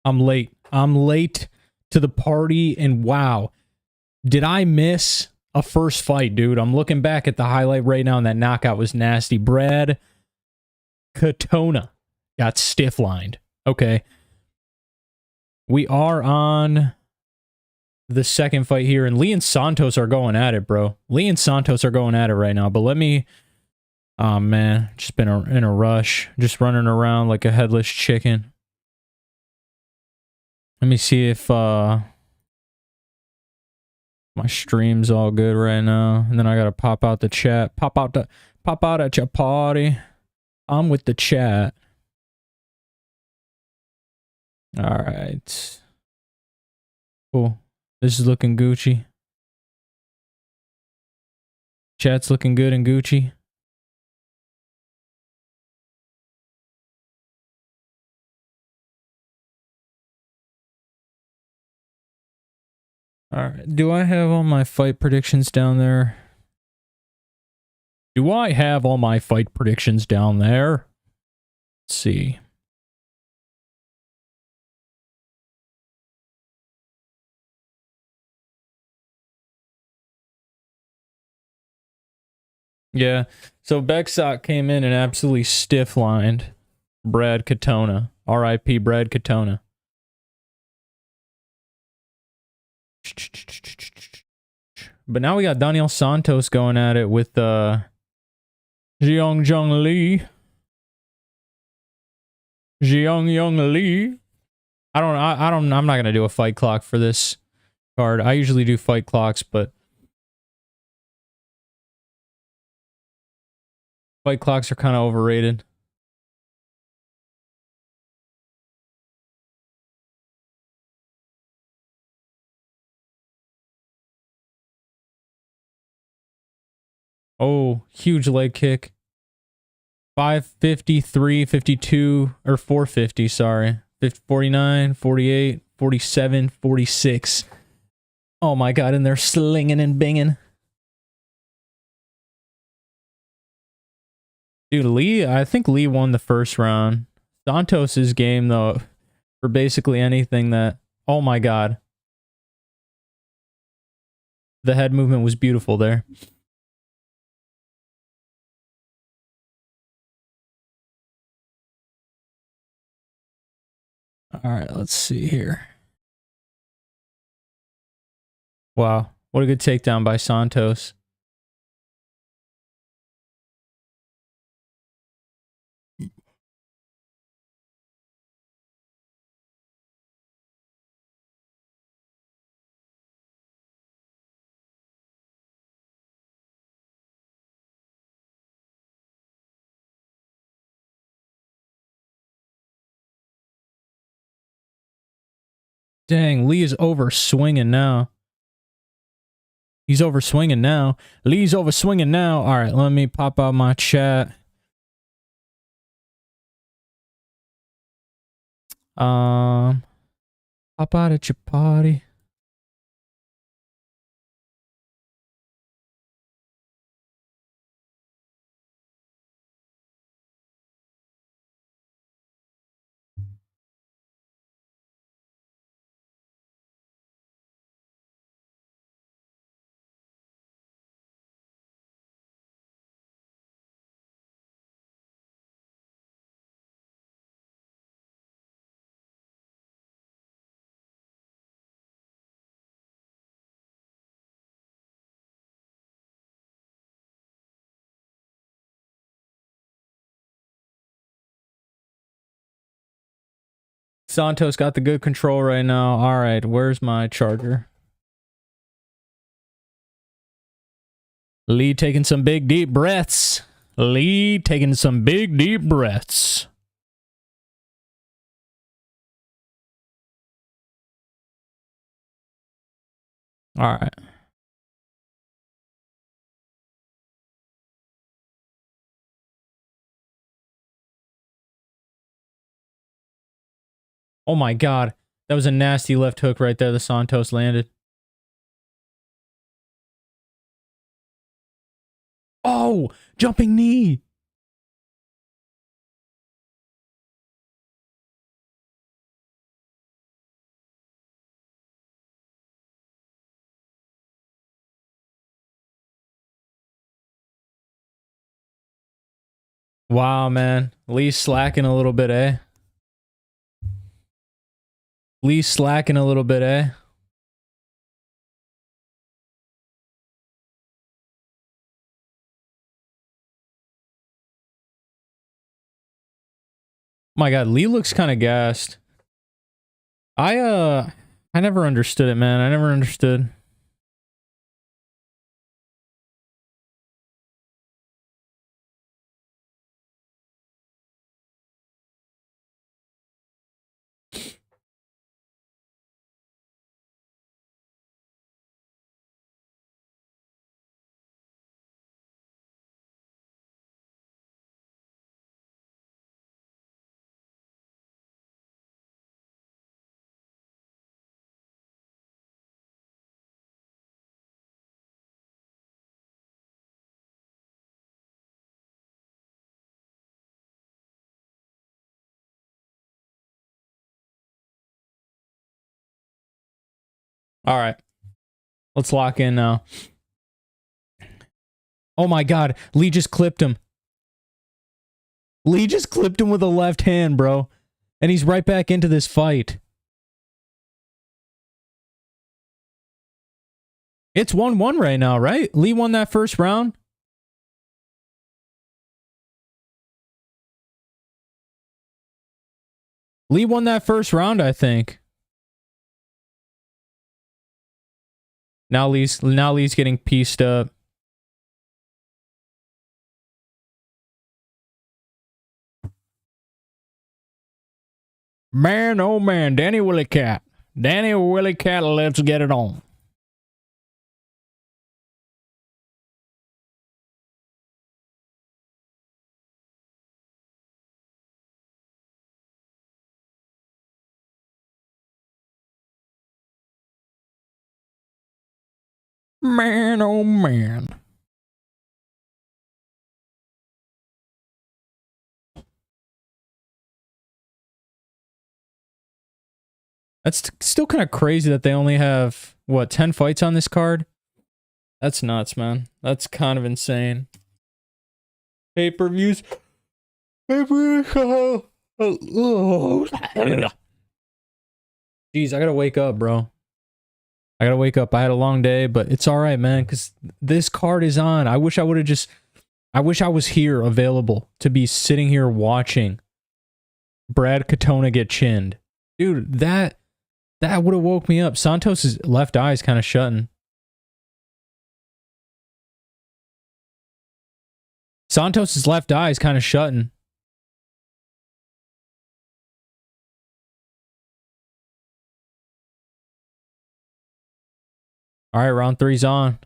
I'm late. I'm late to the party, and wow, did I miss a first fight, dude? I'm looking back at the highlight right now, and that knockout was nasty. Brad Katona got stiff-lined. Okay. We are on the second fight here, and Lee and Santos are going at it, bro. Lee and Santos are going at it right now, but let me... Oh, man. Just been in a rush. Just running around like a headless chicken. Let me see if my stream's all good right now. And then I gotta pop out the chat. Pop out at your party. I'm with the chat. Alright. Cool. This is looking Gucci. Chat's looking good and Gucci. Alright, do I have all my fight predictions down there? Do I have all my fight predictions down there? Let's see. Yeah, so Bexot came in and absolutely stiff-lined Brad Katona. R.I.P. Brad Katona. But now we got Daniel Santos going at it with Jiang Lee. Jiang Lee. I'm not gonna do a fight clock for this card. I usually do fight clocks, but fight clocks are kind of overrated. Oh, huge leg kick. 553, 52, or 450, sorry. 49, 48, 47, 46. Oh my god, and they're slinging and binging. Dude, Lee, I think Lee won the first round. Santos' game, though, for basically anything that... Oh my god. The head movement was beautiful there. Alright, let's see here. Wow, what a good takedown by Santos. Dang, Lee is over swinging now. He's over swinging now. Lee's over swinging now. All right, let me pop out my chat. Pop out at your party. Santos got the good control right now. All right, where's my charger? Lee taking some big deep breaths. Lee taking some big deep breaths. All right. Oh my god. That was a nasty left hook right there the Santos landed. Oh, jumping knee. Wow, man. Lee's slacking a little bit, eh? Lee's slacking a little bit, eh? My God, Lee looks kind of gassed. I never understood it, man. I never understood. All right. Let's lock in now. Oh my God. Lee just clipped him. Lee just clipped him with a left hand, bro. And he's right back into this fight. It's 1-1 right now, right? Lee won that first round. Lee won that first round, I think. Now Lee's getting pieced up. Man, oh man, Danny Willie Cat. Danny Willie Cat, let's get it on. Man, oh man. That's still kind of crazy that they only have, what, 10 fights on this card? That's nuts, man. That's kind of insane. Pay-per-views. Jeez, I gotta wake up, bro. I gotta wake up. I had a long day, but it's all right, man, because this card is on. I wish I would have just... I wish I was here, available, to be sitting here watching Brad Katona get chinned. Dude, that would have woke me up. Santos' left eye is kind of shutting. Santos' left eye is kind of shutting. All right, round 3's on.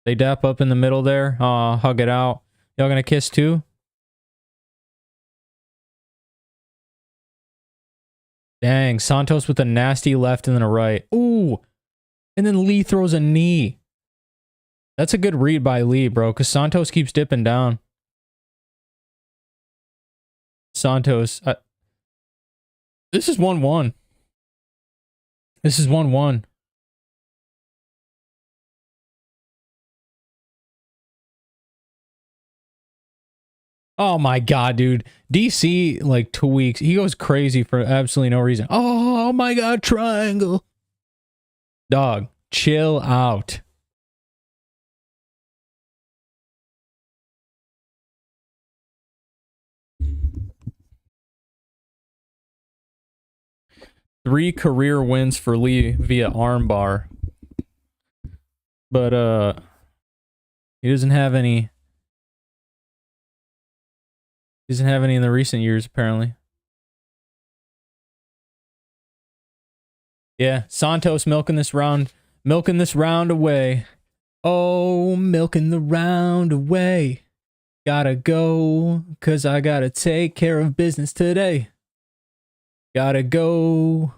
They dap up in the middle there. Hug it out. Y'all gonna kiss too? Dang, Santos with a nasty left and then a right. Ooh! And then Lee throws a knee. That's a good read by Lee, bro, because Santos keeps dipping down. Santos. This is 1-1. This is 1-1. Oh my God, dude. DC, like 2 weeks. He goes crazy for absolutely no reason. Oh my God, triangle. Dog, chill out. Three career wins for Lee via armbar. But, he doesn't have any. He doesn't have any in the recent years, apparently. Yeah, Santos milking this round away. Oh, milking the round away. Gotta go, cause I gotta take care of business today. Gotta go.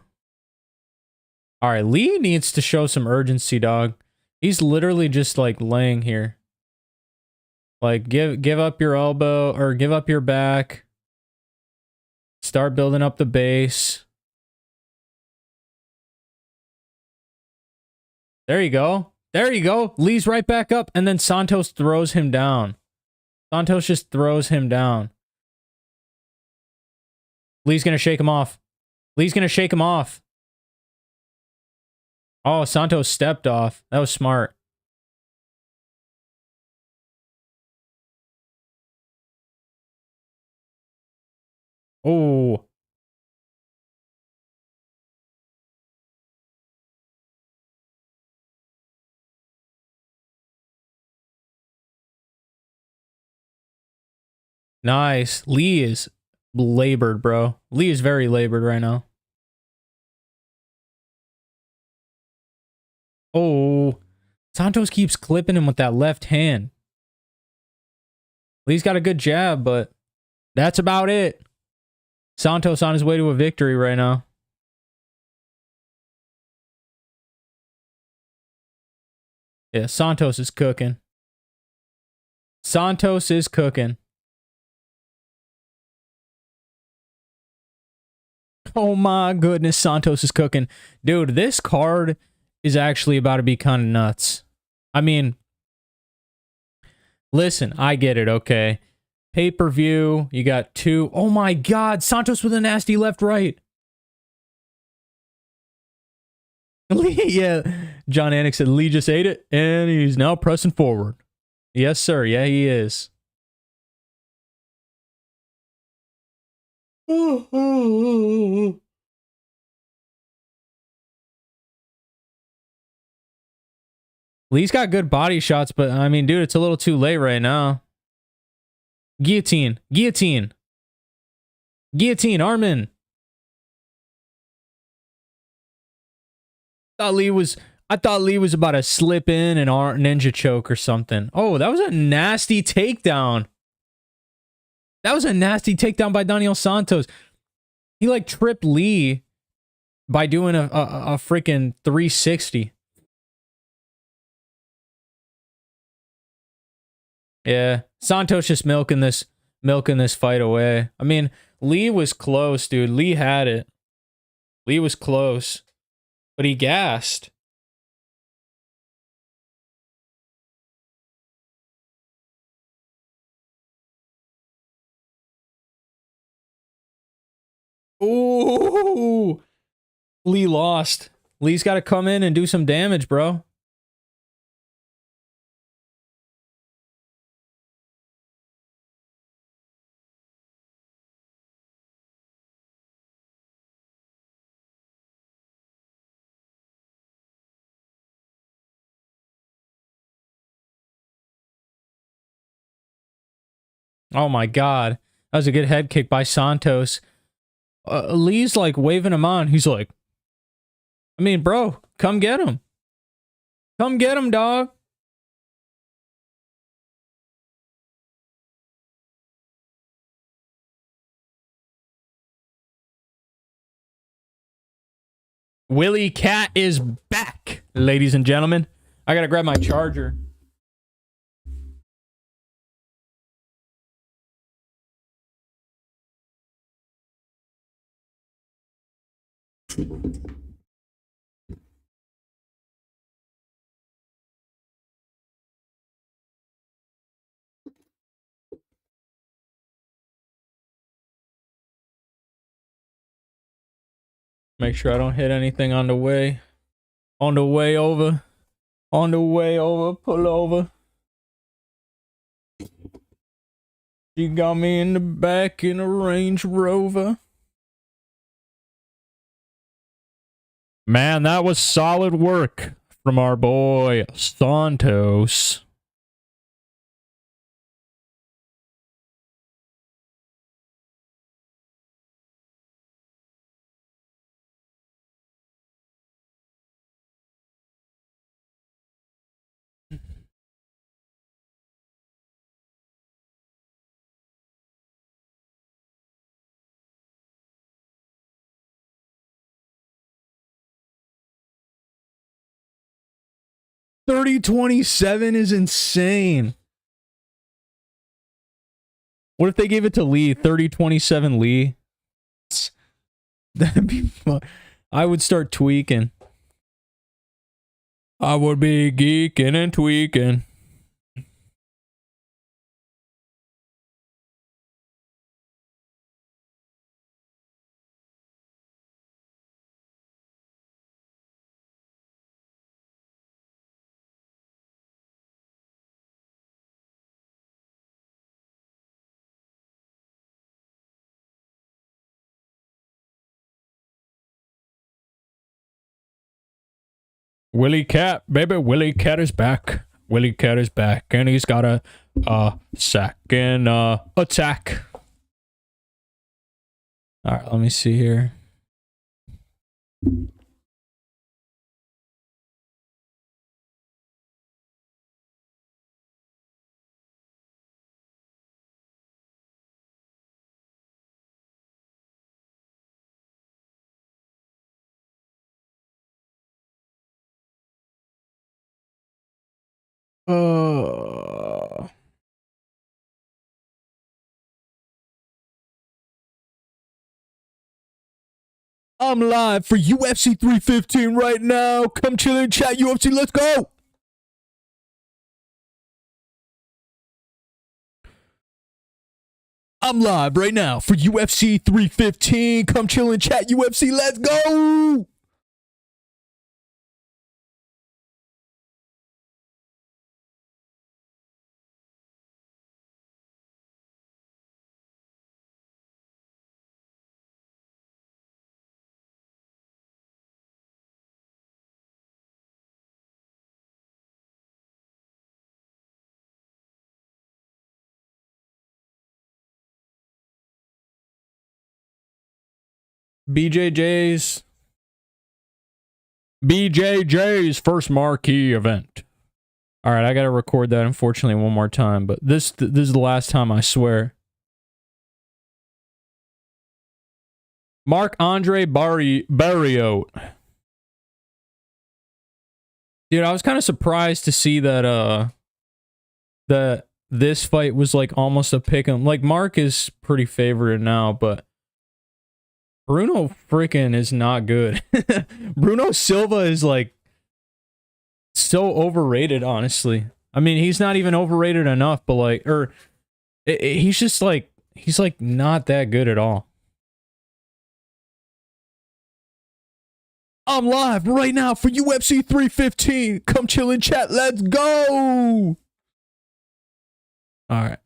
All right, Lee needs to show some urgency, dog. He's literally just like laying here. Like, give up your elbow, or give up your back. Start building up the base. There you go. There you go. Lee's right back up, and then Santos throws him down. Santos just throws him down. Lee's going to shake him off. Lee's going to shake him off. Oh, Santos stepped off. That was smart. Oh. Nice. Lee is labored, bro. Lee is very labored right now. Oh. Santos keeps clipping him with that left hand. Lee's got a good jab, but that's about it. Santos on his way to a victory right now. Yeah, Santos is cooking. Santos is cooking. Oh my goodness, Santos is cooking. Dude, this card is actually about to be kind of nuts. I mean, listen, I get it, okay? Pay-per-view, you got two. Oh my God, Santos with a nasty left-right. Lee, yeah, John Anik said Lee just ate it, and he's now pressing forward. Yes, sir. Yeah, he is. Lee's got good body shots, but I mean, dude, it's a little too late right now. Guillotine. Guillotine. Guillotine. Armin. I thought Lee was about to slip in an ninja choke or something. Oh, that was a nasty takedown. That was a nasty takedown by Daniel Santos. He like tripped Lee by doing a freaking 360. Yeah, Santos just milking this fight away. I mean, Lee was close, dude. Lee had it. Lee was close, but he gassed. Ooh, Lee lost. Lee's got to come in and do some damage, bro. Oh my God. That was a good head kick by Santos. Lee's like waving him on. He's like, I mean, bro, come get him. Come get him, dog. Willie Cat is back, ladies and gentlemen. I gotta grab my charger. Make sure I don't hit anything on the way. On the way over. On the way over. Pull over. She got me in the back in a Range Rover. Man, that was solid work from our boy Santos. $30.27 is insane. What if they gave it to Lee? $30.27 Lee. That'd be fun. I would start tweaking. I would be geeking and tweaking. Willie Cat, baby, Willie Cat is back. Willie Cat is back, and he's got a sack and attack. All right, let me see here. I'm live for UFC 315 right now. Come chill and chat UFC. Let's go. I'm live right now for UFC 315. Come chill and chat UFC. Let's go. BJJ's first marquee event. All right, I got to record that, unfortunately, one more time, but this is the last time, I swear. Marc-Andre Barriault. Dude, I was kind of surprised to see that that this fight was like almost a pick'em. Like, Mark is pretty favored now, but Bruno freaking is not good. Bruno Silva is like so overrated, honestly. I mean, he's not even overrated enough, but like, he's just like, he's like not that good at all. I'm live right now for UFC 315. Come chill and chat. Let's go. All right.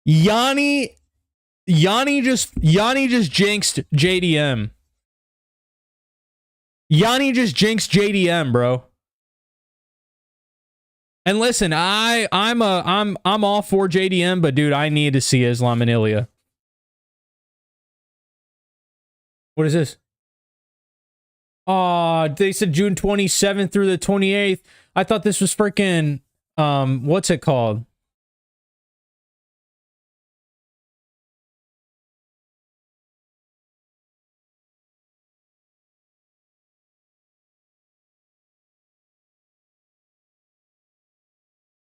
Yanni just jinxed JDM. Yanni just jinxed JDM, bro. And listen, I'm all for JDM, but dude, I need to see Islam and Ilya. What is this? They said June 27th through the 28th. I thought this was freaking what's it called?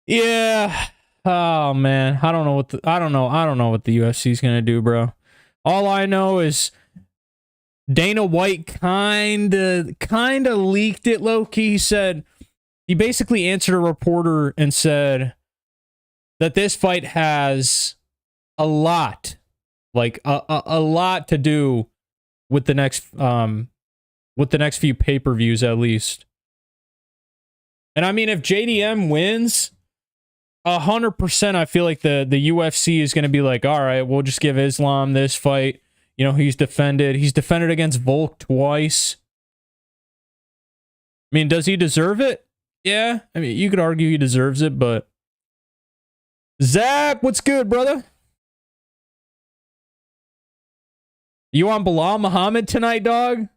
Yeah. Oh man, I don't know what the UFC is gonna do, bro. All I know is Dana White kinda leaked it low key. He said, he basically answered a reporter and said that this fight has a lot, like a lot to do with the next few pay-per-views at least. And I mean, if JDM wins, 100%, I feel like the UFC is going to be like, all right, we'll just give Islam this fight. You know, he's defended against Volk twice. I mean, does he deserve it? Yeah. I mean, you could argue he deserves it, but Zap, what's good, brother? You on Belal Muhammad tonight, dog?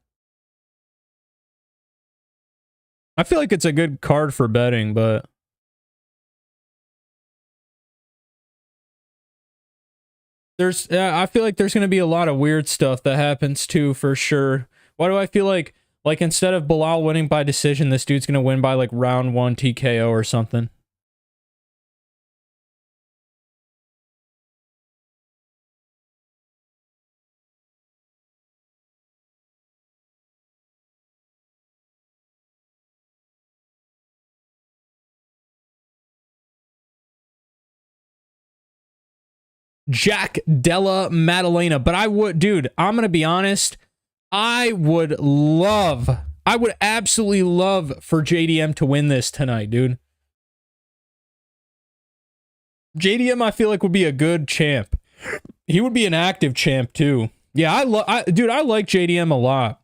I feel like it's a good card for betting, but I feel like there's going to be a lot of weird stuff that happens too, for sure. Why do I feel like instead of Belal winning by decision, this dude's going to win by like round 1 TKO or something? Jack Della Maddalena. But I would, dude, I'm going to be honest. I would absolutely love for JDM to win this tonight, dude. JDM, I feel like, would be a good champ. He would be an active champ, too. Yeah, dude, I like JDM a lot.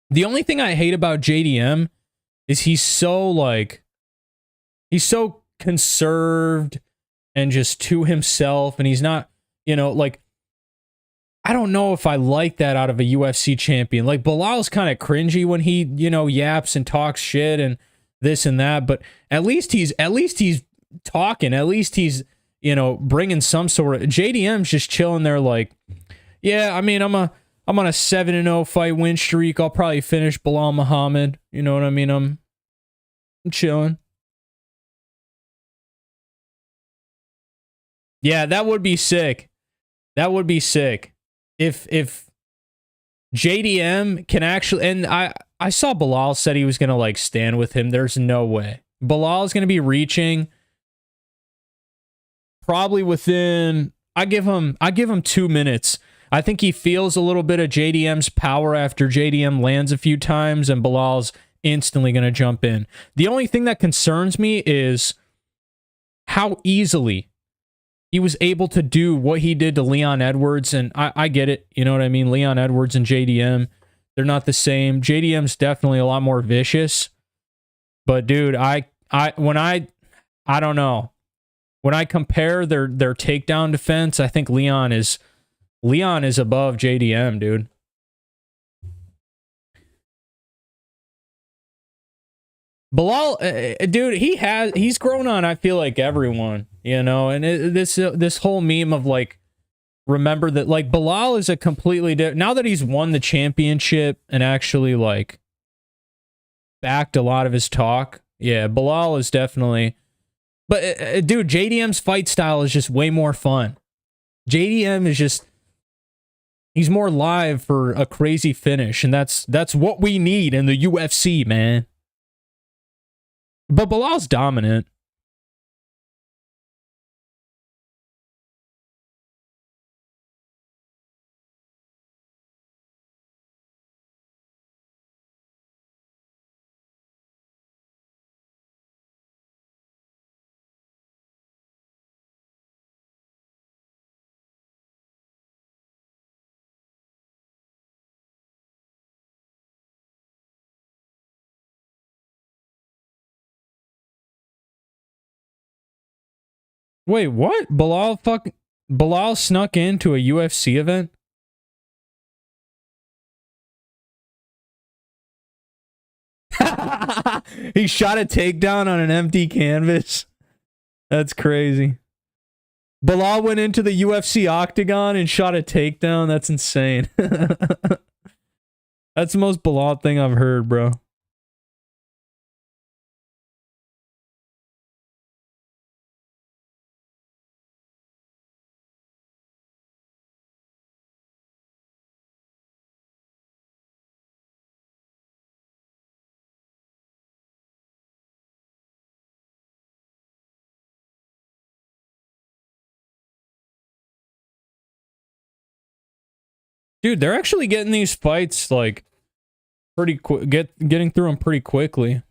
The only thing I hate about JDM is he's so conserved and just to himself, and he's not, I don't know if I like that out of a UFC champion. Like, Belal's kind of cringy when he, yaps and talks shit and this and that, but at least he's talking. At least he's, bringing some sort of... JDM's just chilling there like, yeah, I mean, I'm on a 7-0 fight win streak. I'll probably finish Belal Muhammad. You know what I mean? I'm chilling. Yeah, that would be sick. That would be sick. If JDM can actually... And I saw Belal said he was going to, stand with him. There's no way. Belal is going to be reaching probably within... I give him 2 minutes. I think he feels a little bit of JDM's power after JDM lands a few times, and Belal's instantly going to jump in. The only thing that concerns me is how easily he was able to do what he did to Leon Edwards, and I get it. You know what I mean? Leon Edwards and JDM, they're not the same. JDM's definitely a lot more vicious. But, dude, I don't know. When I compare their takedown defense, I think Leon is above JDM, dude. Belal, dude, he's grown on, I feel like, everyone, and this whole meme of remember that Belal is a completely different, now that he's won the championship and actually backed a lot of his talk. Yeah, Belal is definitely, but dude, JDM's fight style is just way more fun. JDM is just, he's more live for a crazy finish, and that's what we need in the UFC, man. But Belal's dominant. Wait, what? Belal snuck into a UFC event? He shot a takedown on an empty canvas. That's crazy. Belal went into the UFC octagon and shot a takedown. That's insane. That's the most Belal thing I've heard, bro. Dude, they're actually getting these fights pretty quick, getting through them pretty quickly.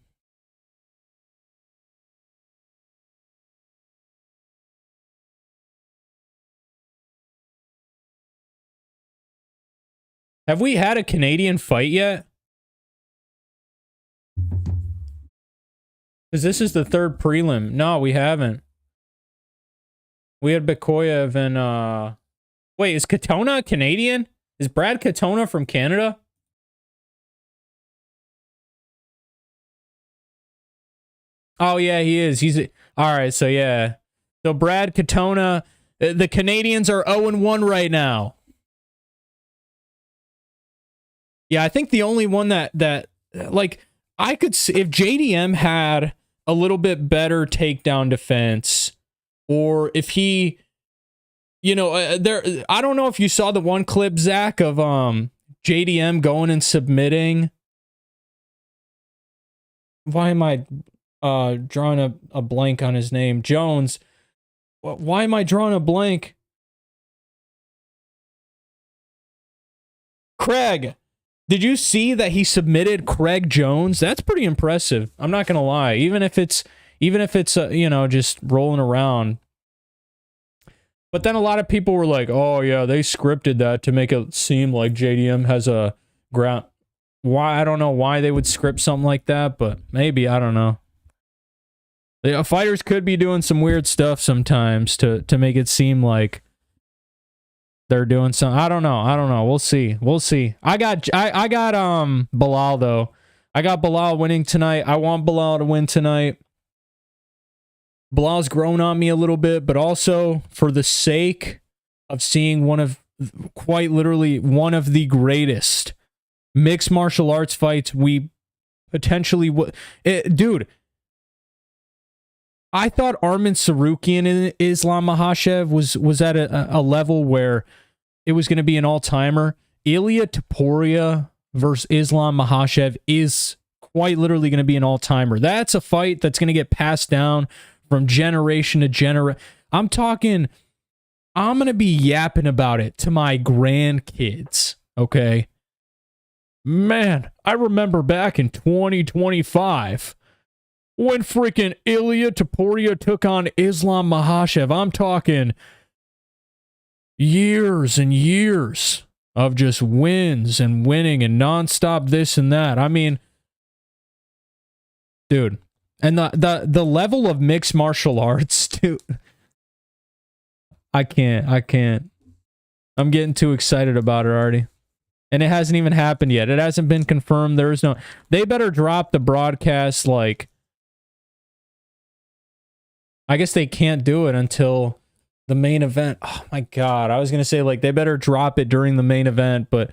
Have we had a Canadian fight yet? Because this is the third prelim. No, we haven't. We had Bukauskas and wait, is Katona Canadian? Is Brad Katona from Canada? Oh, yeah, he is. All right, so yeah. So Brad Katona, the Canadians are 0-1 right now. Yeah, I think the only one that I could see, if JDM had a little bit better takedown defense, or if he... I don't know if you saw the one clip, Zach, of JDM going and submitting. Why am I drawing a blank on his name? Jones. Why am I drawing a blank? Craig, did you see that he submitted Craig Jones? That's pretty impressive. I'm not gonna lie. Even if it's you know, just rolling around. But then a lot of people were like, "Oh yeah, they scripted that to make it seem like JDM has a ground." Why? I don't know why they would script something like that, but maybe, I don't know. The fighters could be doing some weird stuff sometimes to make it seem like they're doing something. I don't know. We'll see. I got Belal though. I got Belal winning tonight. I want Belal to win tonight. Bilal's grown on me a little bit, but also for the sake of seeing quite literally one of the greatest mixed martial arts fights we potentially would. Dude, I thought Arman Sarukian and Islam Makhachev was at a level where it was going to be an all-timer. Ilia Topuria versus Islam Makhachev is quite literally going to be an all-timer. That's a fight that's going to get passed down from generation to generation. I'm going to be yapping about it to my grandkids, okay? Man, I remember back in 2025 when freaking Ilia Topuria took on Islam Makhachev. I'm talking years and years of just wins and winning and nonstop this and that. I mean, dude. And the level of mixed martial arts, dude. I can't. I'm getting too excited about it already. And it hasn't even happened yet. It hasn't been confirmed. There is no... They better drop the broadcast, like... I guess they can't do it until the main event. Oh my God. I was going to say, like, they better drop it during the main event, but...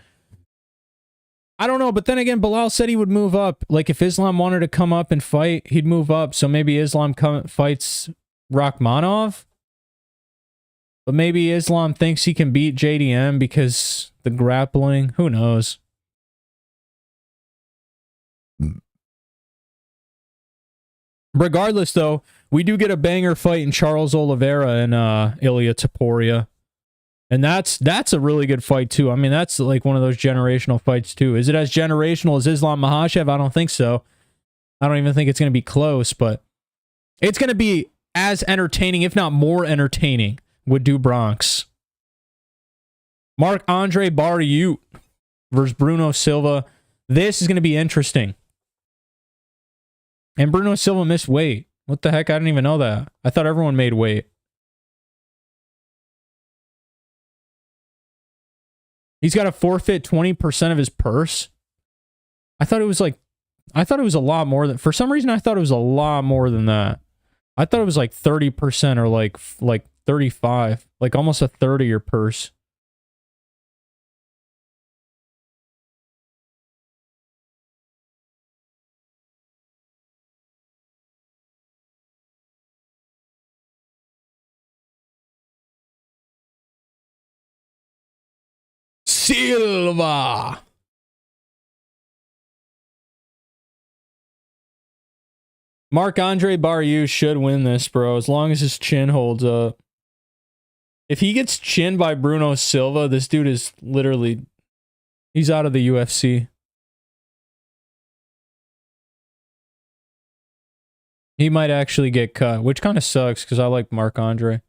I don't know, but then again, Belal said he would move up. Like, if Islam wanted to come up and fight, he'd move up. So maybe Islam fights Rakhmonov. But maybe Islam thinks he can beat JDM because the grappling. Who knows? Regardless, though, we do get a banger fight in Charles Oliveira and Ilia Topuria. And that's a really good fight, too. I mean, that's like one of those generational fights, too. Is it as generational as Islam Makhachev? I don't think so. I don't even think it's going to be close, but it's going to be as entertaining, if not more entertaining, with Do Bronx. Marc-Andre Barriault versus Bruno Silva. This is going to be interesting. And Bruno Silva missed weight. What the heck? I didn't even know that. I thought everyone made weight. He's got to forfeit 20% of his purse. I thought it was a lot more than... For some reason, I thought it was a lot more than that. I thought it was like 30% or like 35. Like almost a third of your purse. Silva. Marc-Andre Barriault should win this, bro, as long as his chin holds up. If he gets chinned by Bruno Silva, this dude is literally... He's out of the UFC. He might actually get cut, which kind of sucks because I like Marc-Andre.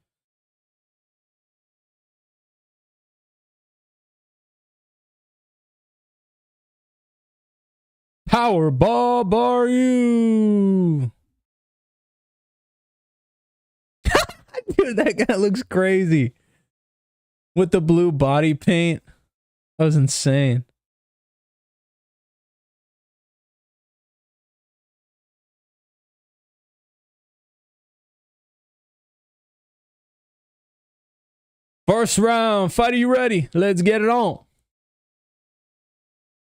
Powerball Barriault. Dude, that guy looks crazy. With the blue body paint. That was insane. First round. Fight, are you ready? Let's get it on.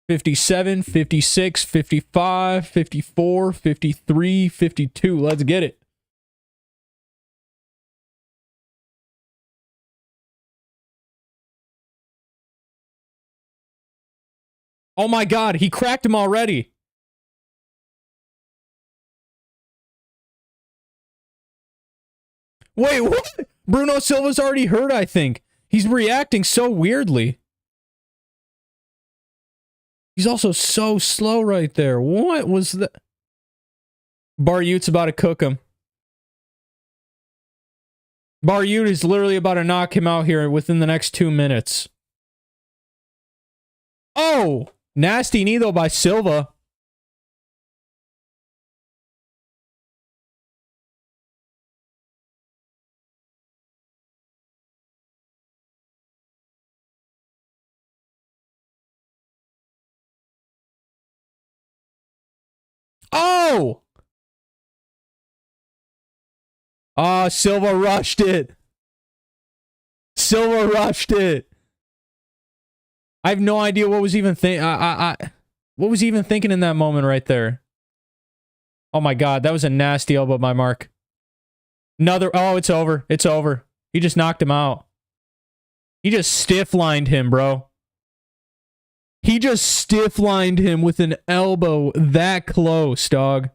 57, 56, 55, 54, 53, 52. Let's get it. Oh my God, he cracked him already. Wait, what? Bruno Silva's already hurt, I think. He's reacting so weirdly. He's also so slow right there. What was that? Barriault's about to cook him. Barriault is literally about to knock him out here within the next 2 minutes. Oh! Nasty knee, though, by Silva. Oh! Ah, Silva rushed it. Silva rushed it. I have no idea what was even what was he even thinking in that moment right there. Oh my god, that was a nasty elbow by Marc. Another. Oh, it's over. It's over. He just knocked him out. He just stiff-lined him, bro. He just stiff-lined him with an elbow that close, dog.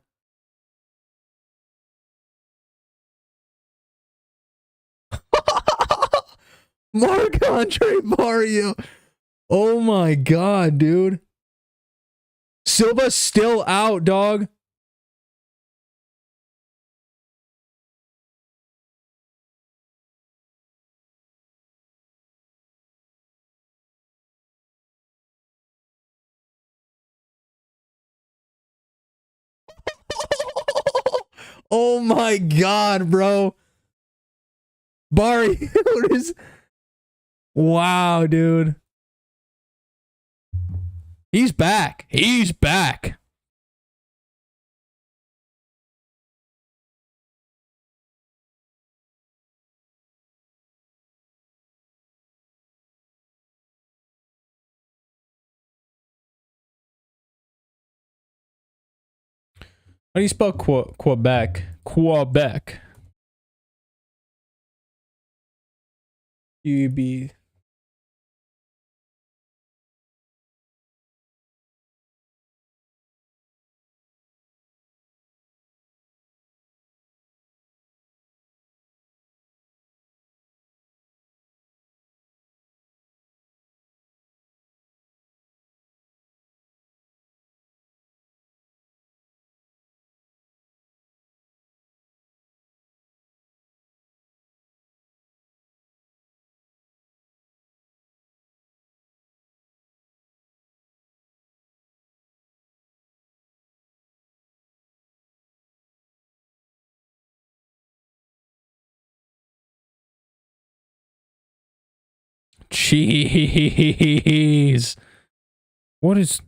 Marc-Andre Barriault. Oh my god, dude. Silva's still out, dog. Oh my god, bro. Barriault is... Wow, dude. He's back. He's back. How do you spell Quebec? Quebec. UB. Jeez. What is...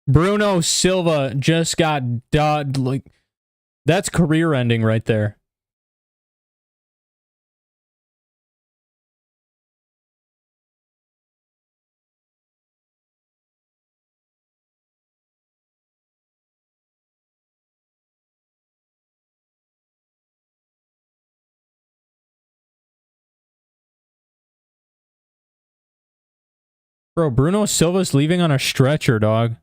Bruno Silva just got dud. Like, that's career ending right there. Bro, Bruno Silva's leaving on a stretcher, dog.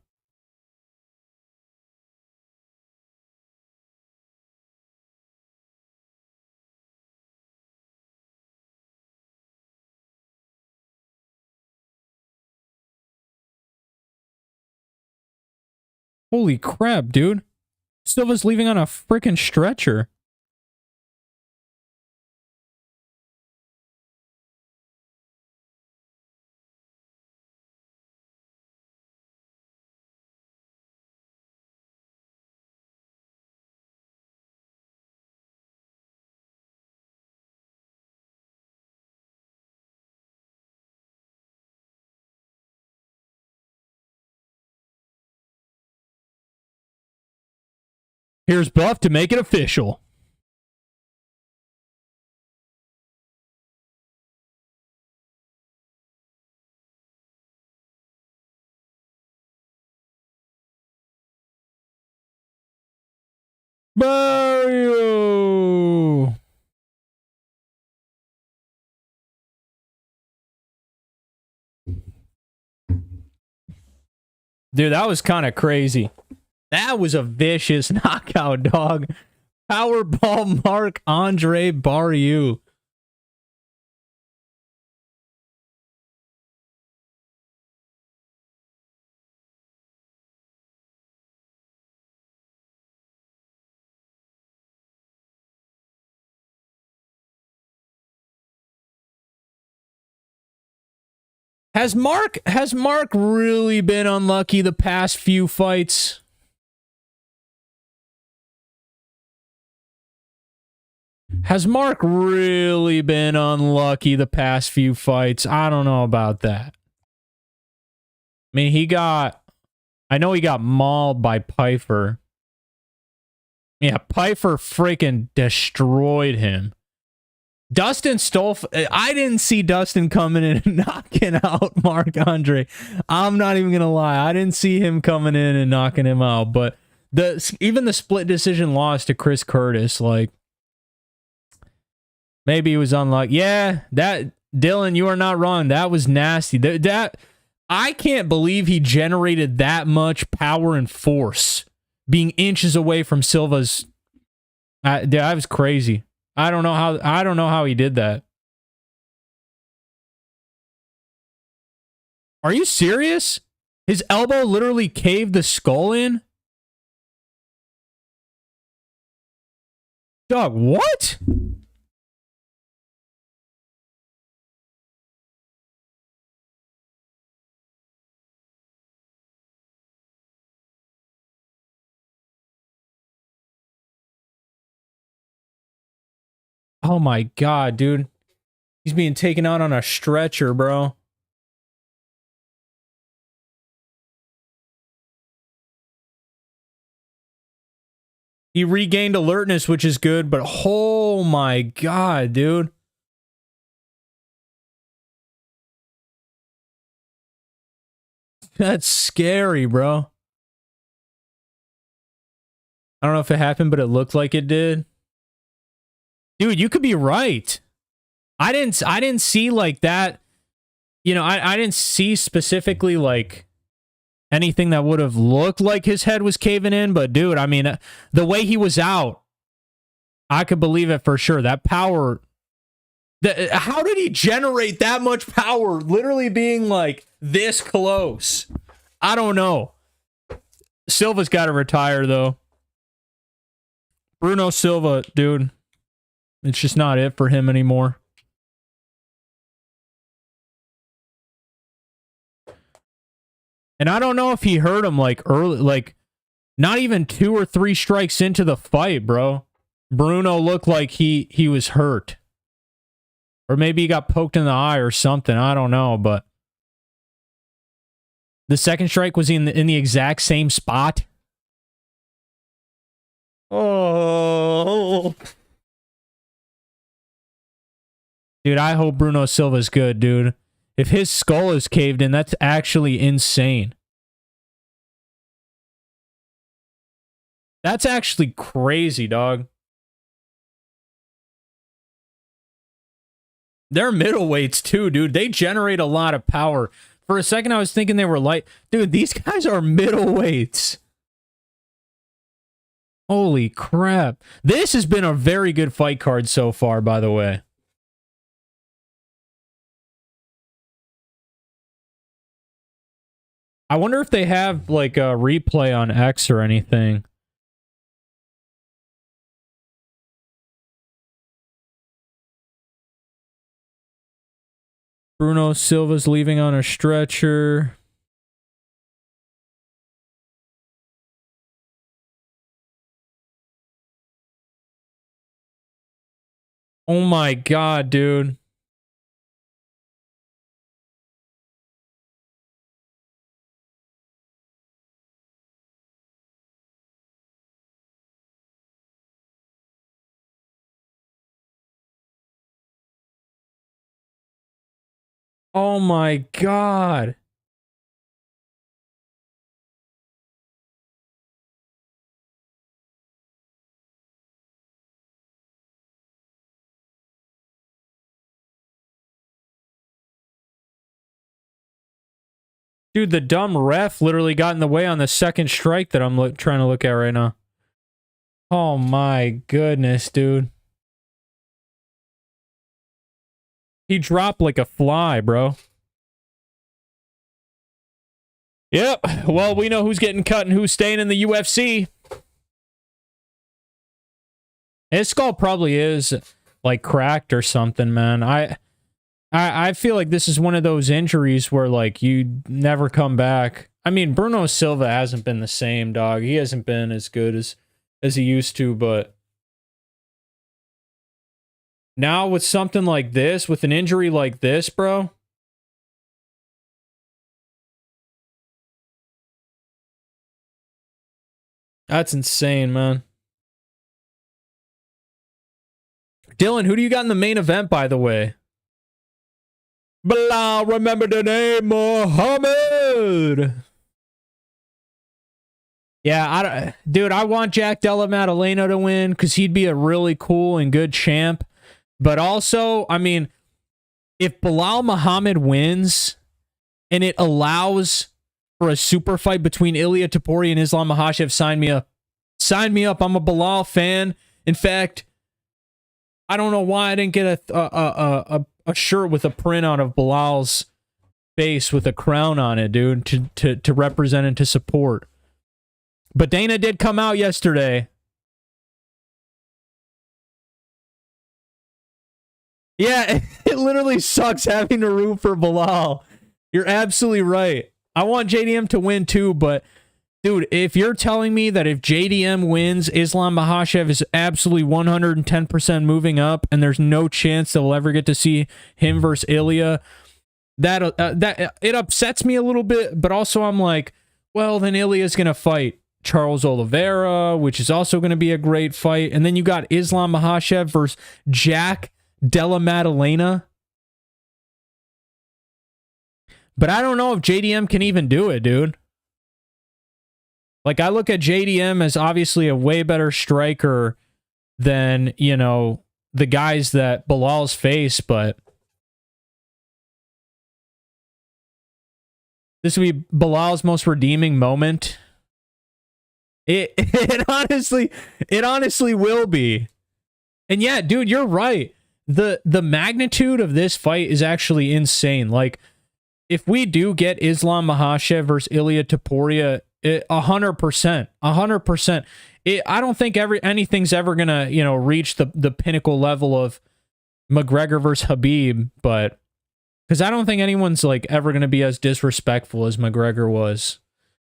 Holy crap, dude. Silva's leaving on a freaking stretcher. Here's Buff to make it official. Barriault! Dude, that was kind of crazy. That was a vicious knockout, dog. Powerball Marc-Andre Barriault. Has Mark really been unlucky the past few fights? Has Mark really been unlucky the past few fights? I don't know about that. I mean, I know he got mauled by Pyfer. Yeah, Pyfer freaking destroyed him. Dustin I didn't see Dustin coming in and knocking out Marc-Andre. I'm not even gonna lie. I didn't see him coming in and knocking him out. But even the split decision loss to Chris Curtis, like, maybe he was unlucky. Yeah, that Dylan, you are not wrong. That was nasty. That I can't believe he generated that much power and force, being inches away from Silva's. That was crazy. I don't know how he did that. Are you serious? His elbow literally caved the skull in? Dog, what? Oh my god, dude. He's being taken out on a stretcher, bro. He regained alertness, which is good, but oh my god, dude. That's scary, bro. I don't know if it happened, but it looked like it did. Dude, you could be right. I didn't see like that. You know, I didn't see specifically like anything that would have looked like his head was caving in, but dude, I mean, the way he was out, I could believe it for sure. That power, how did he generate that much power literally being like this close? I don't know. Silva's got to retire though. Bruno Silva, dude, it's just not it for him anymore. And I don't know if he hurt him like early, like not even 2 or 3 strikes into the fight, bro. Bruno looked like he was hurt. Or maybe he got poked in the eye or something. I don't know, but the second strike was in the exact same spot. Oh. Dude, I hope Bruno Silva's good, dude. If his skull is caved in, that's actually insane. That's actually crazy, dog. They're middleweights too, dude. They generate a lot of power. For a second, I was thinking they were light. Dude, these guys are middleweights. Holy crap. This has been a very good fight card so far, by the way. I wonder if they have, like, a replay on X or anything. Bruno Silva's leaving on a stretcher. Oh my god, dude. Oh my god. Dude, the dumb ref literally got in the way on the second strike that I'm trying to look at right now. Oh my goodness, dude. He dropped like a fly, bro. Yep. Well, we know who's getting cut and who's staying in the UFC. His skull probably is like cracked or something, man. I feel like this is one of those injuries where like you never come back. I mean, Bruno Silva hasn't been the same, dog. He hasn't been as good as he used to, but now with something like this, with an injury like this, bro. That's insane, man. Dylan, who do you got in the main event, by the way? Belal, remember the name, Muhammad. Yeah, dude, I want Jack Della Maddalena to win because he'd be a really cool and good champ. But also, I mean, if Belal Muhammad wins and it allows for a super fight between Ilia Topuria and Islam Makhachev, sign me up. Sign me up. I'm a Belal fan. In fact, I don't know why I didn't get a shirt with a print out of Belal's face with a crown on it, dude, to represent and to support. But Dana did come out yesterday. Yeah, it literally sucks having to root for Belal. You're absolutely right. I want JDM to win too, but dude, if you're telling me that if JDM wins, Islam Makhachev is absolutely 110% moving up, and there's no chance that we'll ever get to see him versus Ilia, that it upsets me a little bit. But also, I'm like, well, then Ilia's gonna fight Charles Oliveira, which is also going to be a great fight, and then you got Islam Makhachev versus Jack Della Maddalena. But I don't know if JDM can even do it, dude. Like, I look at JDM as obviously a way better striker than, you know, the guys that Belal's face, but this would be Belal's most redeeming moment. It honestly will be. And yeah, dude, you're right. The magnitude of this fight is actually insane. Like, if we do get Islam Makhachev versus Ilia Topuria, 100%. I don't think anything's ever gonna, you know, reach the pinnacle level of McGregor versus Khabib, but because I don't think anyone's like ever gonna be as disrespectful as McGregor was.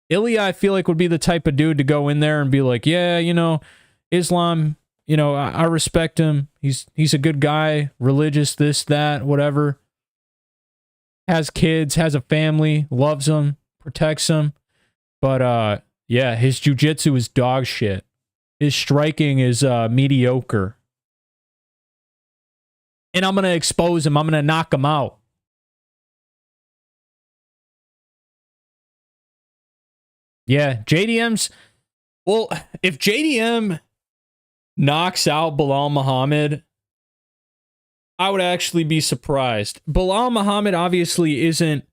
Ilia, I feel like, would be the type of dude to go in there and be like, yeah, you know, Islam, you know, I respect him. He's a good guy, religious, this, that, whatever. Has kids, has a family, loves them, protects them. But yeah, his jiu-jitsu is dog shit. His striking is mediocre. And I'm going to expose him. I'm going to knock him out. Yeah, JDM's... Well, if JDM knocks out Belal Muhammad, I would actually be surprised. Belal Muhammad obviously isn't...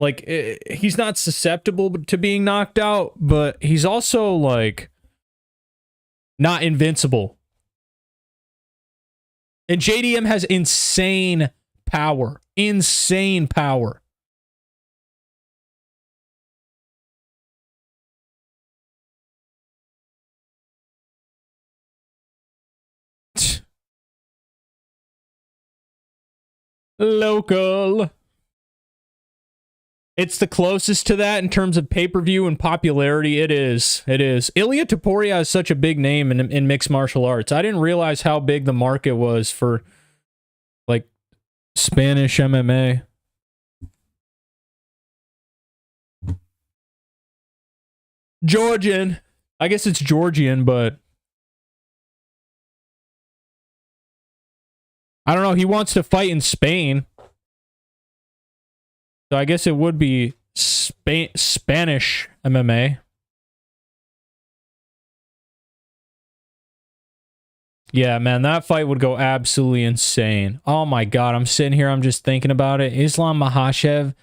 Like, he's not susceptible to being knocked out, but he's also, like, not invincible. And JDM has insane power. Insane power. Local. It's the closest to that in terms of pay-per-view and popularity. It is. It is. Ilia Topuria is such a big name in mixed martial arts. I didn't realize how big the market was for, like, Spanish MMA. Georgian. I guess it's Georgian, but I don't know. He wants to fight in Spain. So I guess it would be Spanish MMA. Yeah, man, that fight would go absolutely insane. Oh my God, I'm sitting here, I'm just thinking about it. Islam Makhachev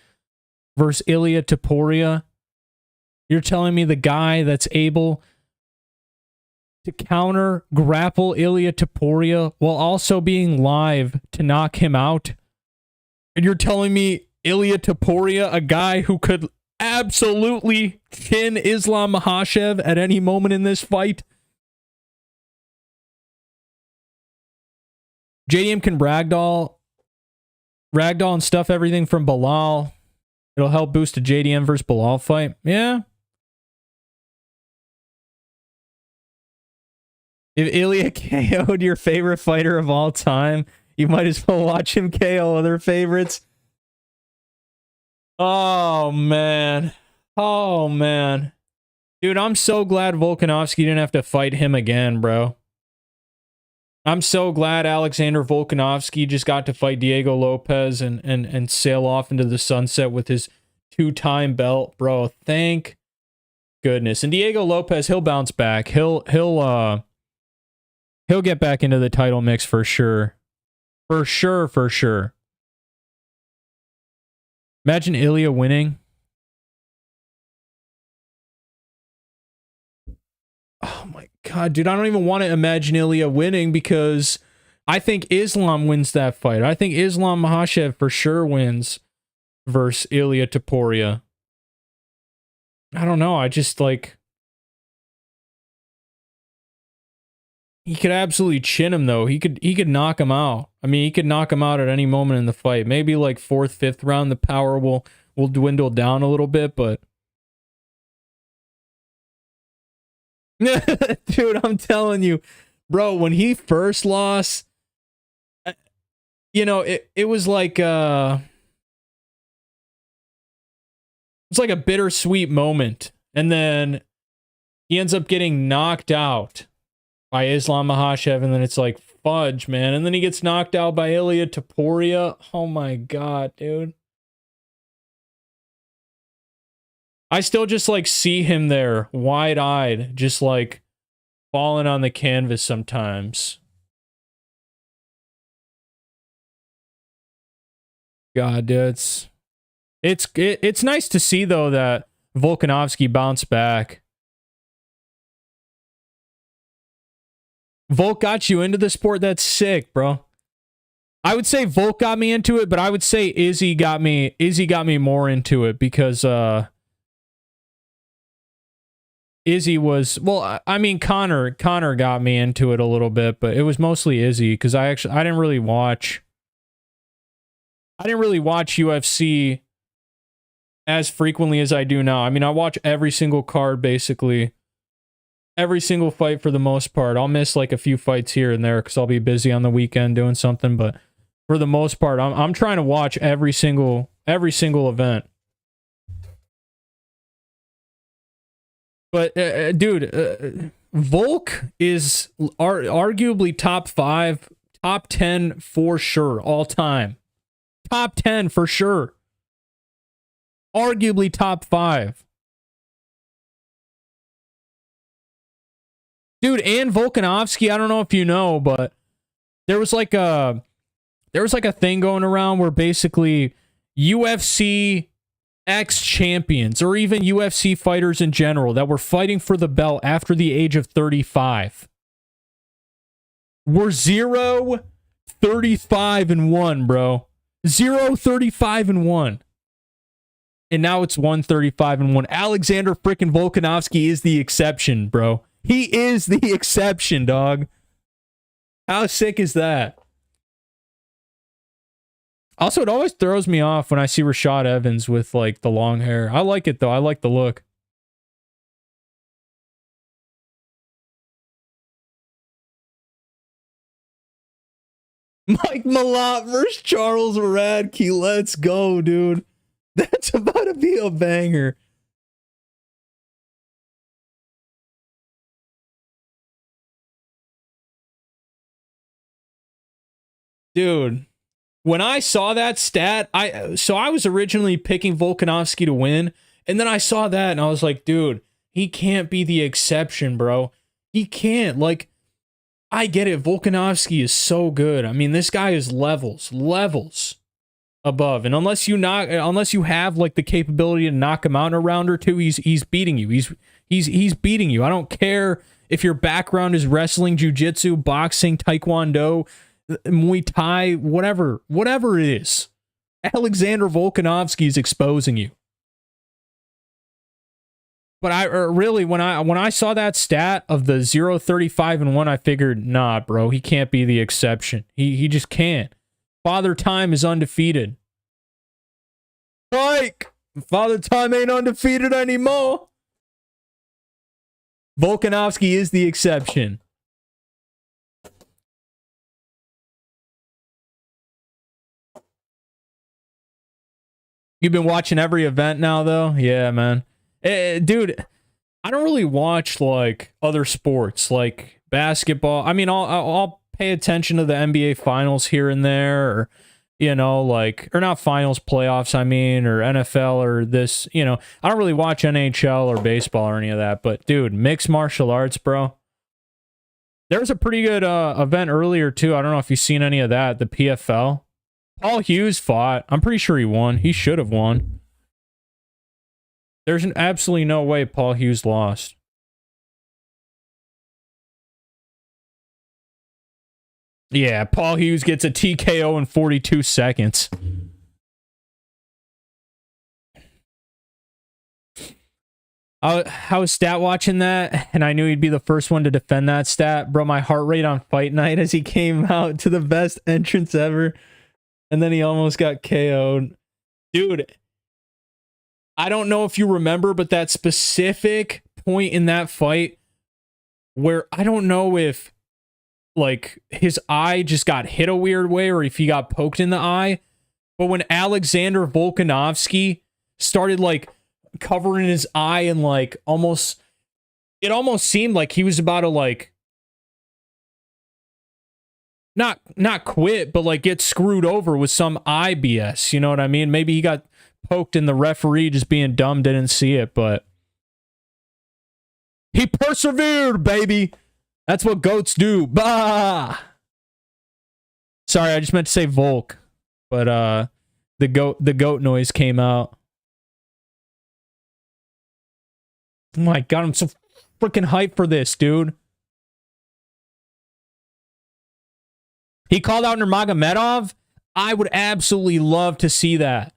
versus Ilia Topuria. You're telling me the guy that's able to counter grapple Ilia Topuria while also being live to knock him out? And you're telling me Ilia Topuria, a guy who could absolutely chin Islam Makhachev at any moment in this fight? JDM can ragdoll and stuff everything from Belal. It'll help boost a JDM versus Belal fight. Yeah. If Ilia KO'd your favorite fighter of all time, you might as well watch him KO other favorites. Oh, man. Oh, man. Dude, I'm so glad Volkanovski didn't have to fight him again, bro. I'm so glad Alexander Volkanovski just got to fight Diego Lopez and sail off into the sunset with his 2-time belt, bro. Thank goodness. And Diego Lopez, he'll bounce back. He'll get back into the title mix for sure. For sure. Imagine Ilia winning. Oh my God, dude. I don't even want to imagine Ilia winning because I think Islam wins that fight. I think Islam Makhachev for sure wins versus Ilia Topuria. I don't know. I just like... He could absolutely chin him, though. He could knock him out. I mean, he could knock him out at any moment in the fight. Maybe like 4th, 5th round, the power will dwindle down a little bit, but... Dude, I'm telling you, bro, when he first lost, you know, it was like it's like a bittersweet moment. And then he ends up getting knocked out by Islam Makhachev, and then it's like, fudge, man. And then he gets knocked out by Ilia Topuria. Oh my God, dude. I still just like see him there, wide-eyed, just like falling on the canvas sometimes. God, dude, it's nice to see though that Volkanovski bounced back. Volk got you into the sport. That's sick, bro. I would say Volk got me into it, but I would say Izzy got me more into it because Izzy was, well, I mean, Connor got me into it a little bit, but it was mostly Izzy because I didn't really watch UFC as frequently as I do now. I mean, I watch every single card, basically every single fight for the most part. I'll miss like a few fights here and there because I'll be busy on the weekend doing something, but for the most part, I'm trying to watch every single event. But, dude, Volk is arguably top 5, top 10 for sure, all time. Top 10 for sure. Arguably top 5. Dude, and Volkanovski, I don't know if you know, but there was like a thing going around where basically UFC ex-champions or even UFC fighters in general that were fighting for the belt after the age of 35 were 0-35-1, bro. 0-35-1. And now it's 1-35-1. Alexander frickin' Volkanovski is the exception, bro. He is the exception, dog. How sick is that? Also, it always throws me off when I see Rashad Evans with, like, the long hair. I like it, though. I like the look. Mike Malott versus Charles Radtke. Let's go, dude. That's about to be a banger. Dude. When I saw that stat, I was originally picking Volkanovski to win, and then I saw that and I was like, dude, he can't be the exception, bro. He can't. Like, I get it. Volkanovski is so good. I mean, this guy is levels. above. And unless you have like the capability to knock him out in a round or two, he's beating you. He's beating you. I don't care if your background is wrestling, jiu-jitsu, boxing, taekwondo, Muay Thai, whatever it is. Alexander Volkanovski is exposing you. But when I saw that stat of the 0-35-1, I figured, nah, bro, he can't be the exception. He just can't. Father Time is undefeated. Mike! Father Time ain't undefeated anymore. Volkanovski is the exception. You've been watching every event now, though? Yeah, man. Dude, I don't really watch, like, other sports, like basketball. I mean, I'll pay attention to the NBA finals here and there, or, you know, like, or not finals, playoffs, I mean, or NFL, or this, you know. I don't really watch NHL or baseball or any of that, but, dude, mixed martial arts, bro. There was a pretty good event earlier, too. I don't know if you've seen any of that, the PFL. Paul Hughes fought. I'm pretty sure he won. He should have won. There's absolutely no way Paul Hughes lost. Yeah, Paul Hughes gets a TKO in 42 seconds. I was stat watching that, and I knew he'd be the first one to defend that stat. Bro, my heart rate on fight night as he came out to the best entrance ever. And then he almost got KO'd. Dude, I don't know if you remember, but that specific point in that fight where I don't know if, like, his eye just got hit a weird way or if he got poked in the eye. But when Alexander Volkanovski started, like, covering his eye and, like, it almost seemed like he was about to, like, not quit, but like get screwed over with some eye BS. You know what I mean? Maybe he got poked and the referee just being dumb didn't see it, but he persevered, baby. That's what goats do. Bah! Sorry, I just meant to say Volk, but the goat noise came out. Oh my god, I'm so freaking hyped for this, dude. He called out Nurmagomedov. I would absolutely love to see that.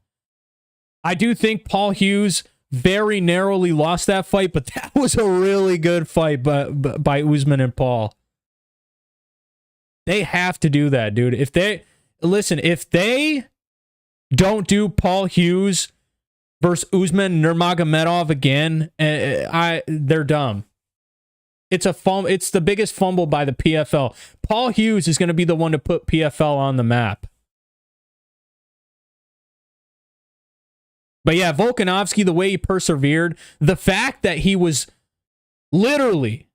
I do think Paul Hughes very narrowly lost that fight, but that was a really good fight by Usman and Paul. They have to do that, dude. If they don't do Paul Hughes versus Usman Nurmagomedov again, they're dumb. It's the biggest fumble by the PFL. Paul Hughes is going to be the one to put PFL on the map. But yeah, Volkanovski, the way he persevered, the fact that he was literally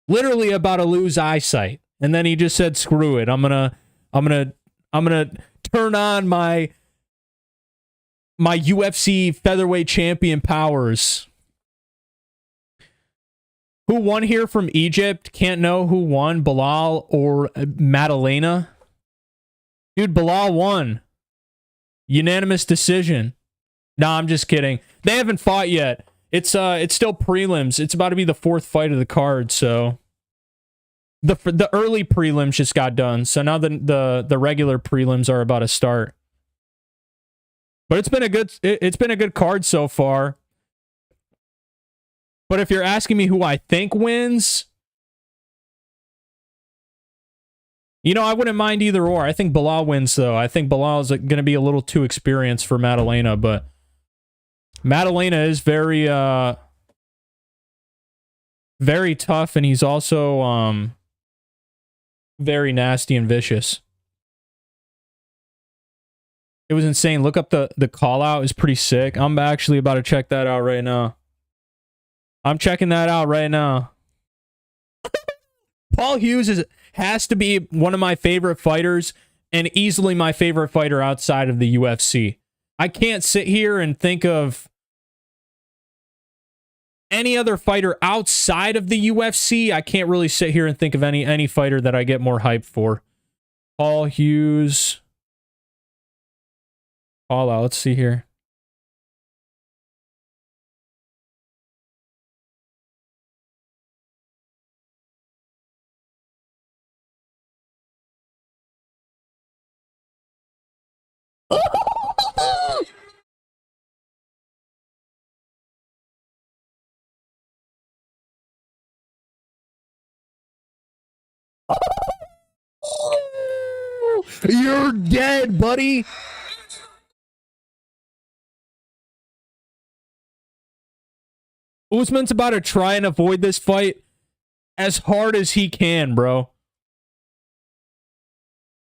about to lose eyesight, and then he just said, "Screw it, I'm gonna turn on my UFC featherweight champion powers." Who won here from Egypt? Can't know who won, Belal or Maddalena. Dude, Belal won. Unanimous decision. Nah, I'm just kidding. They haven't fought yet. It's still prelims. It's about to be the fourth fight of the card, so the early prelims just got done. So now the regular prelims are about to start. But it's been a good card so far. But if you're asking me who I think wins, you know, I wouldn't mind either or. I think Belal wins, though. I think Belal is going to be a little too experienced for Maddalena, but Maddalena is very tough, and he's also very nasty and vicious. It was insane. Look up the call out. It's pretty sick. I'm actually about to check that out right now. I'm checking that out right now. Paul Hughes has to be one of my favorite fighters and easily my favorite fighter outside of the UFC. I can't sit here and think of any other fighter outside of the UFC. I can't really sit here and think of any fighter that I get more hyped for. Paul Hughes All out. Let's see here. You're dead, buddy. Usman's about to try and avoid this fight as hard as he can, bro.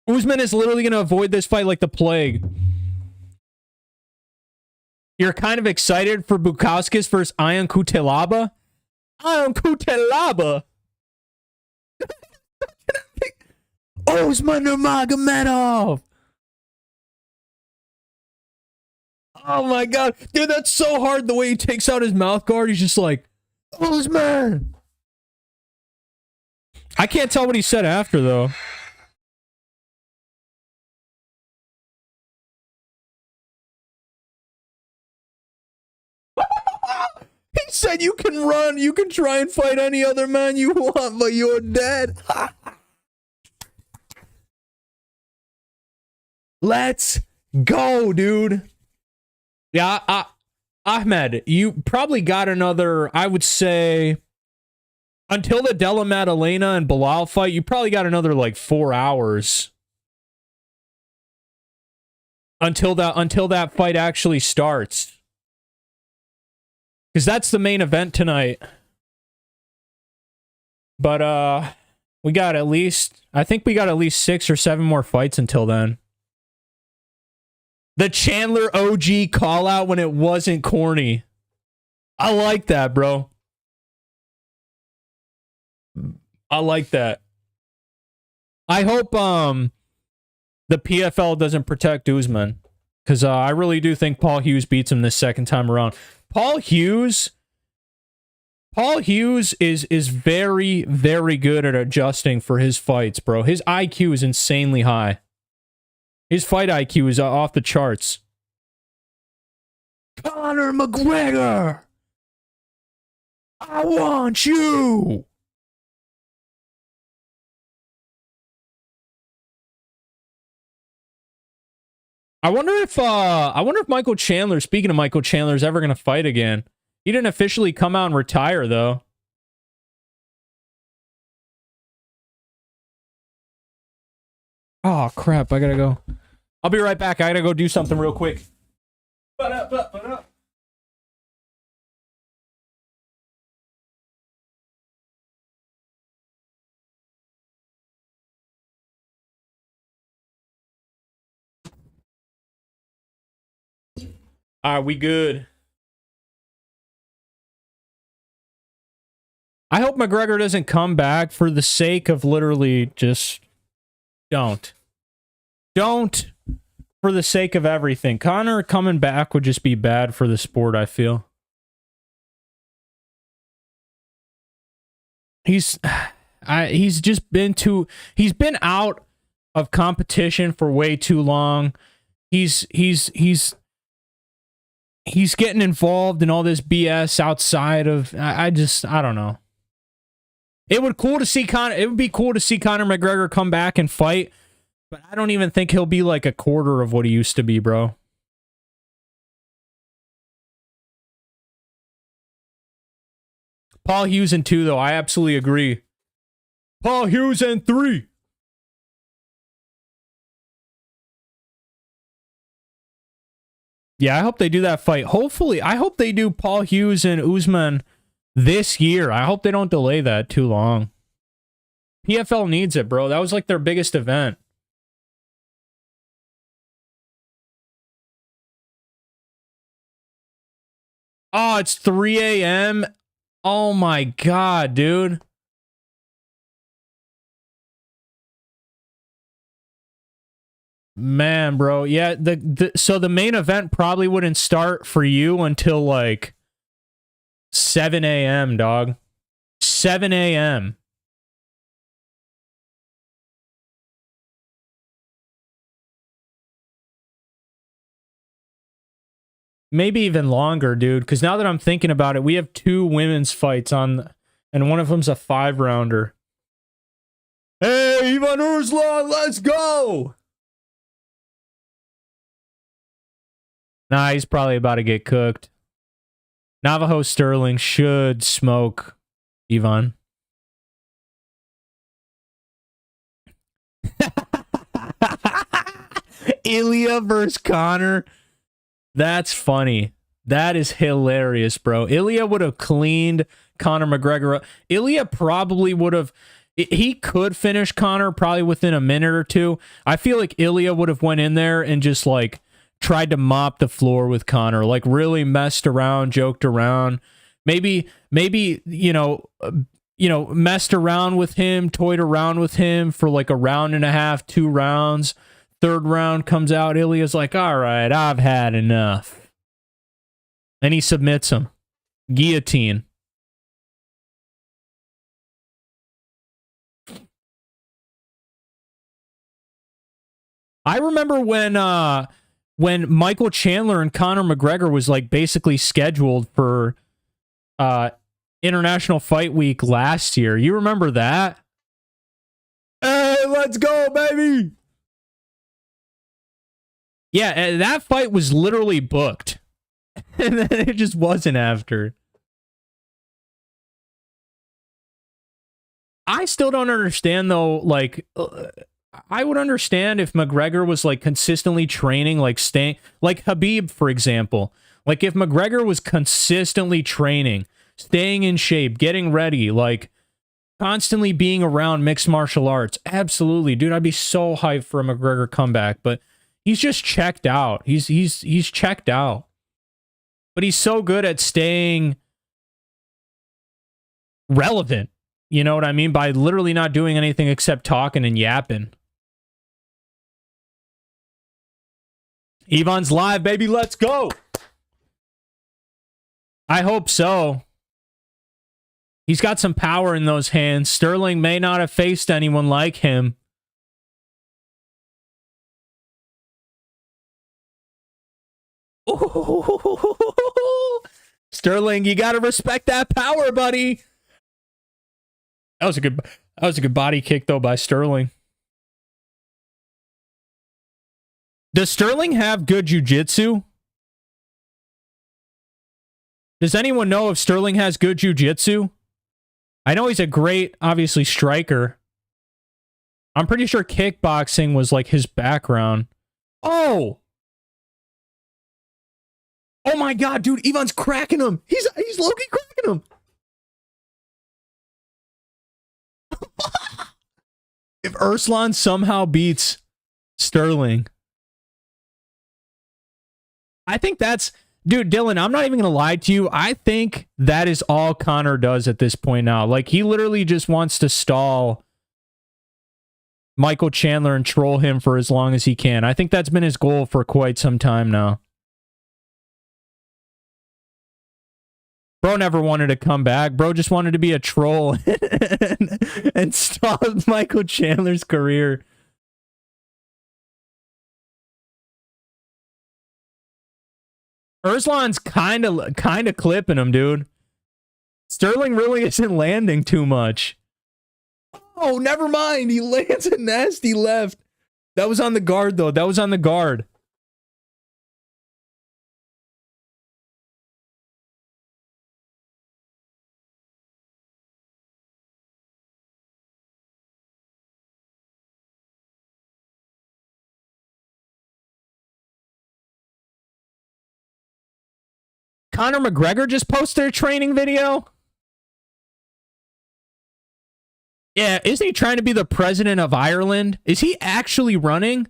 Usman is literally going to avoid this fight like the plague. You're kind of excited for Bukauskas versus Aiemann Cutelaba? Aiemann Cutelaba? Usman Nurmagomedov! Oh my god. Dude, that's so hard the way he takes out his mouth guard. He's just like, Usman! I can't tell what he said after, though. He said you can run, you can try and fight any other man you want, but you're dead. Let's go, dude. Yeah, Ahmed, you probably got another, I would say, until the Della Maddalena and Belal fight, you probably got another, like, 4 hours. Until that fight actually starts. Because that's the main event tonight. But, we got at least, I think we got at least 6 or 7 more fights until then. The Chandler OG call out when it wasn't corny. I like that, bro. I like that. I hope the PFL doesn't protect Usman, because I really do think Paul Hughes beats him this second time around. Paul Hughes is very, very good at adjusting for his fights, bro. His IQ is insanely high. His fight IQ is off the charts. Conor McGregor! I want you! I wonder if Michael Chandler, speaking of Michael Chandler, is ever going to fight again. He didn't officially come out and retire, though. Oh, crap. I gotta go. I'll be right back. I gotta go do something real quick. Alright, we good. I hope McGregor doesn't come back for the sake of literally just... Don't. Don't for the sake of everything. Conor coming back would just be bad for the sport, I feel. He's just been he's been out of competition for way too long. He's getting involved in all this BS outside of I don't know. It would be cool to see Conor McGregor come back and fight, but I don't even think he'll be like a quarter of what he used to be, bro. Paul Hughes in 2, though. I absolutely agree. Paul Hughes in 3. Yeah, I hope they do that fight. Hopefully, I hope they do Paul Hughes and Usman this year. I hope they don't delay that too long. PFL needs it, bro. That was like their biggest event. Oh, it's 3 a.m. Oh my god, dude. Man, bro. Yeah, so the main event probably wouldn't start for you until like 7 a.m., dog. 7 a.m. Maybe even longer, dude. Because now that I'm thinking about it, we have 2 women's fights on, and one of them's a 5-rounder. Hey, Ivan Erslan, let's go! Nah, he's probably about to get cooked. Navajo Stirling should smoke Ivan. Ilya versus Conor. That's funny. That is hilarious, bro. Ilya would have cleaned Conor McGregor. Ilya probably would have... He could finish Conor probably within a minute or 2. I feel like Ilya would have went in there and just, like, tried to mop the floor with Conor. Like, really messed around, joked around. Maybe, you know, messed around with him, toyed around with him for, like, a round and a half, 2 rounds. 3rd round comes out, Ilya's like, all right, I've had enough. And he submits him. Guillotine. I remember when Michael Chandler and Conor McGregor was like basically scheduled for International Fight Week last year. You remember that? Hey, let's go, baby! Yeah, that fight was literally booked. And then it just wasn't after. I still don't understand, though, like... I would understand if McGregor was, like, consistently training, like, staying... Like Khabib, for example. Like, if McGregor was consistently training, staying in shape, getting ready, like, constantly being around mixed martial arts. Absolutely, dude, I'd be so hyped for a McGregor comeback, but he's just checked out. He's checked out. But he's so good at staying relevant. You know what I mean? By literally not doing anything except talking and yapping. Ivan's live, baby. Let's go. I hope so. He's got some power in those hands. Stirling may not have faced anyone like him. Ooh. Stirling, you got to respect that power, buddy. That was a good body kick though by Stirling. Does Stirling have good jiu-jitsu? Does anyone know if Stirling has good jiu-jitsu? I know he's a great, obviously, striker. I'm pretty sure kickboxing was like his background. Oh! Oh my god, dude, Ivan's cracking him. He's low-key cracking him. If Erslan somehow beats Stirling, I think that's... Dude, Dylan, I'm not even going to lie to you. I think that is all Conor does at this point now. Like, he literally just wants to stall Michael Chandler and troll him for as long as he can. I think that's been his goal for quite some time now. Bro never wanted to come back. Bro just wanted to be a troll and stall Michael Chandler's career. Erslan's kind of clipping him, dude. Stirling really isn't landing too much. Oh, never mind. He lands a nasty left. That was on the guard, though. That was on the guard. Conor McGregor just posted a training video? Yeah, isn't he trying to be the president of Ireland? Is he actually running?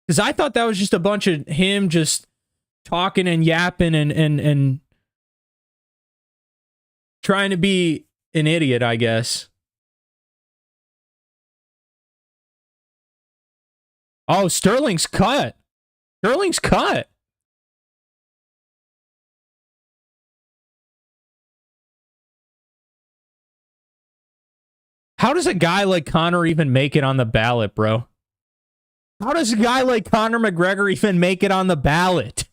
Because I thought that was just a bunch of him just talking and yapping and trying to be an idiot, I guess. Oh, Stirling's cut. Stirling's cut. How does a guy like Conor even make it on the ballot, bro? How does a guy like Conor McGregor even make it on the ballot?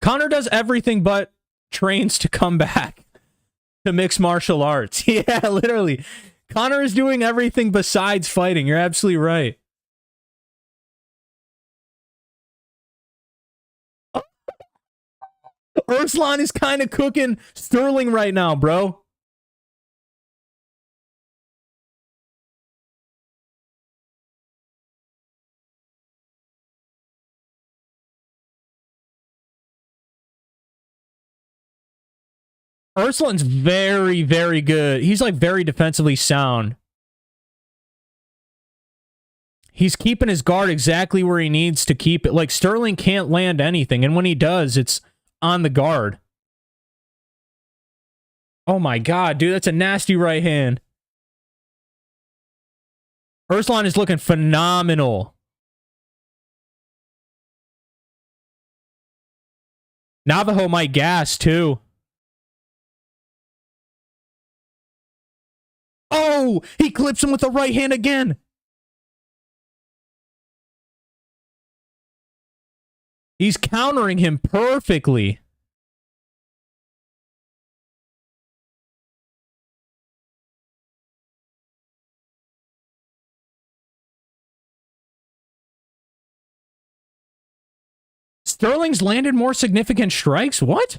Connor does everything but trains to come back to mixed martial arts. Yeah, literally. Connor is doing everything besides fighting. You're absolutely right. Erslan is kind of cooking Stirling right now, bro. Erslan's very, very good. He's like very defensively sound. He's keeping his guard exactly where he needs to keep it. Like, Stirling can't land anything, and when he does, it's on the guard. Oh my god, dude, that's a nasty right hand. Erslan is looking phenomenal. Navajo might gas, too. Oh, he clips him with the right hand again. He's countering him perfectly. Stirling's landed more significant strikes? What?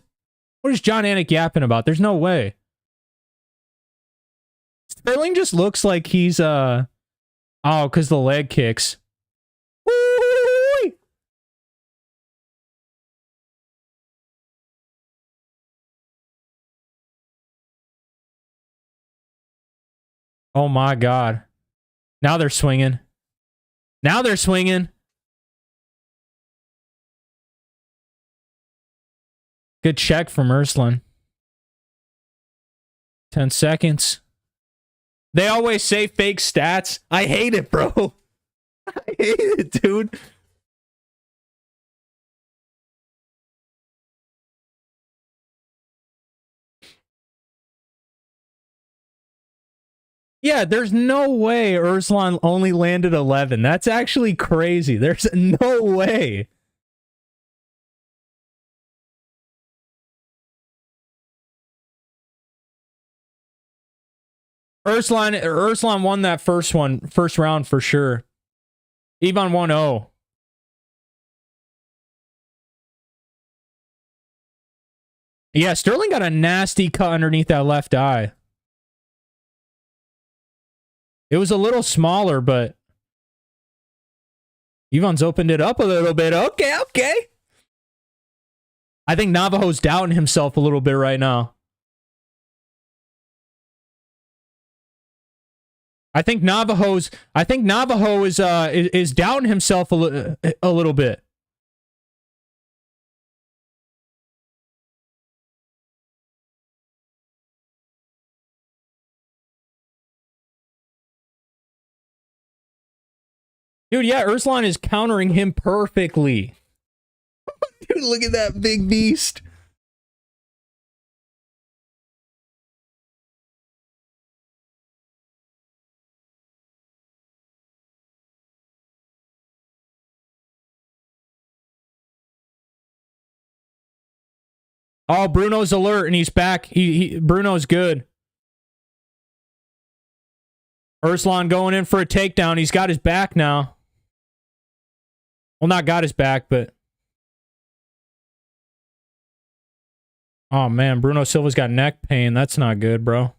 What is John Anik yapping about? There's no way. Stirling just looks like he's, oh, because the leg kicks. Woo-wee! Oh my god. Now they're swinging. Now they're swinging. Good check from Erslan. 10 seconds. They always say fake stats. I hate it, bro. I hate it, dude. Yeah, there's no way Erslan only landed 11. That's actually crazy. There's no way. Erslan won that first round for sure. Ivan 1-0. Yeah, Stirling got a nasty cut underneath that left eye. It was a little smaller, but Ivan's opened it up a little bit. Okay, okay. I think Navajo's doubting himself a little bit right now. I think Navajo is doubting himself a little bit. Dude, yeah, Erslan is countering him perfectly. Dude, look at that big beast. Oh, Bruno's alert and he's back. Bruno's good. Erslan going in for a takedown. He's got his back now. Well, not got his back, but... Oh, man. Bruno Silva's got neck pain. That's not good, bro.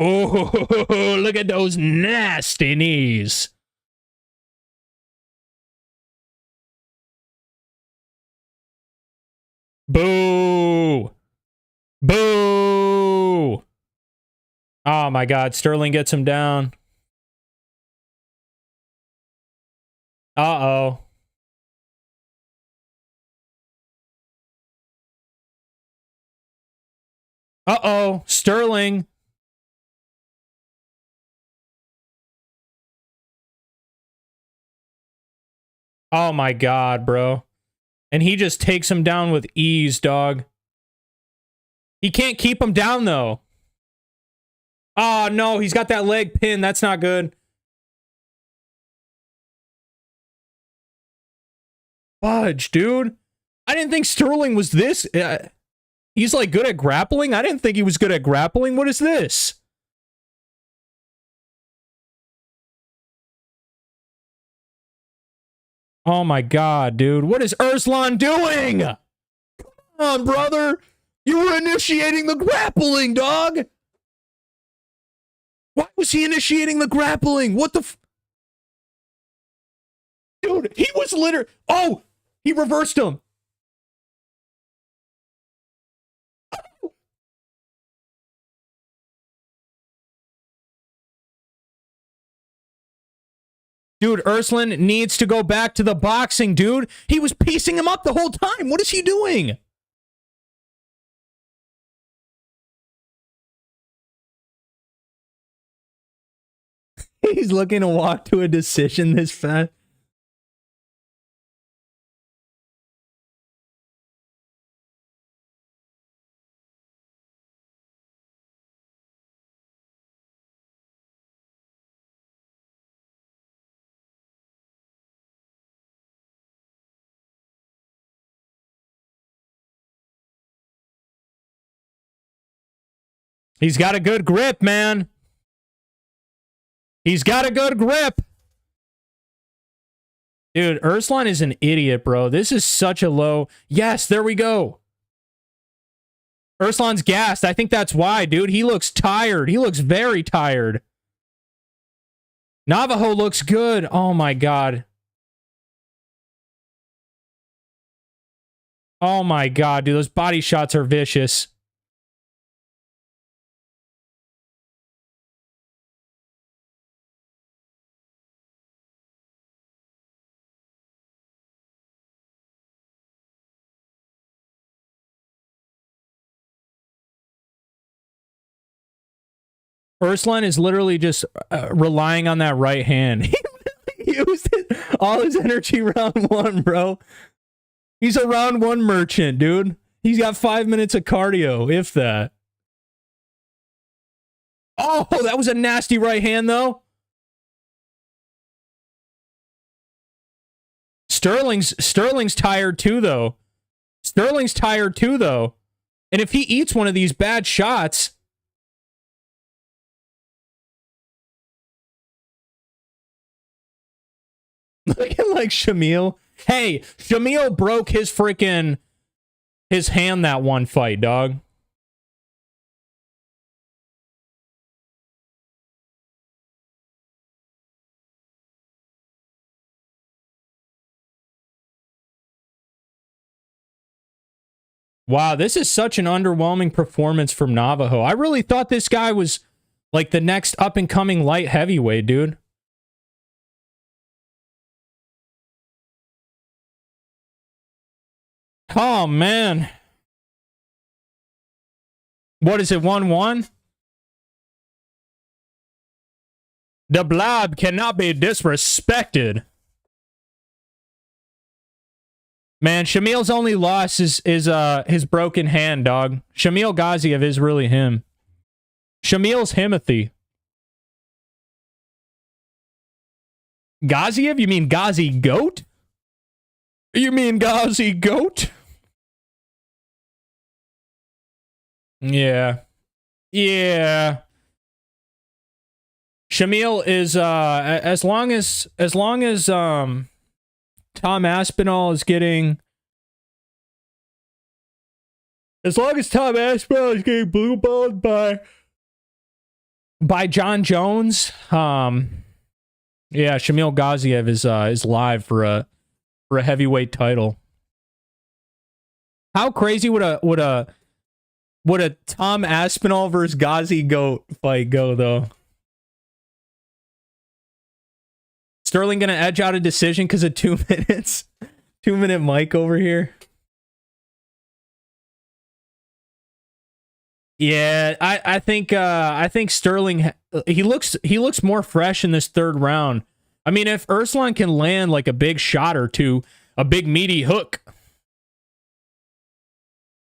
Oh, look at those nasty knees. Boo. Boo. Oh, my God. Stirling gets him down. Uh-oh. Uh-oh. Stirling. Oh my God, bro. And he just takes him down with ease, dog. He can't keep him down, though. Oh, no, he's got that leg pin. That's not good. Fudge, dude. I didn't think Stirling was this. He's, like, good at grappling? I didn't think he was good at grappling. What is this? Oh, my God, dude. What is Erslan doing? Come on, brother. You were initiating the grappling, dog. Why was he initiating the grappling? What the Dude, he was literally... Oh! He reversed him. Dude, Erslan needs to go back to the boxing, dude. He was piecing him up the whole time. What is he doing? He's looking to walk to a decision this fast. He's got a good grip, man. He's got a good grip. Dude, Erslan is an idiot, bro. This is such a low... Yes, there we go. Erslan's gassed. I think that's why, dude. He looks tired. He looks very tired. Navajo looks good. Oh, my God. Oh, my God, dude. Those body shots are vicious. Erslan is literally just relying on that right hand. He used all his energy round one, bro. He's a round one merchant, dude. He's got 5 minutes of cardio, if that. Oh, that was a nasty right hand, though. Stirling's tired too, though. Stirling's tired too, though. And if he eats one of these bad shots... Looking like Shamil. Hey, Shamil broke his freaking... his hand that one fight, dog. Wow, this is such an underwhelming performance from Navajo. I really thought this guy was like the next up-and-coming light heavyweight, dude. Oh, man. What is it, 1-1? The blob cannot be disrespected. Man, Shamil's only loss is his broken hand, dog. Shamil Gaziev is really him. Shamil's Himothy. Gaziev? You mean Ghazi Goat? You mean Ghazi Goat? Yeah. Yeah. Shamil is as long as Tom Aspinall is getting... As long as Tom Aspinall is getting blue balled by John Jones, yeah, Shamil Gaziev is live for a heavyweight title. How crazy would a Tom Aspinall versus Ghazi Goat fight go, though? Stirling gonna edge out a decision because of 2 minutes. 2-minute mic over here. Yeah, I think Stirling he looks more fresh in this third round. I mean, if Erslan can land like a big shot or two, a big meaty hook.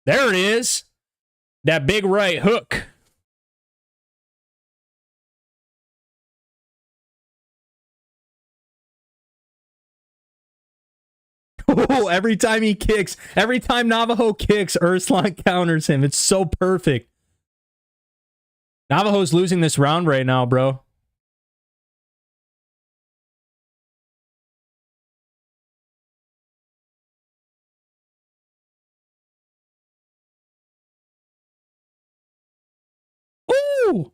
There it is. That big right hook. Oh, every time he kicks, every time Navajo kicks, Erslan counters him. It's so perfect. Navajo's losing this round right now, bro. Ooh!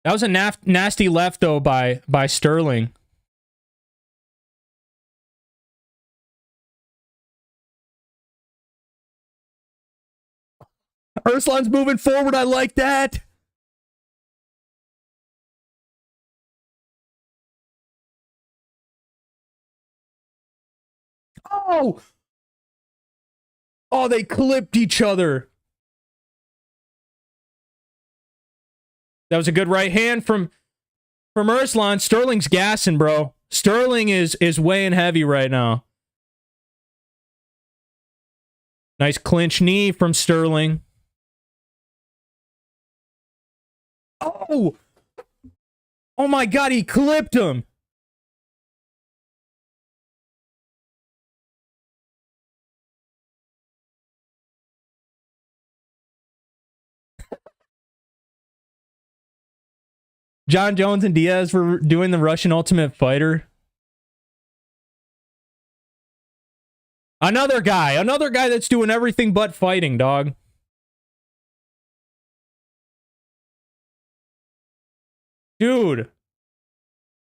That was a nasty left, though, by Stirling. Erslan's moving forward. I like that. Oh! Oh, they clipped each other. That was a good right hand from Erslan. Stirling's gassing, bro. Stirling is weighing heavy right now. Nice clinch knee from Stirling. Oh! Oh my God, he clipped him. John Jones and Diaz were doing the Russian Ultimate Fighter. Another guy that's doing everything but fighting, dog. Dude,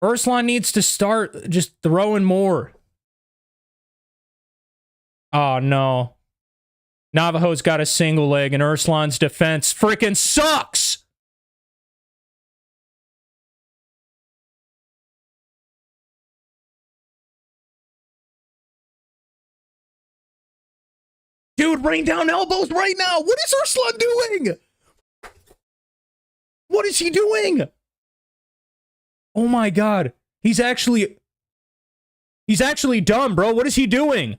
Erslan needs to start just throwing more. Oh, no. Navajo's got a single leg, and Erslan's defense freaking sucks. Dude, rain down elbows right now. What is Erslan doing? What is he doing? Oh my God. He's actually dumb, bro. What is he doing?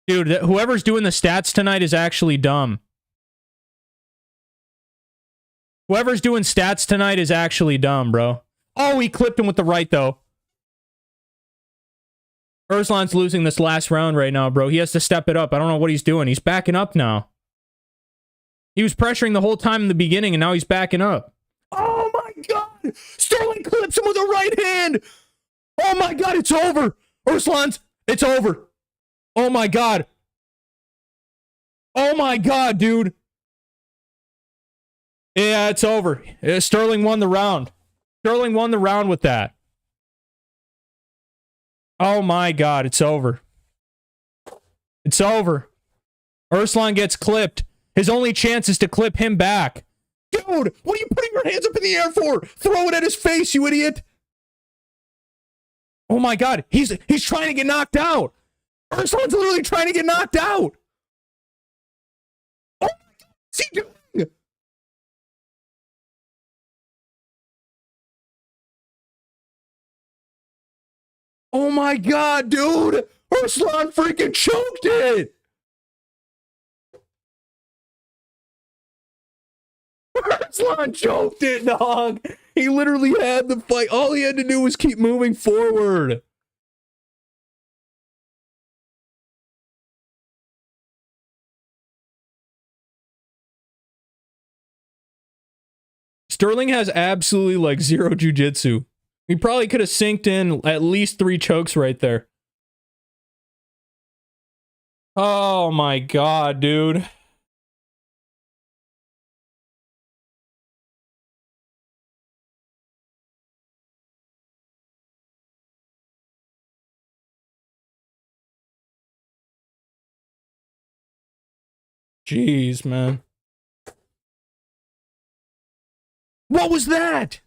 Dude, whoever's doing the stats tonight is actually dumb. Whoever's doing stats tonight is actually dumb, bro. Oh, he clipped him with the right, though. Erslan's losing this last round right now, bro. He has to step it up. I don't know what he's doing. He's backing up now. He was pressuring the whole time in the beginning, and now he's backing up. Oh, my God. Stirling clips him with a right hand. Oh, my God. It's over. Erslan's. It's over. Oh, my God. Oh, my God, dude. Yeah, it's over. Stirling won the round. Stirling won the round with that. Oh my God, it's over. It's over. Erslan gets clipped. His only chance is to clip him back. Dude, what are you putting your hands up in the air for? Throw it at his face, you idiot. Oh my God, he's trying to get knocked out. Erslan's literally trying to get knocked out. Oh my God, what's he doing? Oh my God, dude! Erslan freaking choked it! Erslan choked it, dog! He literally had the fight. All he had to do was keep moving forward. Stirling has absolutely like zero jiu-jitsu. He probably could have synced in at least 3 chokes right there. Oh my God, dude. Jeez, man. What was that?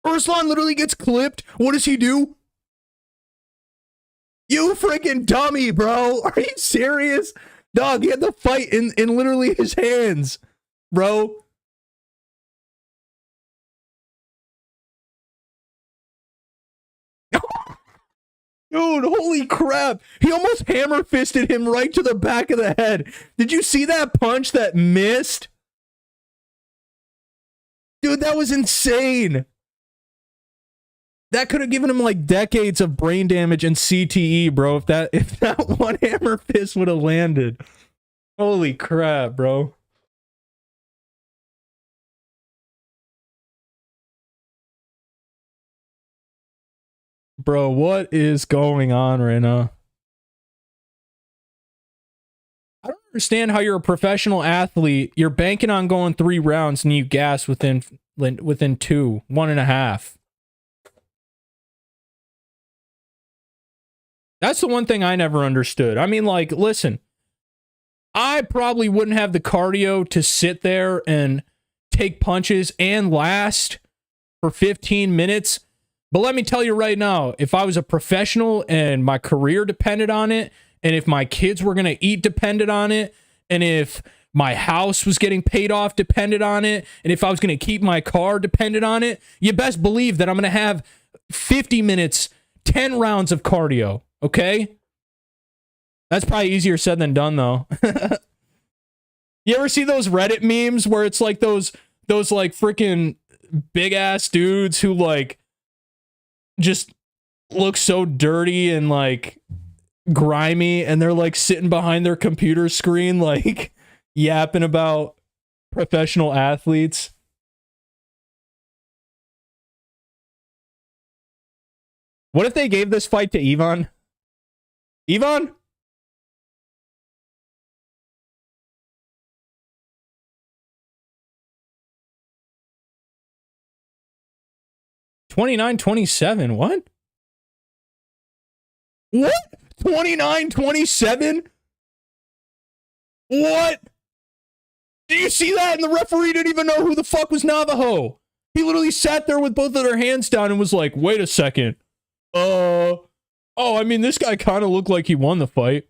Erslan literally gets clipped. What does he do? You freaking dummy, bro. Are you serious? Dog, he had the fight in literally his hands, bro. Dude, holy crap. He almost hammer fisted him right to the back of the head. Did you see that punch that missed? Dude, that was insane. That could have given him like decades of brain damage and CTE, bro, if that one hammer fist would have landed. Holy crap, bro. Bro, what is going on right now? I don't understand how you're a professional athlete. You're banking on going 3 rounds and you gas within 2, 1.5. That's the one thing I never understood. I mean, like, listen, I probably wouldn't have the cardio to sit there and take punches and last for 15 minutes. But let me tell you right now, if I was a professional and my career depended on it, and if my kids were going to eat depended on it, and if my house was getting paid off depended on it, and if I was going to keep my car depended on it, you best believe that I'm going to have 50 minutes, 10 rounds of cardio, okay? That's probably easier said than done, though. You ever see those Reddit memes where it's like those like freaking big-ass dudes who, like, just look so dirty and, like, grimy, and they're like sitting behind their computer screen like yapping about professional athletes? What if they gave this fight to Ivan? Ivan? $29-27. What? What? 29-27? What? Do you see that? And the referee didn't even know who the fuck was Navajo. He literally sat there with both of their hands down and was like, wait a second. Oh, I mean, this guy kind of looked like he won the fight.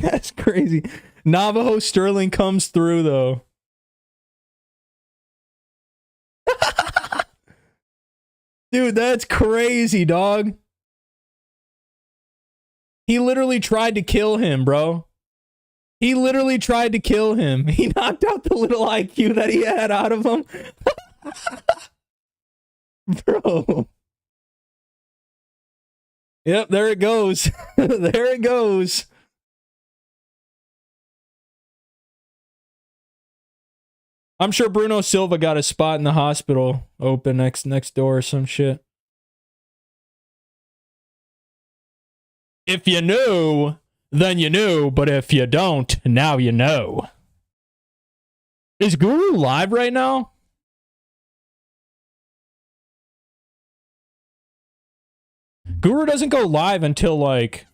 That's crazy. Navajo Stirling comes through, though. Dude, that's crazy, dog. He literally tried to kill him, bro. He literally tried to kill him. He knocked out the little IQ that he had out of him. Bro. Yep, there it goes. There it goes. I'm sure Bruno Silva got a spot in the hospital open next door or some shit. If you knew, then you knew, but if you don't, now you know. Is Guru live right now? Guru doesn't go live until like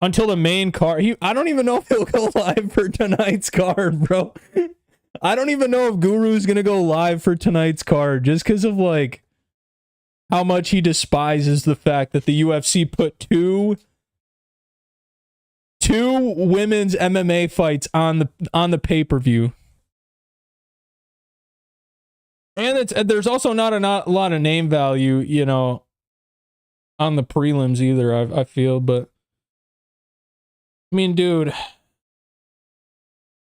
until the main card. I don't even know if he'll go live for tonight's card, bro. I don't even know if Guru's gonna go live for tonight's card just because of like how much he despises the fact that the UFC put two women's MMA fights on the pay-per-view. And there's also not a lot of name value, you know, on the prelims either, I feel, but I mean, dude,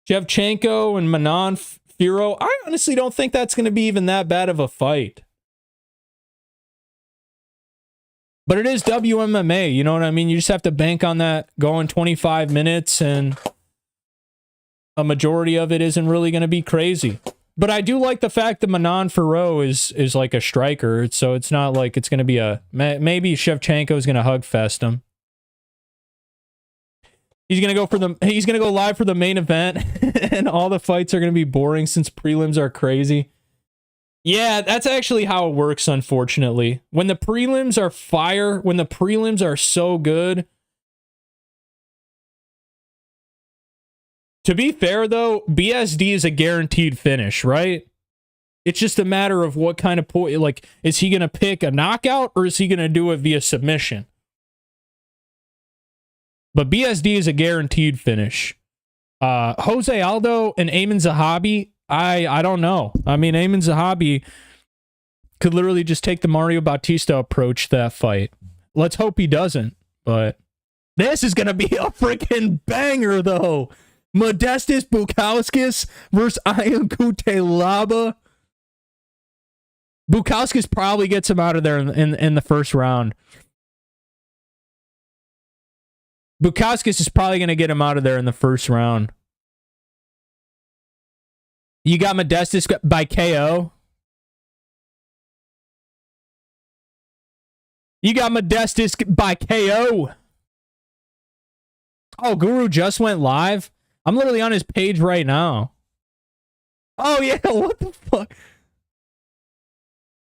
Shevchenko and Manon, Fiorot, I honestly don't think that's going to be even that bad of a fight. But it is WMMA, you know what I mean? You just have to bank on that going 25 minutes, and a majority of it isn't really going to be crazy. But I do like the fact that Manon Fiorot is like a striker, so it's not like it's going to be a... Maybe Shevchenko is going to hug fest him. He's going to go live for the main event, and all the fights are going to be boring since prelims are crazy. Yeah, that's actually how it works, unfortunately. When the prelims are fire, when the prelims are so good, To be fair, though, BSD is a guaranteed finish, right? It's just a matter of what kind of point. Like, is he going to pick a knockout or is he going to do it via submission? But BSD is a guaranteed finish. Jose Aldo and Aiemann Zahabi, I don't know. I mean, Aiemann Zahabi could literally just take the Mario Bautista approach to that fight. Let's hope he doesn't. But this is going to be a freaking banger, though. Modestas Bukauskas versus Ian Cutelaba. Bukauskas probably gets him out of there in the first round. Bukauskas is probably going to get him out of there in the first round. You got Modestas by KO. You got Modestas by KO. Oh, Guru just went live? I'm literally on his page right now. Oh, yeah. What the fuck?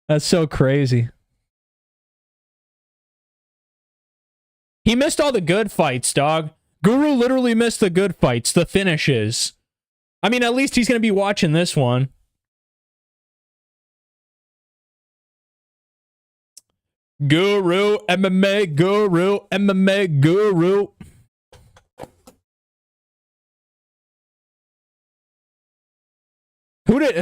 That's so crazy. He missed all the good fights, dog. Guru literally missed the good fights, the finishes. I mean, at least he's going to be watching this one. Guru, MMA Guru, MMA Guru. Who did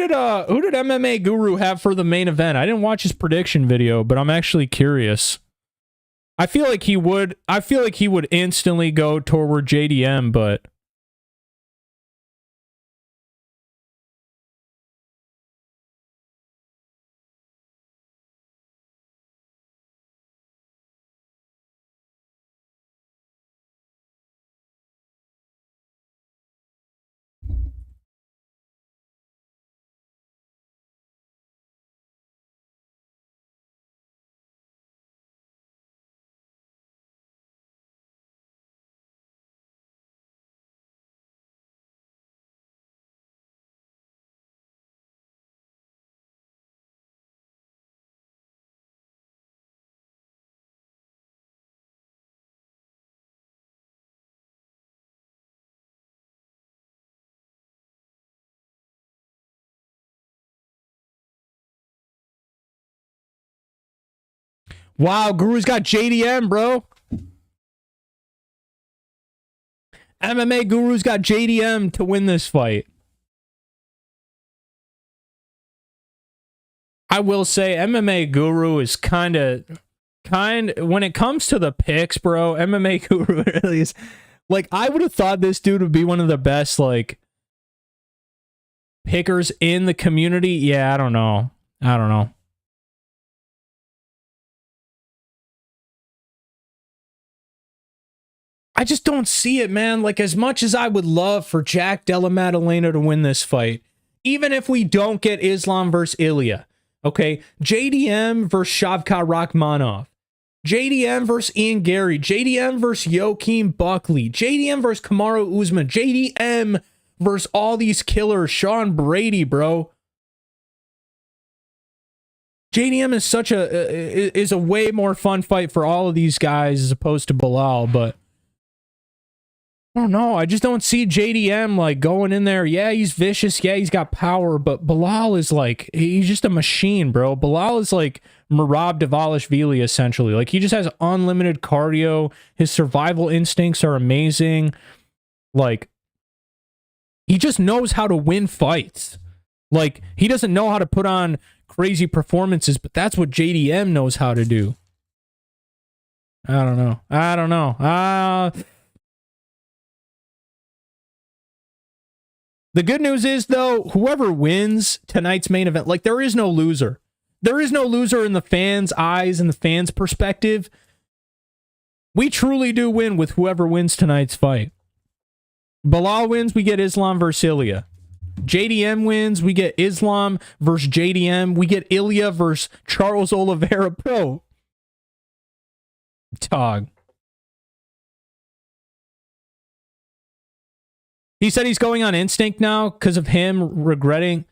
MMA Guru have for the main event? I didn't watch his prediction video, but I'm actually curious. I feel like he would instantly go toward JDM, but wow, Guru's got JDM, bro. MMA Guru's got JDM to win this fight. I will say MMA Guru is kind of when it comes to the picks, bro, MMA Guru really is like, I would have thought this dude would be one of the best like pickers in the community. Yeah, I don't know. I just don't see it, man. Like, as much as I would love for Jack Della Maddalena to win this fight, even if we don't get Islam versus Ilya, okay? JDM versus Shavkat Rakhmonov, JDM versus Ian Gary, JDM versus Joaquin Buckley, JDM versus Kamaru Usman, JDM versus all these killers, Sean Brady, bro. JDM is is a way more fun fight for all of these guys as opposed to Belal, but I don't know. I just don't see JDM like going in there. Yeah, he's vicious. Yeah, he's got power. But Belal is like, he's just a machine, bro. Belal is like Merab Dvalishvili, essentially. Like, he just has unlimited cardio. His survival instincts are amazing. Like, he just knows how to win fights. Like, he doesn't know how to put on crazy performances, but that's what JDM knows how to do. I don't know. The good news is, though, whoever wins tonight's main event, like, there is no loser. There is no loser in the fans' eyes and the fans' perspective. We truly do win with whoever wins tonight's fight. Belal wins, we get Islam versus Ilya. JDM wins, we get Islam versus JDM. We get Ilya versus Charles Oliveira. Bro. Dog. He said he's going on instinct now because of him regretting.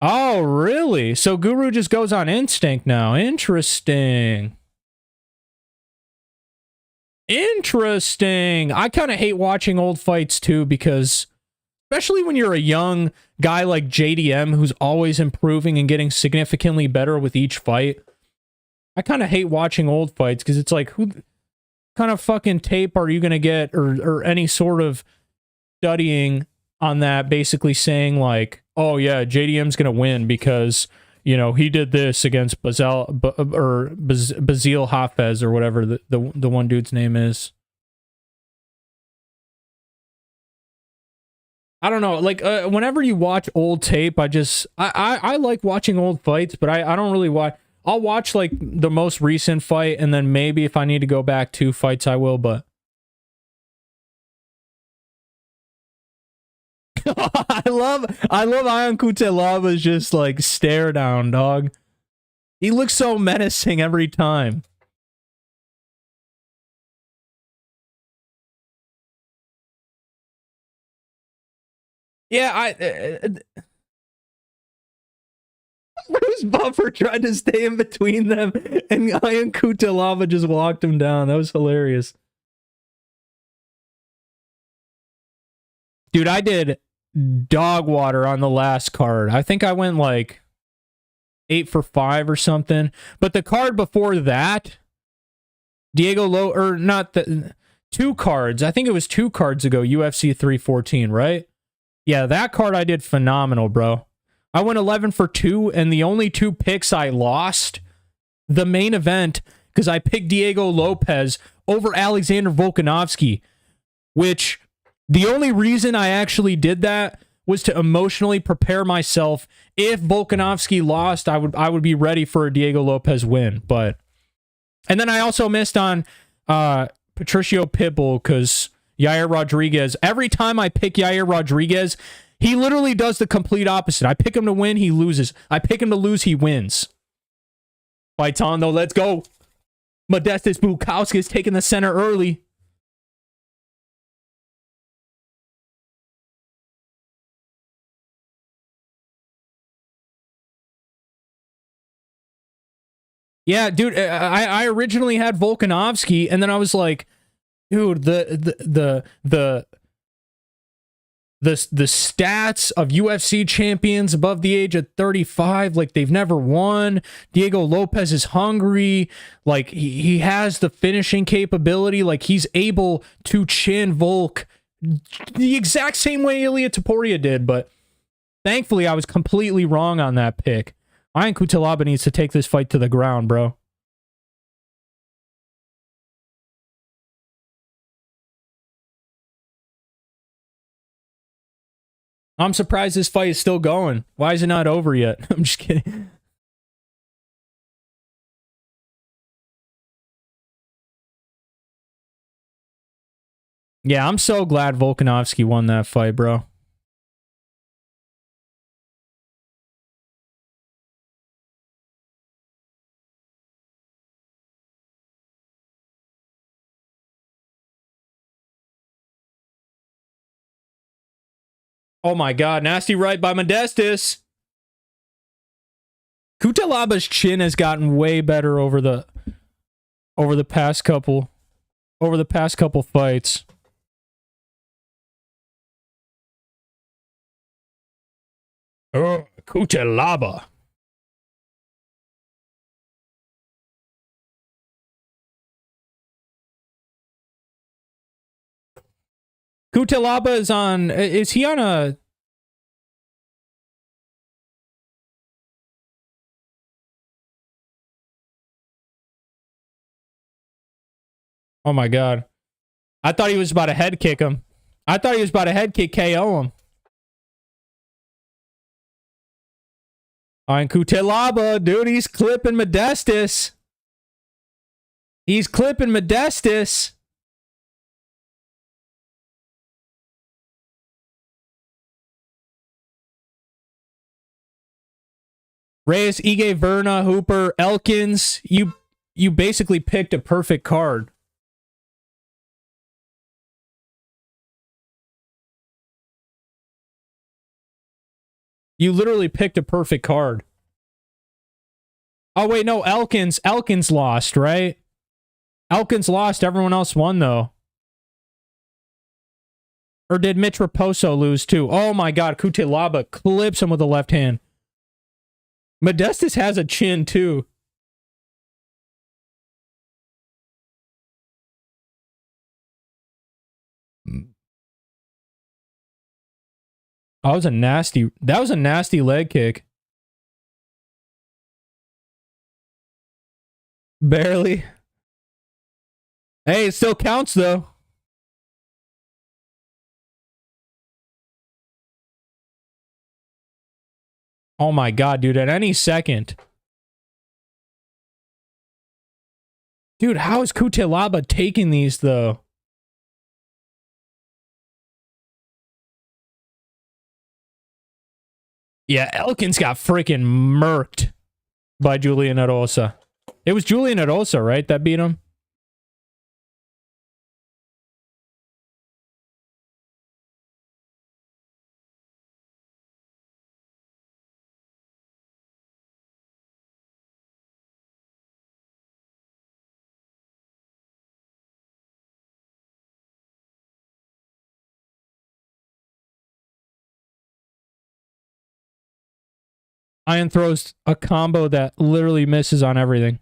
Oh, really? So Guru just goes on instinct now. Interesting. Interesting. I kind of hate watching old fights too, because especially when you're a young guy like JDM who's always improving and getting significantly better with each fight. I kind of hate watching old fights because it's like, who kind of fucking tape are you going to get, or any sort of studying on that, basically saying like, oh yeah, JDM's going to win because, you know, he did this against Basile Hafez or whatever the one dude's name is. I don't know, like whenever you watch old tape, I like watching old fights, but I don't really watch. I'll watch like the most recent fight, and then maybe if I need to go back 2 fights, I will. But I love Ion Cutelaba's just like stare down, dog. He looks so menacing every time. Yeah, Bruce Buffer tried to stay in between them, and Ion Cutelaba just walked him down. That was hilarious. Dude, I did dog water on the last card. I think I went like 8 for 5 or something. But the card before that, Diego Lo, or not the 2 cards. I think it was 2 cards ago, UFC 314, right? Yeah, that card I did phenomenal, bro. I went 11 for 2, and the only 2 picks I lost, the main event, because I picked Diego Lopez over Alexander Volkanovski, which the only reason I actually did that was to emotionally prepare myself. If Volkanovski lost, I would be ready for a Diego Lopez win. And then I also missed on Patricio Pitbull because Yair Rodriguez. Every time I pick Yair Rodriguez, he literally does the complete opposite. I pick him to win, he loses. I pick him to lose, he wins. Fights on though, let's go. Modestas Bukauskas taking the center early. Yeah, dude, I originally had Volkanovski, and then I was like, dude, the stats of UFC champions above the age of 35, like they've never won. Diego Lopez is hungry. Like he has the finishing capability. Like he's able to chin Volk the exact same way Ilia Topuria did. But thankfully, I was completely wrong on that pick. Ion Cutelaba needs to take this fight to the ground, bro. I'm surprised this fight is still going. Why is it not over yet? I'm just kidding. Yeah, I'm so glad Volkanovski won that fight, bro. Oh my god, nasty right by Modestas. Cutelaba's chin has gotten way better over the past couple fights. Oh, Cutelaba. Cutelaba is on. Is he on a? Oh my god! I thought he was about to head kick him. I thought he was about to head kick KO him. On Cutelaba, dude, he's clipping Modestas. He's clipping Modestas. Reyes, Ige, Verna, Hooper, Elkins. You basically picked a perfect card. You literally picked a perfect card. Oh, wait, no, Elkins lost, right? Elkins lost. Everyone else won, though. Or did Mitch Raposo lose, too? Oh, my God. Cutelaba clips him with the left hand. Modestas has a chin, too. That was a nasty leg kick. Barely. Hey, it still counts, though. Oh my God, dude, at any second. Dude, how is Cutelaba taking these, though? Yeah, Elkins got freaking murked by Julian Erosa. It was Julian Erosa, right, that beat him? Ian throws a combo that literally misses on everything.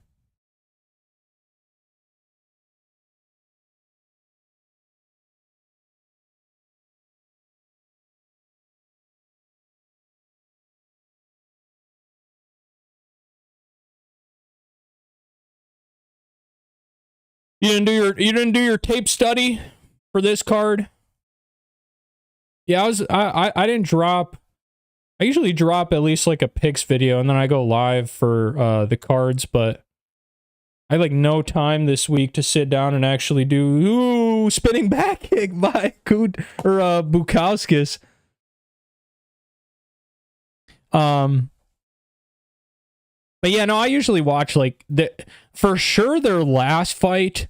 You didn't do your tape study for this card? Yeah, I didn't drop. I usually drop at least like a picks video and then I go live for the cards, but I had like no time this week to sit down and actually do spinning back kick by Bukauskas. But yeah, no, I usually watch like for sure their last fight.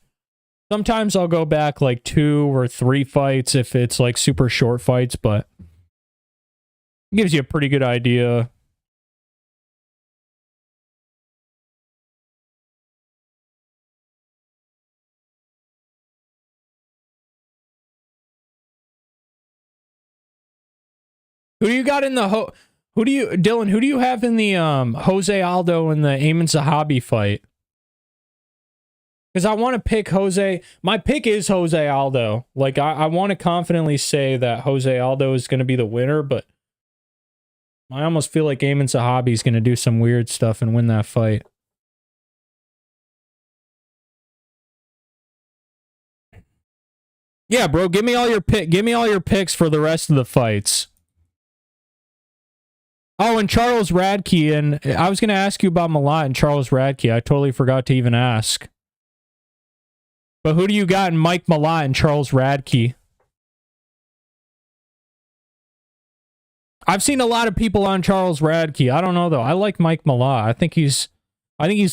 Sometimes I'll go back like 2 or 3 fights if it's like super short fights, but it gives you a pretty good idea. Who do you got in the Dylan, who do you have in the Jose Aldo and the Aiemann Zahabi fight? Because I want to pick Jose. My pick is Jose Aldo. Like, I want to confidently say that Jose Aldo is going to be the winner, but I almost feel like Aiemann Zahabi is going to do some weird stuff and win that fight. Yeah, bro, give me all your picks for the rest of the fights. Oh, and Charles Radtke, and I was going to ask you about Malott and Charles Radtke. I totally forgot to even ask. But who do you got in Mike Malott and Charles Radtke? I've seen a lot of people on Charles Radtke. I don't know though. I like Mike Malott. I think he's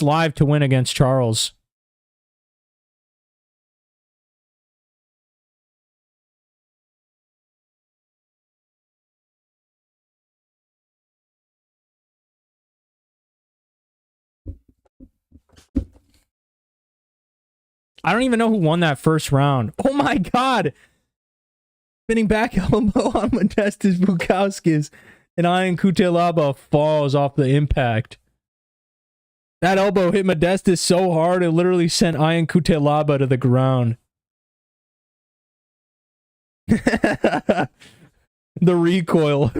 live to win against Charles. I don't even know who won that first round. Oh my God. Spinning back elbow on Modestas Bukauskas, and Ian Cutelaba falls off the impact. That elbow hit Modestas so hard, it literally sent Ian Cutelaba to the ground. The recoil.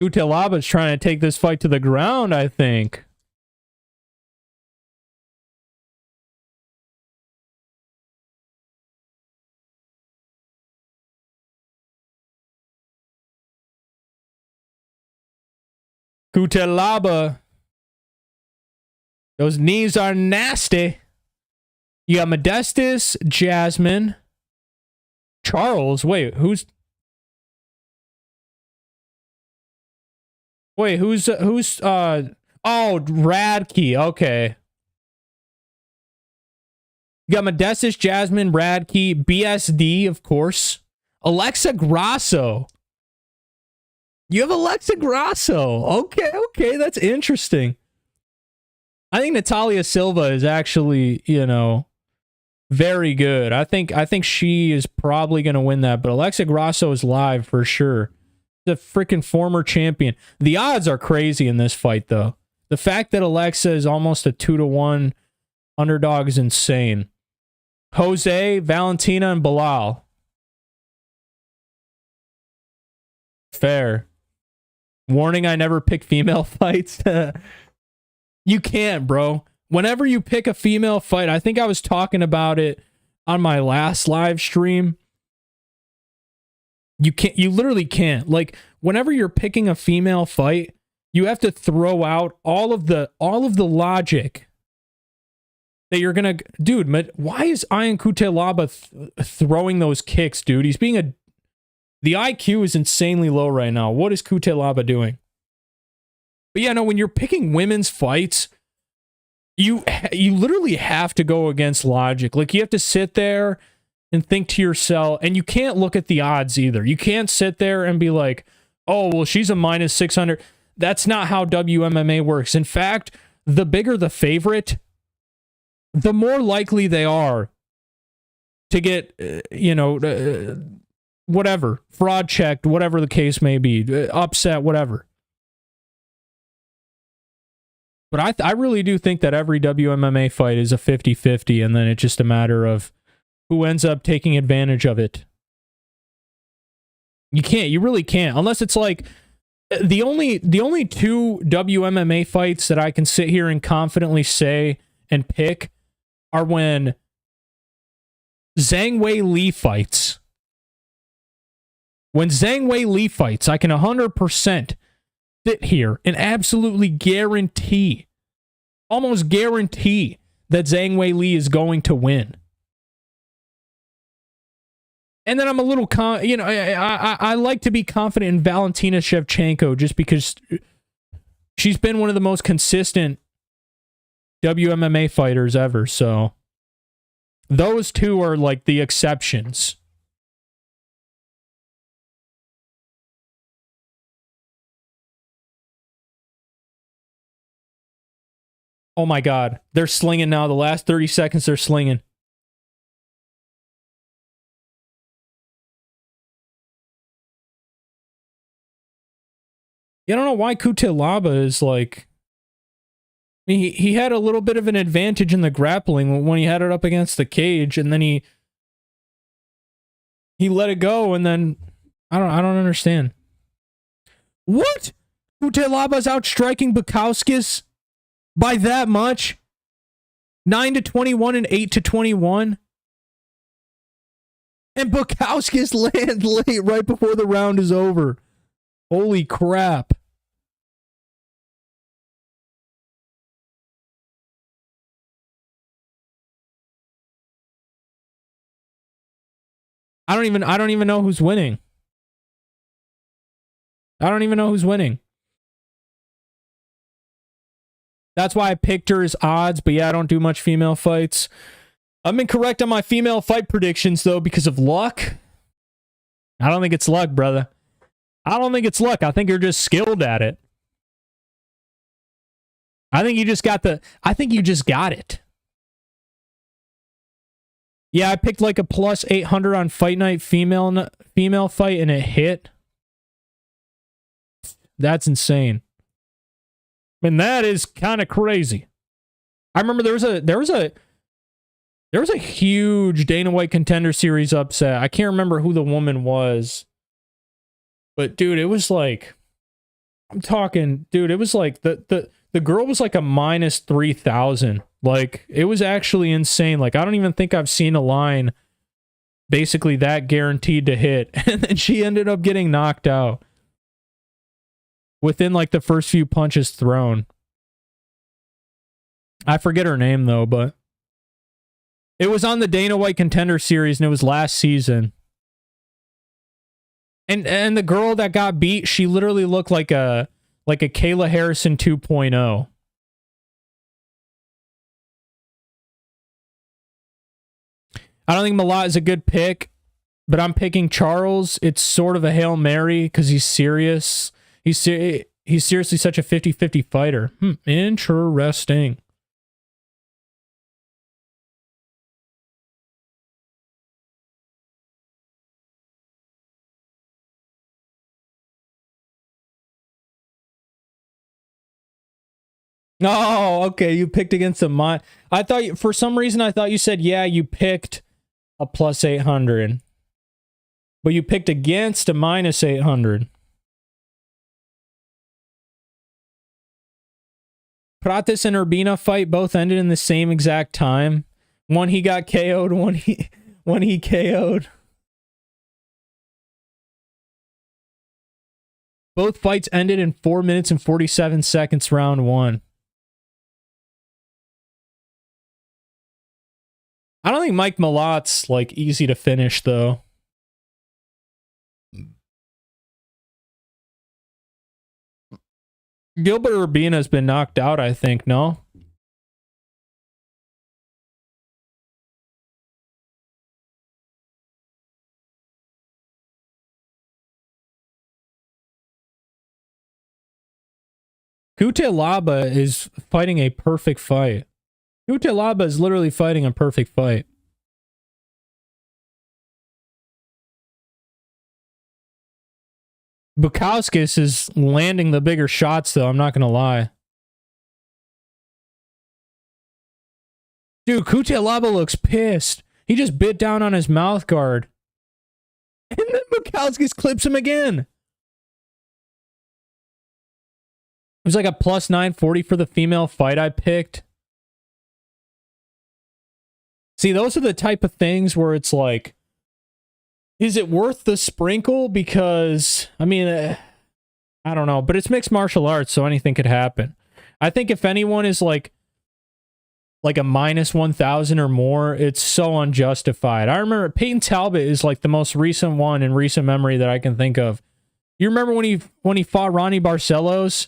Cutelaba's trying to take this fight to the ground, I think. Cutelaba. Those knees are nasty. You got Modestas, Jasmine, Charles. Wait, who's oh, Radtke. Okay. You got Modestas, Jasmine, Radtke, BSD, of course. Alexa Grasso. You have Alexa Grasso. Okay, that's interesting. I think Natalia Silva is actually, very good. I think she is probably going to win that, but Alexa Grasso is live for sure. The freaking former champion. The odds are crazy in this fight, though. The fact that Alexa is almost a 2-1 underdog is insane. José, Valentina, and Belal. Fair. Warning, I never pick female fights. You can't, bro. Whenever you pick a female fight, I think I was talking about it on my last live stream. You literally can't. Like, whenever you're picking a female fight, you have to throw out all of the logic that you're gonna, dude. Why is Ian Cutelaba throwing those kicks, dude? He's being the IQ is insanely low right now. What is Cutelaba doing? But yeah, no, when you're picking women's fights, you literally have to go against logic. Like, you have to sit there and think to yourself, and you can't look at the odds either. You can't sit there and be like, oh, well, she's a minus 600. That's not how WMMA works. In fact, the bigger the favorite, the more likely they are to get, whatever, fraud checked, whatever the case may be, upset, whatever. But I really do think that every WMMA fight is a 50-50, and then it's just a matter of who ends up taking advantage of it. You really can't, unless it's like the only two WMMA fights that I can sit here and confidently say and pick are when Zhang Weili fights. When Zhang Weili fights, I can 100% sit here and absolutely guarantee, almost guarantee, that Zhang Weili is going to win. And then I'm a little, I like to be confident in Valentina Shevchenko just because she's been one of the most consistent WMMA fighters ever. So those two are like the exceptions. Oh my God. They're slinging now. The last 30 seconds, they're slinging. I don't know why Cutelaba is like... I mean, he had a little bit of an advantage in the grappling when he had it up against the cage, and then he let it go, and then... I don't understand. What? Cutelaba's outstriking Bukauskas by that much? 9-21 and 8-21? And Bukauskas lands late right before the round is over. Holy crap. I don't even know who's winning. I don't even know who's winning. That's why I picked her as odds, but yeah, I don't do much female fights. I've been correct on my female fight predictions, though, because of luck. I don't think it's luck, brother. I don't think it's luck. I think you're just skilled at it. I think you just got it. Yeah, I picked like a plus 800 on Fight Night female fight, and it hit. That's insane. I mean, that is kind of crazy. I remember there was a huge Dana White Contender Series upset. I can't remember who the woman was, but dude, it was like, I'm talking, dude, it was like the girl was like a minus 3,000. Like, it was actually insane. Like, I don't even think I've seen a line basically that guaranteed to hit. And then she ended up getting knocked out within like the first few punches thrown. I forget her name though, but it was on the Dana White Contender Series and it was last season. And the girl that got beat, she literally looked like a Kayla Harrison 2.0. I don't think Malott is a good pick, but I'm picking Charles. It's sort of a Hail Mary because he's serious. He's seriously such a 50-50 fighter. Interesting. Oh, okay. You picked against a I thought for some reason I thought you said you picked a plus 800, but you picked against a minus 800. Prates and Urbina fight both ended in the same exact time. One he got KO'd, one he KO'd. Both fights ended in 4 minutes and 47 seconds round one. I don't think Mike Malott's like easy to finish though. Gilbert Urbina's been knocked out, I think, no? Cutelaba is fighting a perfect fight. Cutelaba is literally fighting a perfect fight. Bukauskas is landing the bigger shots, though. I'm not going to lie. Dude, Cutelaba looks pissed. He just bit down on his mouth guard. And then Bukauskas clips him again. It was like a plus 940 for the female fight I picked. See, those are the type of things where it's like, is it worth the sprinkle? Because, I mean, I don't know. But it's mixed martial arts, so anything could happen. I think if anyone is like a minus 1,000 or more, it's so unjustified. I remember Peyton Talbot is like the most recent one in recent memory that I can think of. You remember when he fought Ronnie Barcelos?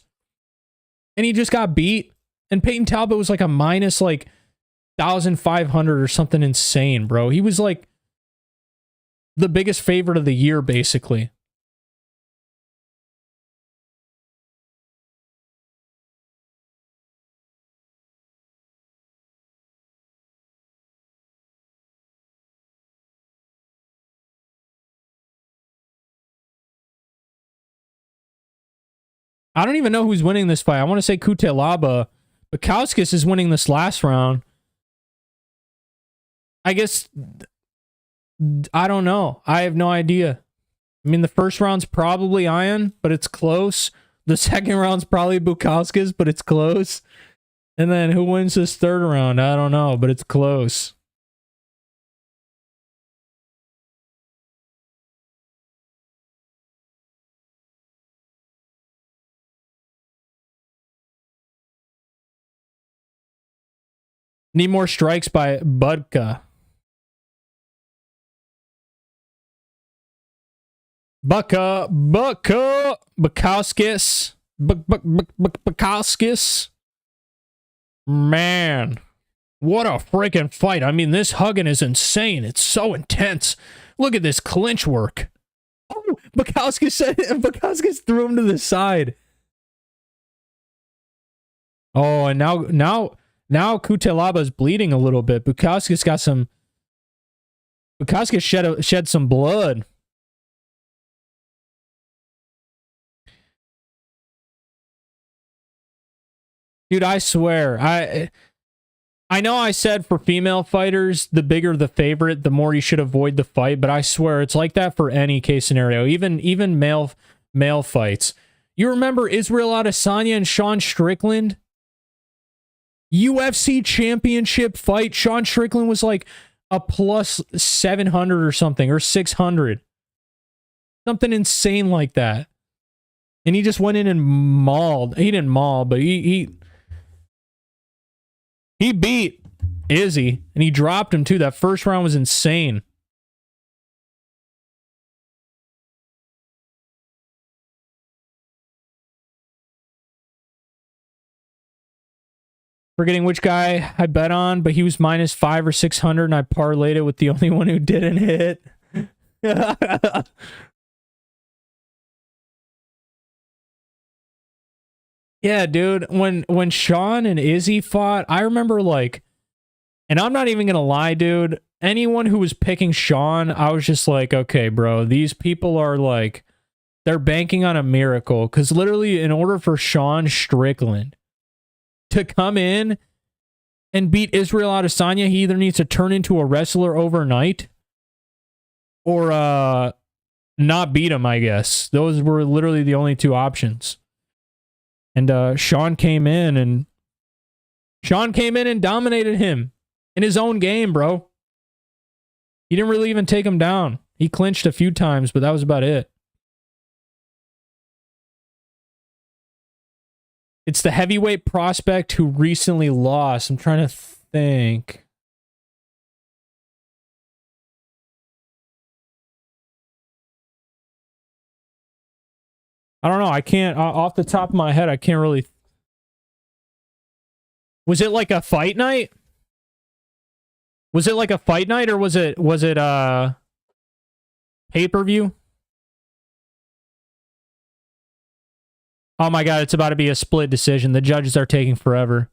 And he just got beat? And Peyton Talbot was like a minus like 1,500 or something insane, bro. He was like the biggest favorite of the year, basically. I don't even know who's winning this fight. I want to say Cutelaba. Bukauskas is winning this last round. I guess... I don't know. I have no idea. I mean, the first round's probably Iron, but it's close. The second round's probably Bukauskas, but it's close. And then who wins this third round? I don't know, but it's close. Need more strikes by Budka. Bukauskas. Bukauskas. Man. What a freaking fight. I mean, this hugging is insane. It's so intense. Look at this clinch work. Oh, Bukauskas threw him to the side. Oh, and now Cutelaba's bleeding a little bit. Bukauskas shed some blood. Dude, I swear, I know I said for female fighters, the bigger the favorite, the more you should avoid the fight, but I swear it's like that for any case scenario, even male fights. You remember Israel Adesanya and Sean Strickland? UFC championship fight. Sean Strickland was like a plus 700 or something, or 600. Something insane like that. And he just went in and mauled. He didn't maul, but he beat Izzy, and he dropped him too. That first round was insane. Forgetting which guy I bet on, but he was minus 500 or 600, and I parlayed it with the only one who didn't hit. Yeah, dude. When Sean and Izzy fought, I remember like, and I'm not even gonna lie, dude. Anyone who was picking Sean, I was just like, okay, bro, these people are like, they're banking on a miracle. Because literally, in order for Sean Strickland to come in and beat Israel Adesanya, he either needs to turn into a wrestler overnight or not beat him, I guess. Those were literally the only two options. And Sean came in and dominated him in his own game, bro. He didn't really even take him down. He clinched a few times, but that was about it. It's the heavyweight prospect who recently lost. I'm trying to think. I don't know. I can't, off the top of my head, I can't really. Was it like a fight night? Was it like a fight night, or was it pay-per-view? Oh my god, it's about to be a split decision. The judges are taking forever.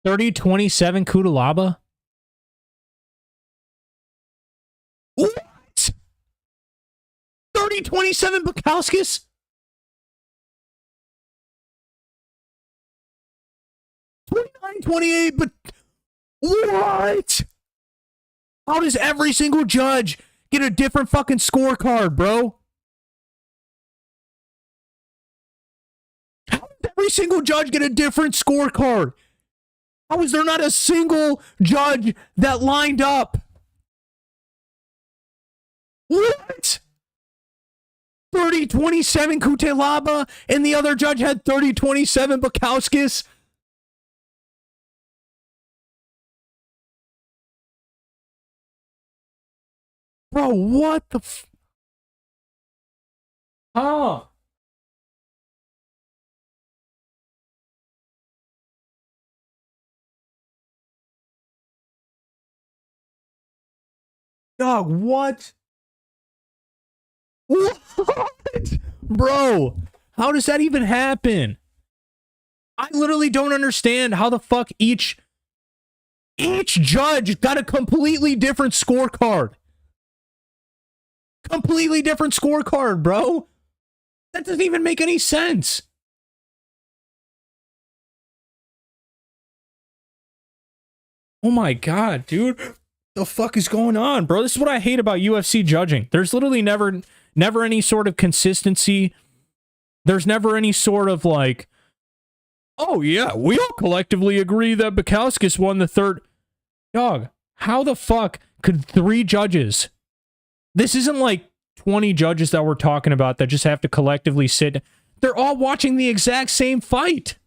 $30-27 Cutelaba? What? 30-27 Bukauskas? 29-28, but what? How does every single judge get a different fucking scorecard, bro? How does every single judge get a different scorecard? How is there not a single judge that lined up? What? 30-27 Cutelaba, and the other judge had 30-27 Bukauskas? Bro, what the f... Huh? Dog, what? What? Bro, how does that even happen? I literally don't understand how the fuck each judge got a completely different scorecard. Completely different scorecard, bro. That doesn't even make any sense. Oh my god, dude. The fuck is going on, bro? This is what I hate about UFC judging. There's literally never any sort of consistency. There's never any sort of like, oh yeah, we all collectively agree that Bukauskas won the third. Dog, how the fuck could 3 judges? This isn't like 20 judges that we're talking about that just have to collectively sit. They're all watching the exact same fight.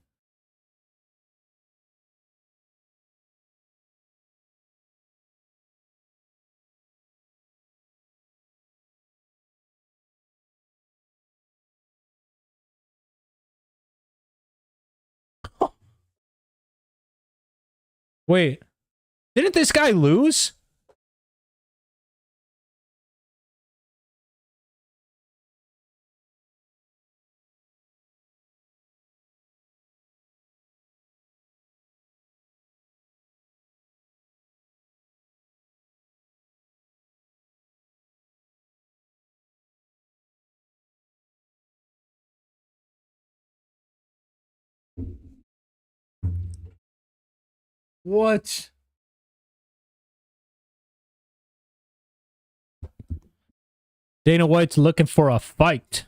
Wait, didn't this guy lose? What? Dana White's looking for a fight.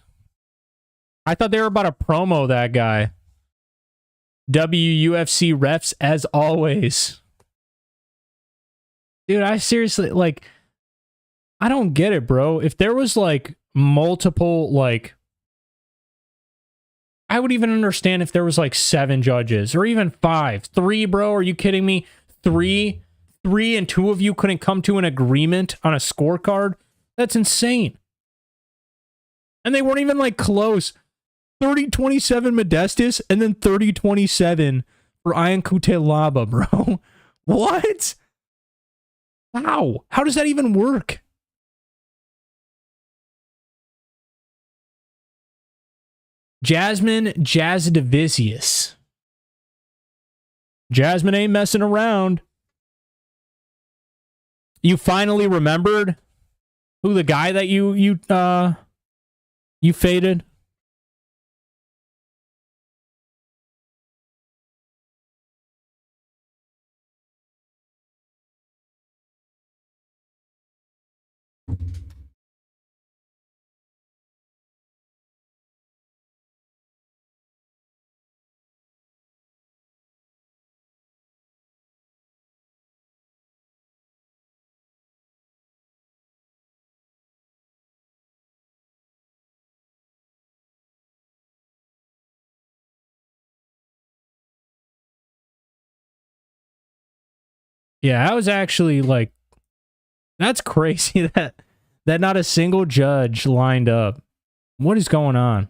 I thought they were about to promo that guy. WUFC refs as always. Dude, I seriously, like, I don't get it, bro. If there was, like, multiple, like, I would even understand if there was, like, 7 judges or even 5. 3, bro? Are you kidding me? 3? 3 and 2 of you couldn't come to an agreement on a scorecard? That's insane. And they weren't even, like, close. 30-27 Modestas and then 30-27 for Aiemann Cutelaba, bro. What? How? How does that even work? Jasmine Jasudavicius. Jasmine ain't messing around. You finally remembered who the guy that you faded? Yeah, I was actually like, that's crazy that not a single judge lined up. What is going on?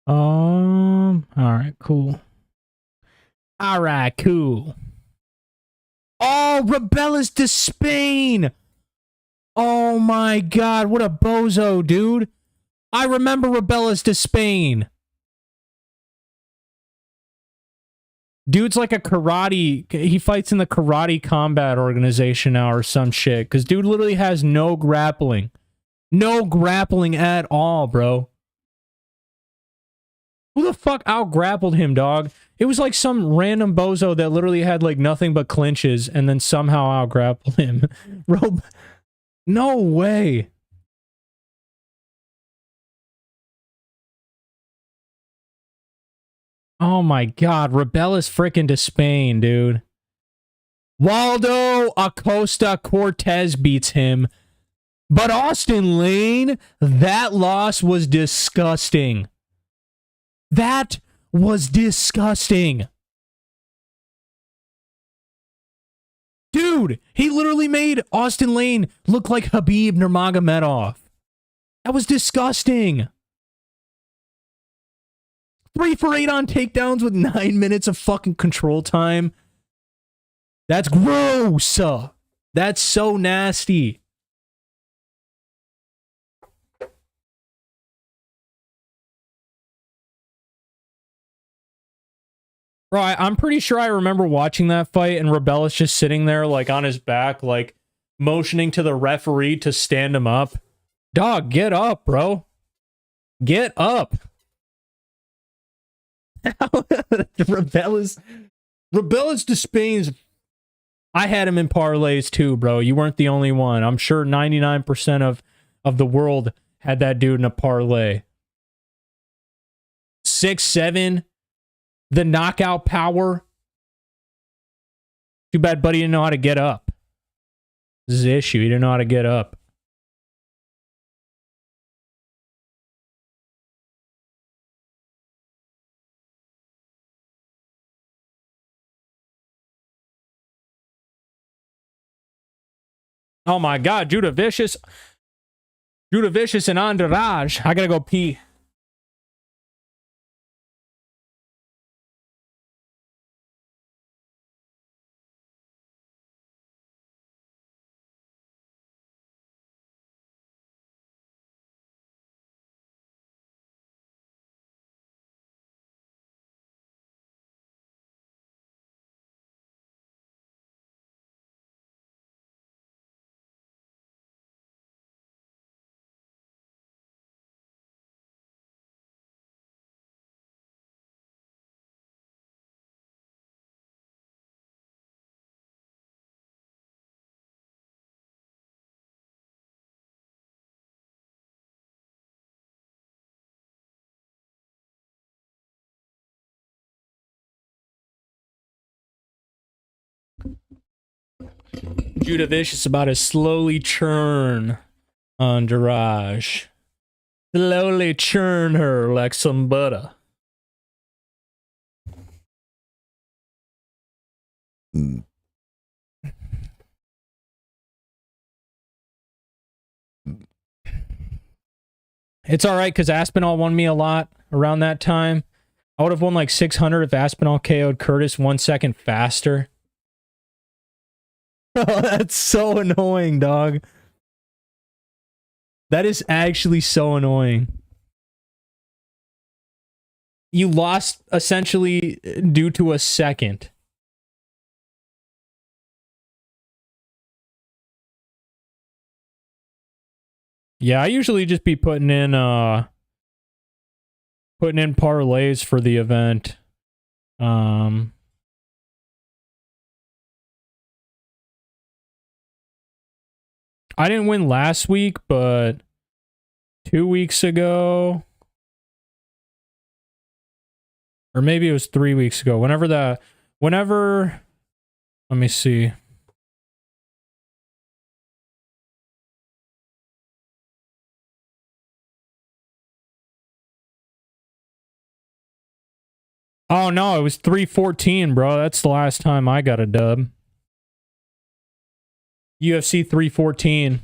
All right, cool. All right, cool. Oh, Rebellas to Spain. Oh my God, what a bozo, dude. I remember Rebellas to Spain. Dude's like a karate, he fights in the karate combat organization now or some shit. Because dude literally has no grappling. No grappling at all, bro. Who the fuck out-grappled him, dog? It was like some random bozo that literally had like nothing but clinches and then somehow out-grappled him. Bro, no way. Oh my God, Rebellas frickin' to Spain, dude. Waldo Acosta Cortez beats him. But Austin Lane, that loss was disgusting. That was disgusting. Dude, he literally made Austin Lane look like Habib Nurmagomedov. That was disgusting. 3 for 8 on takedowns with 9 minutes of fucking control time. That's gross. That's so nasty. Bro, I'm pretty sure I remember watching that fight and Rebellas just sitting there like on his back, like motioning to the referee to stand him up. Dog, get up, bro. Get up. Rebellas to Spain's. I had him in parlays too, bro. You weren't the only one. I'm sure 99% of the world had that dude in a parlay. 6'7", the knockout power. Too bad buddy didn't know how to get up. This is the issue. He didn't know how to get up. Oh my God, Jasudavicius. Jasudavicius and Andrade. I gotta go pee. Jasudavicius about to slowly churn Andrade. Slowly churn her like some butter. It's all right because Aspinall won me a lot around that time. I would have won like 600 if Aspinall KO'd Curtis 1 second faster. Oh, that's so annoying, dog. That is actually so annoying. You lost essentially due to a second. Yeah, I usually just be putting in parlays for the event. I didn't win last week, but 2 weeks ago, or maybe it was 3 weeks ago, whenever, let me see. Oh no, it was 314, bro. That's the last time I got a dub. UFC 314.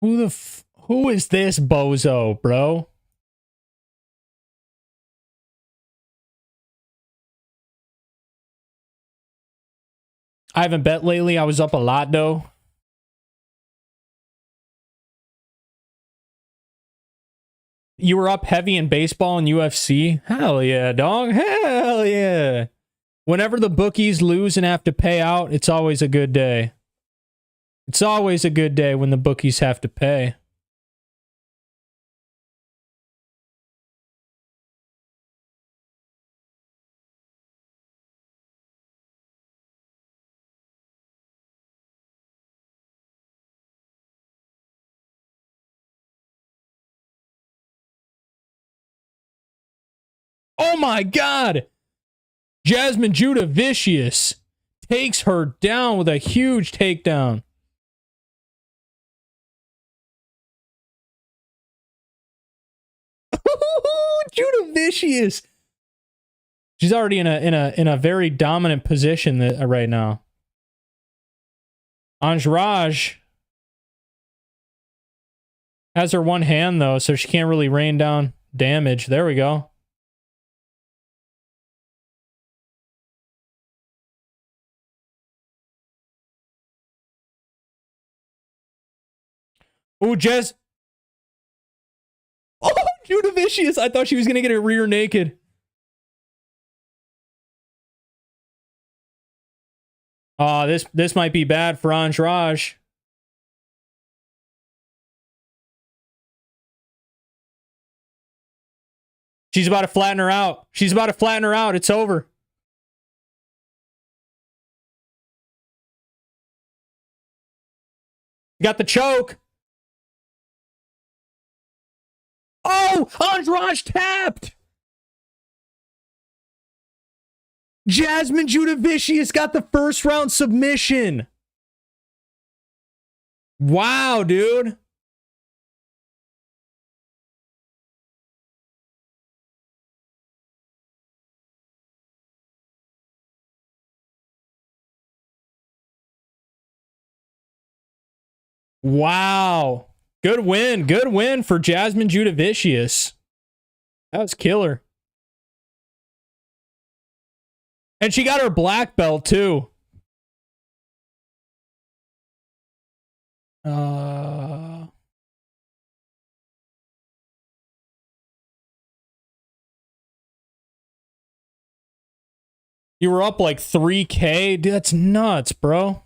Who is this bozo, bro? I haven't bet lately. I was up a lot though. You were up heavy in baseball and UFC? Hell yeah, dog. Hell yeah. Whenever the bookies lose and have to pay out, it's always a good day. It's always a good day when the bookies have to pay. Oh my God! Jasmine Jasudavicius takes her down with a huge takedown. Jasudavicius. She's already in a very dominant position right now. Andrade has her one hand though, so she can't really rain down damage. There we go. Ooh, Jez. Oh, Jasudavicius. I thought she was going to get her rear naked. Oh, this might be bad for Andrade. She's about to flatten her out. She's about to flatten her out. It's over. Got the choke. Oh, Andrade tapped. Jasmine Jasudavicius got the first round submission. Wow, dude. Wow. Good win. Good win for Jasmine Jasudavicius. That was killer. And she got her black belt, too. You were up like 3K? Dude, that's nuts, bro.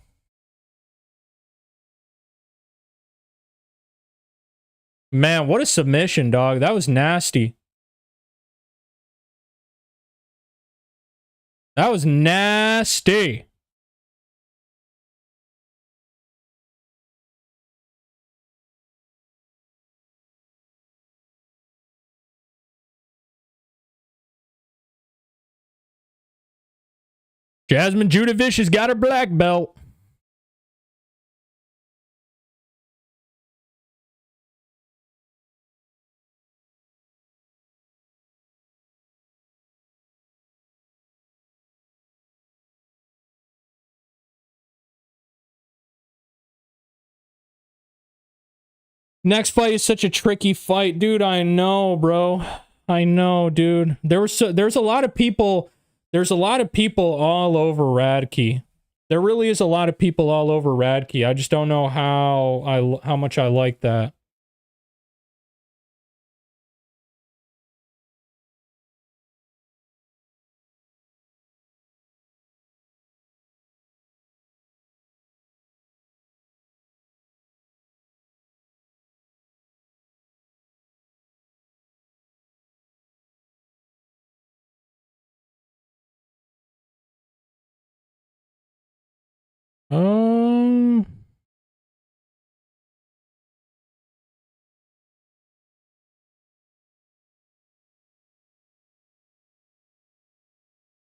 Man, what a submission, dog. That was nasty. That was nasty. Jasmine Jasudavicius got her black belt. Next fight is such a tricky fight, dude. I know, bro. I know, dude. There's a lot of people. There's a lot of people all over Radtke. There really is a lot of people all over Radtke. I just don't know how much I like that. Um.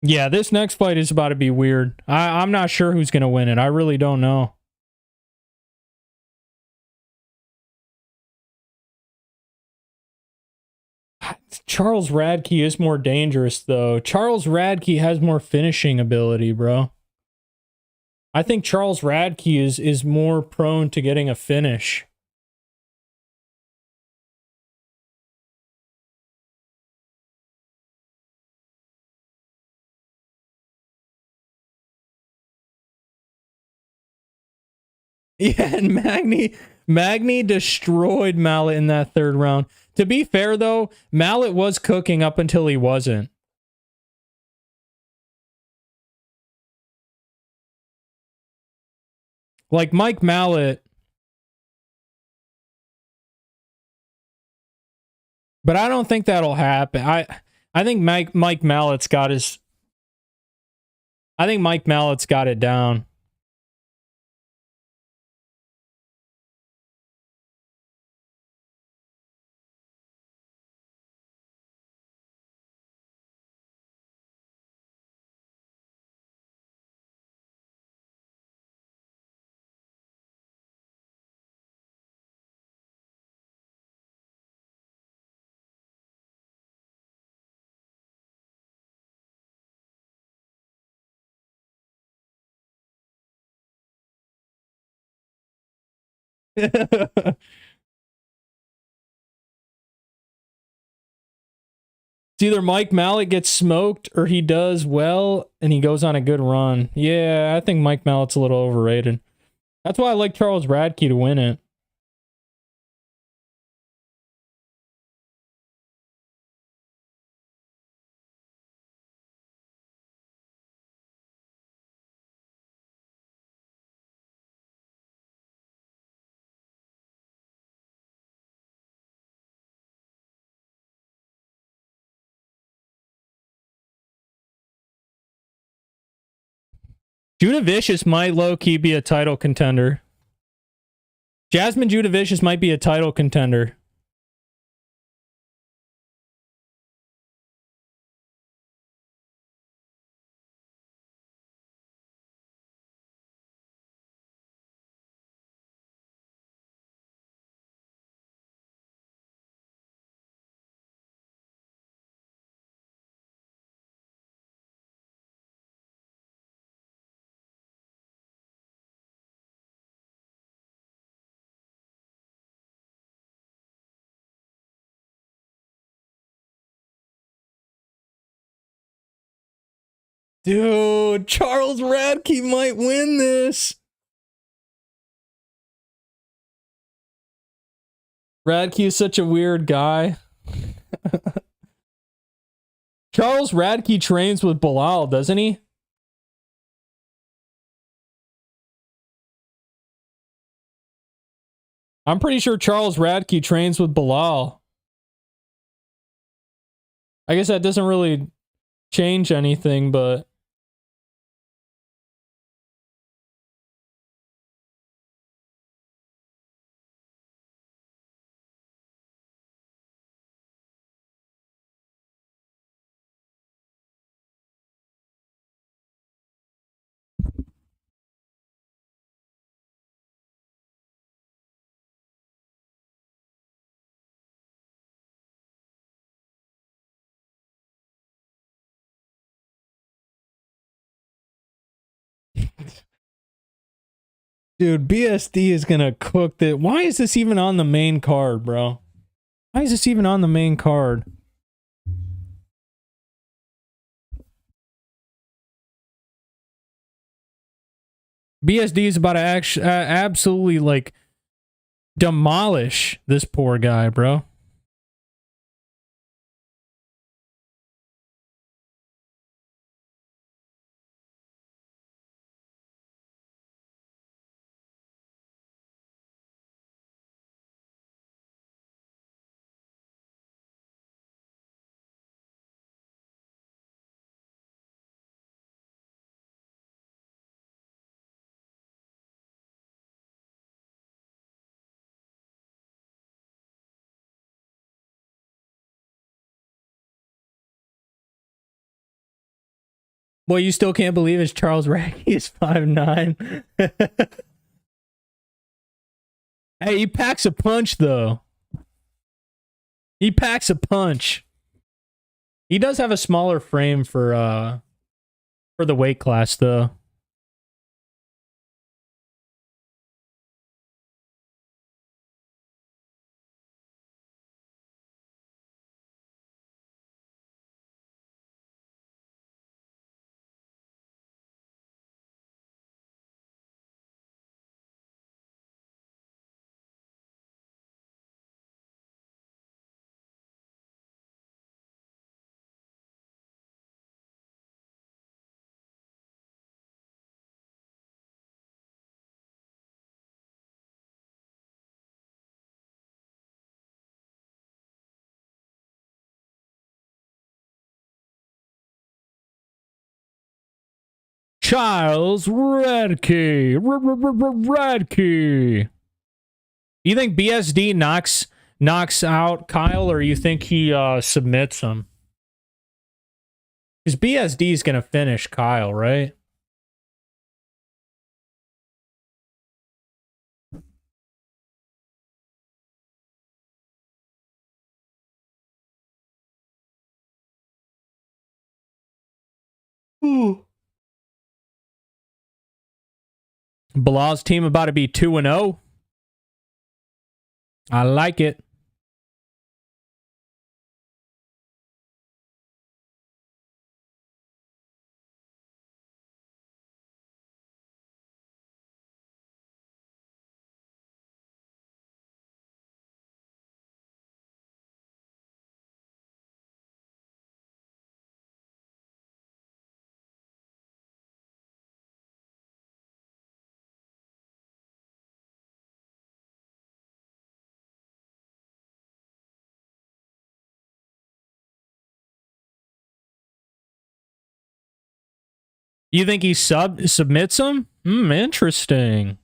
Yeah, this next fight is about to be weird. I'm not sure who's gonna win it. I really don't know. Charles Radtke is more dangerous, though. Charles Radtke has more finishing ability, bro. I think Charles Radtke is more prone to getting a finish. Yeah, and Magny destroyed Malott in that third round. To be fair, though, Malott was cooking up until he wasn't. Like Mike Malott. But I don't think that'll happen. I think Mike Mallett's got his... I think Mike Mallett's got it down. It's either Mike Malott gets smoked or he does well and he goes on a good run. Yeah, I think Mike Mallett's a little overrated. That's why I like Charles Radtke to win it. Jasudavicius might low-key be a title contender. Jasmine Jasudavicius might be a title contender. Dude, Charles Radtke might win this. Radtke is such a weird guy. Charles Radtke trains with Belal, doesn't he? I'm pretty sure Charles Radtke trains with Belal. I guess that doesn't really change anything, but... Dude, BSD is gonna cook that. Why is this even on the main card, bro? Why is this even on the main card? BSD is about to absolutely, like, demolish this poor guy, bro. Boy, you still can't believe it's Charles Radtke is 5'9". Hey, he packs a punch, though. He packs a punch. He does have a smaller frame for the weight class, though. Charles Radtke. Radtke. You think BSD knocks out Kyle, or you think he submits him? Because BSD is going to finish Kyle, right? Ooh. Belal's team about to be 2-0. I like it. You think he submits him? Interesting.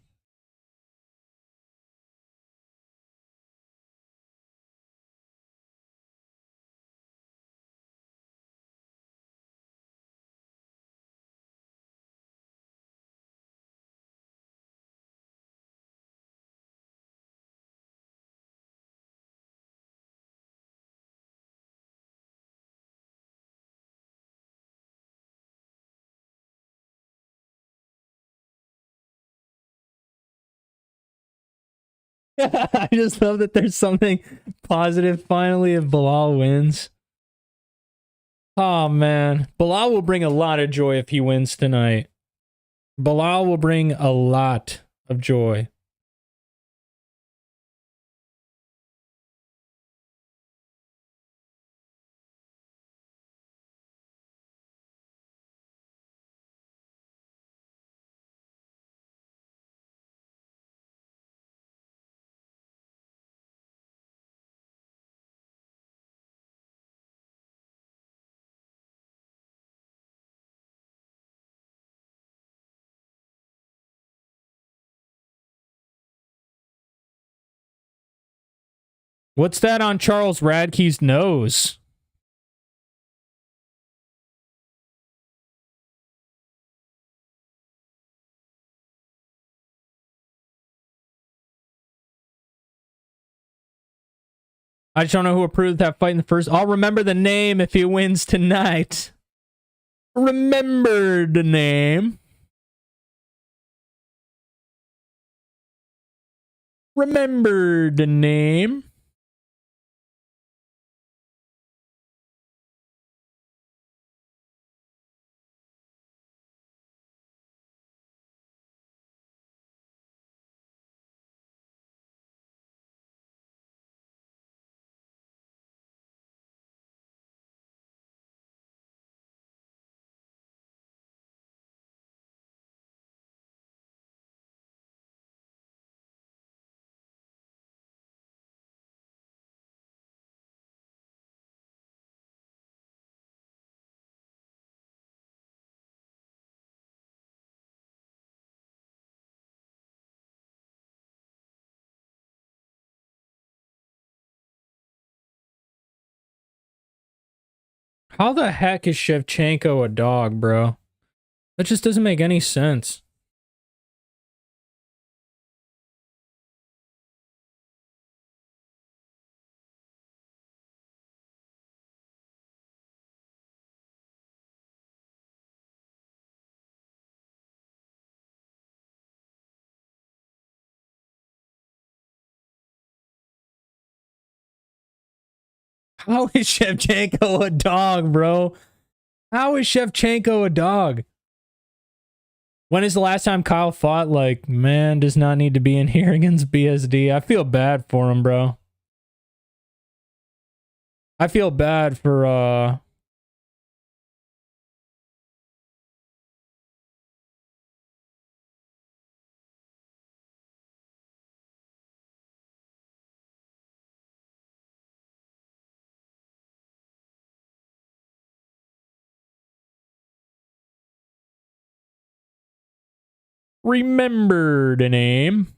I just love that there's something positive finally if Belal wins. Oh, man. Belal will bring a lot of joy if he wins tonight. Belal will bring a lot of joy. What's that on Charles Radtke's nose? I just don't know who approved that fight in the first. I'll remember the name if he wins tonight. Remember the name. Remember the name. How the heck is Shevchenko a dog, bro? That just doesn't make any sense. How is Shevchenko a dog, bro? How is Shevchenko a dog? When is the last time Kyle fought like, man does not need to be in here against BSD? I feel bad for him, bro. I feel bad for, remember the name.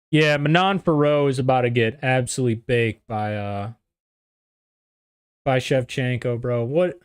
Yeah, Manon Fiorot is about to get absolutely baked by Shevchenko, bro. What?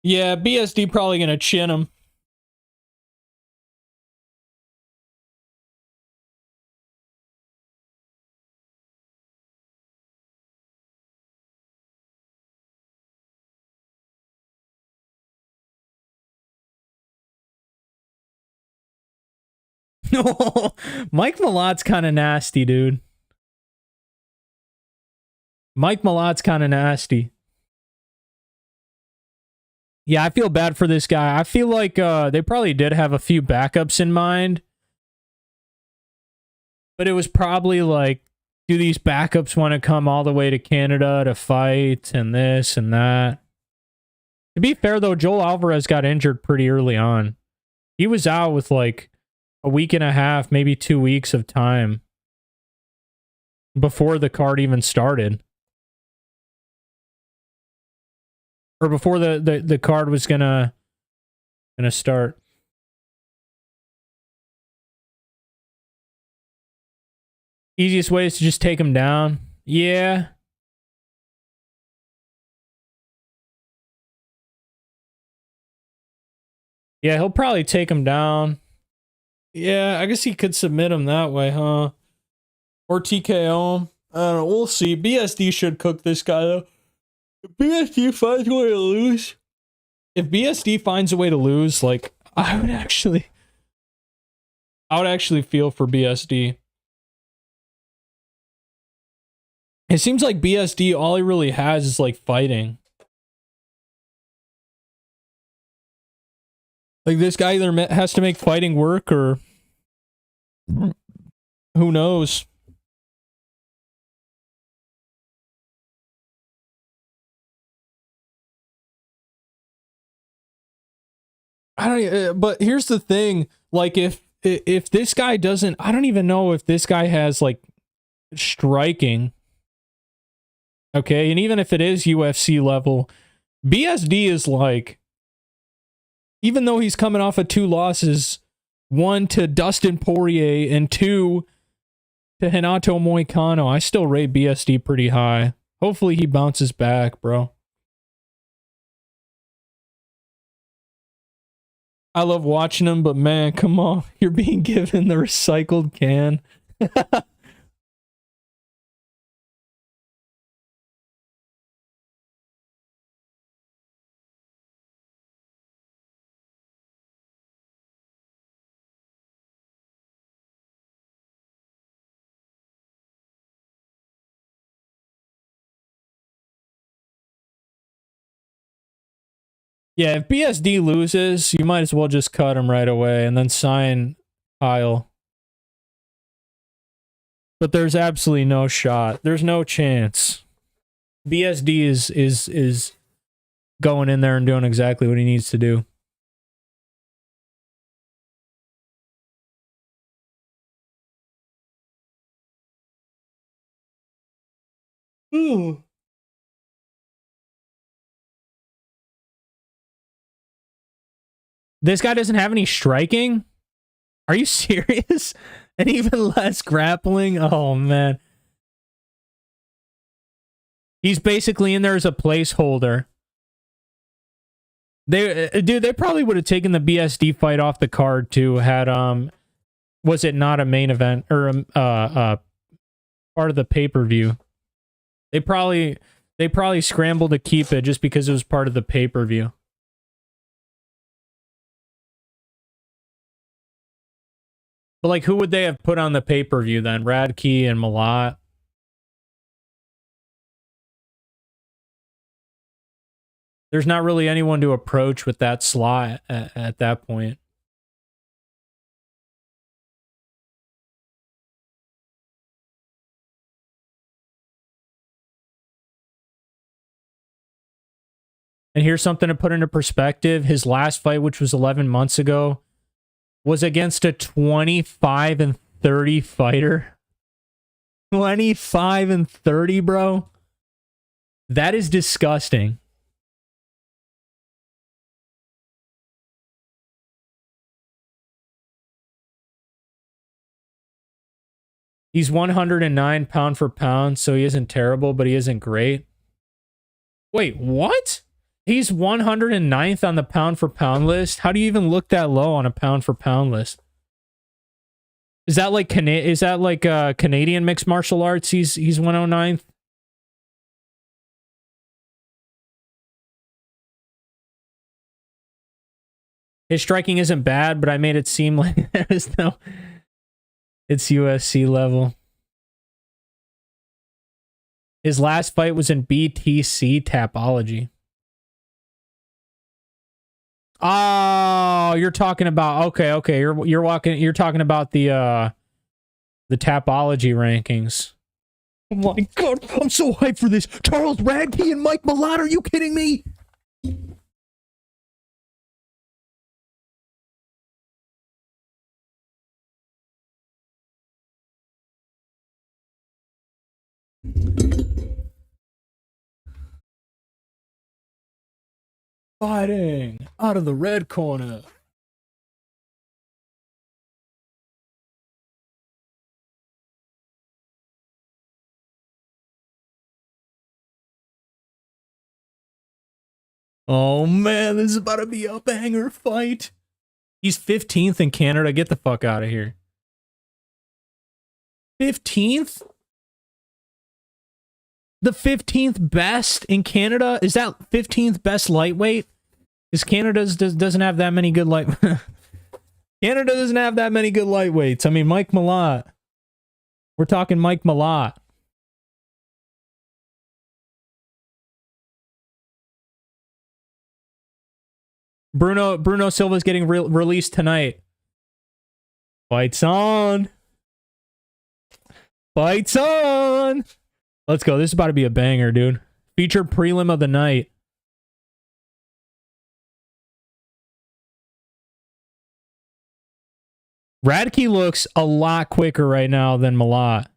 Yeah, BSD probably going to chin him. Mike Malott's kind of nasty, dude. Mike Malott's kind of nasty. Yeah, I feel bad for this guy. I feel like they probably did have a few backups in mind. But it was probably like, do these backups want to come all the way to Canada to fight and this and that? To be fair, though, Joel Alvarez got injured pretty early on. He was out with like a week and a half, maybe 2 weeks of time before the card even started. Or before the card was gonna start. Easiest way is to just take him down. Yeah. Yeah, he'll probably take him down. Yeah, I guess he could submit him that way, huh? Or TKO him. I don't know. We'll see. BSD should cook this guy, though. If BSD finds a way to lose... If BSD finds a way to lose, like, I would actually feel for BSD. It seems like BSD, all he really has is, like, fighting. Like, this guy either has to make fighting work, or... Who knows? I don't. But here's the thing: like, if this guy doesn't, I don't even know if this guy has like striking. Okay, and even if it is UFC level, BSD is like, even though he's coming off of 2 losses, 1 to Dustin Poirier and 2 to Renato Moicano, I still rate BSD pretty high. Hopefully he bounces back, bro. I love watching him, but man, come on. You're being given the recycled can. Yeah, if BSD loses, you might as well just cut him right away and then sign Kyle. But there's absolutely no shot. There's no chance. BSD is going in there and doing exactly what he needs to do. Ooh. This guy doesn't have any striking? Are you serious? And even less grappling? Oh, man. He's basically in there as a placeholder. They probably would have taken the BSD fight off the card too had was it not a main event or part of the pay-per-view. They probably scrambled to keep it just because it was part of the pay-per-view. But like, who would they have put on the pay-per-view then? Radtke and Malott? There's not really anyone to approach with that slot at that point. And here's something to put into perspective. His last fight, which was 11 months ago, was against a 25-30 fighter. 25-30, bro. That is disgusting. He's 109 pound for pound, so he isn't terrible, but he isn't great. Wait, what? He's 109th on the pound for pound list. How do you even look that low on a pound for pound list? Is that like Canadian mixed martial arts? He's 109th. His striking isn't bad, but I made it seem like there's no. It's UFC level. His last fight was in BTC Tapology. Oh, you're talking about okay. You're talking about the Tapology rankings. Oh my god, I'm so hyped for this. Charles Radtke and Mike Malott, are you kidding me? Fighting out of the red corner. Oh man, this is about to be a banger fight. He's 15th in Canada. Get the fuck out of here. 15th? The 15th best in Canada? Is that 15th best lightweight? Because Canada doesn't have that many good Canada doesn't have that many good lightweights. I mean, Mike Malott. We're talking Mike Malott. Bruno Silva's getting released tonight. Fights on. Fights on. Let's go. This is about to be a banger, dude. Featured prelim of the night. Radtke looks a lot quicker right now than Malott.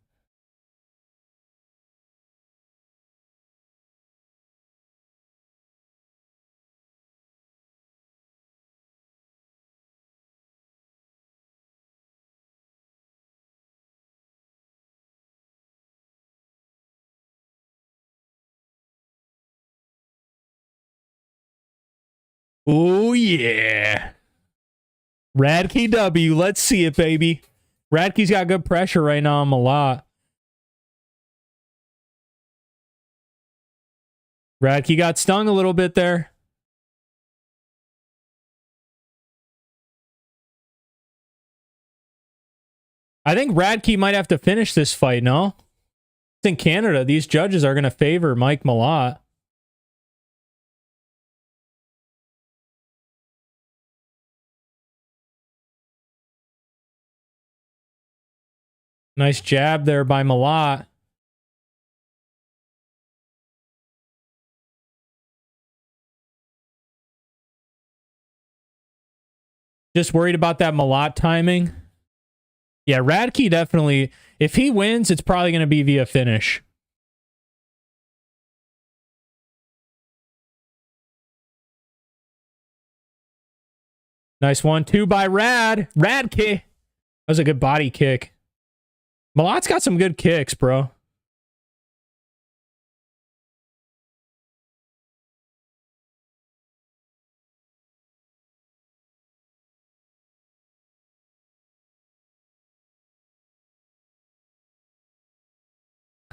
Oh, yeah. Radtke W. Let's see it, baby. Radtke's got good pressure right now on Malott. Radtke got stung a little bit there. I think Radtke might have to finish this fight, no? It's in Canada. These judges are going to favor Mike Malott. Nice jab there by Malott. Just worried about that Malott timing. Yeah, Radtke definitely, if he wins, it's probably going to be via finish. Nice 1-2 by Radtke. That was a good body kick. Malott's got some good kicks, bro.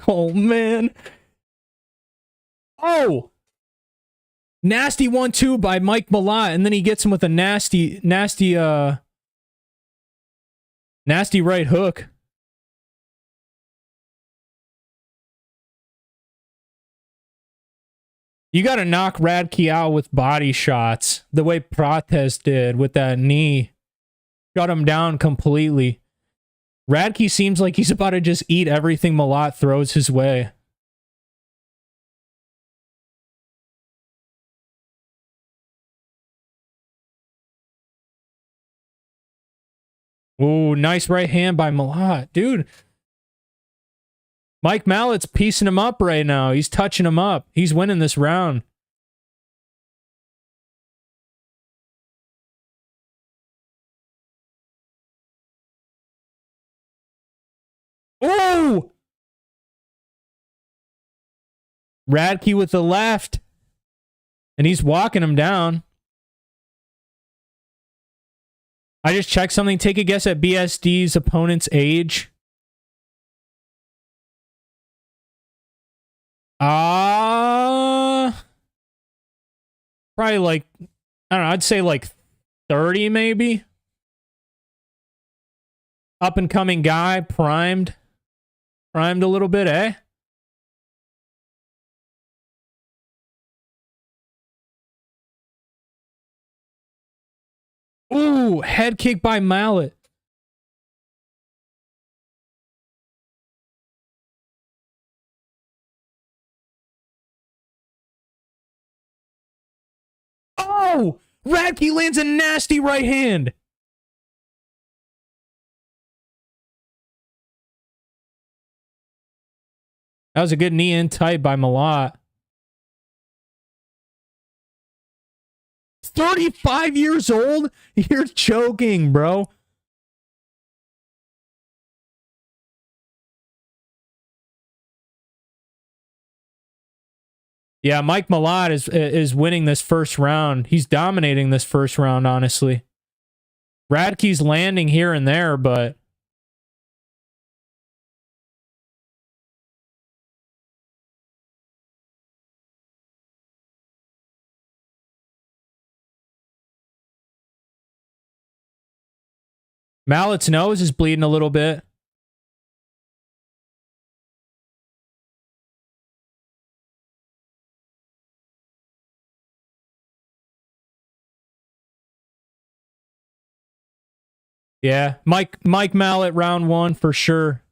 Oh, man. Oh! Nasty 1-2 by Mike Malott, and then he gets him with a nasty right hook. You got to knock Radtke out with body shots, the way Prates did with that knee. Shut him down completely. Radtke seems like he's about to just eat everything Malott throws his way. Ooh, nice right hand by Malott. Dude. Mike Mallott's piecing him up right now. He's touching him up. He's winning this round. Oh! Radtke with the left. And he's walking him down. I just checked something. Take a guess at BSD's opponent's age. Probably like, I don't know, I'd say like 30 maybe. Up and coming guy, primed a little bit, eh? Ooh, head kick by Malott. Oh, Radtke lands a nasty right hand. That was a good knee in tight by Malott. 35 years old? You're choking, bro. Yeah, Mike Malott is winning this first round. He's dominating this first round, honestly. Radtke's landing here and there, but... Mallott's nose is bleeding a little bit. Yeah, Mike Malott round one for sure.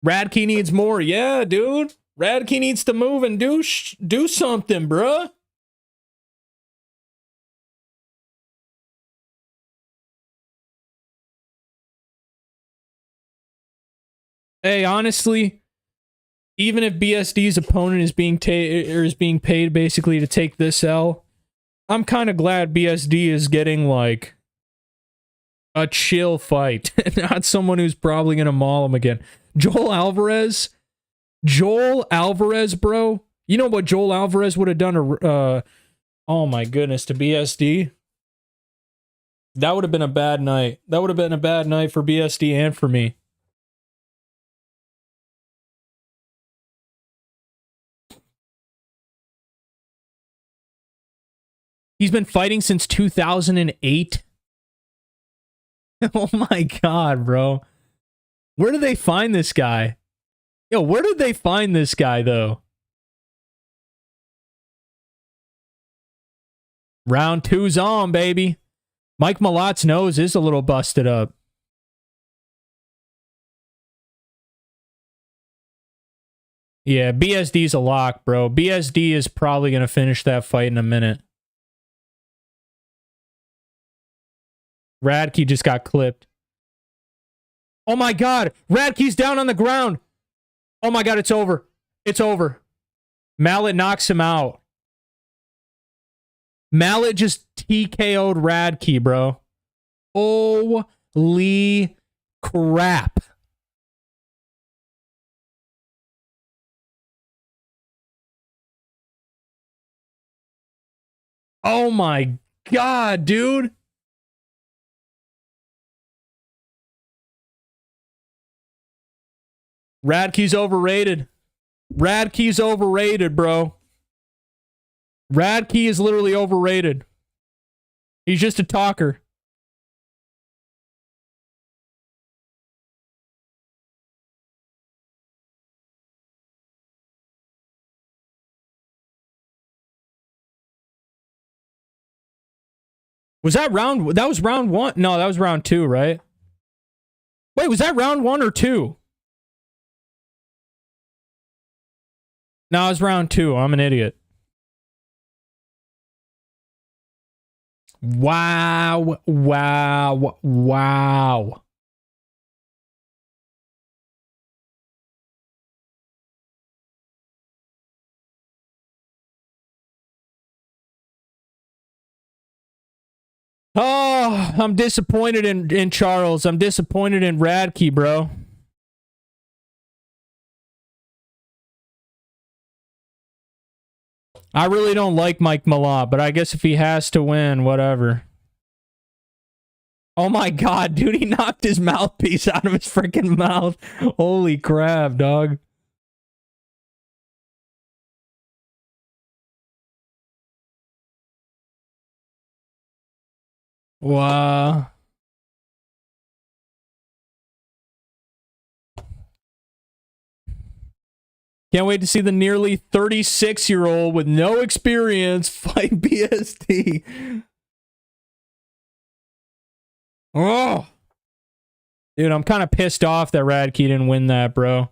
Radtke needs more. Yeah, dude. Radtke needs to move and do something, bruh. Hey, honestly, even if BSD's opponent is being paid basically to take this L, I'm kind of glad BSD is getting like a chill fight, not someone who's probably gonna maul him again. Joel Alvarez, bro. You know what Joel Alvarez would have done to oh my goodness, to BSD? That would have been a bad night. That would have been a bad night for BSD and for me. He's been fighting since 2008. Oh my god, bro. Where did they find this guy? Yo, where did they find this guy, though? Round two's on, baby. Mike Malott's nose is a little busted up. Yeah, BSD's a lock, bro. BSD is probably going to finish that fight in a minute. Radtke just got clipped. Oh my god, Radtke's down on the ground. Oh my god, it's over. It's over. Malott knocks him out. Malott just TKO'd Radtke, bro. Holy crap. Oh my god, dude. Radtke's overrated. Radtke's overrated, bro. Radtke is literally overrated. He's just a talker. Was that round? That was round one? No, that was round two, right? Wait, was that round one or two? No, it was round two. I'm an idiot. Wow. Wow. Wow. Oh, I'm disappointed in Charles. I'm disappointed in Radtke, bro. I really don't like Mike Malott, but I guess if he has to win, whatever. Oh my god, dude, he knocked his mouthpiece out of his freaking mouth. Holy crap, dog. Wow. Can't wait to see the nearly 36-year-old with no experience fight BSD. Oh. Dude, I'm kind of pissed off that Radtke didn't win that, bro.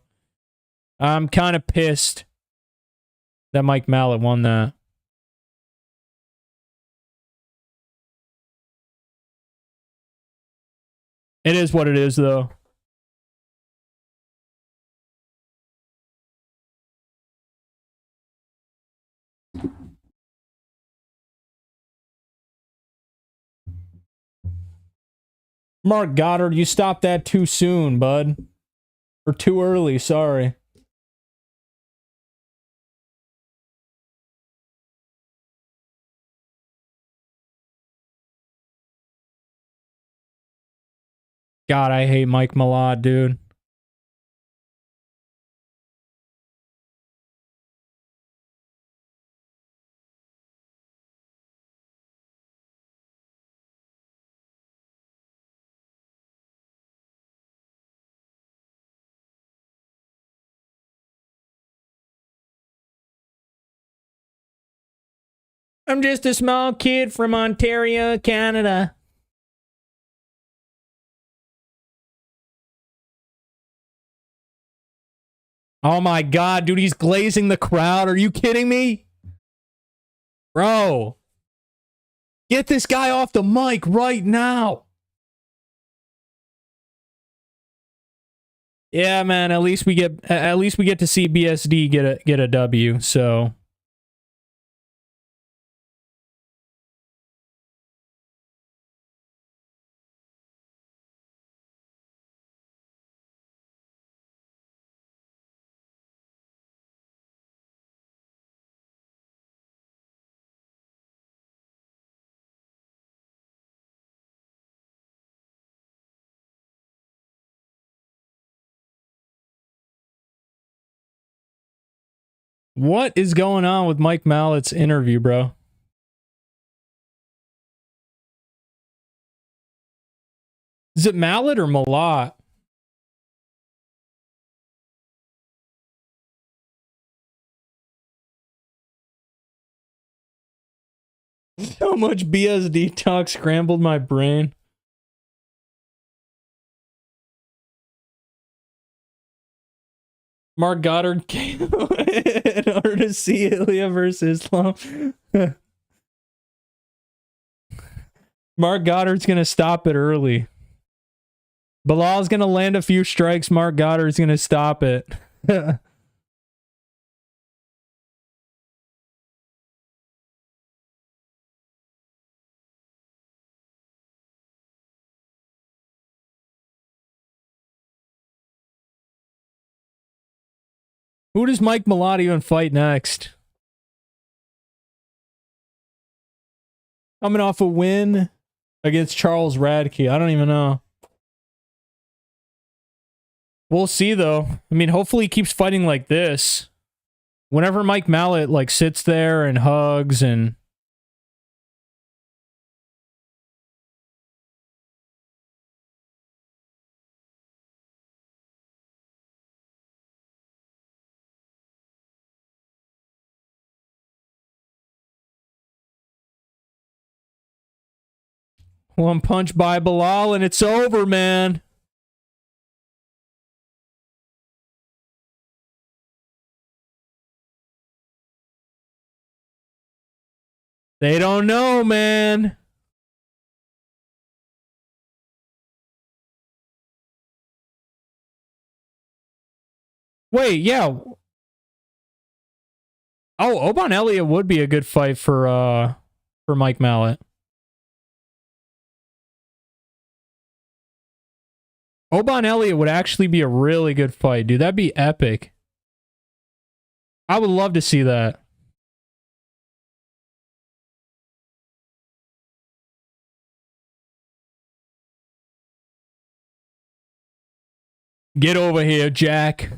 I'm kind of pissed that Mike Malott won that. It is what it is, though. Mark Goddard, you stopped that too soon, bud. Or too early, sorry. God, I hate Mike Malott, dude. I'm just a small kid from Ontario, Canada. Oh my god, dude, he's glazing the crowd. Are you kidding me? Bro. Get this guy off the mic right now. Yeah, man, at least we get to see BSD get a W, so what is going on with Mike Mallott's interview, bro? Is it Malott or Malott? So much BSD talk scrambled my brain. Mark Goddard came in order to see Ilya versus Islam. Mark Goddard's going to stop it early. Belal's going to land a few strikes. Mark Goddard's going to stop it. Who does Mike Malott even fight next? Coming off a win against Charles Radtke. I don't even know. We'll see, though. I mean, hopefully he keeps fighting like this. Whenever Mike Malott, like, sits there and hugs and... One punch by Belal and it's over, man. They don't know, man. Wait, yeah. Oh, Oban Elliott would be a good fight for Mike Malott. Oban Elliott would actually be a really good fight, dude. That'd be epic. I would love to see that. Get over here, Jack.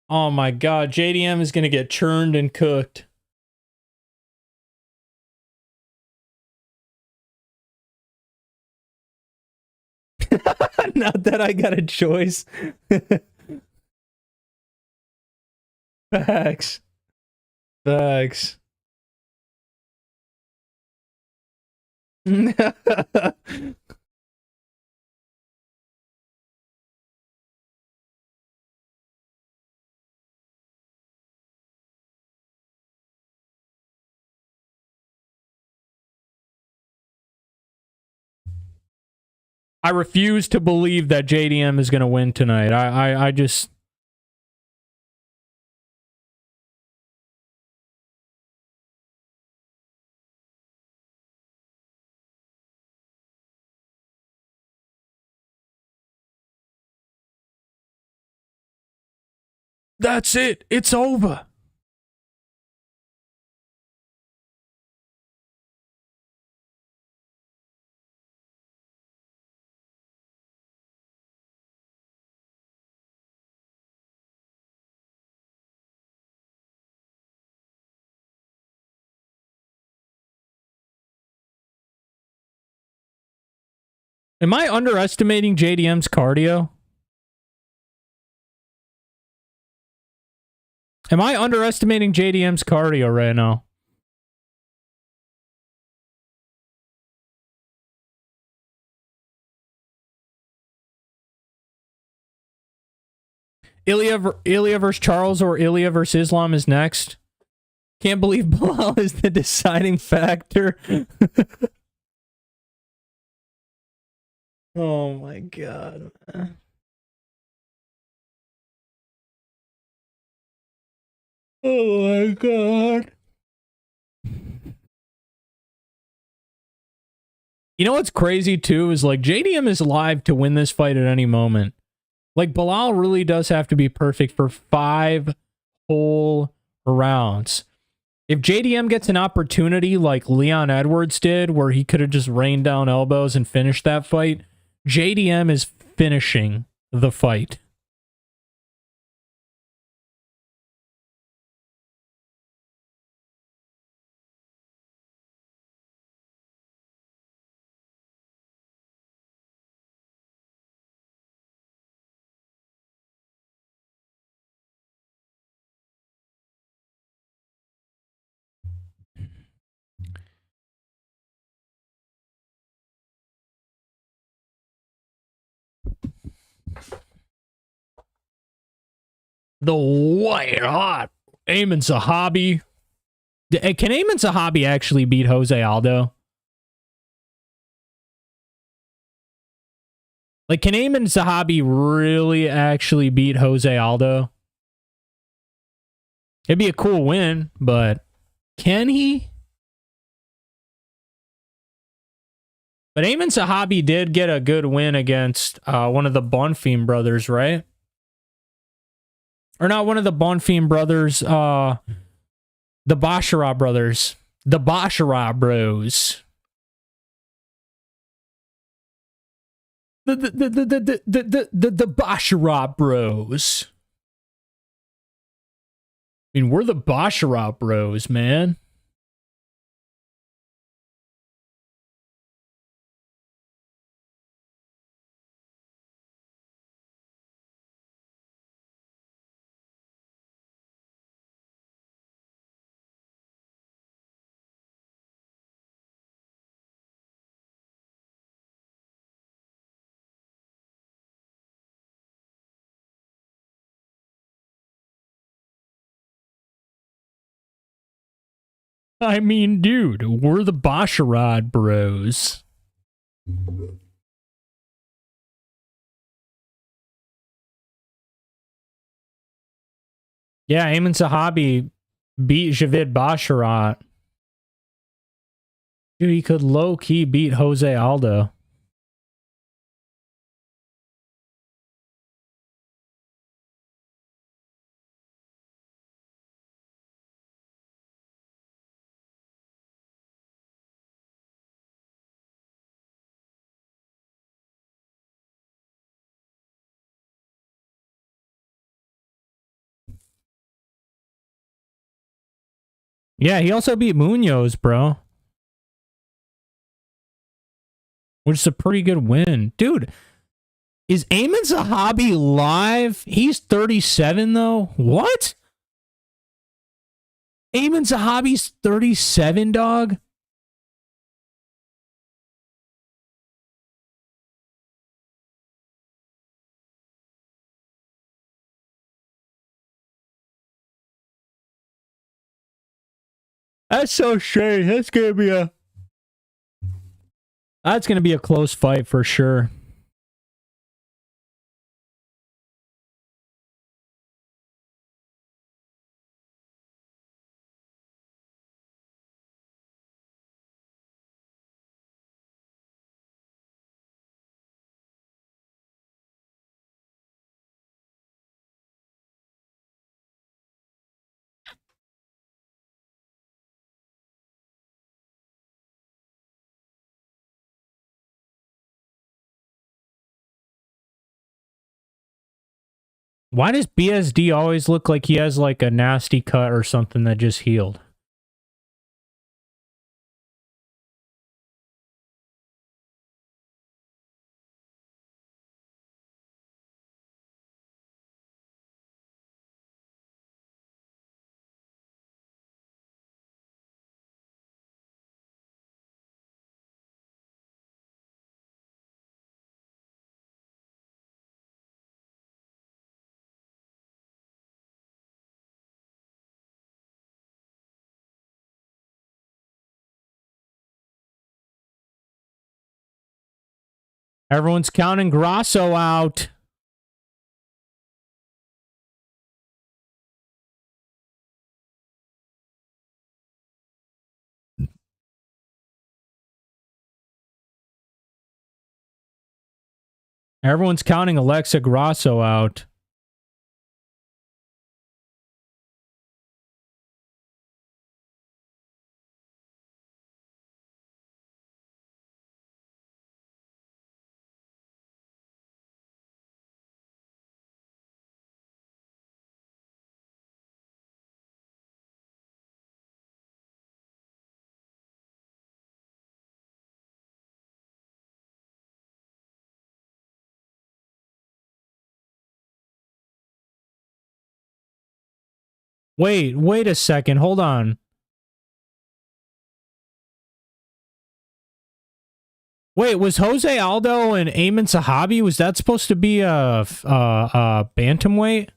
Oh my god, JDM is going to get churned and cooked. Not that I got a choice. Facts. Facts. I refuse to believe that JDM is going to win tonight. I just... That's it. It's over. Am I underestimating JDM's cardio? Am I underestimating JDM's cardio right now? Ilya versus Charles or Ilya versus Islam is next. Can't believe Belal is the deciding factor. Oh my god. Oh my god. You know what's crazy too is like JDM is live to win this fight at any moment. Like Belal really does have to be perfect for 5 whole rounds. If JDM gets an opportunity like Leon Edwards did, where he could have just rained down elbows and finished that fight, JDM is finishing the fight. The white hot Aiemann Zahabi. Can Aiemann Zahabi actually beat Jose Aldo? Like, can Aiemann Zahabi really actually beat Jose Aldo? It'd be a cool win, but can he? But Aiemann Zahabi did get a good win against one of the Bonfim brothers, right? Or not one of the Bonfim brothers, the Bashara brothers. The Bashara bros. The Bashara bros. I mean, we're the Bashara bros, man. I mean, dude, we're the Basharad bros. Yeah, Aiemann Zahabi beat Javid Basharat. Dude, he could low-key beat Jose Aldo. Yeah, he also beat Munoz, bro. Which is a pretty good win. Dude, is Aiemann Zahabi live? He's 37, though? What? Aiemann Zahabi's 37, dog? That's so strange. That's gonna be a close fight for sure. Why does BSD always look like he has like a nasty cut or something that just healed? Everyone's counting Grasso out. Everyone's counting Alexa Grasso out. Wait a second. Hold on. Wait, was Jose Aldo and Aiemann Zahabi, was that supposed to be a bantamweight?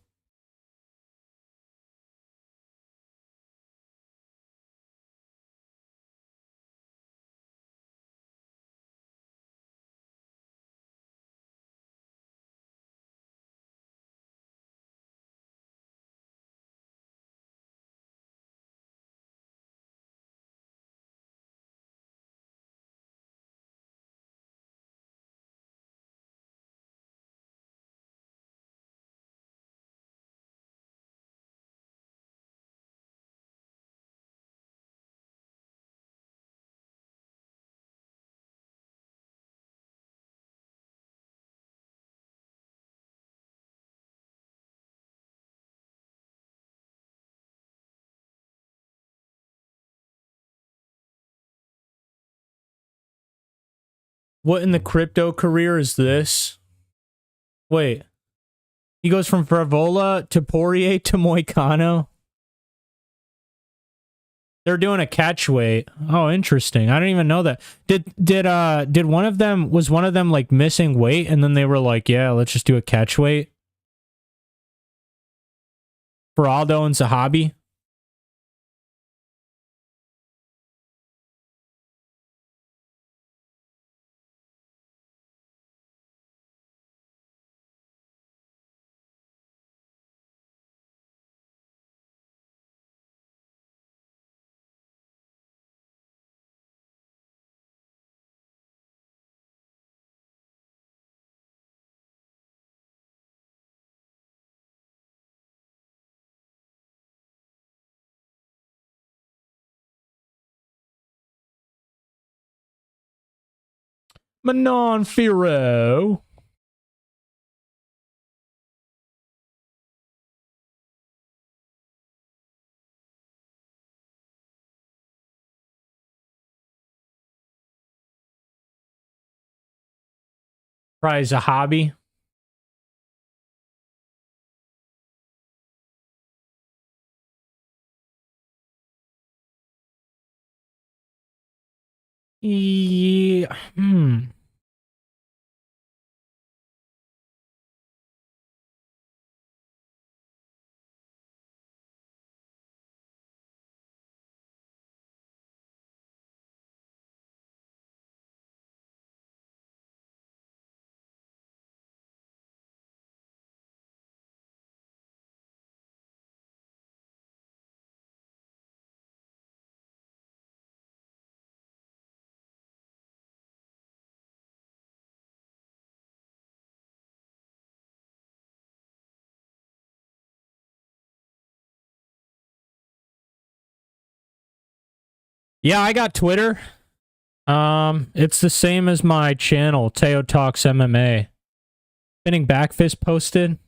What in the crypto career is this? Wait. He goes from Favola to Poirier to Moicano. They're doing a catch weight. Oh, interesting. I didn't even know that. Did one of them, was one of them like missing weight and then they were like, yeah, let's just do a catch weight for Aldo and Zahabi? Manon Fiorot. Probably Zahabi. Yeah. Yeah, I got Twitter. It's the same as my channel, Teo Talks MMA. Spinning back fist posted.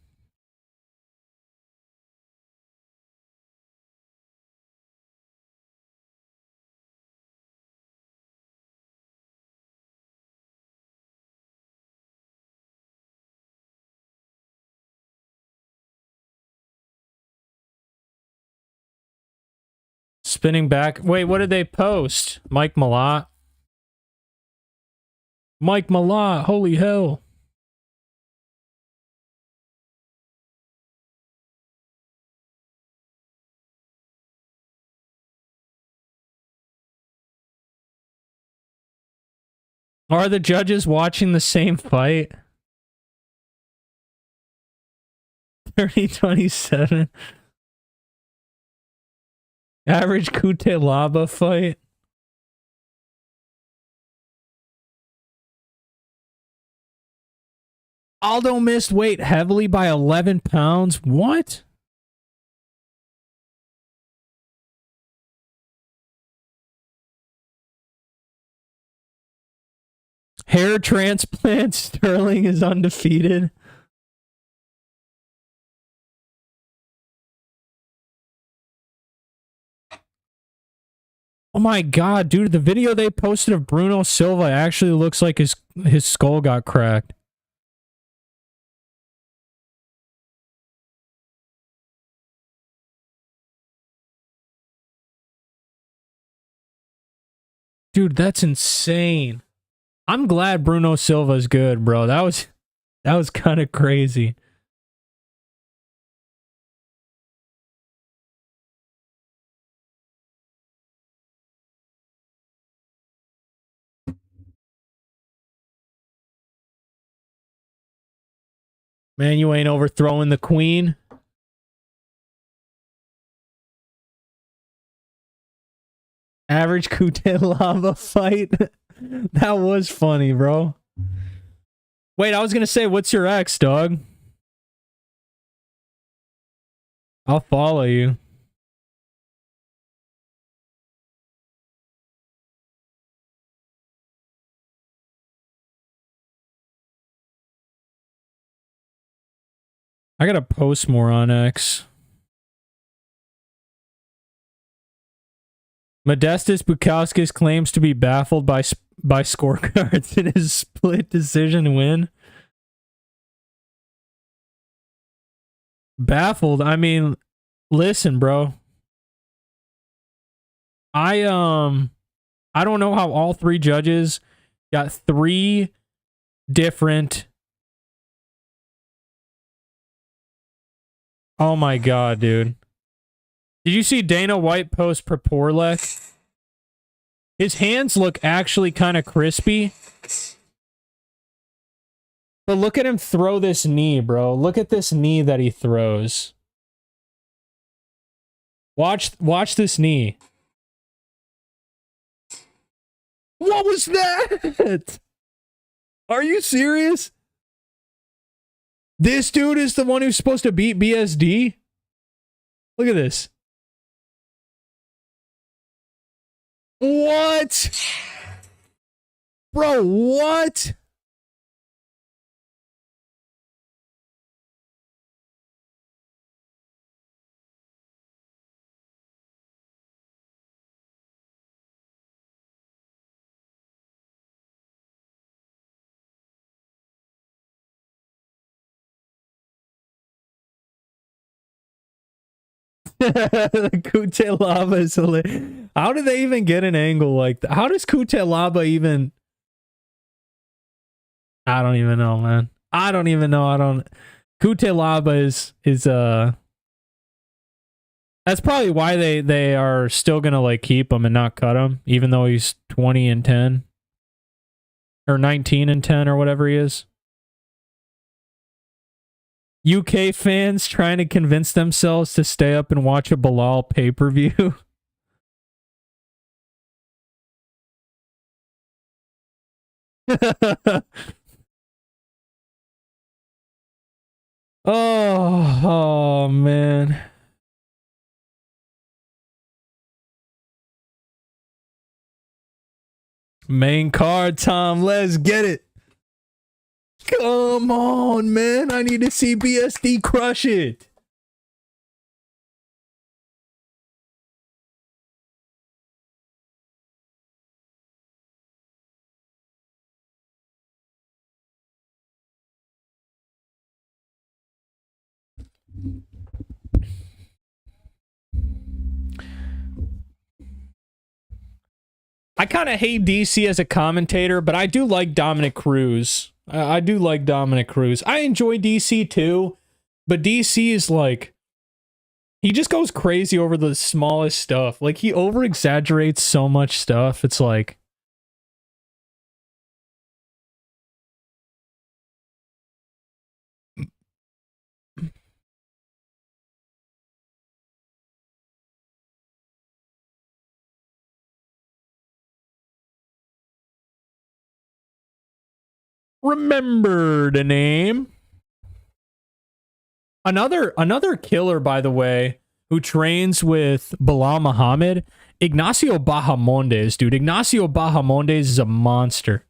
Spinning back. Wait, what did they post? Mike Malott. Mike Malott, holy hell. Are the judges watching the same fight? 30-27. Average Cutelaba fight. Aldo missed weight heavily by 11 pounds. What? Hair transplant. Sterling is undefeated. Oh my god, dude, the video they posted of Bruno Silva actually looks like his skull got cracked. Dude, that's insane. I'm glad Bruno Silva's good, bro. That was kind of crazy. Man, you ain't overthrowing the queen. Average Cutelaba fight. That was funny, bro. Wait, I was gonna say, what's your ex, dog? I'll follow you. I gotta post more on X. Modestas Bukauskas claims to be baffled by scorecards in his split decision win. Baffled? I mean, listen, bro. I don't know how all three judges got three different. Oh my god, dude. Did you see Dana White post Prepolec? His hands look actually kind of crispy. But look at him throw this knee, bro. Look at this knee that he throws. Watch this knee. What was that? Are you serious? This dude is the one who's supposed to beat BSD? Look at this. What? Bro, what? The Cutelaba is hilarious. How did they even get an angle like that? How does Cutelaba even... I don't even know, man. I don't even know. Cutelaba is that's probably why they are still gonna like keep him and not cut him, even though he's 20-10 or 19-10 or whatever he is. UK fans trying to convince themselves to stay up and watch a Belal pay-per-view. Oh man. Main card time, let's get it. Come on, man. I need to see BSD crush it. I kind of hate DC as a commentator, but I do like Dominic Cruz. I do like Dominic Cruz. I enjoy DC too, but DC is like, he just goes crazy over the smallest stuff. Like, he over-exaggerates so much stuff. It's like... Remember the name. Another killer, by the way, who trains with Belal Muhammad, Ignacio Bahamondes, dude. Ignacio Bahamondes is a monster.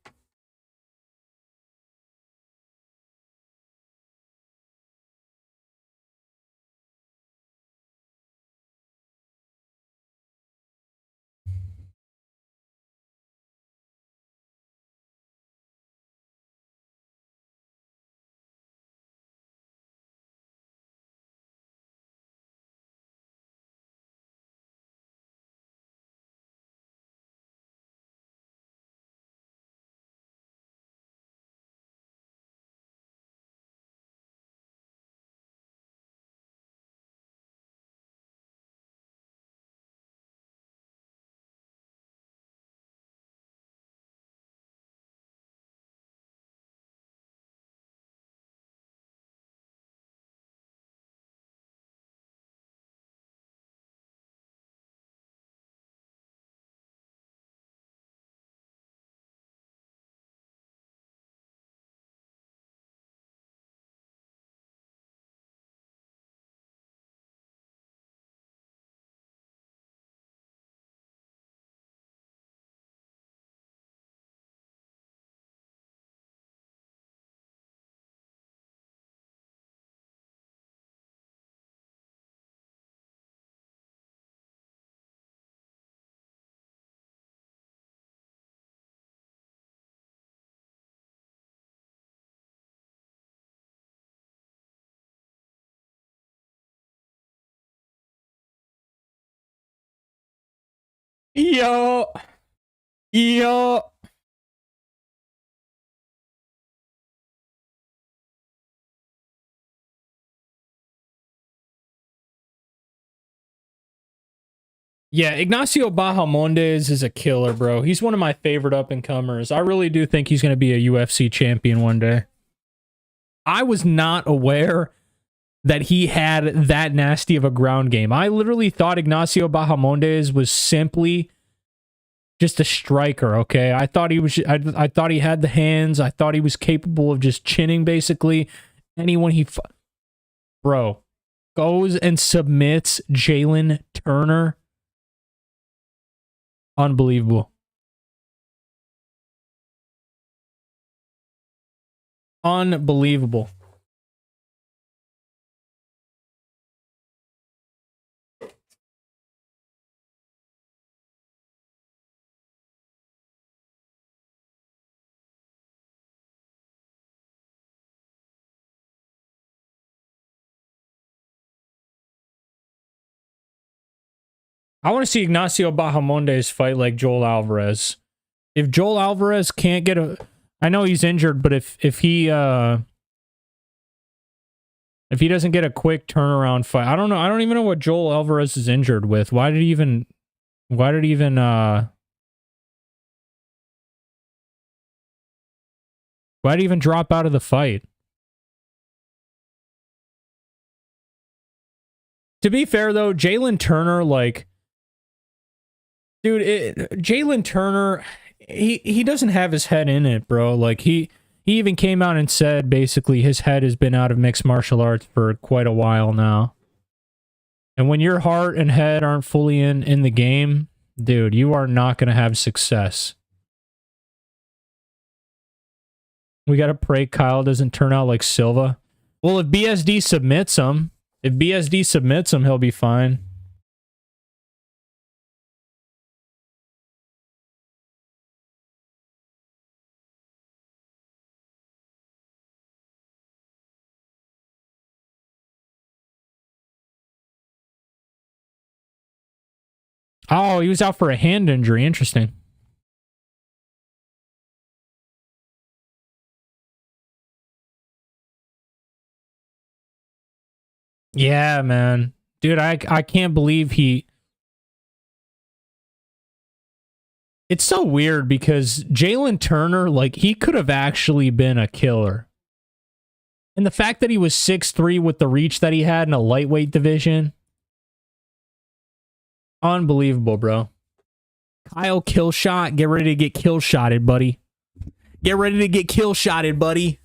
Yo. Yo. Yeah, Ignacio Bahamondes is a killer, bro. He's one of my favorite up-and-comers. I really do think he's going to be a UFC champion one day. I was not aware that he had that nasty of a ground game. I literally thought Ignacio Bahamondes was simply just a striker, okay? I thought he was I thought he had the hands. I thought he was capable of just chinning basically anyone bro, goes and submits Jalen Turner. Unbelievable. Unbelievable. I want to see Ignacio Bahamondes fight like Joel Alvarez. If Joel Alvarez can't get a... I know he's injured, but if he doesn't get a quick turnaround fight... I don't know. I don't even know what Joel Alvarez is injured with. Why did he even drop out of the fight? To be fair, though, Jalen Turner, like... Dude, Jalen Turner, he doesn't have his head in it, bro. Like, he even came out and said, basically, his head has been out of mixed martial arts for quite a while now. And when your heart and head aren't fully in the game, dude, you are not going to have success. We got to pray Kyle doesn't turn out like Silva. Well, if BSD submits him, he'll be fine. Oh, he was out for a hand injury. Interesting. Yeah, man. Dude, I can't believe he... It's so weird because Jalen Turner, like, he could have actually been a killer. And the fact that he was 6'3" with the reach that he had in a lightweight division... Unbelievable, bro. Kyle Killshot, get ready to get kill-shotted, buddy. Get ready to get kill-shotted, buddy.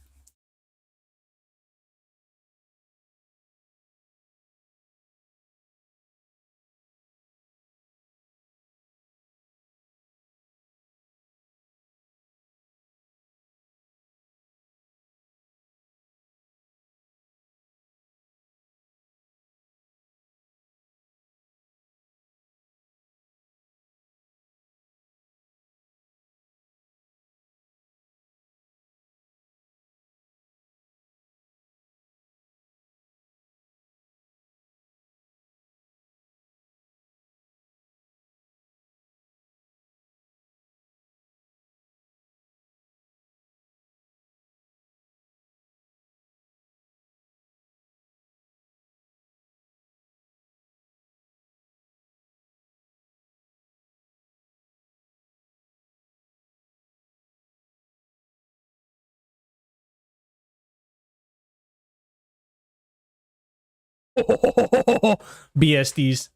BSD's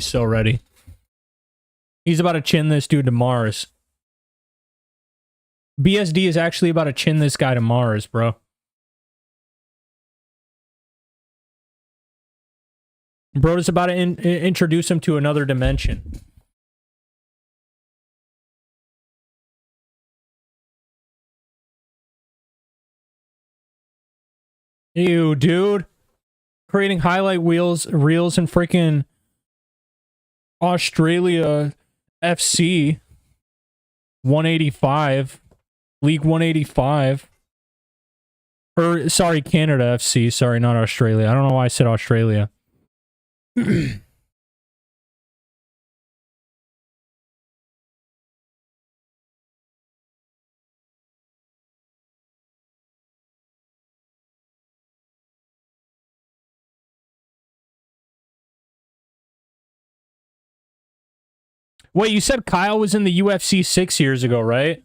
so ready. He's about to chin this dude to Mars. BSD is actually about to chin this guy to Mars, bro. Bro is about to introduce him to another dimension. Ew, dude. Creating highlight reels in freaking Australia FC 185. League 185. Or, sorry, Canada FC. Sorry, not Australia. I don't know why I said Australia. Wait, you said Kyle was in the UFC 6 years ago, right?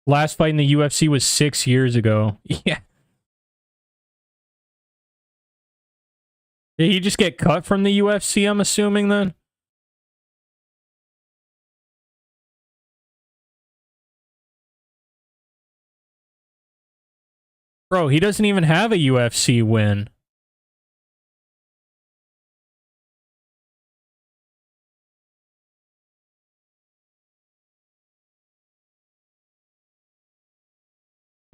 Last fight in the UFC was 6 years ago. Yeah. Did he just get cut from the UFC, I'm assuming, then? Bro, he doesn't even have a UFC win.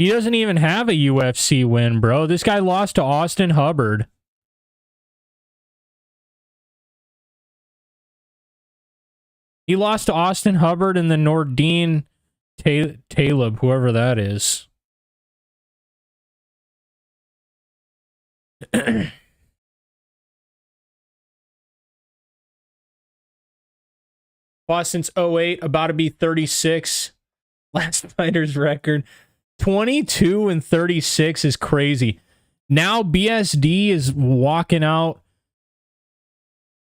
He doesn't even have a UFC win, bro. This guy lost to Austin Hubbard. He lost to Austin Hubbard and the Nordine Taleb, whoever that is. Fought since 08, about to be 36. Last fighter's record. 22 and 36 is crazy. Now BSD is walking out.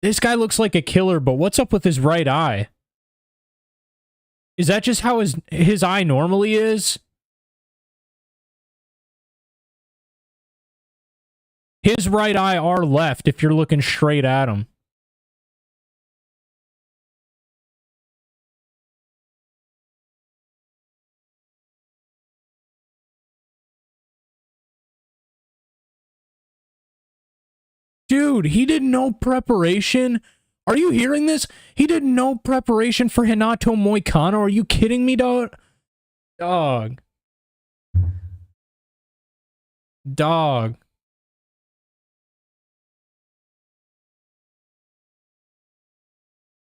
This guy looks like a killer, but what's up with his right eye? Is that just how his eye normally is? His right eye are left if you're looking straight at him. Dude, he did no preparation. Are you hearing this? He did no preparation for Renato Moicano. Are you kidding me, dog? Dog.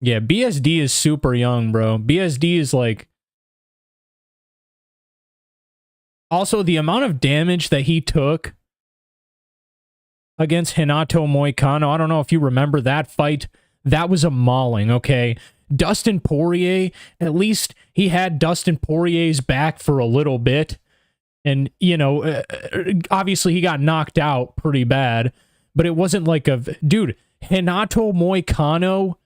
Yeah, BSD is super young, bro. BSD is like... Also, the amount of damage that he took against Renato Moicano, I don't know if you remember that fight. That was a mauling, okay? Dustin Poirier, at least he had Dustin Poirier's back for a little bit. And, you know, obviously he got knocked out pretty bad. But it wasn't like a... Dude, Renato Moicano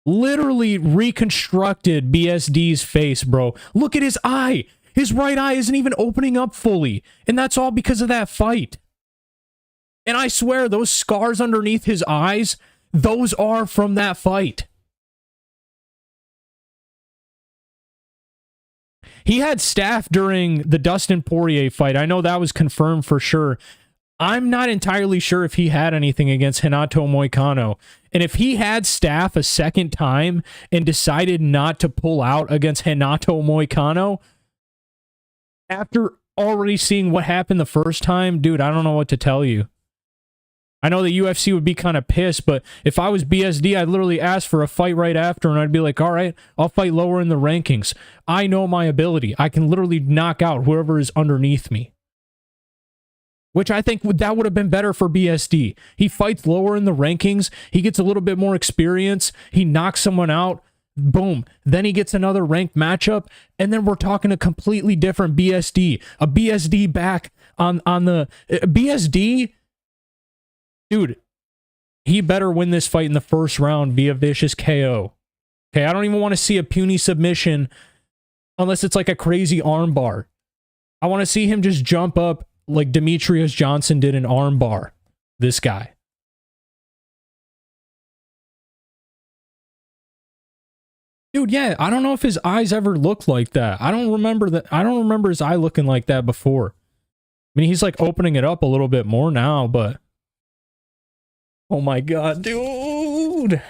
literally reconstructed BSD's face, bro. Look at his eye. His right eye isn't even opening up fully. And that's all because of that fight. And I swear, those scars underneath his eyes, those are from that fight. He had staph during the Dustin Poirier fight. I know that was confirmed for sure. I'm not entirely sure if he had anything against Renato Moicano. And if he had staph a second time and decided not to pull out against Renato Moicano, after already seeing what happened the first time, dude, I don't know what to tell you. I know the UFC would be kind of pissed, but if I was BSD, I'd literally ask for a fight right after, and I'd be like, all right, I'll fight lower in the rankings. I know my ability. I can literally knock out whoever is underneath me. Which I think that would have been better for BSD. He fights lower in the rankings. He gets a little bit more experience. He knocks someone out. Boom. Then he gets another ranked matchup, and then we're talking a completely different BSD. A BSD back on the... BSD... Dude, he better win this fight in the first round via vicious KO. Okay, I don't even want to see a puny submission unless it's like a crazy armbar. I want to see him just jump up like Demetrius Johnson did an armbar. This guy. Dude, yeah, I don't know if his eyes ever looked like that. I don't remember his eye looking like that before. I mean, he's like opening it up a little bit more now, but... Oh my god, dude!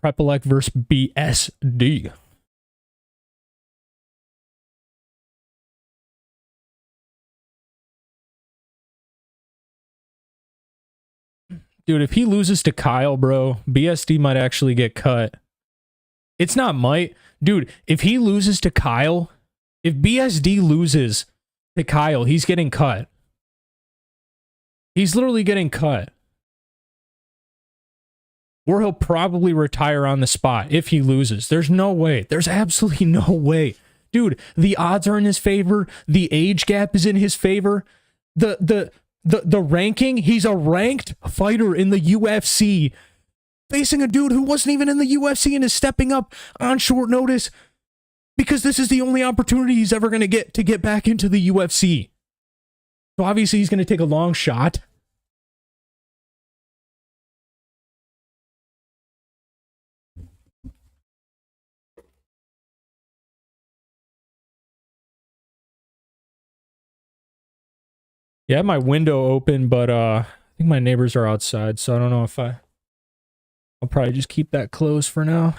Prepolec versus BSD. Dude, if he loses to Kyle, bro, BSD might actually get cut. It's not might. Dude, if he loses to Kyle, if BSD loses to Kyle, he's getting cut. He's literally getting cut. Or he'll probably retire on the spot if he loses. There's no way. There's absolutely no way. Dude, the odds are in his favor. The age gap is in his favor. The ranking, he's a ranked fighter in the UFC. Facing a dude who wasn't even in the UFC and is stepping up on short notice because this is the only opportunity he's ever going to get back into the UFC. So obviously he's going to take a long shot. Yeah, I have my window open, but I think my neighbors are outside, so I don't know if I'll probably just keep that closed for now.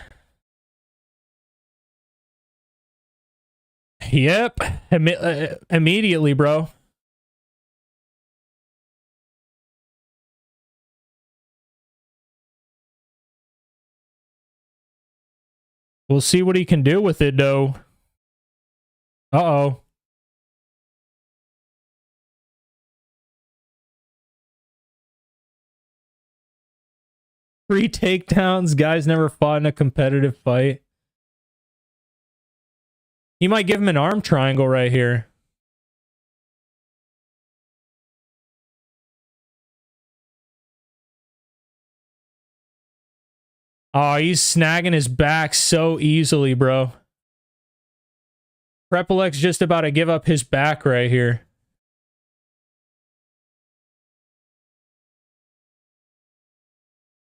Yep. Immediately, bro. We'll see what he can do with it, though. Uh-oh. 3 takedowns. Guy's never fought in a competitive fight. He might give him an arm triangle right here. Oh, he's snagging his back so easily, bro. Prepolec's just about to give up his back right here.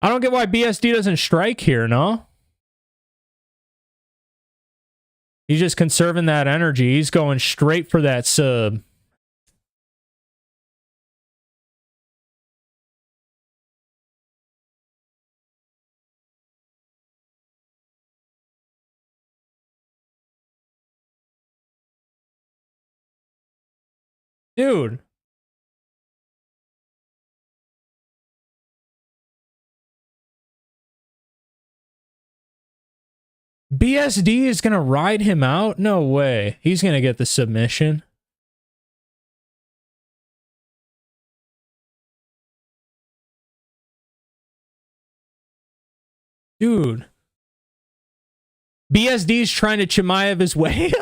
I don't get why BSD doesn't strike here, no? He's just conserving that energy. He's going straight for that sub. Dude. BSD is going to ride him out? No way. He's going to get the submission. Dude. BSD's trying to Chimaev his way.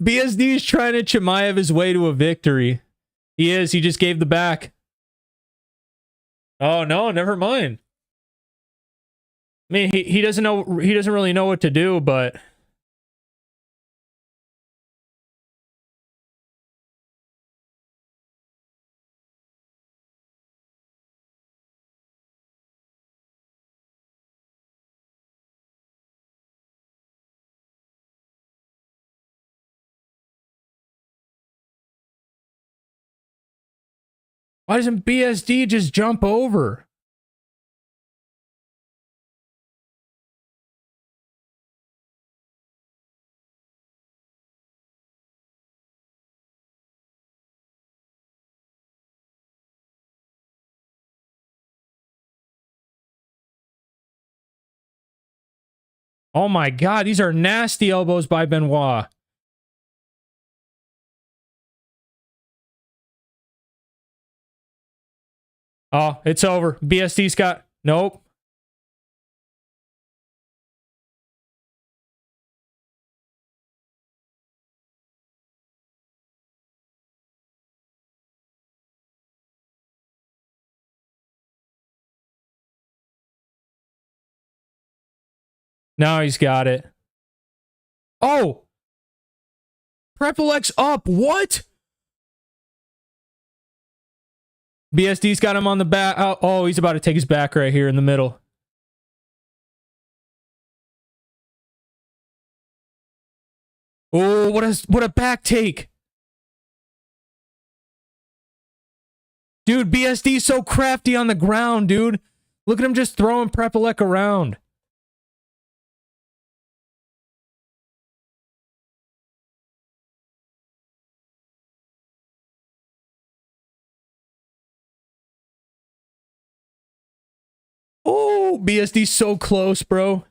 BSD's trying to Chimaev his way to a victory. He is. He just gave the back. Oh, no. Never mind. I mean, he doesn't know. He doesn't really know what to do, but... Why doesn't BSD just jump over? Oh my God, these are nasty elbows by Benoît. Oh, it's over. BSD's got... Nope. Now he's got it. Oh! Prepolec's up. What? BSD's got him on the back. Oh, he's about to take his back right here in the middle. Oh, what a back take. Dude, BSD's so crafty on the ground, dude. Look at him just throwing Prepolec around. Oh, BSD's so close, bro.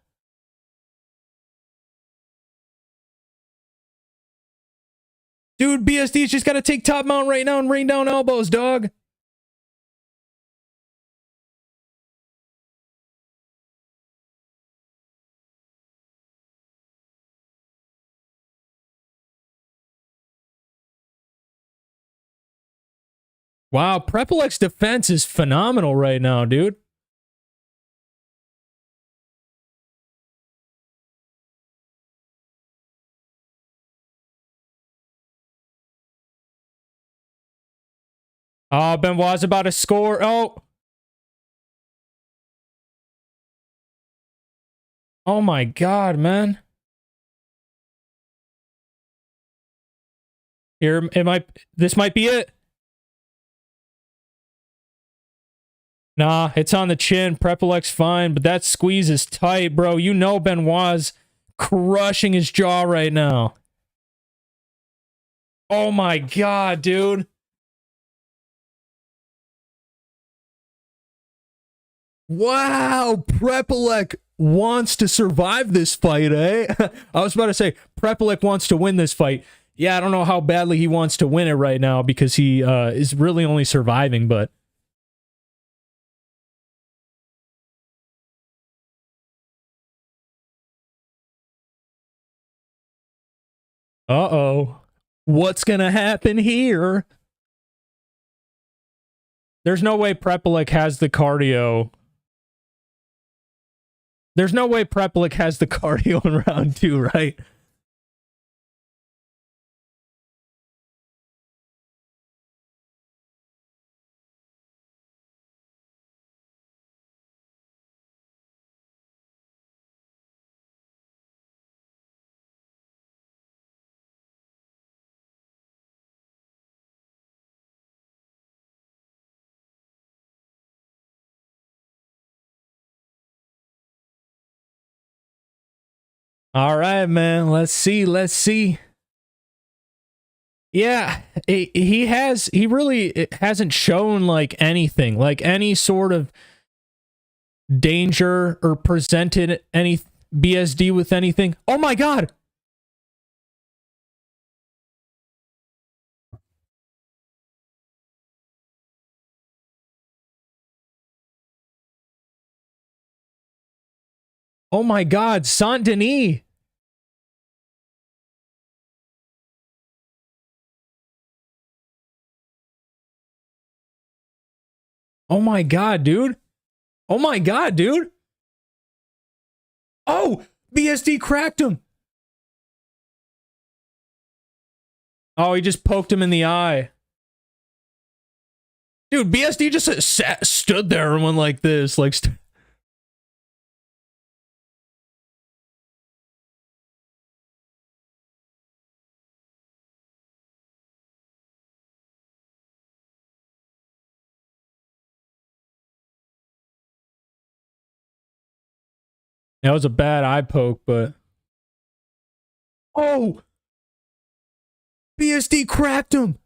Dude, BSD's just got to take top mount right now and rain down elbows, dog. Wow, Prepolec's defense is phenomenal right now, dude. Oh, Benoît's about to score. Oh. Oh my God, man. Here, this might be it. Nah, it's on the chin. Prepolec's fine, but that squeeze is tight, bro. You know Benoît's crushing his jaw right now. Oh my God, dude. Wow, Prepolec wants to survive this fight, eh? I was about to say, Prepolec wants to win this fight. Yeah, I don't know how badly he wants to win it right now because he is really only surviving, but... Uh-oh. What's gonna happen here? There's no way Prepolec has the cardio. There's no way Prepolec has the cardio in round 2, right? All right, man. Let's see. Let's see. Yeah, he really hasn't shown like anything, like any sort of danger or presented any BSD with anything. Oh my God. Oh my God, Saint Denis. Oh my God, dude. Oh my God, dude. Oh, BSD cracked him. Oh, he just poked him in the eye. Dude, BSD just stood there and went like this. Like, that was a bad eye poke, but... Oh! BSD cracked him!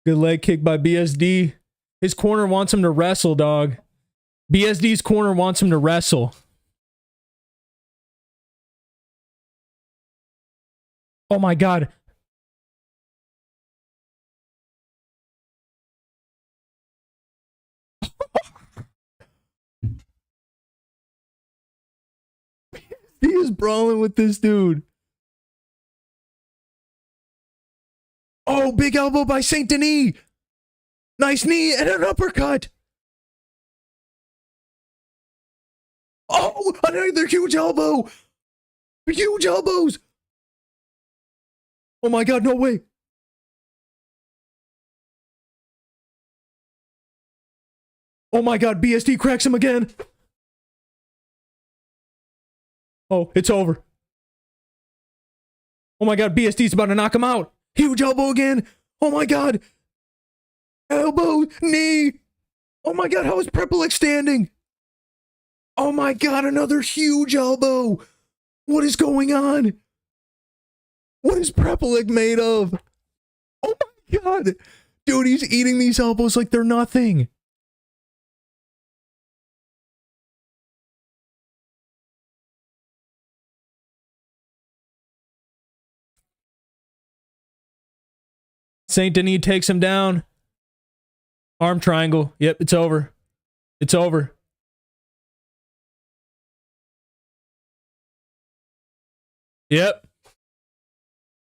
Good leg kick by BSD. His corner wants him to wrestle, dog. BSD's corner wants him to wrestle. Oh my God. He is brawling with this dude. Oh, big elbow by Saint Denis. Nice knee and an uppercut. Oh, another huge elbow. Huge elbows. Oh my God, no way. Oh my God, BSD cracks him again. Oh, it's over. Oh my God, BSD's about to knock him out. Huge elbow again. Oh my God. Elbow, knee. Oh my God, how is Prepolec standing? Oh my God, another huge elbow. What is going on? What is Prepolec made of? Oh my God. Dude, he's eating these elbows like they're nothing. Saint Denis takes him down. Arm triangle. Yep, it's over. It's over. Yep.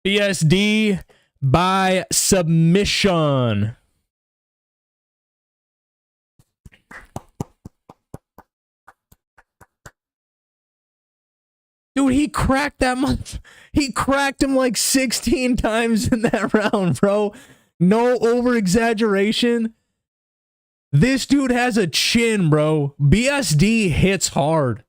BSD by submission. Dude, he cracked that much. He cracked him like 16 times in that round, bro. No over-exaggeration. This dude has a chin, bro. BSD hits hard.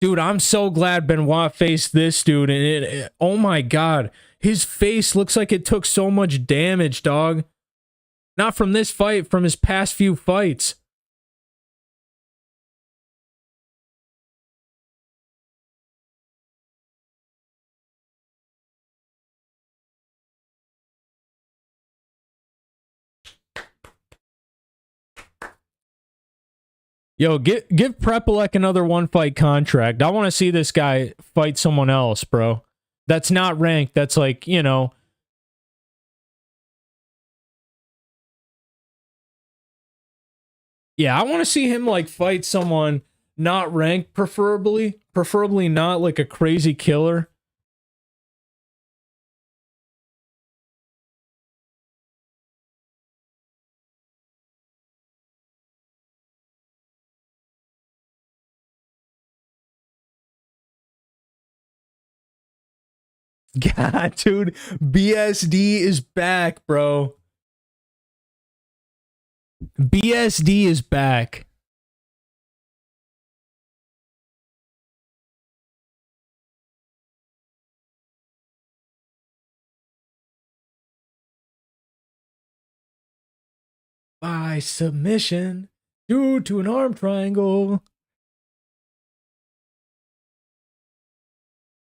Dude, I'm so glad Benoît faced this dude. And oh my God. His face looks like it took so much damage, dog. Not from this fight, from his past few fights. Yo, give Prepolec another one-fight contract. I want to see this guy fight someone else, bro. That's not ranked. That's like, you know. Yeah, I want to see him like fight someone not ranked, preferably. Preferably not like a crazy killer. God, dude, BSD is back, bro. BSD is back. By submission due to an arm triangle.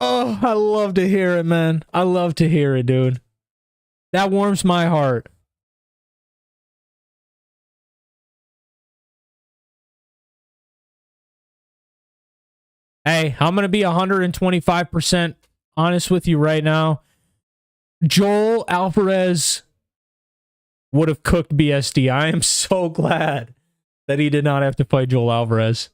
Oh, I love to hear it, man. I love to hear it, dude. That warms my heart. Hey, I'm going to be 125% honest with you right now. Joel Alvarez would have cooked BSD. I am so glad that he did not have to fight Joel Alvarez.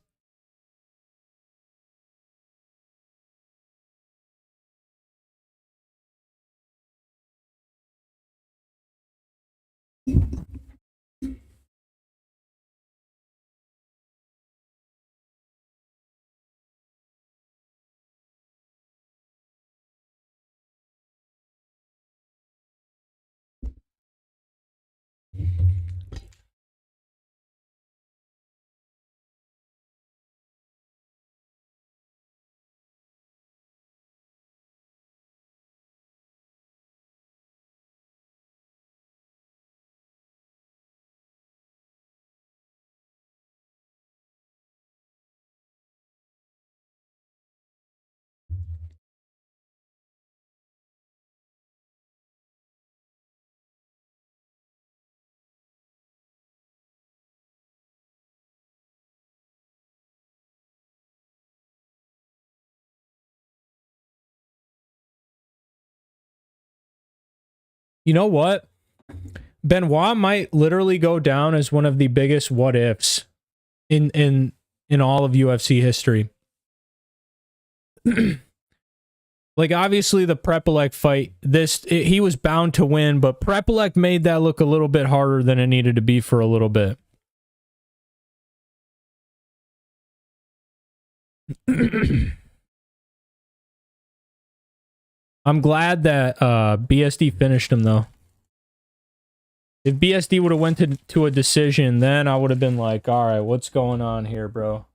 You know what? Benoît might literally go down as one of the biggest what ifs in all of UFC history. Like, obviously the Prepolec fight, he was bound to win, but Prepolec made that look a little bit harder than it needed to be for a little bit. I'm glad that BSD finished him, though. If BSD would have went to a decision, then I would have been like, all right, what's going on here, bro?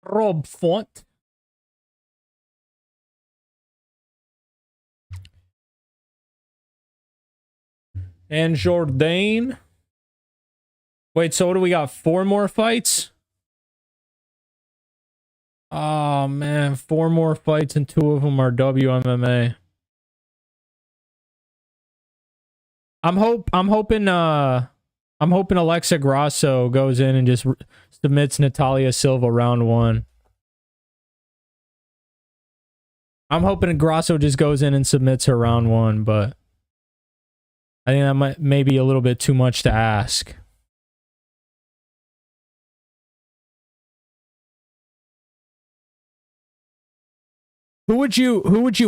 Rob Font. And Jourdain. Wait, so what do we got? 4 more fights? Oh, man. 4 more fights and 2 of them are WMMA. I'm hoping Alexa Grasso goes in and just submits Natalia Silva round 1. I'm hoping Grasso just goes in and submits her round 1, but I think that may be a little bit too much to ask. Who would you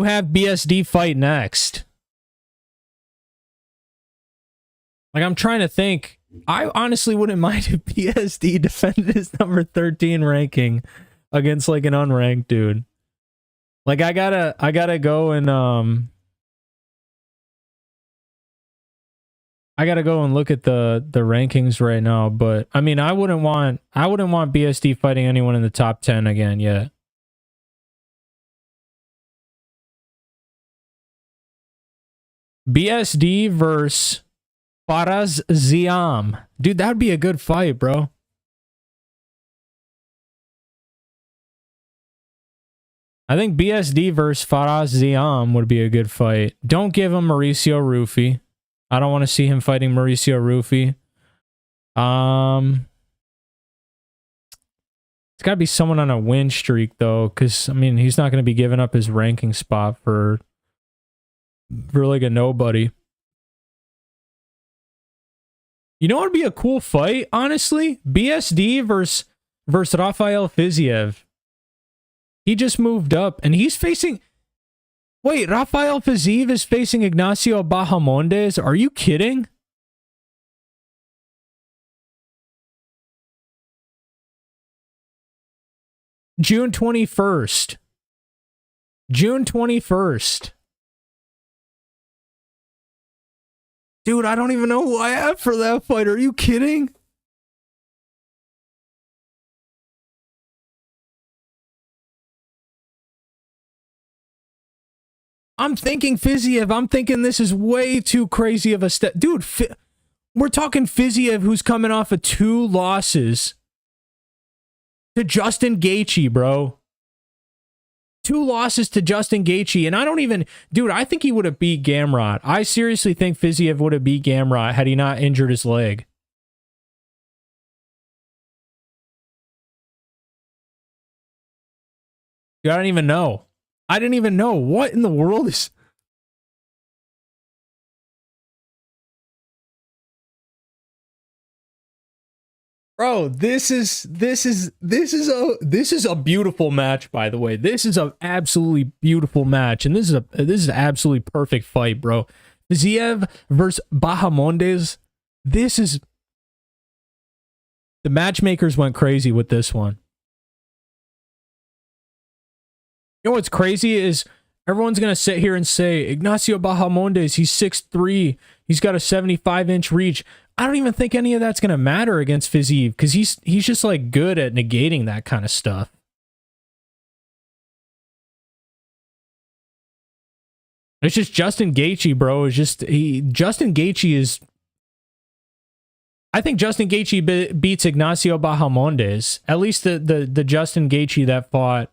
have BSD fight next? Like, I'm trying to think. I honestly wouldn't mind if BSD defended his number 13 ranking against like an unranked dude. Like, I gotta go and I gotta go and look at the rankings right now, but I mean, I wouldn't want BSD fighting anyone in the top 10 again yet. BSD versus Faraz Ziam. Dude, that would be a good fight, bro. I think BSD versus Faraz Ziam would be a good fight. Don't give him Mauricio Rufy. I don't want to see him fighting Mauricio Rufy. It's got to be someone on a win streak, though, because, I mean, he's not going to be giving up his ranking spot for like a nobody. You know what would be a cool fight, honestly? BSD versus Rafael Fiziev. He just moved up, and he's facing... Wait, Rafael Fiziev is facing Ignacio Bahamondes? Are you kidding? June 21st. June 21st. Dude, I don't even know who I have for that fight. Are you kidding? I'm thinking Fiziev. I'm thinking this is way too crazy of a step. Dude, we're talking Fiziev, who's coming off of 2 losses to Justin Gaethje, bro. 2 losses to Justin Gaethje, and I don't even... Dude, I think he would have beat Gamrot. I seriously think Fiziev would have beat Gamrot had he not injured his leg. Dude, I don't even know. I didn't even know. What in the world is... Bro, this is a beautiful match, by the way. This is an absolutely beautiful match, and this is an absolutely perfect fight, bro. Fiziev versus Bahamondes. This is... The matchmakers went crazy with this one. You know what's crazy is everyone's going to sit here and say, Ignacio Bahamondes, he's 6'3", he's got a 75-inch reach. I don't even think any of that's going to matter against Fiziev, because he's just like good at negating that kind of stuff. It's just Justin Gaethje, bro. Justin Gaethje is... I think Justin Gaethje beats Ignacio Bahamondes. At least the Justin Gaethje that fought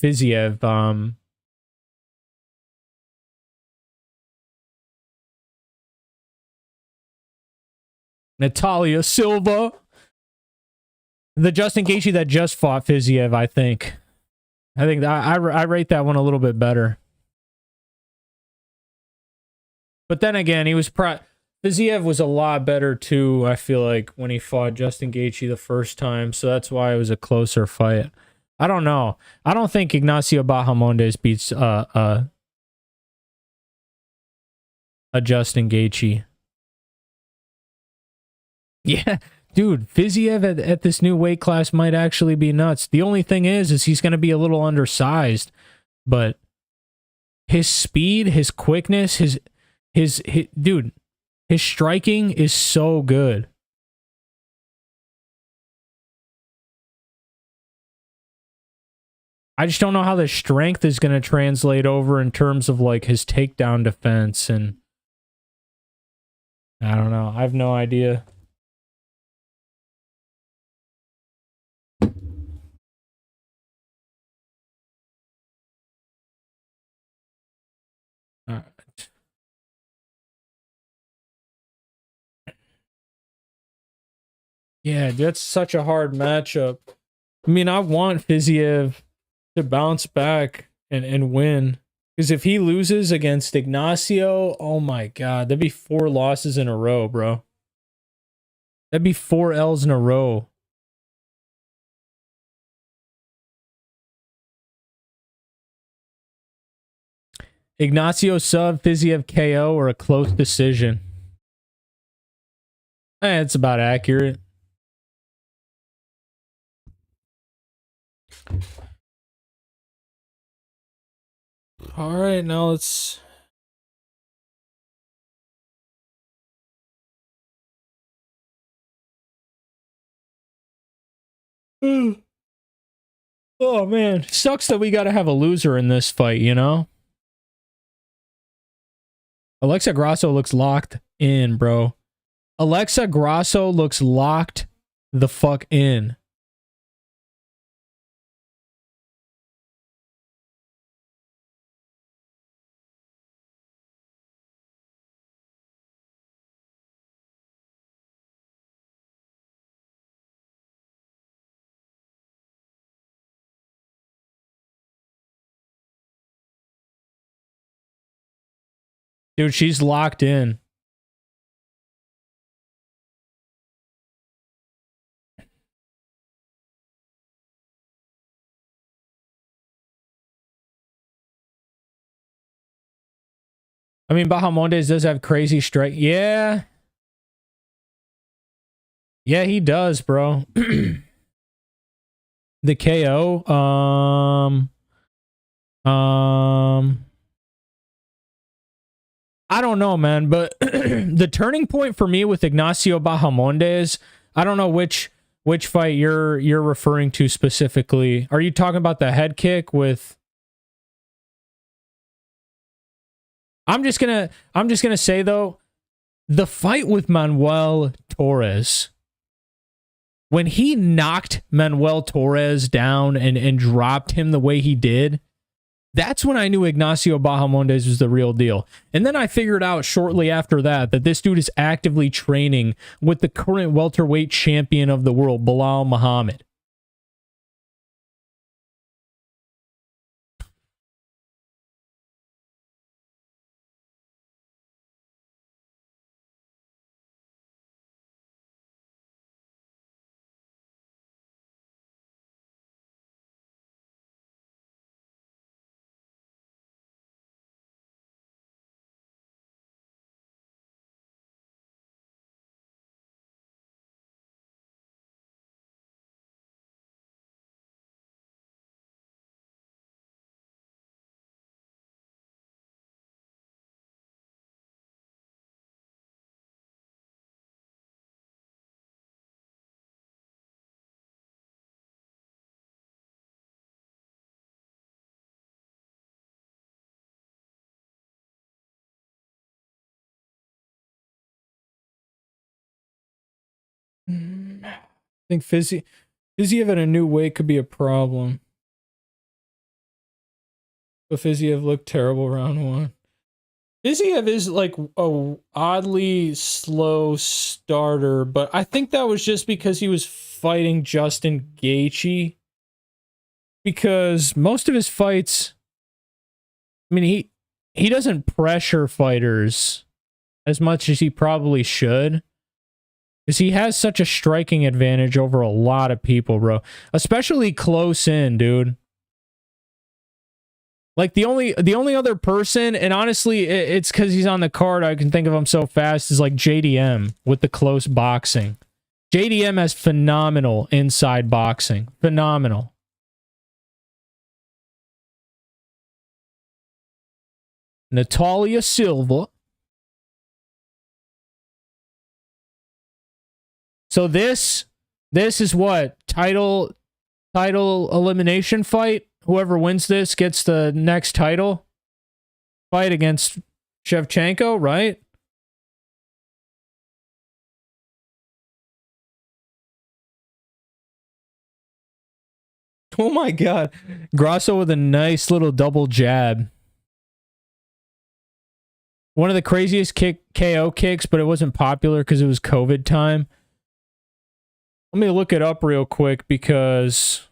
Fiziev. Natalia, Silva. The Justin Gaethje that just fought Fiziev, I think. I rate that one a little bit better. But then again, Fiziev was a lot better too, I feel like, when he fought Justin Gaethje the first time, so that's why it was a closer fight. I don't know. I don't think Ignacio Bahamondes beats a Justin Gaethje. Yeah, dude, Fiziev at this new weight class might actually be nuts. The only thing is he's going to be a little undersized, but his speed, his quickness, his dude, his striking is so good. I just don't know how the strength is going to translate over in terms of like his takedown defense, and I don't know. I have no idea. All right. Yeah, that's such a hard matchup. I mean, I want Fiziev to bounce back and win. Because if he loses against Ignacio, oh my god, that'd be 4 losses in a row, bro. That'd be 4 L's in a row. Ignacio sub, Fiziev KO, or a close decision. It's about accurate. All right, now let's... Oh man, sucks that we gotta have a loser in this fight, you know? Alexa Grasso looks locked in, bro. Alexa Grasso looks locked the fuck in. Dude, she's locked in. I mean, Bahamondes does have crazy strike. Yeah. Yeah, he does, bro. The KO. I don't know, man, but the turning point for me with Ignacio Bahamondes, I don't know which fight you're referring to specifically. Are you talking about the head kick with? I'm just gonna say though, the fight with Manuel Torres, when he knocked Manuel Torres down and dropped him the way he did, that's when I knew Ignacio Bahamondes was the real deal. And then I figured out shortly after that this dude is actively training with the current welterweight champion of the world, Belal Muhammad. I think Fiziev at a new weight could be a problem. But Fiziev looked terrible round one. Fiziev is like a oddly slow starter, but I think that was just because he was fighting Justin Gaethje. Because most of his fights, I mean, he doesn't pressure fighters as much as he probably should. Because he has such a striking advantage over a lot of people, bro. Especially close in, dude. Like the only other person, and honestly, it's because he's on the card, I can think of him so fast, is like JDM with the close boxing. JDM has phenomenal inside boxing. Phenomenal. Natalia Silva. So this is what? Title elimination fight? Whoever wins this gets the next title fight against Shevchenko, right? Oh my god. Grasso with a nice little double jab. One of the craziest KO kicks, but it wasn't popular because it was COVID time. Let me look it up real quick because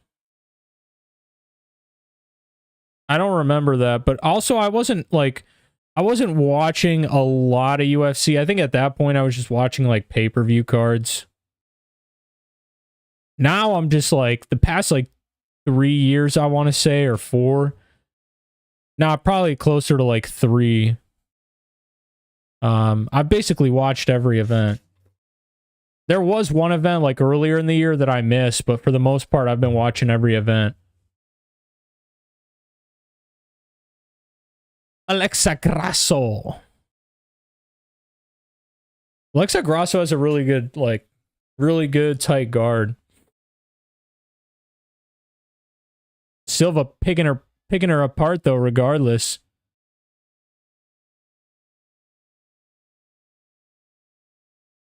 I don't remember that. But also, I wasn't watching a lot of UFC. I think at that point I was just watching like pay-per-view cards. Now I'm just like the past like 3 years, I want to say, or 4. Nah, probably closer to like 3. I've basically watched every event. There was one event like earlier in the year that I missed, but for the most part, I've been watching every event. Alexa Grasso. Alexa Grasso has a really good tight guard. Silva picking her apart though, regardless.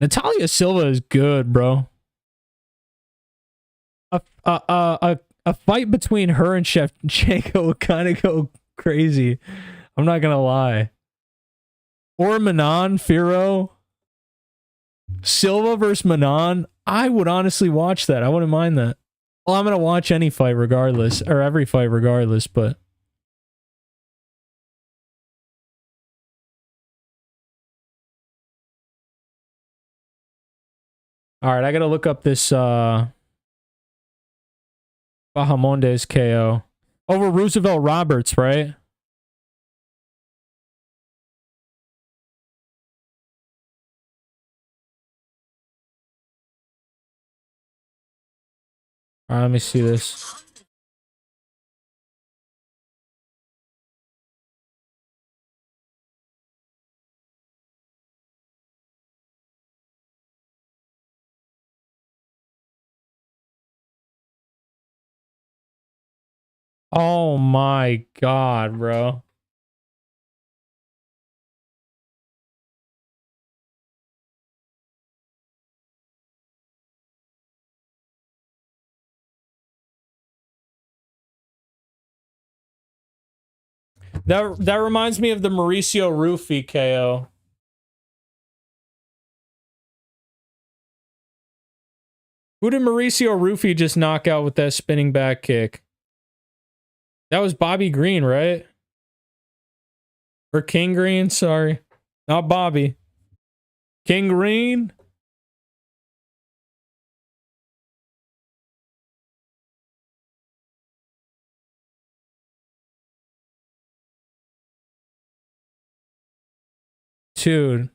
Natalia Silva is good, bro. A fight between her and Shevchenko would kind of go crazy. I'm not gonna lie. Or Manon, Fiorot, Silva versus Manon. I would honestly watch that. I wouldn't mind that. Well, I'm gonna watch any fight regardless, or every fight regardless, but. All right, I gotta look up this Bahamondes KO over Roosevelt Roberts, right? All right, let me see this. Oh my god, bro. That reminds me of the Mauricio Rufy KO. Who did Mauricio Rufy just knock out with that spinning back kick? That was Bobby Green, right? Or King Green, sorry. Not Bobby. King Green? Dude.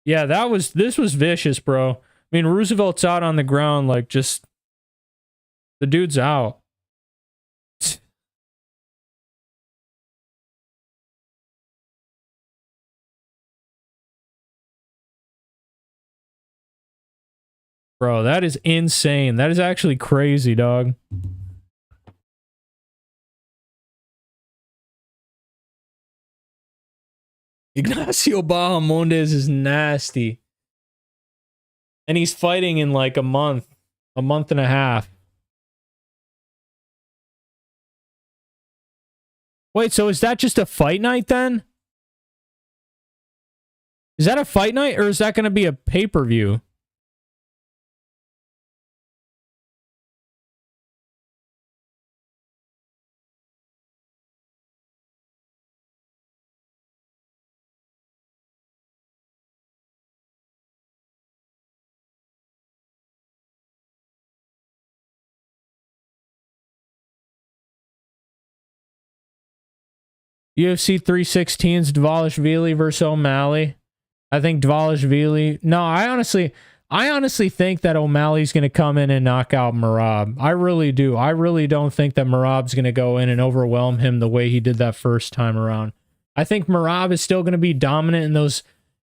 Yeah, this was vicious, bro. I mean, Roosevelt's out on the ground, like, just... The dude's out. Bro, that is insane. That is actually crazy, dog. Ignacio Bahamondes is nasty. And he's fighting in like a month and a half. Wait, so is that just a fight night then? Is that a fight night or is that going to be a pay-per-view? UFC 316's Dvalishvili versus O'Malley. I think Dvalishvili... No, I honestly think that O'Malley's going to come in and knock out Merab. I really do. I really don't think that Merab's going to go in and overwhelm him the way he did that first time around. I think Merab is still going to be dominant in those,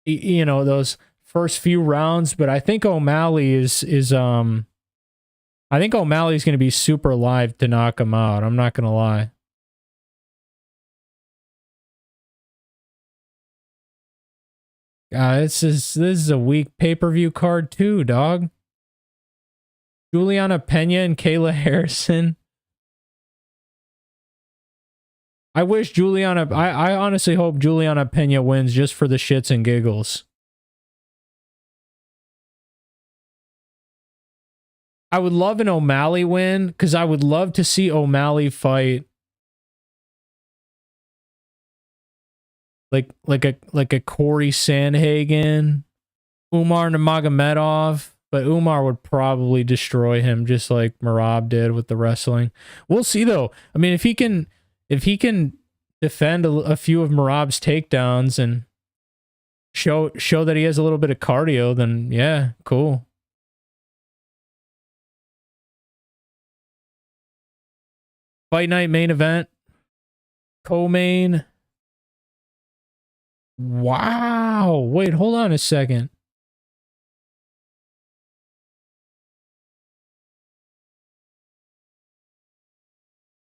you know, those first few rounds, but I think O'Malley I think O'Malley's going to be super live to knock him out. I'm not going to lie. This is a weak pay-per-view card too, dog. Juliana Pena and Kayla Harrison. I wish Juliana... I honestly hope Juliana Pena wins just for the shits and giggles. I would love an O'Malley win, because I would love to see O'Malley fight like a Corey Sandhagen, Umar Nurmagomedov, but Umar would probably destroy him just like Merab did with the wrestling. We'll see though. I mean, if he can defend a few of Merab's takedowns and show that he has a little bit of cardio, then yeah, cool. Fight night main event. Co-main. Wow. Wait, hold on a second.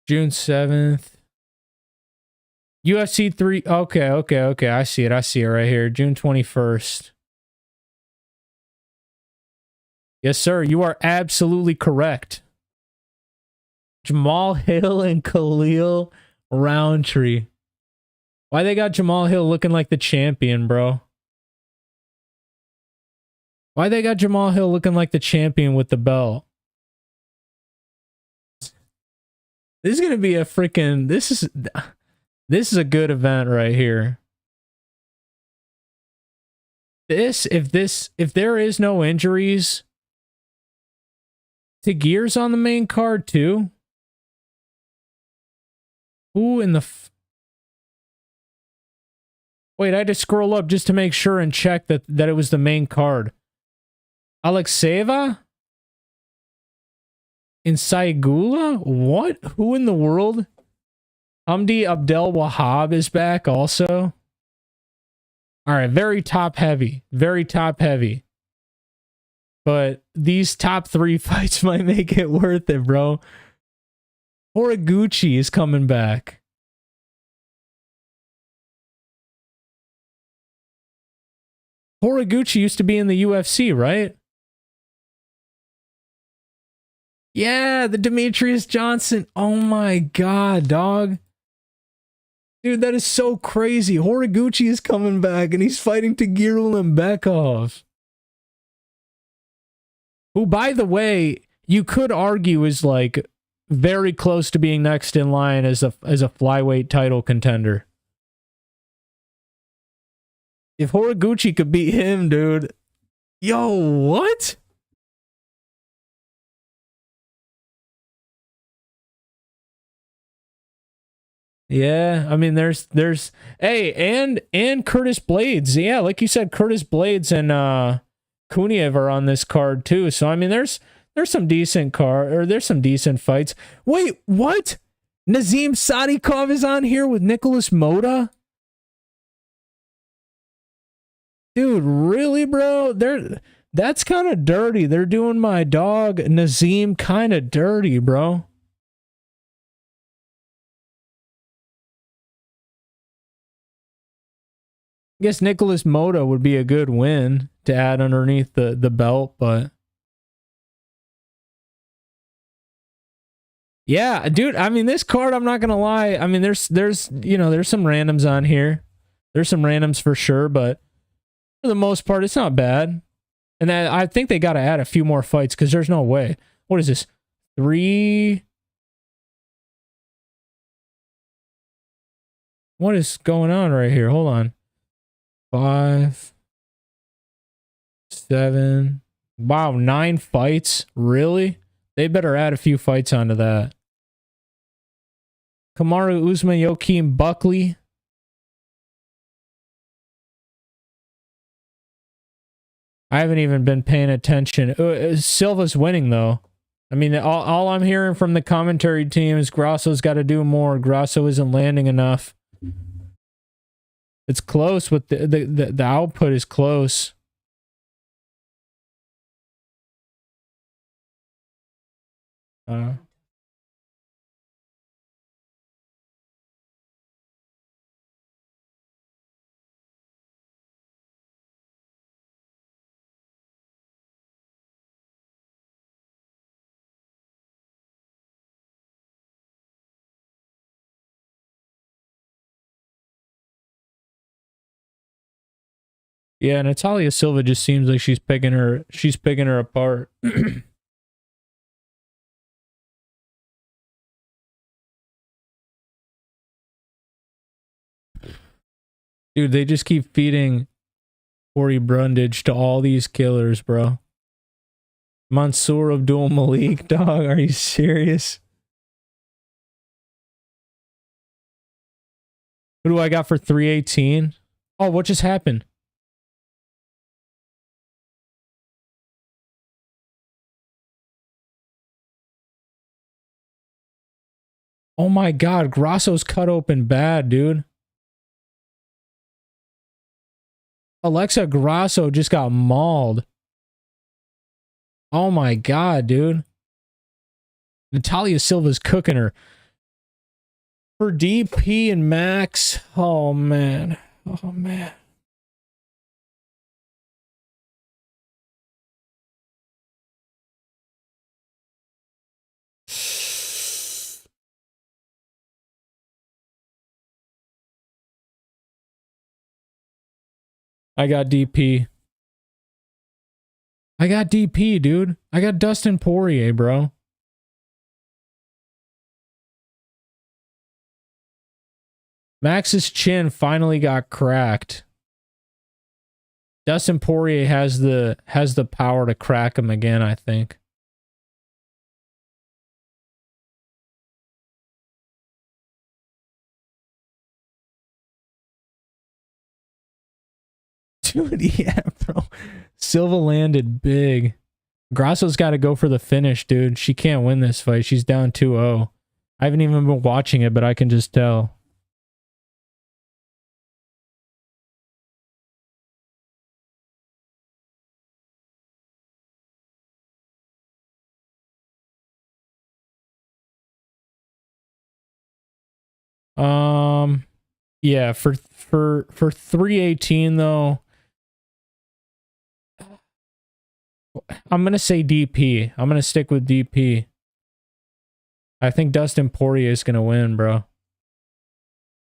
June 7th. UFC 3. Okay. I see it right here. June 21st. Yes, sir. You are absolutely correct. Jamal Hill and Khalil Roundtree. Why they got Jamal Hill looking like the champion, bro? Why they got Jamal Hill looking like the champion with the belt? This is gonna be a freaking. This is a good event right here. If there is no injuries, Tagir's on the main card too. Who in the? Wait, I had to scroll up just to make sure and check that it was the main card. Alexeva? In Saigula? What? Who in the world? Hamdi Abdel Wahab is back also. All right, very top heavy. Very top heavy. But these top 3 fights might make it worth it, bro. Horiguchi is coming back. Horiguchi used to be in the UFC, right? Yeah, the Demetrius Johnson. Oh my god, dog. Dude, that is so crazy. Horiguchi is coming back and he's fighting Tagir Ulanbekov. Who, by the way, you could argue is like very close to being next in line as a flyweight title contender. If Horiguchi could beat him, dude. Yo, what? Yeah, I mean there's hey, and Curtis Blades. Yeah, like you said, Curtis Blades and Kuniev are on this card too. So I mean there's some decent there's some decent fights. Wait, what? Nazim Sadikov is on here with Nicholas Moda? Dude, really, bro? That's kind of dirty. They're doing my dog Nazim kind of dirty, bro. I guess Nicholas Moda would be a good win to add underneath the belt, but yeah, dude, I mean this card, I'm not gonna lie. I mean there's you know, there's some randoms on here. There's some randoms for sure, but for the most part, it's not bad. And I think they gotta add a few more fights because there's no way. What is this? 3. What is going on right here? Hold on. 5, 7. Wow, 9 fights? Really? They better add a few fights onto that. Kamaru Usman, Joaquin Buckley. I haven't even been paying attention. Silva's winning, though. I mean, all I'm hearing from the commentary team is Grasso's got to do more. Grasso isn't landing enough. It's close, but the output is close. Yeah, Natalia Silva just seems like she's picking her apart. Dude, they just keep feeding Corey Brundage to all these killers, bro. Mansour Abdul Malik, dog, are you serious? Who do I got for 318? Oh, what just happened? Oh my god, Grasso's cut open bad, dude. Alexa Grasso just got mauled. Oh my god, dude. Natalia Silva's cooking her. For DP and Max. Oh man. Oh man. I got DP. I got DP, dude. I got Dustin Poirier, bro. Max's chin finally got cracked. Dustin Poirier has the power to crack him again, I think. Dude, yeah, bro. Silva landed big. Grasso's got to go for the finish, dude. She can't win this fight. She's down 2-0. I haven't even been watching it, but I can just tell. Yeah, for 318 though, I'm gonna say DP. I'm gonna stick with DP. I think Dustin Poirier is gonna win, bro.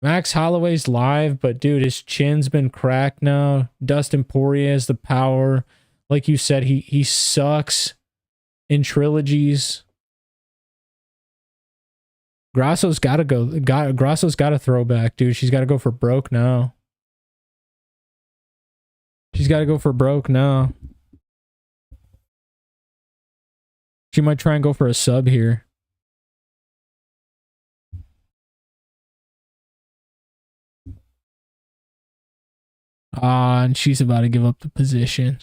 Max Holloway's live, but dude, his chin's been cracked now. Dustin Poirier has the power. Like you said, he sucks in trilogies. Grasso's got to go. Grasso's got to throw back, dude. She's got to go for broke now. She's got to go for broke now. She might try and go for a sub here. And she's about to give up the position.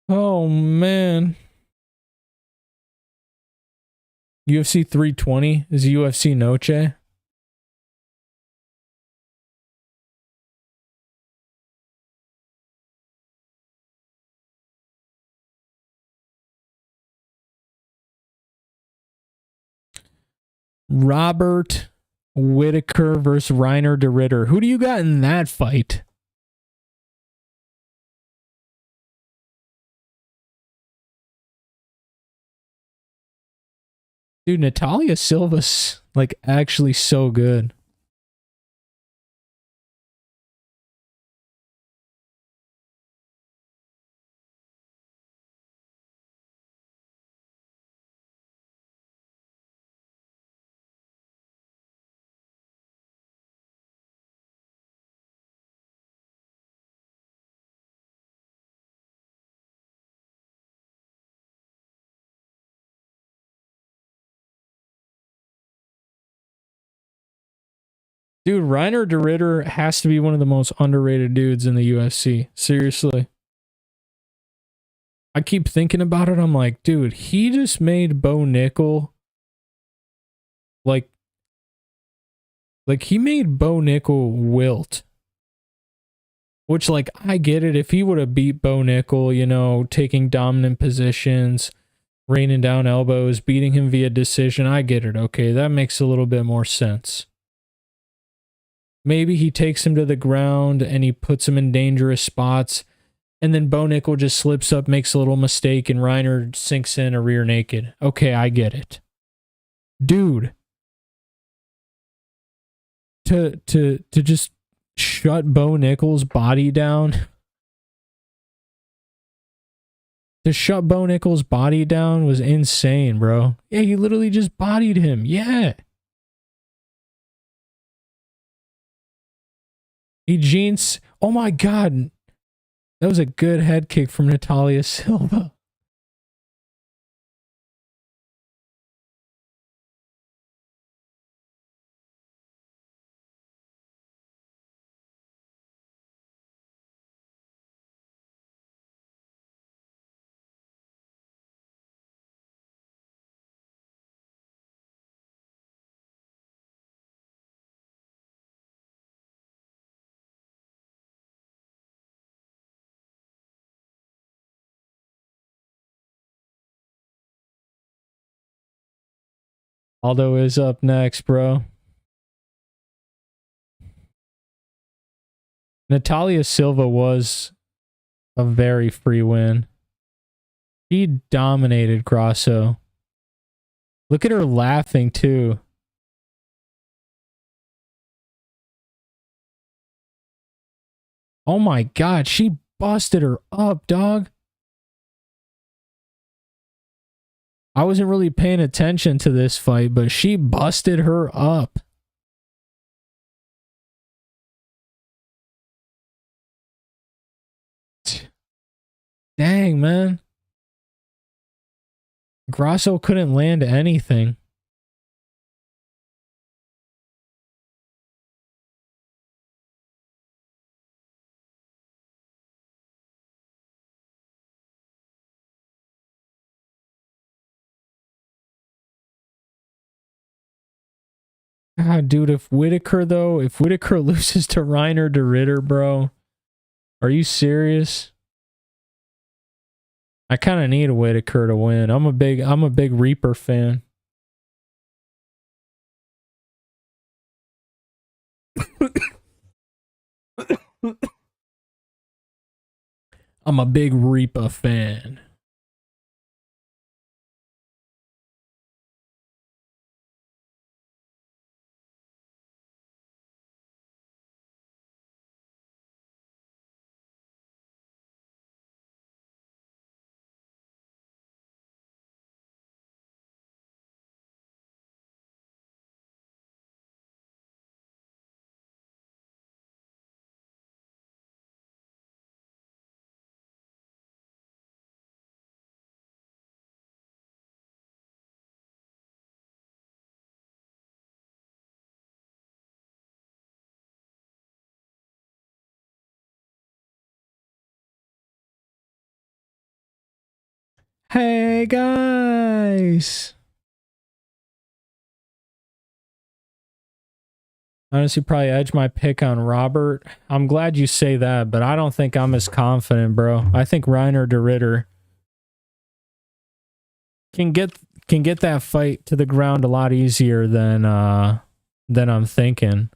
Oh, man. UFC 320 is UFC Noche. Robert Whitaker versus Reiner de Ritter. Who do you got in that fight? Dude, Natalia Silva's like actually so good. Dude, Reiner de Ritter has to be one of the most underrated dudes in the UFC. Seriously. I keep thinking about it. I'm like, dude, he just made Bo Nickel like he made Bo Nickel wilt. Which, like, I get it. If he would have beat Bo Nickel, you know, taking dominant positions, raining down elbows, beating him via decision, I get it. Okay, that makes a little bit more sense. Maybe he takes him to the ground and he puts him in dangerous spots, and then Bo Nickel just slips up, makes a little mistake, and Reiner sinks in a rear naked. Okay, I get it. Dude. To just shut Bo Nickel's body down. To shut Bo Nickel's body down was insane, bro. Yeah, he literally just bodied him. Yeah. He jeans. Oh my God. That was a good head kick from Natalia Silva. Aldo is up next, bro. Natalia Silva was a very free win. She dominated Grasso. Look at her laughing too. Oh my God, she busted her up, dog. I wasn't really paying attention to this fight, but she busted her up. Dang, man. Grasso couldn't land anything. God, dude, if Whitaker loses to Reiner de Ritter, bro, are you serious? I kind of need a Whitaker to win. I'm a big Reaper fan. I'm a big Reaper fan. Hey guys. Honestly, probably edge my pick on Robert. I'm glad you say that, but I don't think I'm as confident, bro. I think Reiner de Ritter can get that fight to the ground a lot easier than I'm thinking.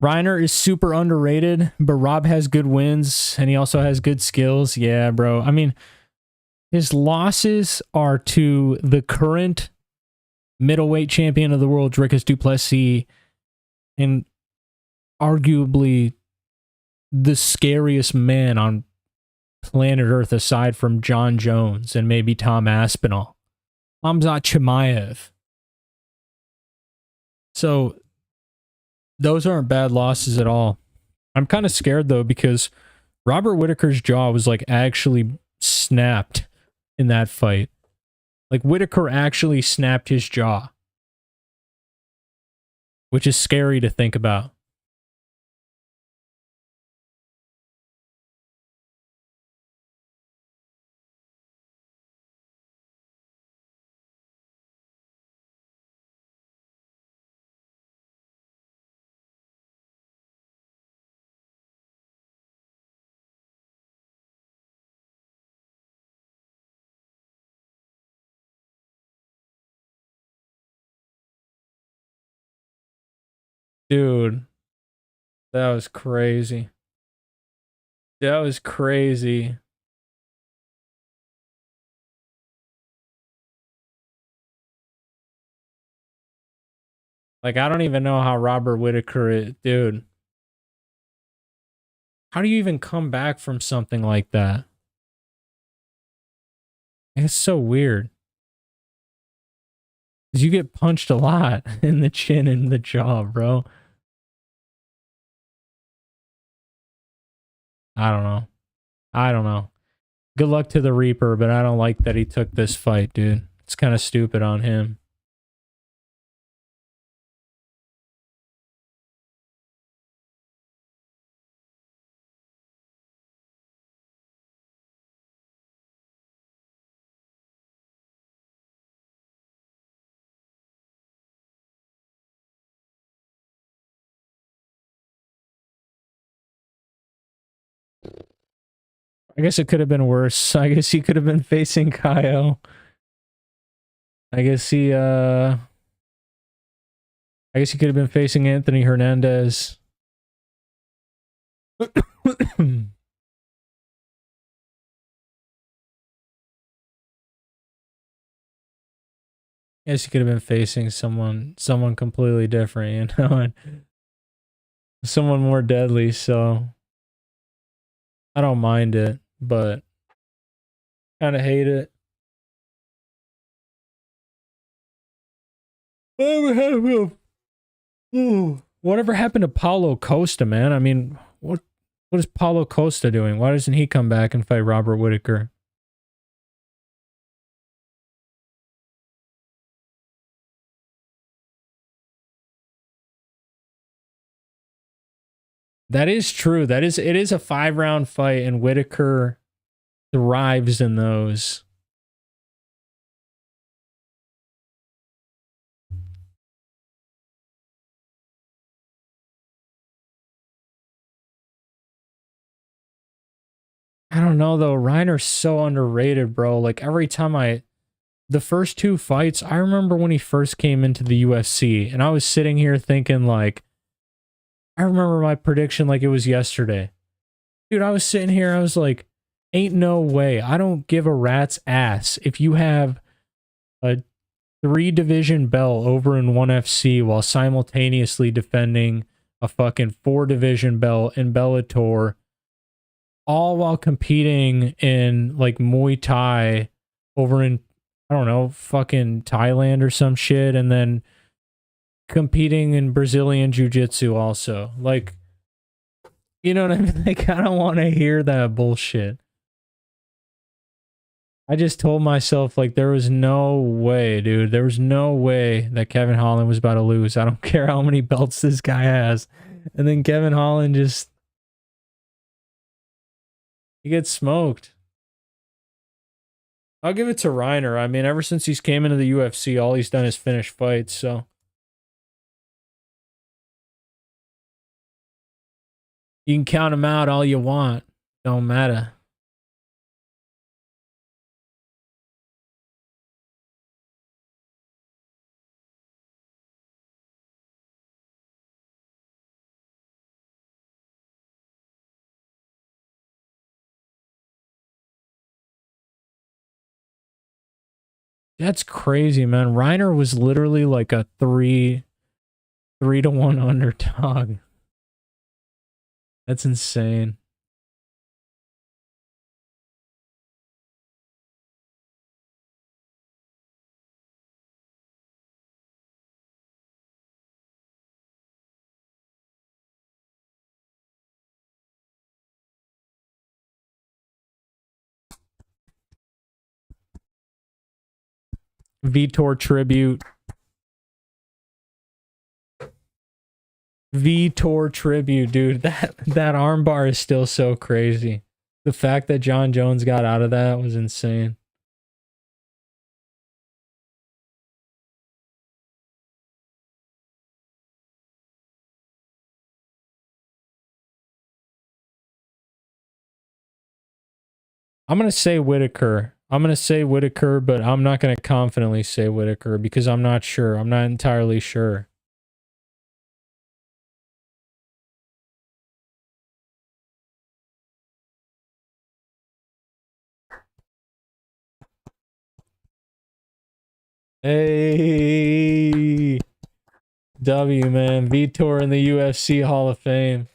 Reiner is super underrated, but Rob has good wins and he also has good skills. Yeah, bro. I mean, his losses are to the current middleweight champion of the world, Dricus du Plessis, and arguably the scariest man on planet Earth aside from John Jones and maybe Tom Aspinall, Hamzat Chimaev. So those aren't bad losses at all. I'm kind of scared though because Robert Whitaker's jaw was like actually snapped in that fight. Like Whitaker actually snapped his jaw, which is scary to think about. Dude, that was crazy. That was crazy. Like, I don't even know how Robert Whittaker is. Dude. How do you even come back from something like that? It's so weird. Because you get punched a lot in the chin and the jaw, bro. I don't know. I don't know. Good luck to the Reaper, but I don't like that he took this fight, dude. It's kind of stupid on him. I guess it could have been worse. I guess he could have been facing Kyle. I guess he could have been facing Anthony Hernandez. Guess he could have been facing someone completely different, you know, and someone more deadly, so I don't mind it, but kind of hate it. Whatever happened to Paulo Costa, man? I mean, what is Paulo Costa doing? Why doesn't he come back and fight Robert Whittaker? That is true. It is a 5-round fight, and Whittaker thrives in those. I don't know though. Reiner's so underrated, bro. Like every time the first 2 fights, I remember when he first came into the UFC, and I was sitting here thinking like, I remember my prediction like it was yesterday. Dude, I was sitting here, I was like, ain't no way. I don't give a rat's ass if you have a 3-division belt over in ONE FC while simultaneously defending a fucking 4-division belt in Bellator, all while competing in like Muay Thai over in, I don't know, fucking Thailand or some shit, and then competing in Brazilian Jiu-Jitsu also. Like, you know what I mean? Like, I don't want to hear that bullshit. I just told myself, like, there was no way, dude. There was no way that Kevin Holland was about to lose. I don't care how many belts this guy has. And then Kevin Holland just... he gets smoked. I'll give it to Reiner. I mean, ever since he's came into the UFC, all he's done is finish fights, so... you can count him out all you want. Don't matter. That's crazy, man. Reiner was literally like a 3-1 underdog. That's insane. Vitor tribute. Vitor tribute, dude. That armbar is still so crazy. The fact that John Jones got out of that was insane. I'm going to say Whittaker. But I'm not going to confidently say Whittaker because I'm not sure. I'm not entirely sure. Hey, W, man. Vitor in the UFC Hall of Fame.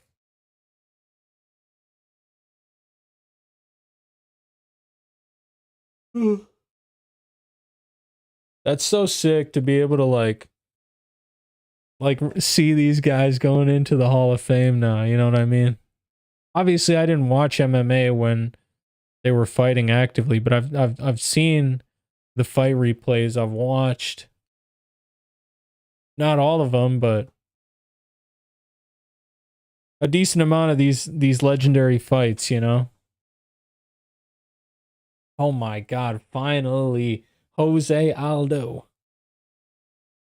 That's so sick to be able to like see these guys going into the Hall of Fame now, you know what I mean? Obviously, I didn't watch MMA when they were fighting actively, but I've seen the fight replays. I've watched not all of them, but a decent amount of these legendary fights, you know? Oh my god, finally. Jose Aldo.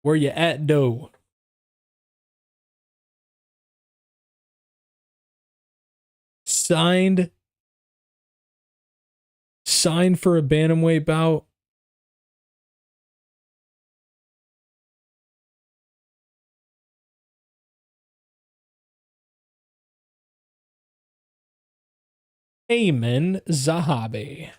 Where you at, though? Signed for a bantamweight bout. Aiemann Zahabi.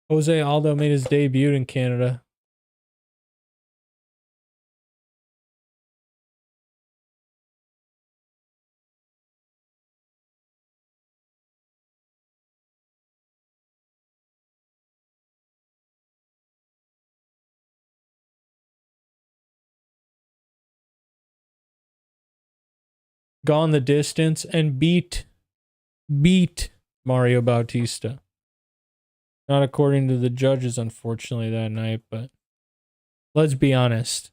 Jose Aldo made his debut in Canada. Gone the distance and beat Mario Bautista. Not according to the judges, unfortunately, that night, but let's be honest.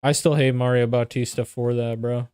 I still hate Mario Bautista for that, bro.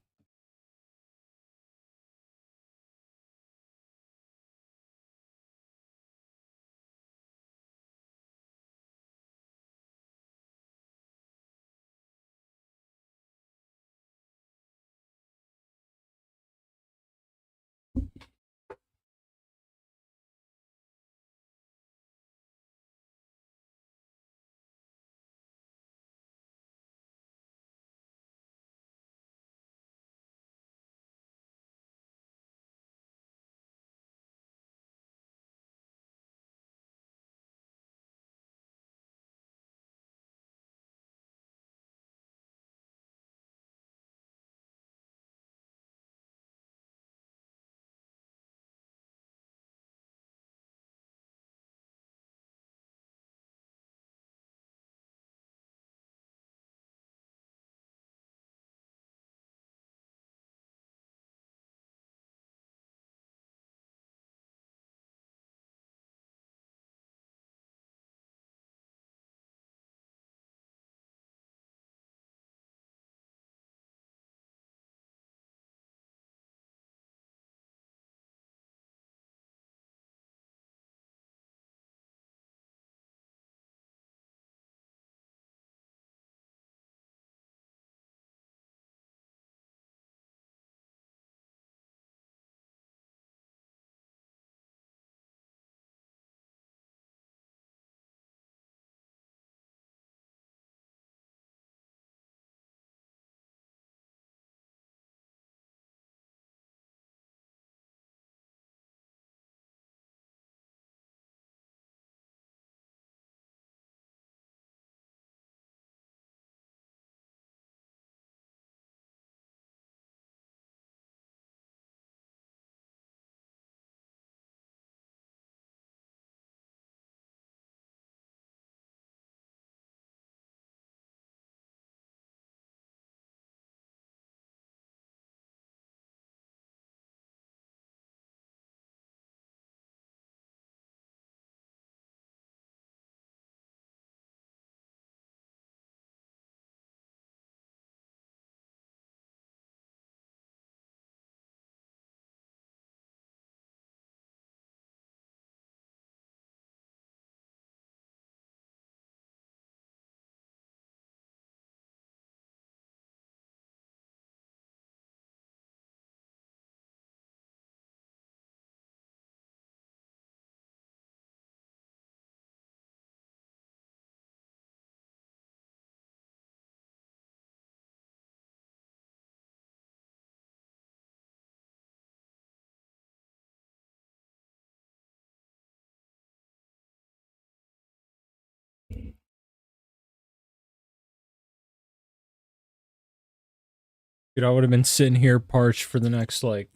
Dude, I would have been sitting here parched for the next, like,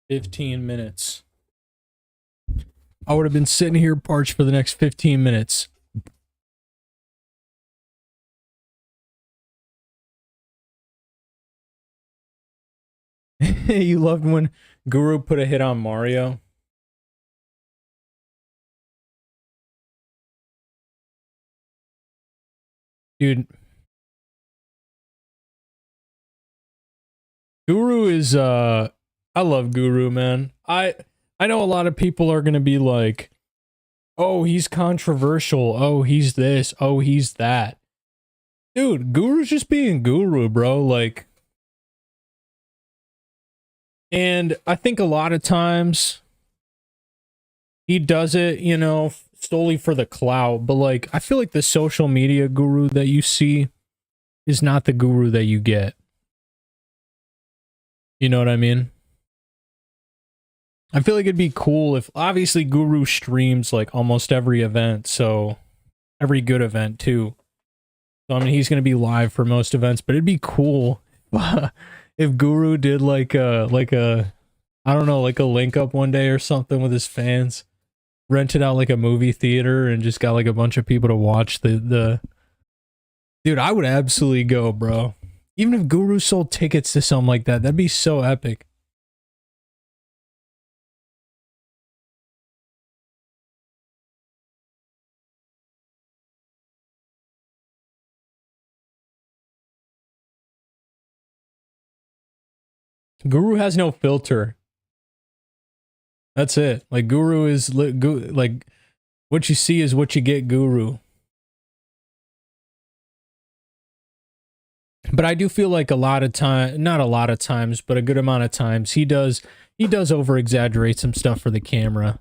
15 minutes. I would have been sitting here parched for the next 15 minutes. You loved when Guru put a hit on Mario? Dude. Guru is, I love Guru, man. I know a lot of people are going to be like, oh, he's controversial. Oh, he's this. Oh, he's that. Dude, Guru's just being Guru, bro. Like, and I think a lot of times he does it, you know, solely for the clout. But, like, I feel like the social media Guru that you see is not the Guru that you get. You know what I mean? I feel like it'd be cool if, obviously, Guru streams, like, almost every event, so every good event, too. So, I mean, he's going to be live for most events, but it'd be cool if Guru did, like a, I don't know, like a link up one day or something with his fans. Rented out, like, a movie theater and just got, like, a bunch of people to watch the... Dude, I would absolutely go, bro. Even if Guru sold tickets to something like that, that'd be so epic. Guru has no filter. That's it. Like, Guru is like, what you see is what you get, Guru. But I do feel like a lot of time, not a lot of times, but a good amount of times, he does over exaggerate some stuff for the camera.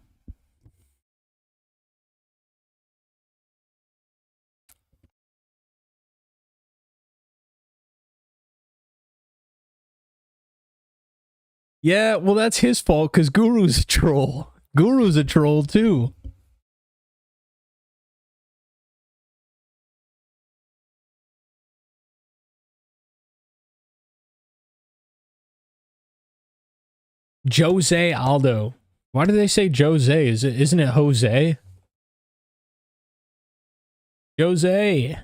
Yeah, well, that's his fault because Guru's a troll. Guru's a troll too. José Aldo. Why do they say José? Isn't it Jose? Jose.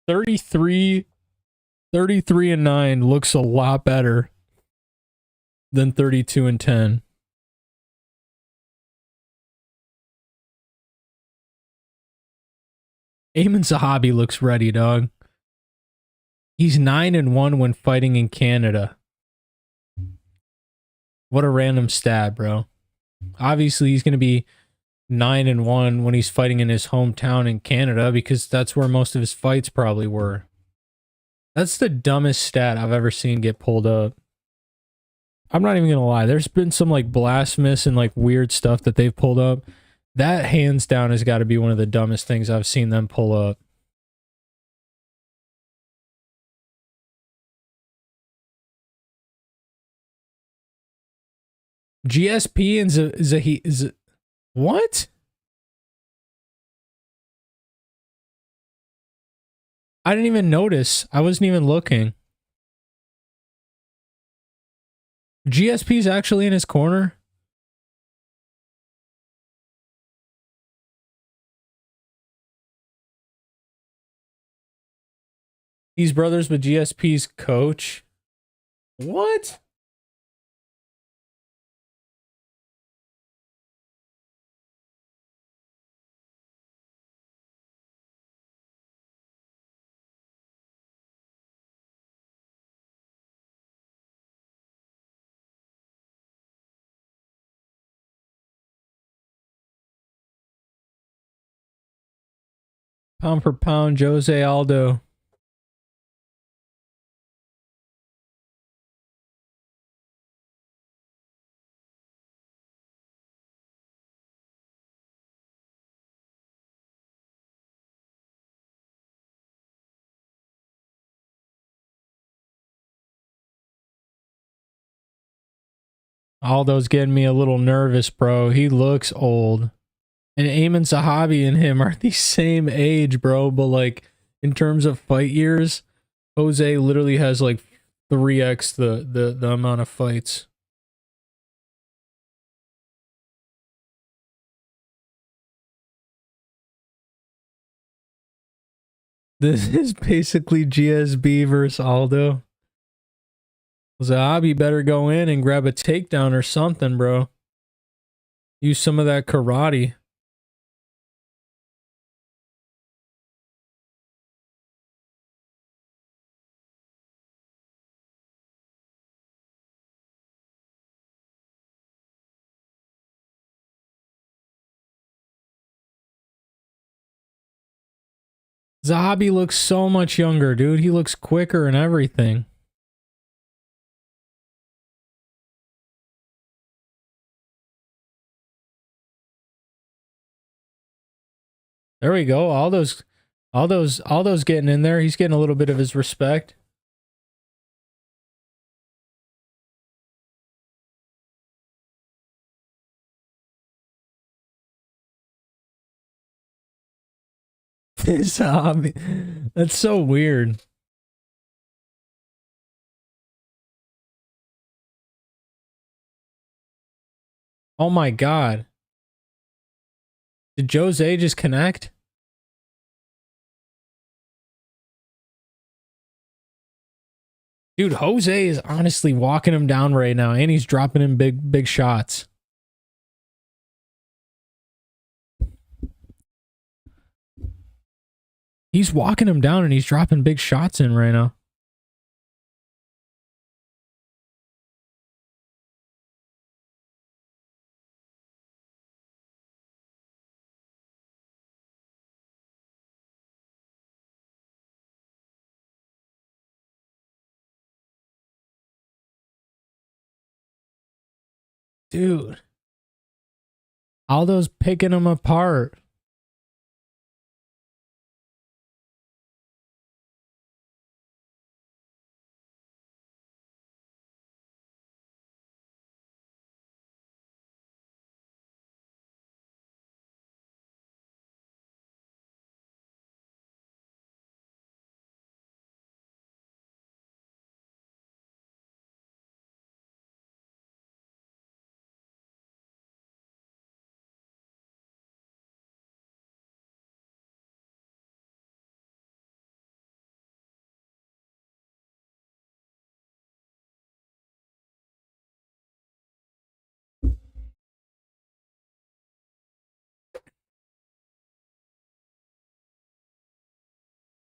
33 and 9 looks a lot better than 32 and 10. Aiemann Zahabi looks ready, dog. He's 9 and 1 when fighting in Canada. What a random stat, bro. Obviously, he's going to be 9 and 1 when he's fighting in his hometown in Canada because that's where most of his fights probably were. That's the dumbest stat I've ever seen get pulled up. I'm not even going to lie. There's been some like blasphemous and like weird stuff that they've pulled up. That hands down has got to be one of the dumbest things I've seen them pull up. GSP and Zahi... What? I didn't even notice. I wasn't even looking. GSP's actually in his corner? He's brothers with GSP's coach? What? Pound for pound, Jose Aldo. Aldo's getting me a little nervous, bro. He looks old. And Aiemann, Zahabi and him are the same age, bro. But like in terms of fight years, Jose literally has like 3x the amount of fights. This is basically GSB versus Aldo. Zahabi better go in and grab a takedown or something, bro. Use some of that karate. Zahabi looks so much younger, dude. He looks quicker and everything. There we go. Aldo's getting in there. He's getting a little bit of his respect. Zahabi. That's so weird. Oh my god. Did José just connect? Dude, Jose is honestly walking him down right now, and he's dropping him big shots. He's walking him down, and he's dropping big shots in right now. Dude. Aldo's picking him apart.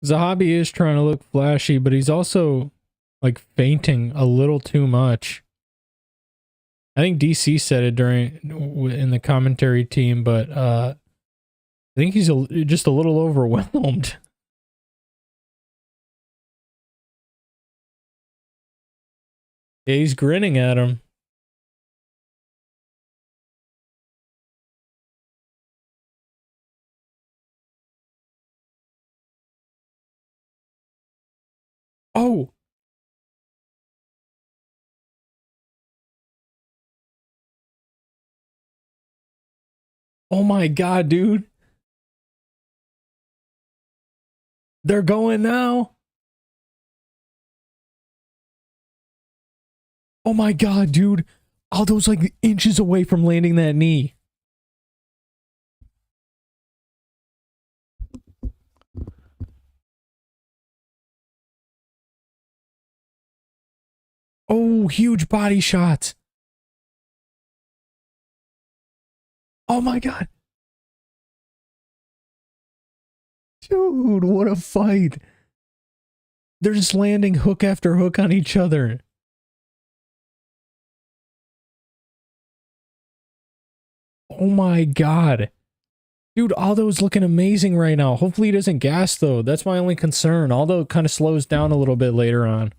Zahabi is trying to look flashy, but he's also like fainting a little too much. I think DC said it in the commentary team, but I think he's just a little overwhelmed. Yeah, he's grinning at him. Oh. Oh my god, dude. They're going now. Oh my god, dude. Aldo's like inches away from landing that knee. Oh, huge body shots. Oh my god. Dude, what a fight. They're just landing hook after hook on each other. Oh my god. Dude, Aldo's looking amazing right now. Hopefully he doesn't gas though. That's my only concern. Aldo kind of slows down a little bit later on.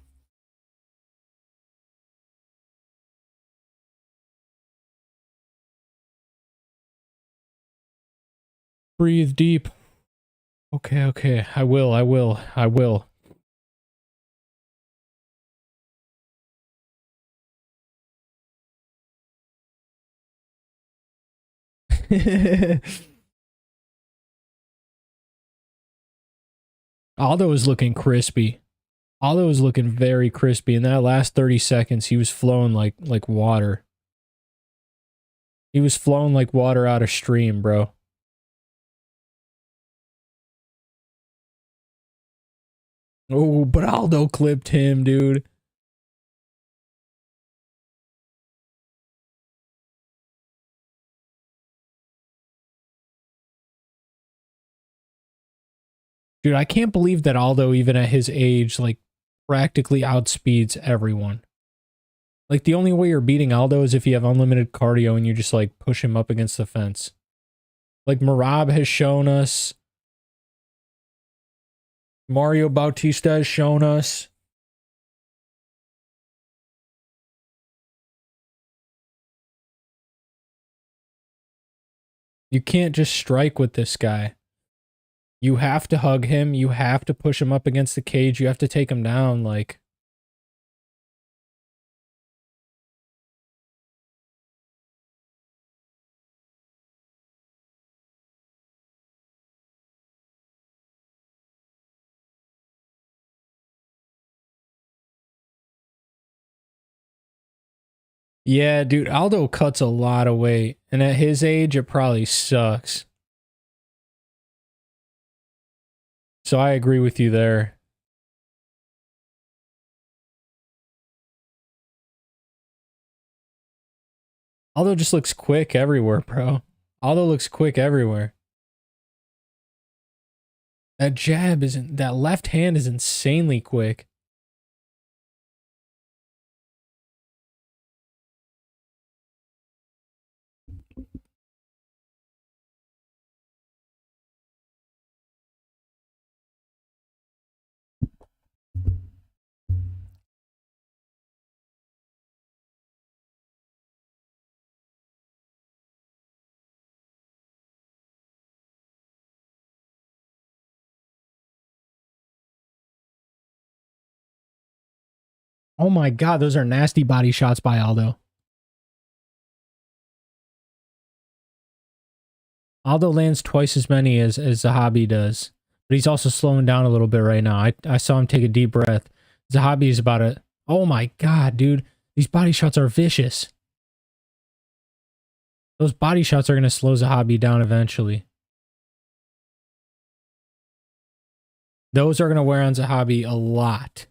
Breathe deep. Okay. I will. Aldo was looking crispy. Aldo was looking very crispy. In that last 30 seconds, he was flowing like water. He was flowing like water out of stream, bro. Oh, but Aldo clipped him, dude. Dude, I can't believe that Aldo, even at his age, like, practically outspeeds everyone. Like, the only way you're beating Aldo is if you have unlimited cardio and you just, like, push him up against the fence. Like, Merab has shown us. Mario Bautista has shown us. You can't just strike with this guy. You have to hug him. You have to push him up against the cage. You have to take him down, like... Yeah, dude, Aldo cuts a lot of weight. And at his age, it probably sucks. So I agree with you there. Aldo just looks quick everywhere, bro. Aldo looks quick everywhere. That jab isn't... That left hand is insanely quick. Oh my god, those are nasty body shots by Aldo. Aldo lands twice as many as Zahabi does. But he's also slowing down a little bit right now. I saw him take a deep breath. Zahabi is about to... Oh my god, dude. These body shots are vicious. Those body shots are going to slow Zahabi down eventually. Those are going to wear on Zahabi a lot.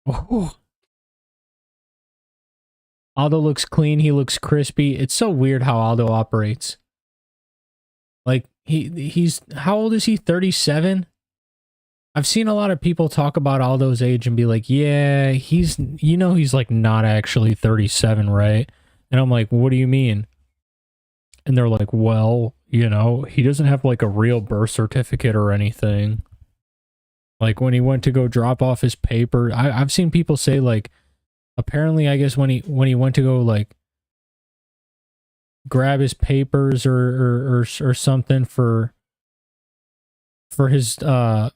Oh. Aldo looks clean. He looks crispy. It's so weird how Aldo operates. Like, he's... How old is he? 37? I've seen a lot of people talk about Aldo's age and be like, yeah, he's... You know he's, like, not actually 37, right? And I'm like, what do you mean? And they're like, well, you know, he doesn't have, like, a real birth certificate or anything. Like, when he went to go drop off his paper... I've seen people say, like... Apparently, I guess when he went to go, like... grab his papers or something for his for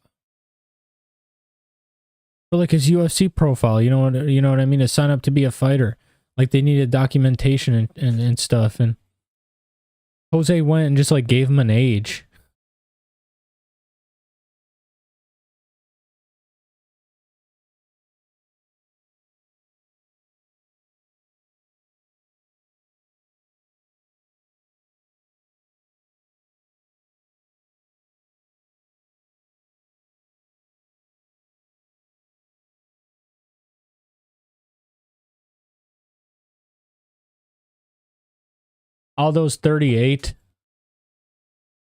like his UFC profile, you know what I mean, to sign up to be a fighter, like they needed documentation and stuff, and Jose went and just like gave him an age. Aldo's 38.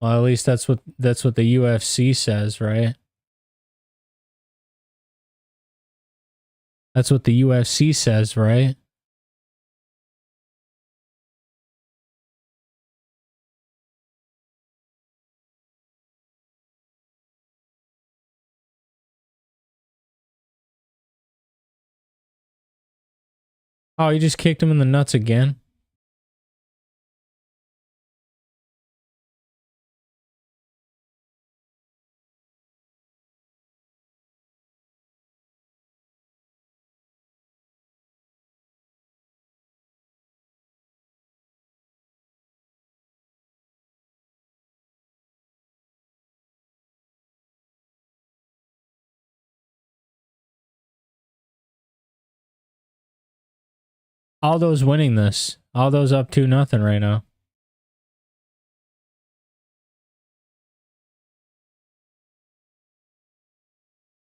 Well, at least that's what the UFC says, right? That's what the UFC says, right? Oh, he just kicked him in the nuts again. Aldo's winning this. Aldo's up 2-0 right now.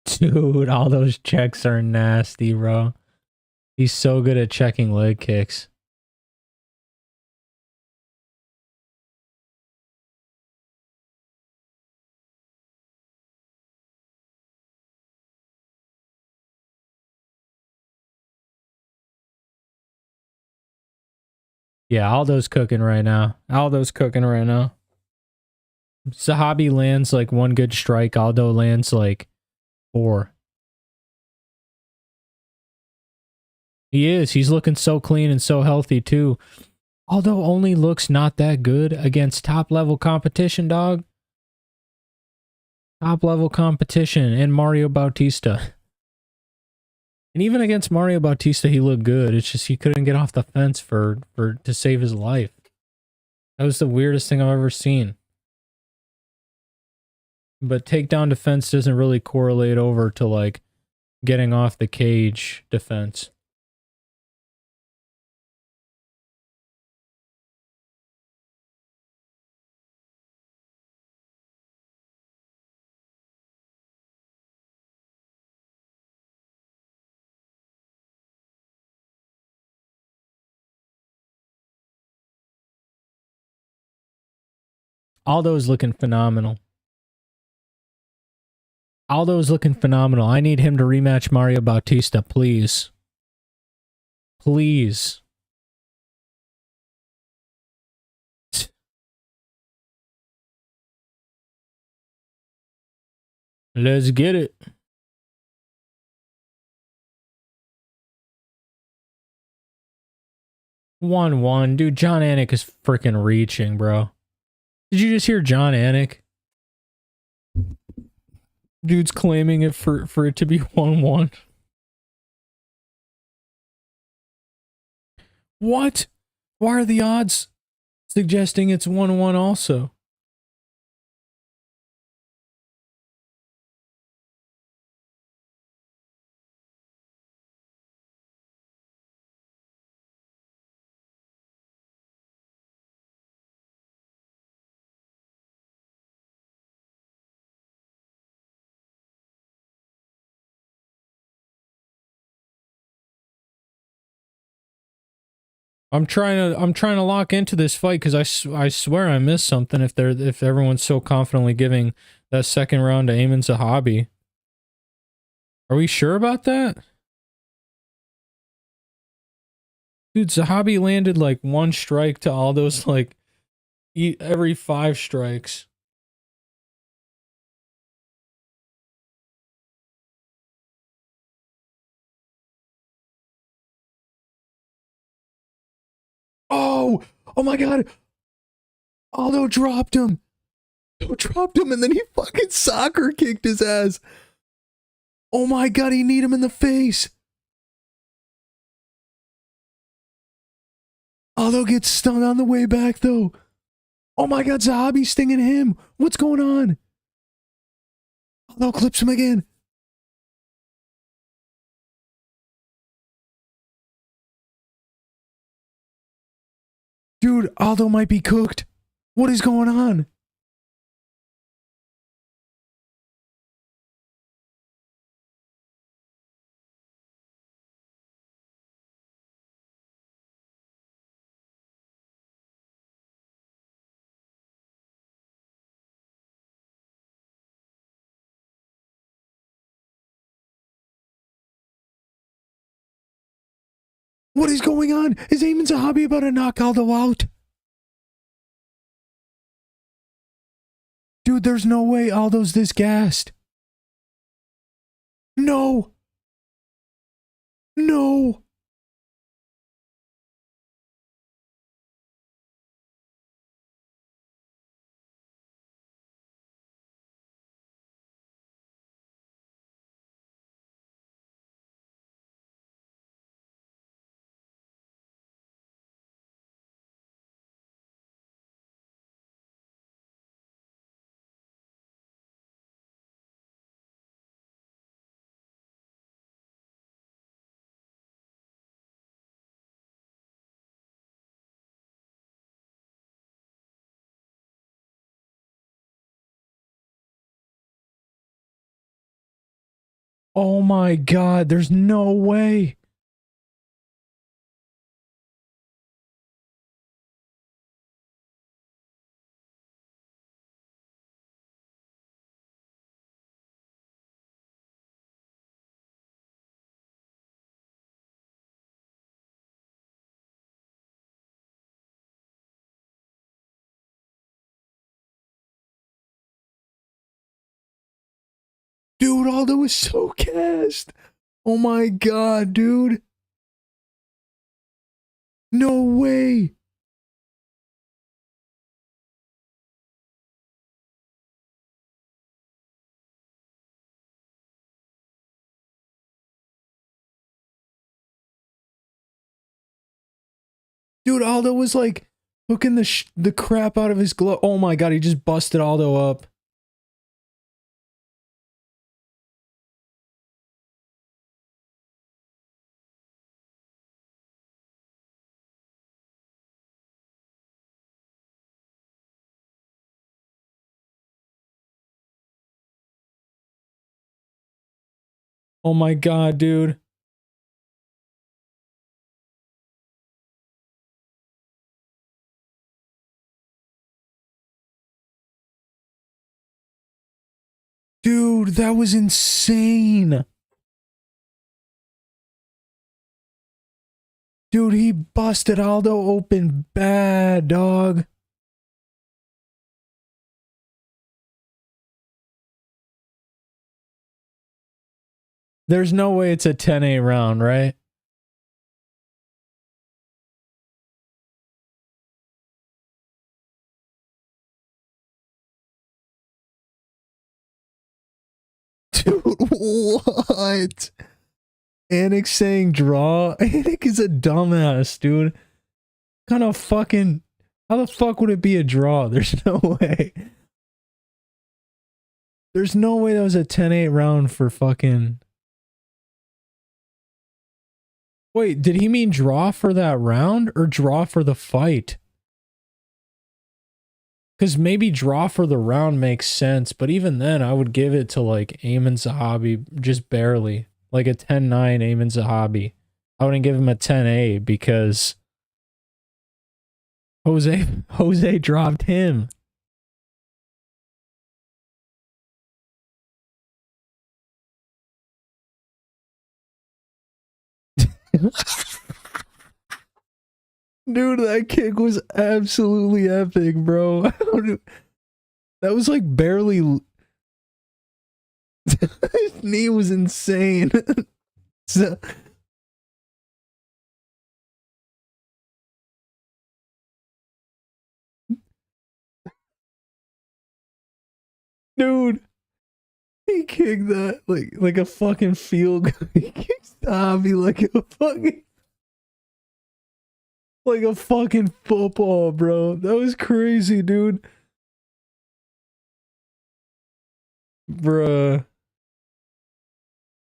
Dude, all those checks are nasty, bro. He's so good at checking leg kicks. Yeah, Aldo's cooking right now. Aldo's cooking right now. Zahabi lands like one good strike. Aldo lands like 4. He is. He's looking so clean and so healthy too. Aldo only looks not that good against top level competition, dog. Top level competition and Mario Bautista. And even against Mario Bautista, he looked good. It's just he couldn't get off the fence to save his life. That was the weirdest thing I've ever seen. But takedown defense doesn't really correlate over to like getting off the cage defense. Aldo's looking phenomenal. Aldo's looking phenomenal. I need him to rematch Mario Bautista, please. Please. Let's get it. One. Dude, John Anik is freaking reaching, bro. Did you just hear John Anik? Dude's claiming it for it to be 1-1. What? Why are the odds suggesting it's 1-1 also? I'm trying to lock into this fight because I swear I missed something if everyone's so confidently giving that second round to Aiemann Zahabi. Are we sure about that? Dude, Zahabi landed like 1 strike to Aldo's like every 5 strikes. Oh my god. Aldo dropped him. And then he fucking soccer kicked his ass. Oh my god, he kneed him in the face. Aldo gets stung on the way back though. Oh my god, Zahabi's stinging him. What's going on? Aldo clips him again. Dude, Aldo might be cooked. What is going on? What is going on? Is Aiemann Zahabi about to knock Aldo out? Dude, there's no way Aldo's this gassed. No. No. Oh my God, there's no way. Dude, Aldo was so gassed. Oh my God, dude. No way. Dude, Aldo was like hooking the crap out of his glove. Oh my God, he just busted Aldo up. Oh my God, dude. Dude, that was insane. Dude, he busted Aldo open bad, dog. There's no way it's a 10-8 round, right? Dude, what? Anik saying draw? Anik is a dumbass, dude. Kind of fucking... How the fuck would it be a draw? There's no way. There's no way that was a 10-8 round for fucking... Wait, did he mean draw for that round or draw for the fight? Because maybe draw for the round makes sense, but even then, I would give it to like Aiemann Zahabi just barely. Like a 10-9 Aiemann Zahabi. I wouldn't give him a 10-8 because Jose dropped him. Dude, that kick was absolutely epic, bro. That was like barely... His knee was insane. So... Dude, he kicked that like a fucking field goal. He kicked Zahabi like a fucking football, bro. That was crazy, dude. Bruh.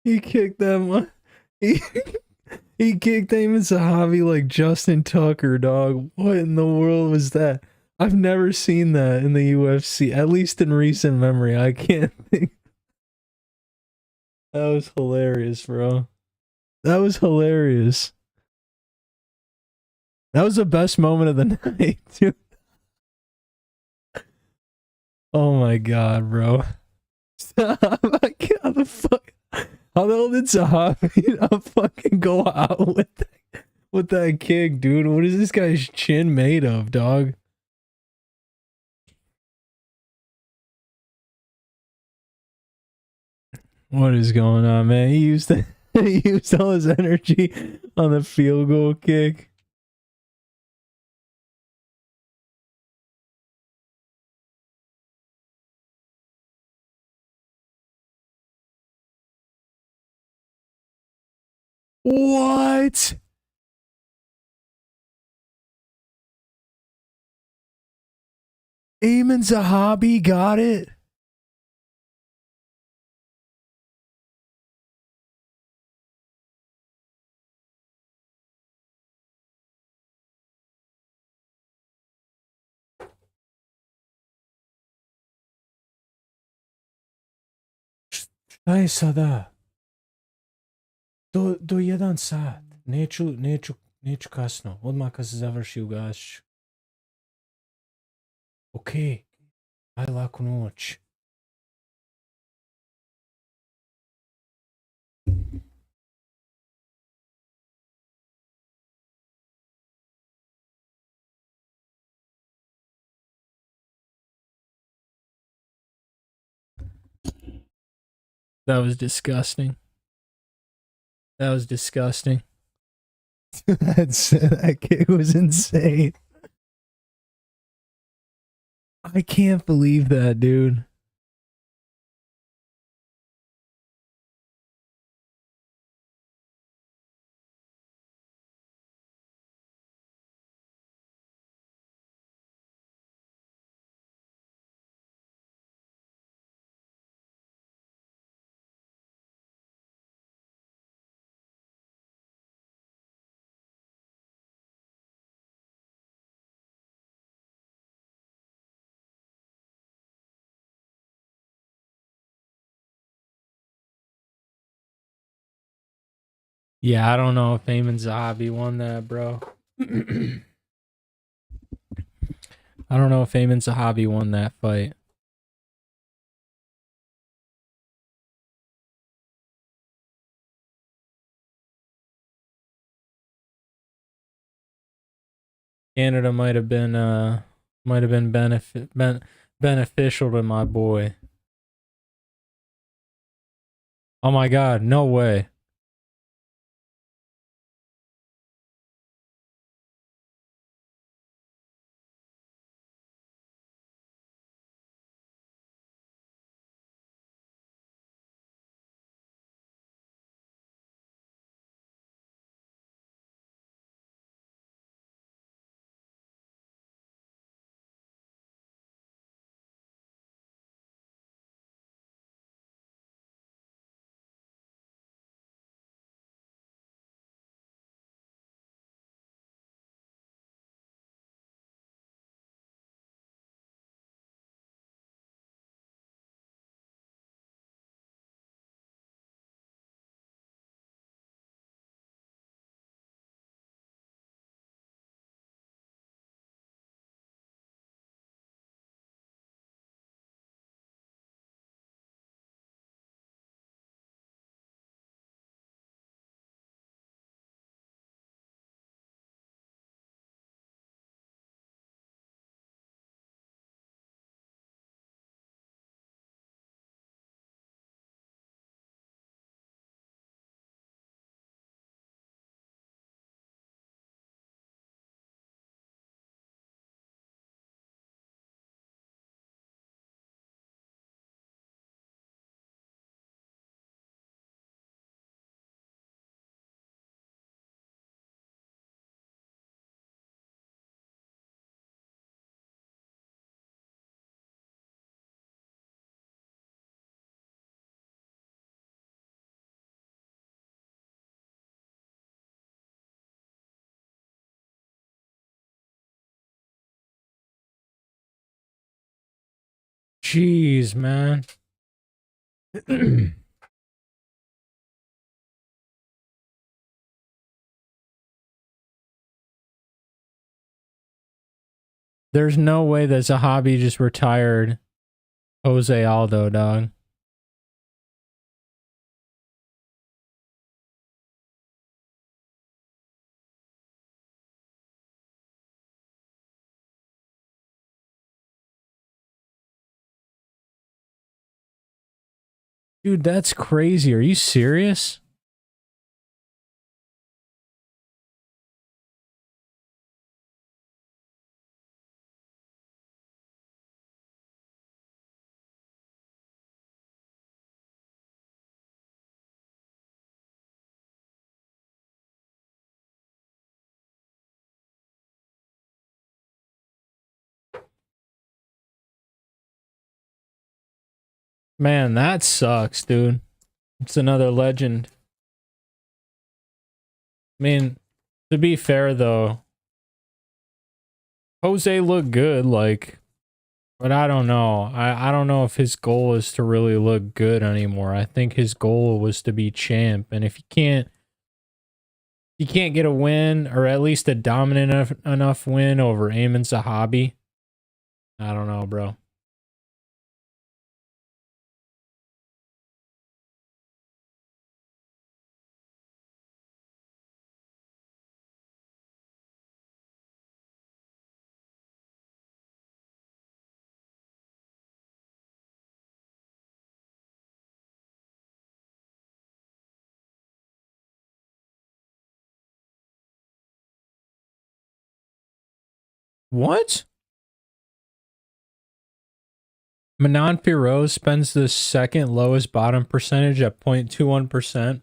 He kicked that he, he kicked Aiemann Zahabi like Justin Tucker, dog. What in the world was that? I've never seen that in the UFC, at least in recent memory. I can't think. That was hilarious, bro. That was hilarious. That was the best moment of the night, dude. Oh my God, bro. Stop. How the fuck? How the hell did Zahabi not fucking go out with that kick, dude? What is this guy's chin made of, dog? What is going on, man? He used he used all his energy on the field goal kick. What? Aiemann Zahabi got it? I saw that. Do jedan sat. Neću kasno. Odmah kad se završi ugašću. Okej. Aj laku noć. That was disgusting. That was disgusting. That kick was insane. I can't believe that, dude. Yeah, I don't know if Aiemann Zahabi won that, bro. I don't know if Aiemann Zahabi won that fight. Canada might have been beneficial to my boy. Oh my god, no way. Jeez, man. There's no way that Zahabi just retired Jose Aldo, dog. Dude, that's crazy. Are you serious? Man, that sucks, dude. It's another legend. I mean, to be fair, though, Jose looked good, like, but I don't know. I don't know if his goal is to really look good anymore. I think his goal was to be champ, and if you can't You can't get a win, or at least a dominant enough win over Aiemann Zahabi. I don't know, bro. What? Manon Fiorot spends the second lowest bottom percentage at 0.21%.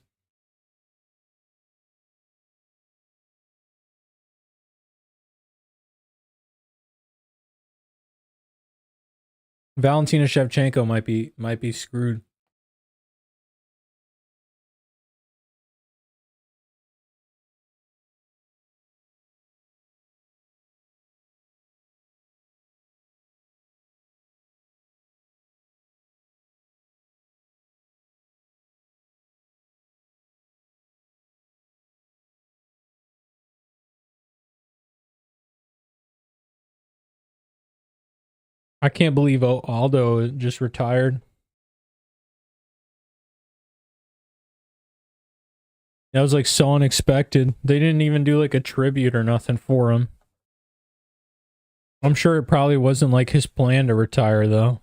Valentina Shevchenko might be screwed. I can't believe Aldo just retired. That was like so unexpected. They didn't even do like a tribute or nothing for him. I'm sure it probably wasn't like his plan to retire though.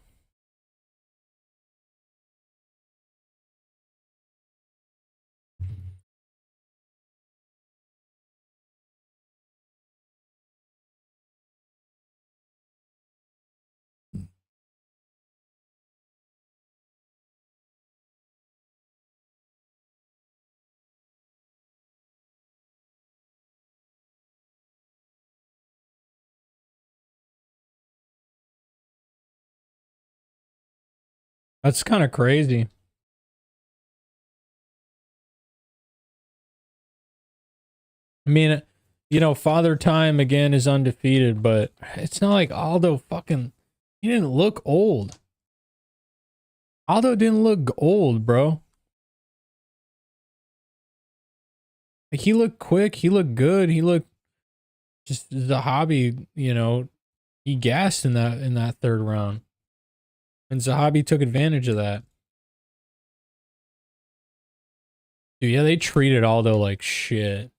That's kind of crazy. I mean, you know, Father Time again is undefeated, but it's not like Aldo fucking. He didn't look old. Aldo didn't look old, bro. Like he looked quick. He looked good. He looked just Zahabi. You know, he gassed in that third round, and Zahabi took advantage of that. Dude, yeah, they treated Aldo like shit.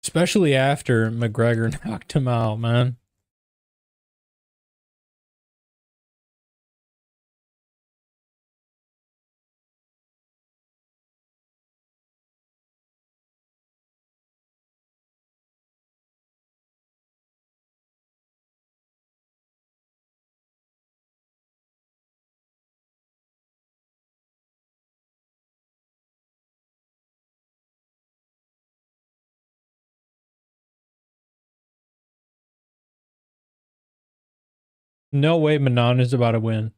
Especially after McGregor knocked him out, man. No way Manon is about to win.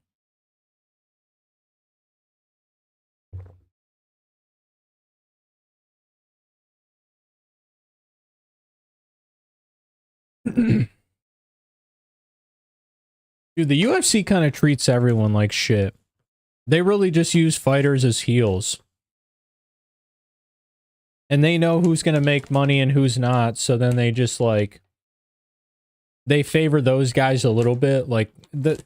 Dude, the UFC kind of treats everyone like shit. They really just use fighters as heels. And they know who's going to make money and who's not, so then they just like they favor those guys a little bit, like and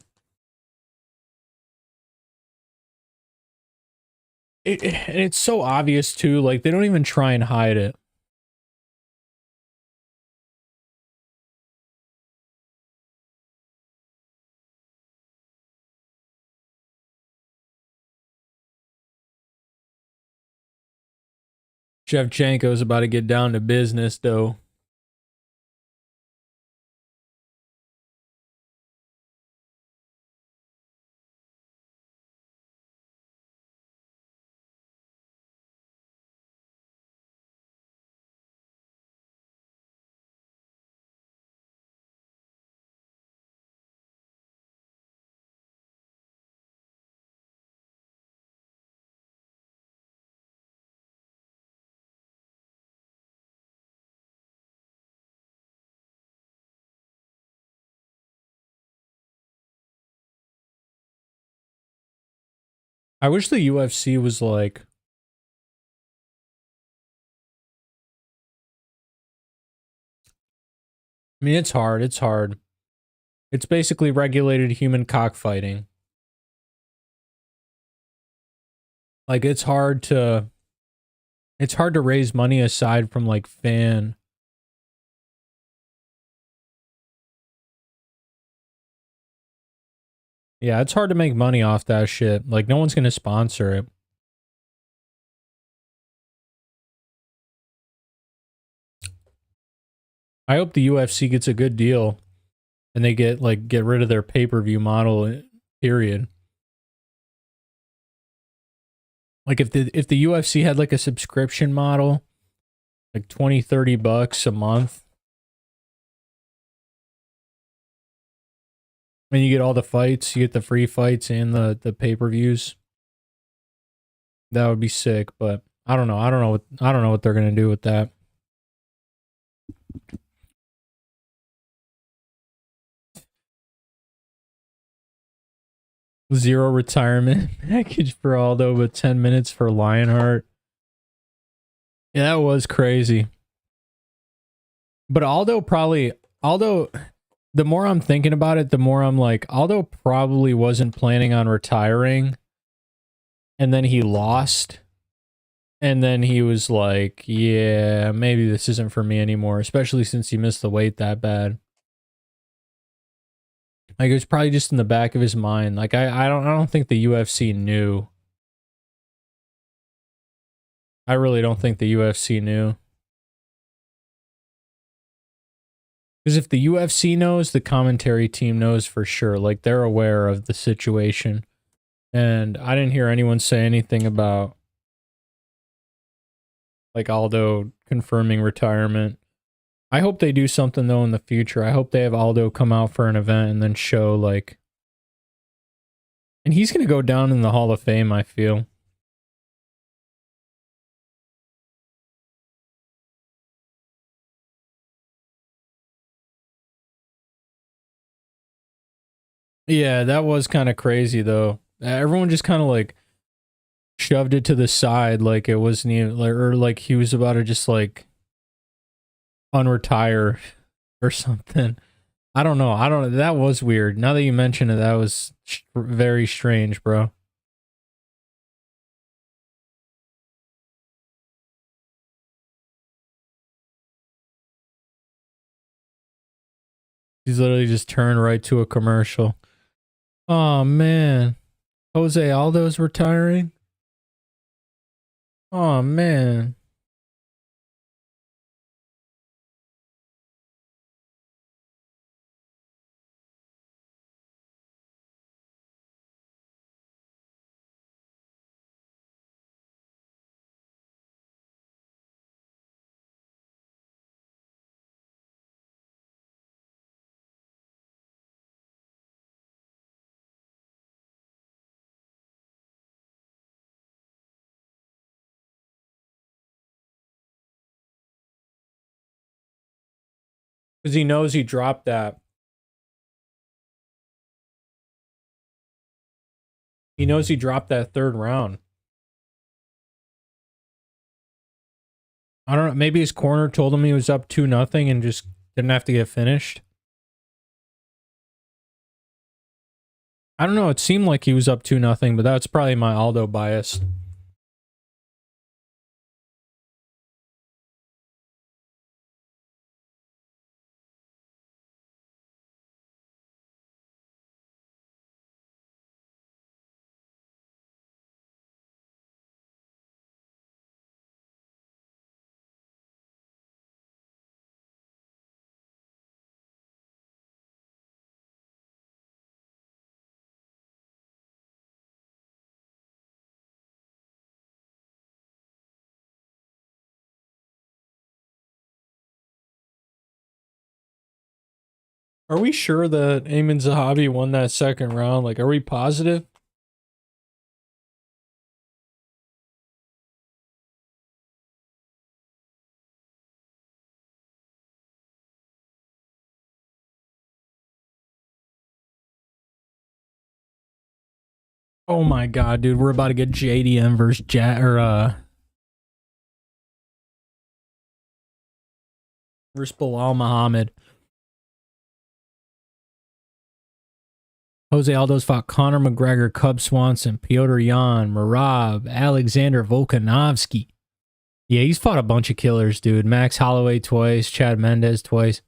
it's so obvious too, like they don't even try and hide it. Shevchenko's about to get down to business though. I wish the UFC was like I mean, it's hard. It's hard. It's basically regulated human cockfighting. Like, it's hard to raise money aside from, like, fan. Yeah, it's hard to make money off that shit. Like, no one's gonna sponsor it. I hope the UFC gets a good deal and they get rid of their pay-per-view model, period. Like, if the UFC had like a subscription model, like $20-30 a month, and you get all the fights, you get the free fights and the pay-per-views, that would be sick. But I don't know. I don't know what they're gonna do with that. Zero retirement package for Aldo, but 10 minutes for Lionheart. Yeah, that was crazy. But Aldo, the more I'm thinking about it, the more I'm like, Aldo probably wasn't planning on retiring. And then he lost. And then he was like, yeah, maybe this isn't for me anymore, especially since he missed the weight that bad. Like, it was probably just in the back of his mind. Like, I don't think the UFC knew. I really don't think the UFC knew. Because if the UFC knows, the commentary team knows for sure. Like, they're aware of the situation. And I didn't hear anyone say anything about, like, Aldo confirming retirement. I hope they do something, though, in the future. I hope they have Aldo come out for an event and then show, like... And he's going to go down in the Hall of Fame, I feel. Yeah, that was kind of crazy, though. Everyone just kind of, like, shoved it to the side like it wasn't even... Or, like, he was about to just, like, unretire or something. I don't know. That was weird. Now that you mention it, that was very strange, bro. He's literally just turned right to a commercial. Oh, man. Jose Aldo's retiring? Oh, man. Because he knows he dropped that. He knows he dropped that third round. I don't know. Maybe his corner told him he was up 2-0 and just didn't have to get finished. I don't know. It seemed like he was up 2-0, but that's probably my Aldo bias. Are we sure that Aiemann Zahabi won that second round? Like, are we positive? Oh my god, dude, we're about to get JDM versus versus Belal Muhammad. Jose Aldo's fought Conor McGregor, Cub Swanson, Piotr Jan, Merab, Alexander Volkanovski. Yeah, he's fought a bunch of killers, dude. Max Holloway twice, Chad Mendes twice.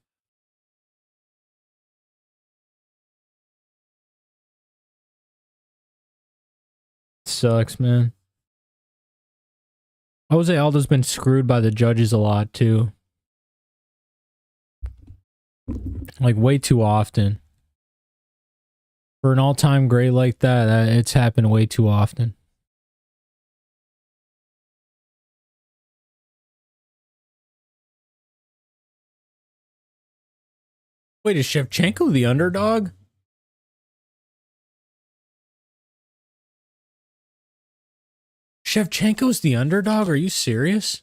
Sucks, man. Jose Aldo's been screwed by the judges a lot, too. Like, way too often. For an all-time great like that, it's happened way too often. Wait, is Shevchenko the underdog? Shevchenko's the underdog? Are you serious?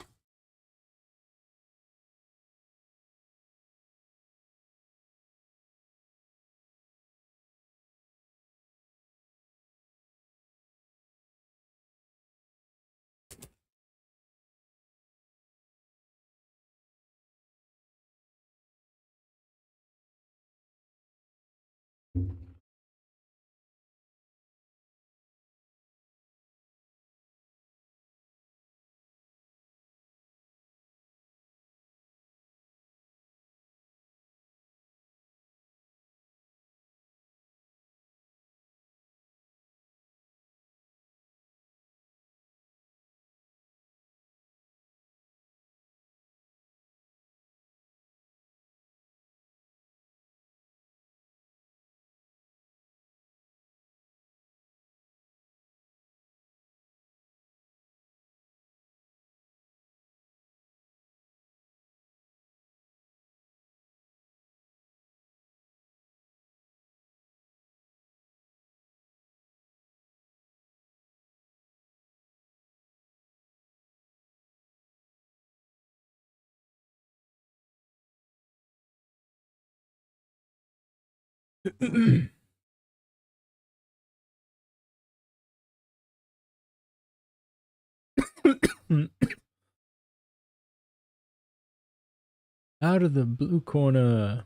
Out of the blue corner.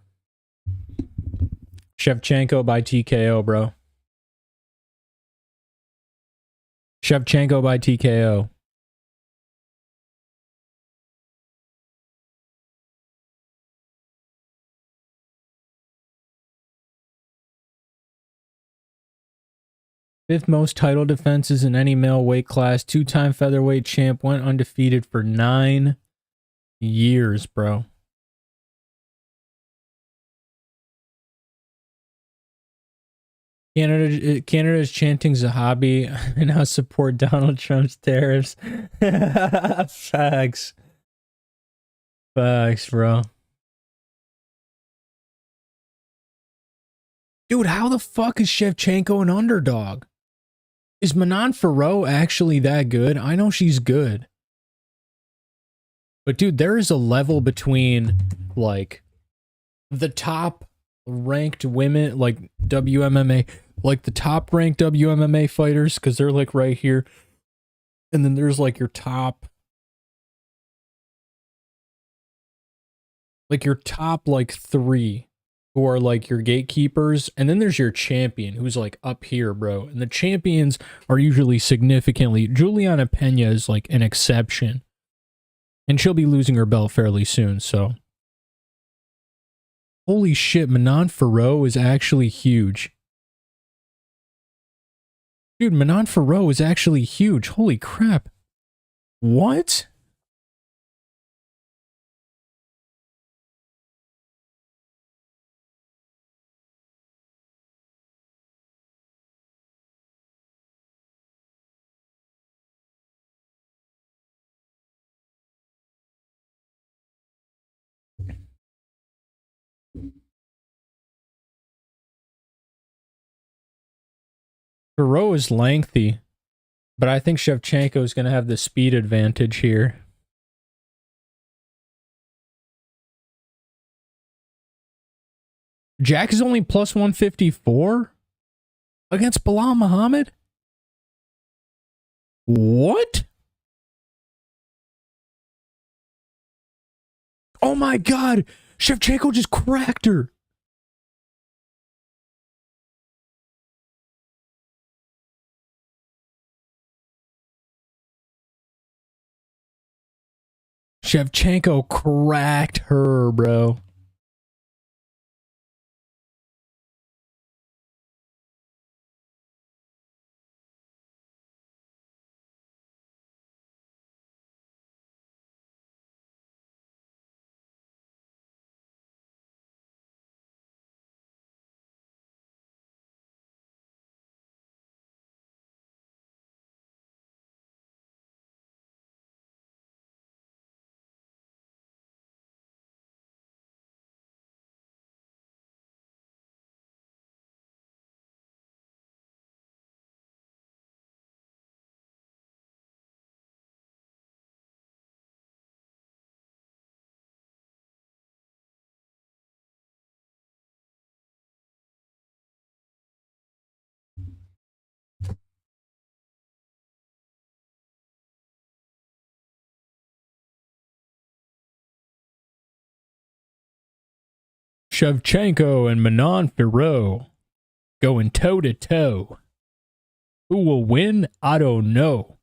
Shevchenko by TKO, bro. Shevchenko by TKO. Fifth most title defenses in any male weight class. Two-time featherweight champ. Went undefeated for 9 years, bro. Canada is chanting Zahabi and now support Donald Trump's tariffs. Facts. Facts, bro. Dude, how the fuck is Shevchenko an underdog? Is Manon Fiorot actually that good? I know she's good. But dude, there is a level between, like, the top ranked women, like WMMA, like the top ranked WMMA fighters, because they're like right here. And then there's like your top, like 3 who are like your gatekeepers. And then there's your champion who's like up here, bro. And the champions are usually significantly, Juliana Pena is like an exception. And she'll be losing her belt fairly soon, so. Holy shit, Manon Fiorot is actually huge. Dude, Manon Fiorot is actually huge. Holy crap. What? Fiorot is lengthy, but I think Shevchenko is going to have the speed advantage here. Jack is only plus 154 against Belal Muhammad? What? Oh my god! Shevchenko just cracked her! Shevchenko cracked her, bro. Shevchenko and Manon Fiorot going toe to toe. Who will win? I don't know.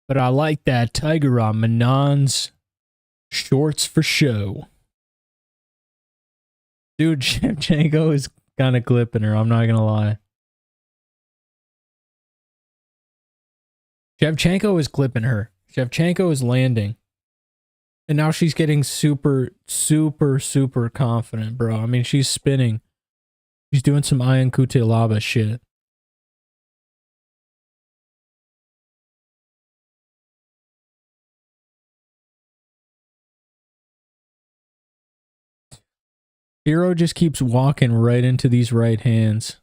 But I like that tiger on Manon's shorts for show. Dude, Shevchenko is kind of clipping her. I'm not going to lie. Shevchenko is clipping her. Shevchenko is landing. And now she's getting super, super, super confident, bro. I mean, she's spinning. She's doing some Aiemann Cutelaba shit. Fiorot just keeps walking right into these right hands.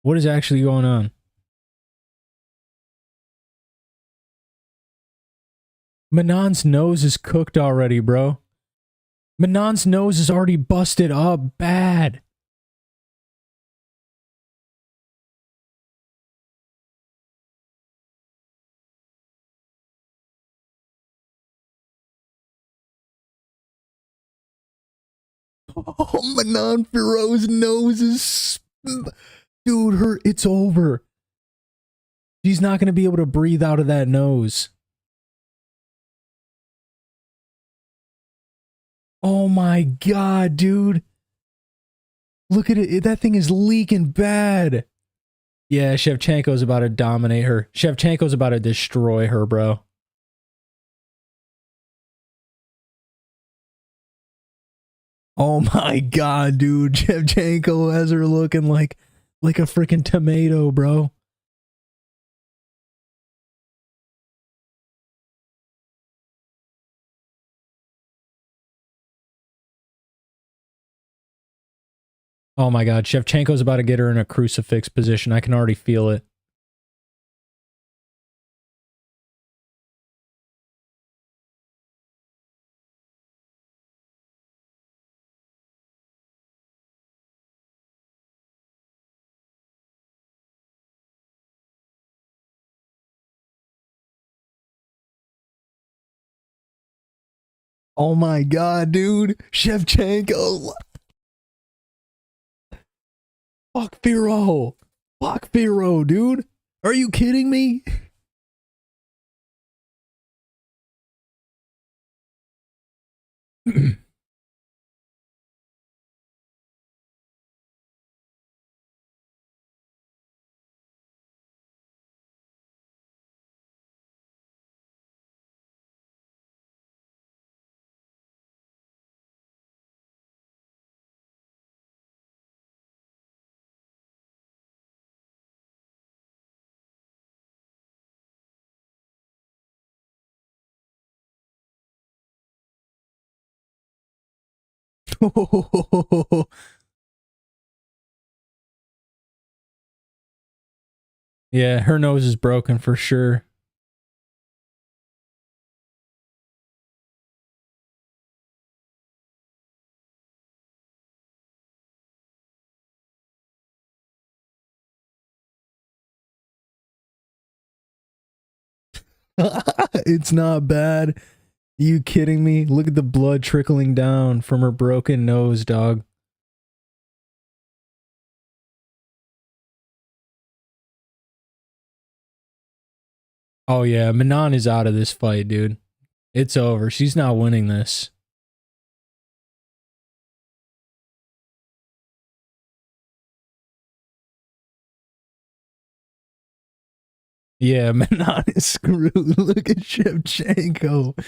What is actually going on? Manon's nose is cooked already, bro. Manon's nose is already busted up bad. Oh, Manon Fiorot's nose is... Dude, it's over. She's not going to be able to breathe out of that nose. Oh my god, dude. Look at it. That thing is leaking bad. Yeah, Shevchenko's about to dominate her. Shevchenko's about to destroy her, bro. Oh my god, dude. Shevchenko has her looking like a freaking tomato, bro. Oh my god, Shevchenko's about to get her in a crucifix position. I can already feel it. Oh my god, dude. Shevchenko. Fuck Fiorot. Fuck Fiorot, dude. Are you kidding me? Yeah, her nose is broken for sure. It's not bad. You kidding me? Look at the blood trickling down from her broken nose, dog. Oh yeah, Manon is out of this fight, dude. It's over. She's not winning this. Yeah, Manon is screwed. Look at Shevchenko.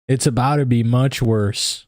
It's about to be much worse.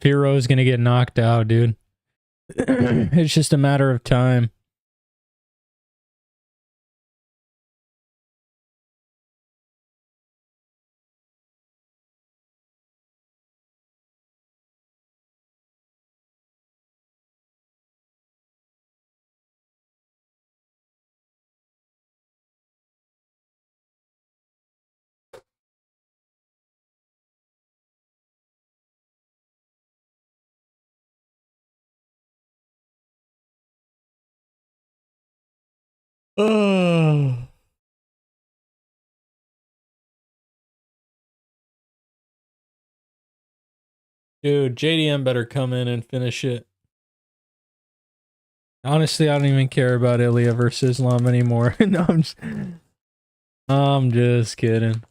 Fiorot's gonna get knocked out, dude. It's just a matter of time. Oh. Dude, JDM better come in and finish it. Honestly, I don't even care about Ilya versus Islam anymore. No, I'm just kidding.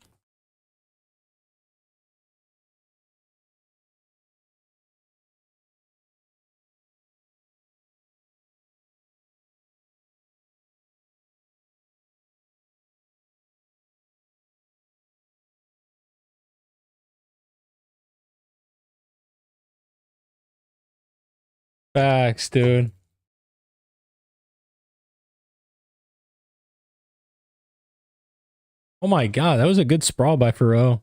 Facts, dude. Oh my god, that was a good sprawl by Fiorot.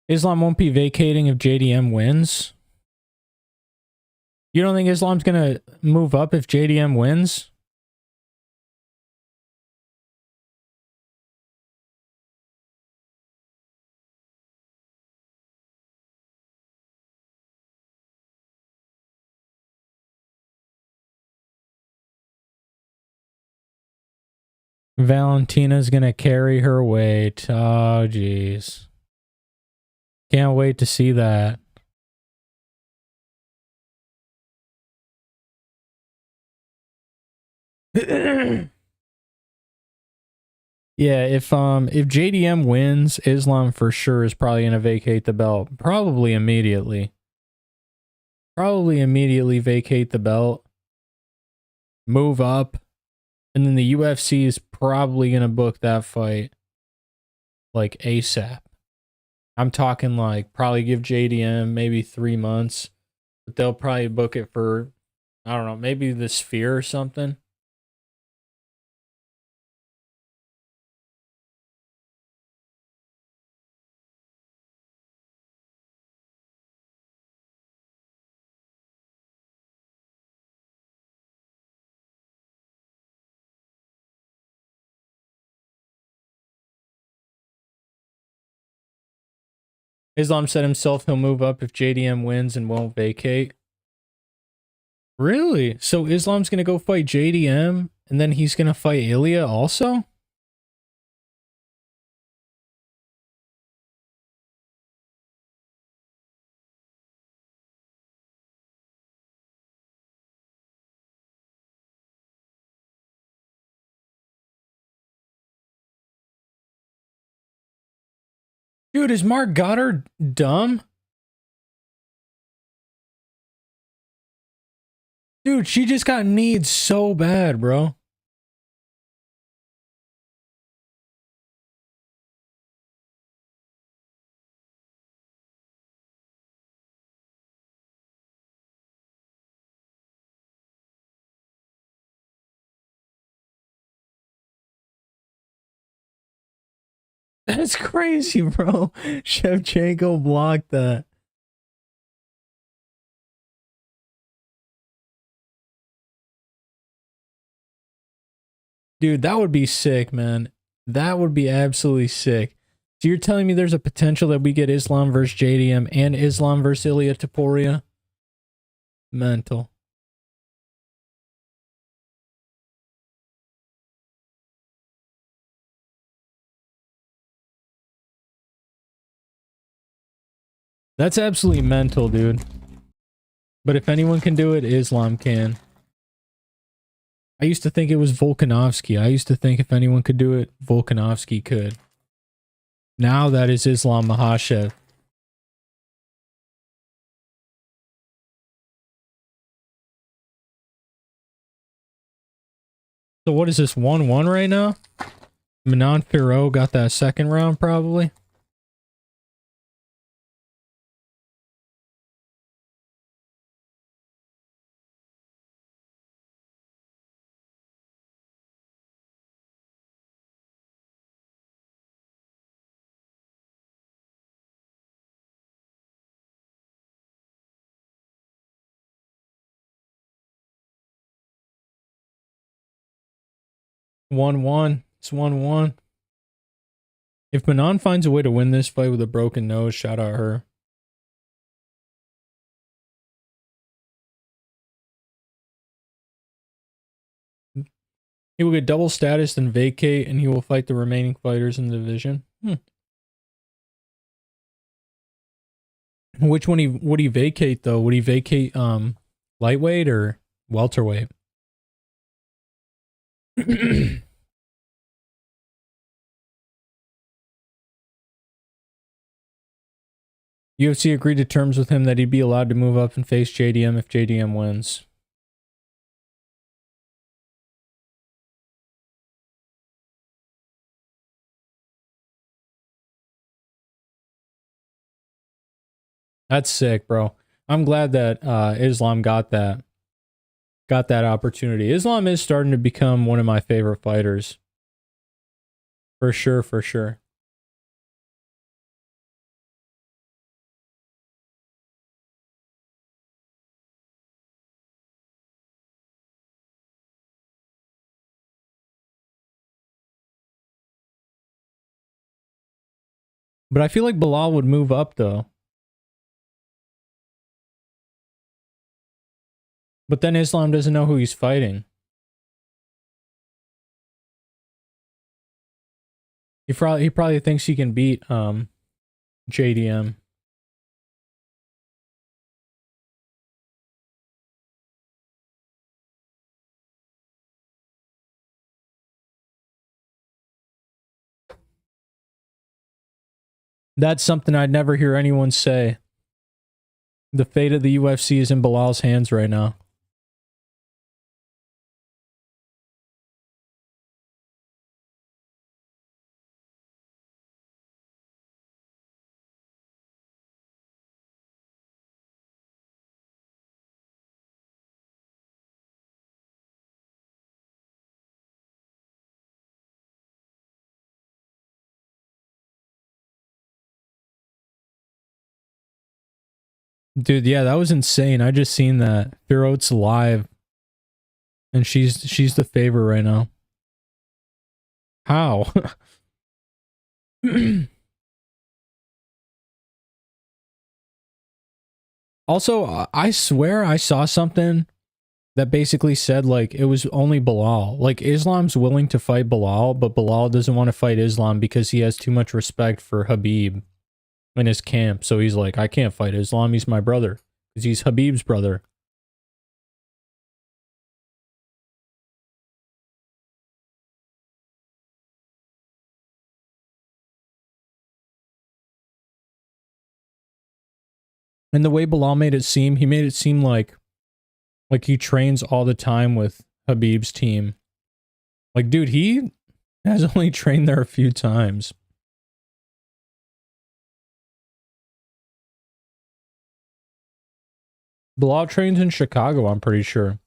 Islam won't be vacating if JDM wins. You don't think Islam's gonna move up if JDM wins? Valentina's gonna carry her weight. Oh, jeez. Can't wait to see that. Yeah, if JDM wins, Islam for sure is probably gonna vacate the belt. Probably immediately. Probably immediately vacate the belt. Move up. And then the UFC is probably gonna book that fight like ASAP. I'm talking like probably give JDM maybe 3 months. But they'll probably book it for, I don't know, maybe the Sphere or something. Islam said himself he'll move up if JDM wins and won't vacate. Really? So Islam's going to go fight JDM and then he's going to fight Ilya also? Dude, is Mark Goddard dumb? Dude, she just got kneed so bad, bro. That's crazy, bro. Shevchenko blocked that. Dude, that would be sick, man. That would be absolutely sick. So you're telling me there's a potential that we get Islam versus JDM and Islam versus Ilya Taporia? Mental. That's absolutely mental, dude. But if anyone can do it, Islam can. I used to think it was Volkanovski. I used to think if anyone could do it, Volkanovski could. Now that is Islam Makhachev. So what is this, 1-1 right now? Manon Fiorot got that second round, probably. One one. It's 1-1. If Manon finds a way to win this fight with a broken nose, shout out her. He will get double status, then vacate, and he will fight the remaining fighters in the division. Which one would he vacate though? Would he vacate lightweight or welterweight? UFC agreed to terms with him that he'd be allowed to move up and face JDM if JDM wins. That's sick, bro. I'm glad that Islam got that opportunity. Islam is starting to become one of my favorite fighters. For sure, for sure. But I feel like Belal would move up though. But then Islam doesn't know who he's fighting. He probably thinks he can beat JDM. That's something I'd never hear anyone say. The fate of the UFC is in Belal's hands right now. Dude, yeah, that was insane. I just seen that. Fiorot's live. And she's the favorite right now. How? Also, I swear I saw something that basically said, like, it was only Belal. Like, Islam's willing to fight Belal, but Belal doesn't want to fight Islam because he has too much respect for Habib in his camp. So he's like, I can't fight Islam. He's my brother. Because he's Habib's brother. And the way Belal made it seem, he made it seem like he trains all the time with Habib's team. Like, dude, he has only trained there a few times. Belal trains in Chicago, I'm pretty sure.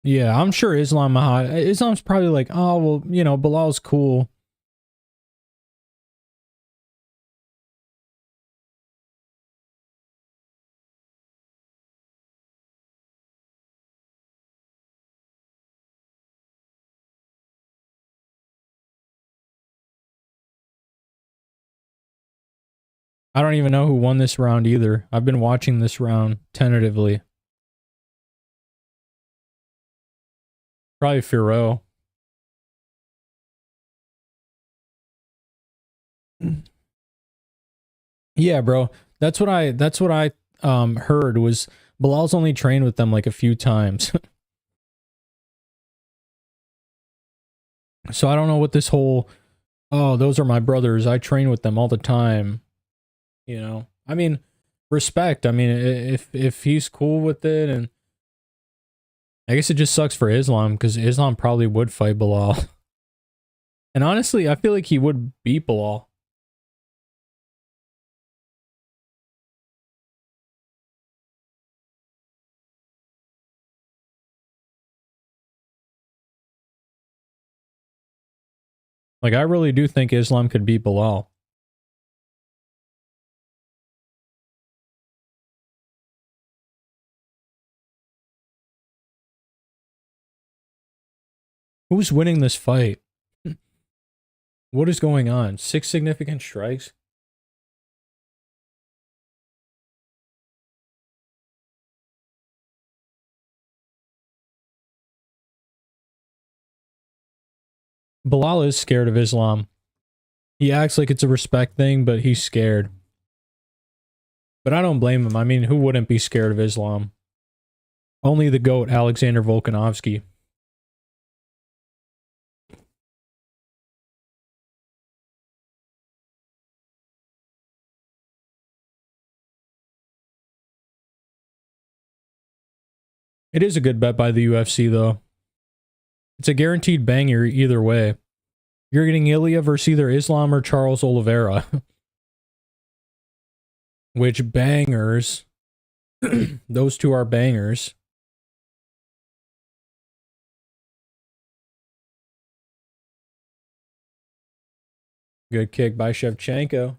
Yeah, I'm sure Islam's probably like, oh, well, you know, Bilal's cool. I don't even know who won this round either. I've been watching this round tentatively. Probably Fiorot. Yeah, bro. That's what I heard was Bilal's only trained with them like a few times. So I don't know what this whole, oh, those are my brothers, I train with them all the time. You know? I mean, respect. I mean, if he's cool with it, and I guess it just sucks for Islam because Islam probably would fight Belal. And honestly, I feel like he would beat Belal. Like, I really do think Islam could beat Belal. Who's winning this fight? What is going on? 6 significant strikes? Belal is scared of Islam. He acts like it's a respect thing, but he's scared. But I don't blame him. I mean, who wouldn't be scared of Islam? Only the GOAT, Alexander Volkanovski. It is a good bet by the UFC, though. It's a guaranteed banger either way. You're getting Ilya versus either Islam or Charles Oliveira. Which bangers. Those two are bangers. Good kick by Shevchenko.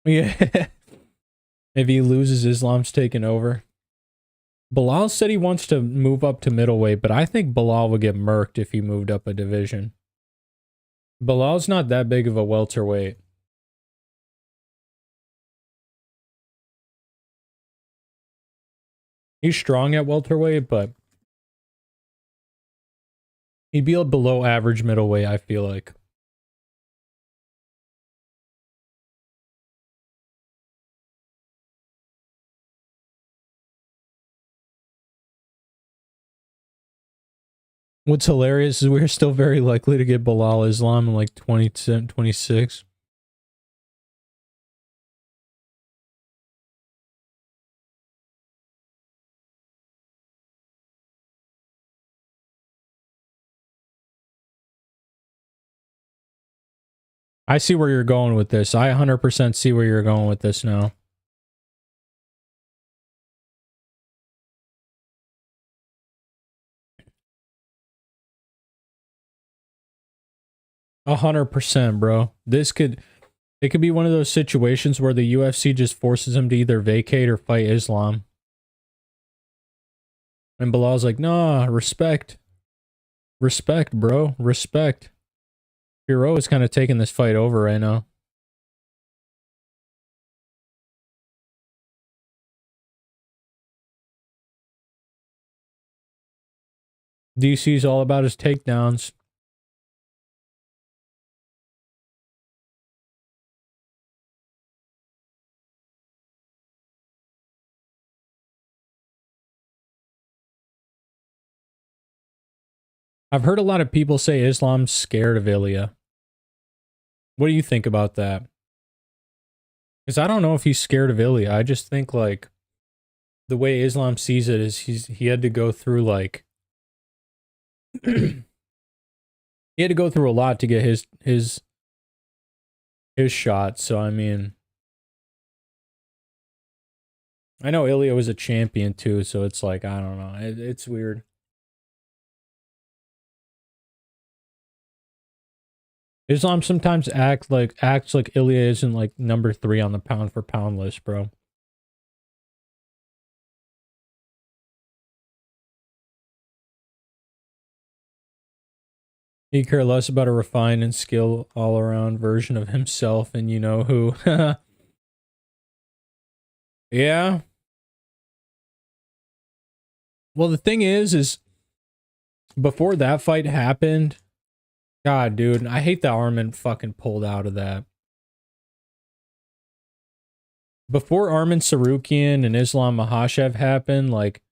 Yeah. If he loses, Islam's taking over. Belal said he wants to move up to middleweight, but I think Belal would get murked if he moved up a division. Belal's not that big of a welterweight. He's strong at welterweight, but he'd be a below average middleweight, I feel like. What's hilarious is we're still very likely to get Belal Islam in like 2026. I see where you're going with this. I 100% see where you're going with this now. A 100%, bro. It could be one of those situations where the UFC just forces him to either vacate or fight Islam. And Belal's like, nah, respect. Respect, bro. Respect. Fiorot is kind of taking this fight over right now. DC's all about his takedowns. I've heard a lot of people say Islam's scared of Ilya. What do you think about that? Because I don't know if he's scared of Ilya. I just think, like, the way Islam sees it is he had to go through, like... he had to go through a lot to get his shot, so I mean... I know Ilya was a champion too, so it's like, I don't know. It's weird. Islam sometimes acts like Ilya isn't like number 3 on the pound for pound list, bro. He cares less about a refined and skilled all-around version of himself and you know who. Yeah. Well, the thing is before that fight happened, God, dude, I hate that Arman fucking pulled out of that. Before Arman Sarukian and Islam Makhachev happened, like...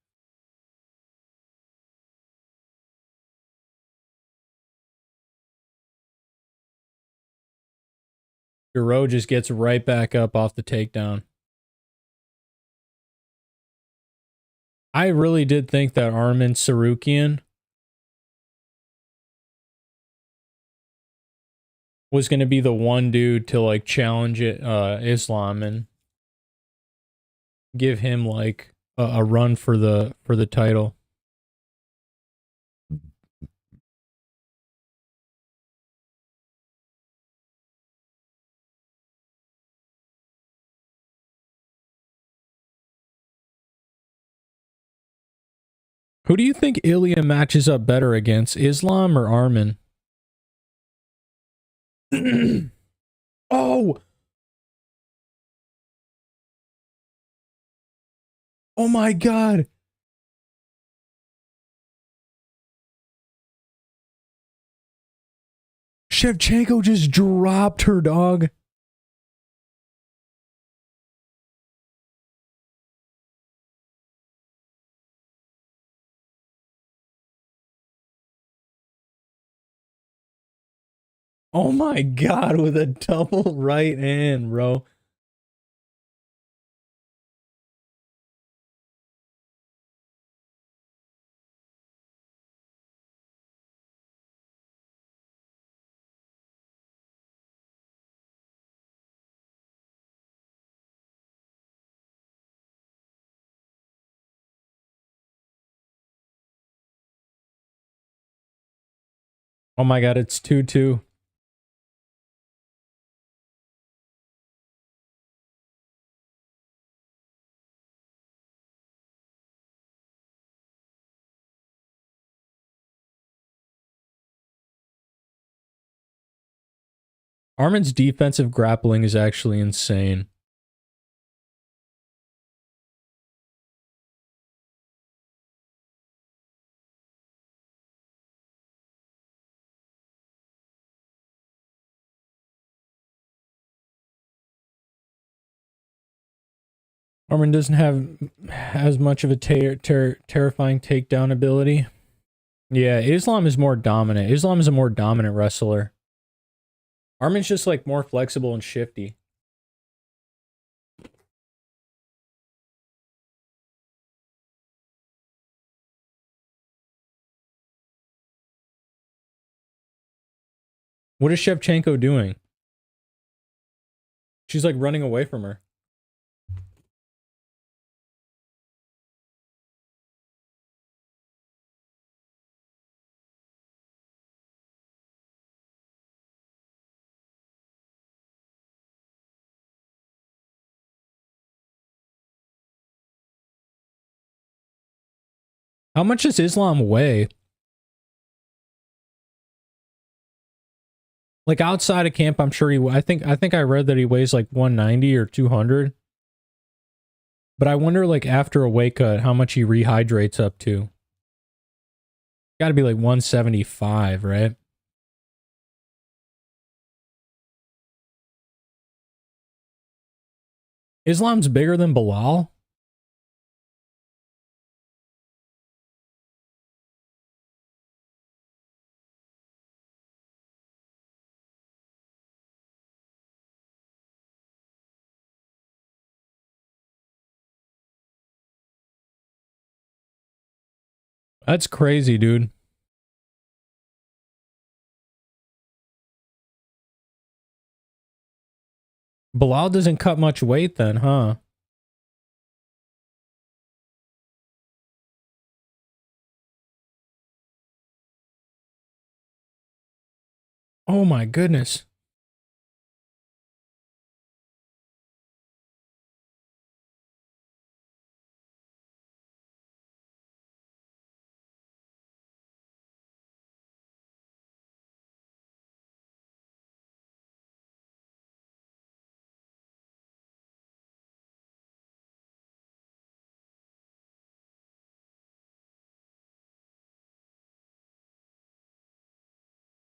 Fiorot just gets right back up off the takedown. I really did think that Arman Sarukian was going to be the one dude to like challenge it, Islam and give him like a run for the title. Who do you think Ilya matches up better against, Islam or Arman? Oh! Oh my god! Shevchenko just dropped her, dog. Oh my god, with a double right hand, bro. Oh my god, it's 2-2. Arman's defensive grappling is actually insane. Arman doesn't have as much of a terrifying takedown ability. Yeah, Islam is more dominant. Islam is a more dominant wrestler. Arman's just like more flexible and shifty. What is Shevchenko doing? She's like running away from her. How much does Islam weigh? Like outside of camp, I'm sure I think I read that he weighs like 190 or 200. But I wonder, like, after a weight cut, how much he rehydrates up to. Got to be like 175, right? Islam's bigger than Belal? That's crazy, dude. Belal doesn't cut much weight then, huh? Oh my goodness.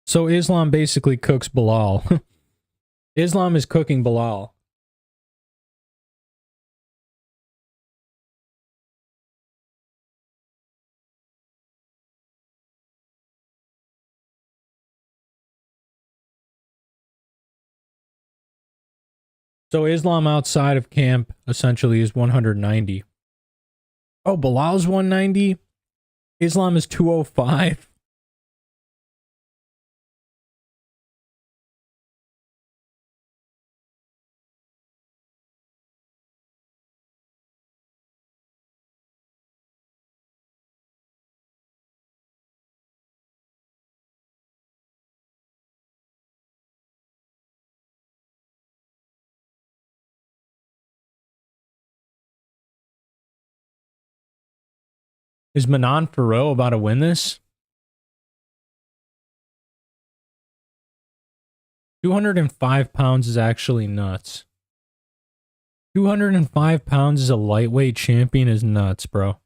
So Islam basically cooks Belal. Islam is cooking Belal. So Islam outside of camp essentially is 190. Oh, Bilal's 190? Islam is 205. Is Manon Fiorot about to win this? 205 pounds is actually nuts. 205 pounds as a lightweight champion is nuts, bro.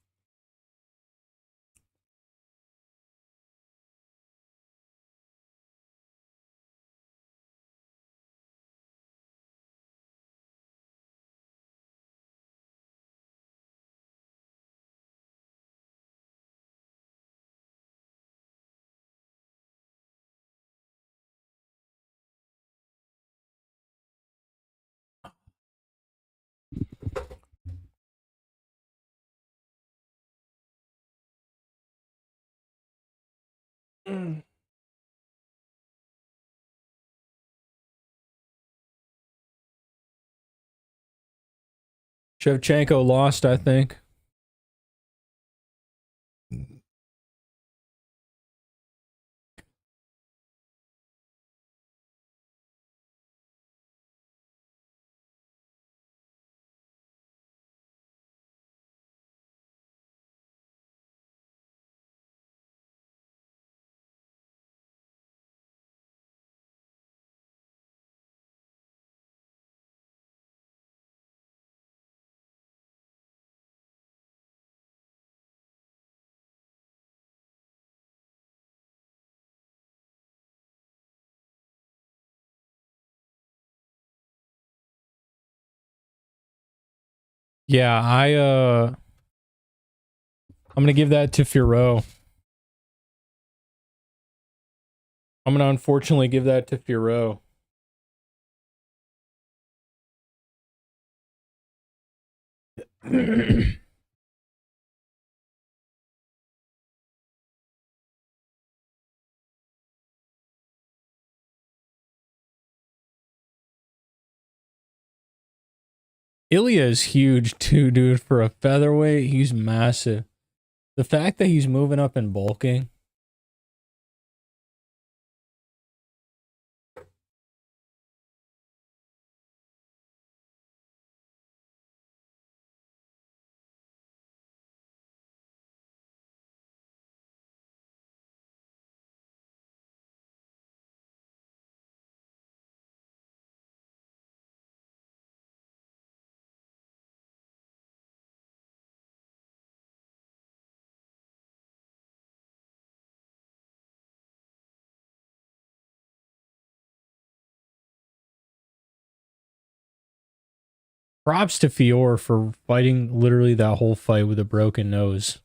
Shevchenko lost, I think. Yeah, I'm gonna give that to Fiorot. I'm gonna unfortunately give that to Fiorot. Ilya is huge too, dude. For a featherweight, he's massive. The fact that he's moving up and bulking. Props to Fiorot for fighting literally that whole fight with a broken nose.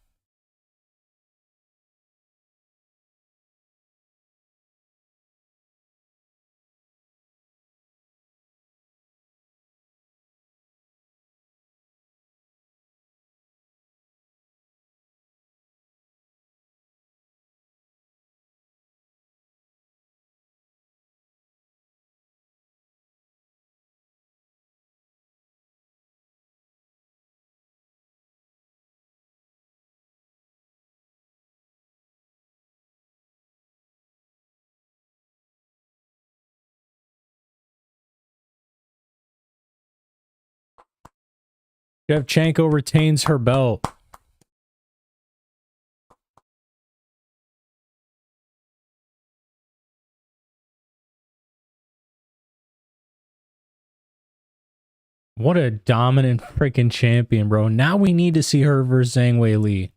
Shevchenko retains her belt. What a dominant freaking champion, bro. Now we need to see her versus Zhang Weili.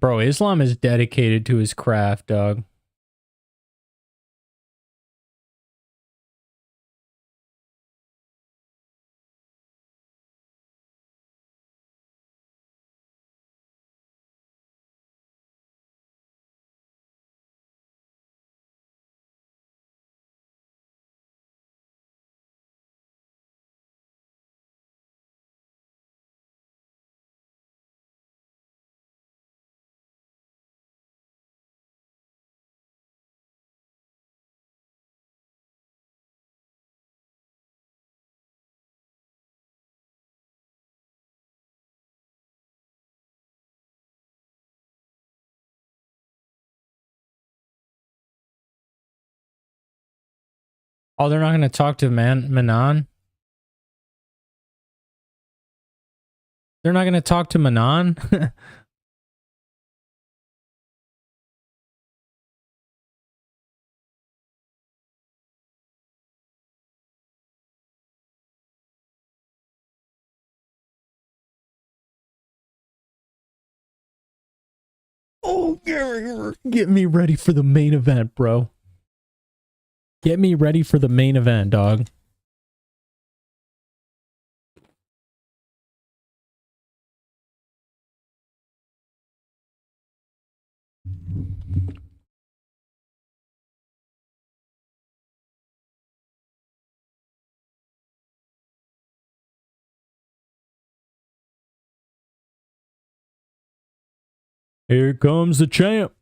Bro, Islam is dedicated to his craft, dog. Oh, they're not going to talk to Manon? They're not going to talk to Manon? Oh, get me ready for the main event, bro. Get me ready for the main event, dog. Here comes the champ.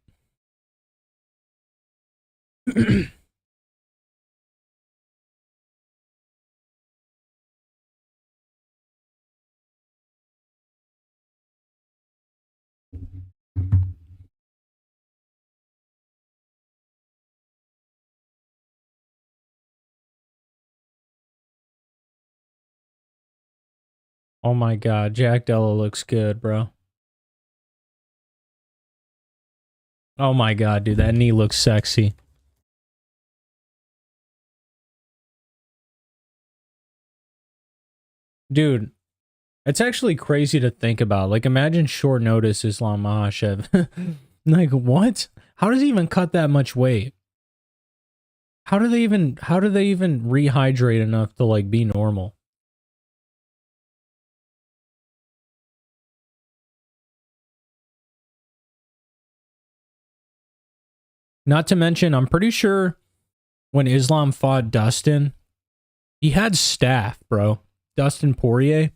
Oh my god, Jack Della looks good, bro. Oh my god, dude, that knee looks sexy. Dude, it's actually crazy to think about. Like, imagine short notice Islam Makhachev. Like, what? How does he even cut that much weight? How do they even rehydrate enough to like be normal? Not to mention, I'm pretty sure when Islam fought Dustin, he had staff, bro. Dustin Poirier.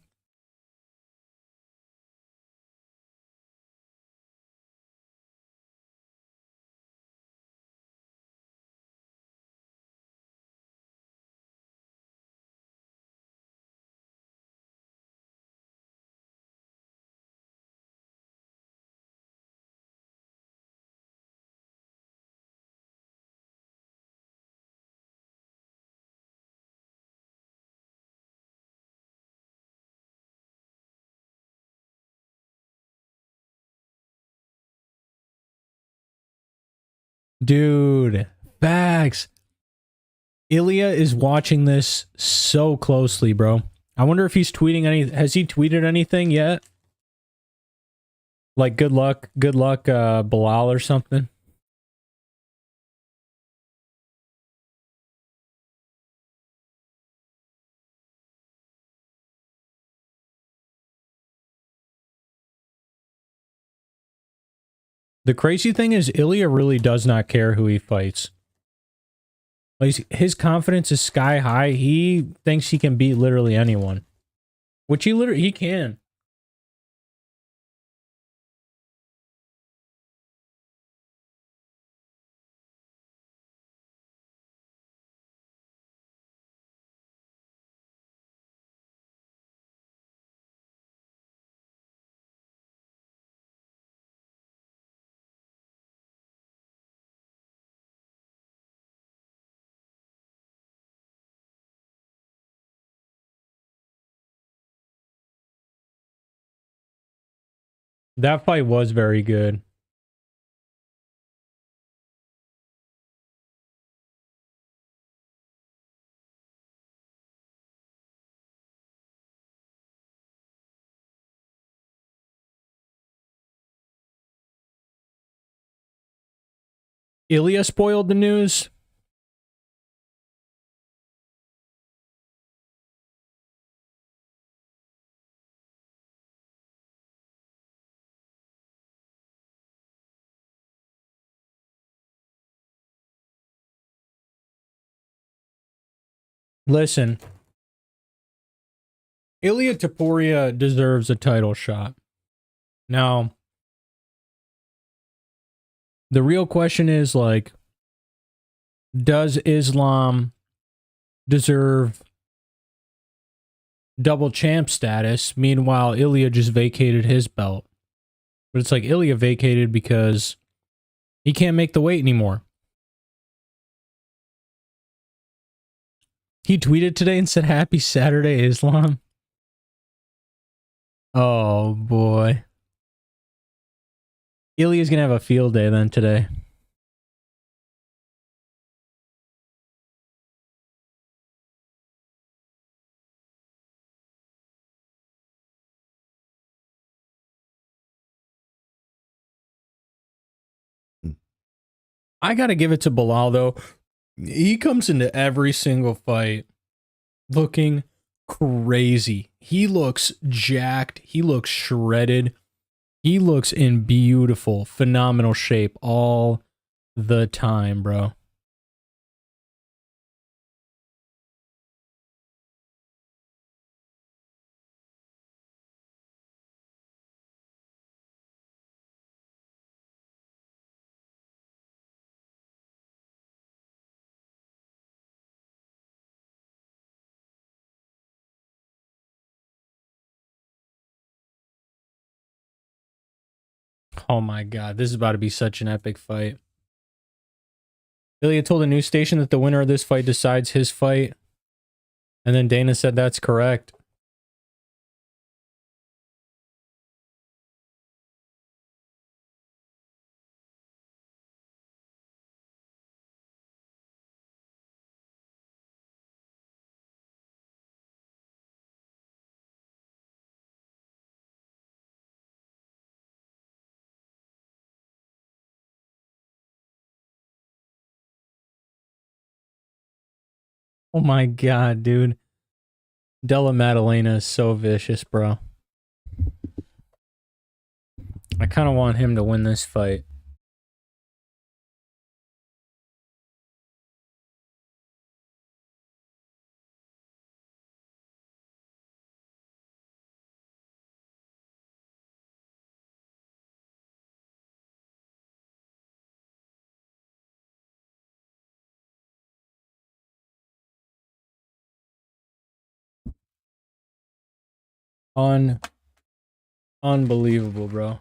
Dude, facts. Ilya is watching this so closely, bro. I wonder if he's tweeting any. Has he tweeted anything yet? Like good luck, Belal or something. The crazy thing is, Ilya really does not care who he fights. Like, his confidence is sky high. He thinks he can beat literally anyone, which he can. That fight was very good. Ilya spoiled the news. Listen, Ilya Taporia deserves a title shot. Now, the real question is, like, does Islam deserve double champ status? Meanwhile, Ilya just vacated his belt. But it's like Ilya vacated because he can't make the weight anymore. He tweeted today and said, "Happy Saturday, Islam." Oh, boy. Ilya's going to have a field day then today. I got to give it to Belal, though. He comes into every single fight looking crazy. He looks jacked. He looks shredded. He looks in beautiful, phenomenal shape all the time, bro. Oh my god, this is about to be such an epic fight. Ilya told a news station that the winner of this fight decides his fight. And then Dana said that's correct. Oh my god, dude. Della Maddalena is so vicious, bro. I kind of want him to win this fight. Unbelievable, bro.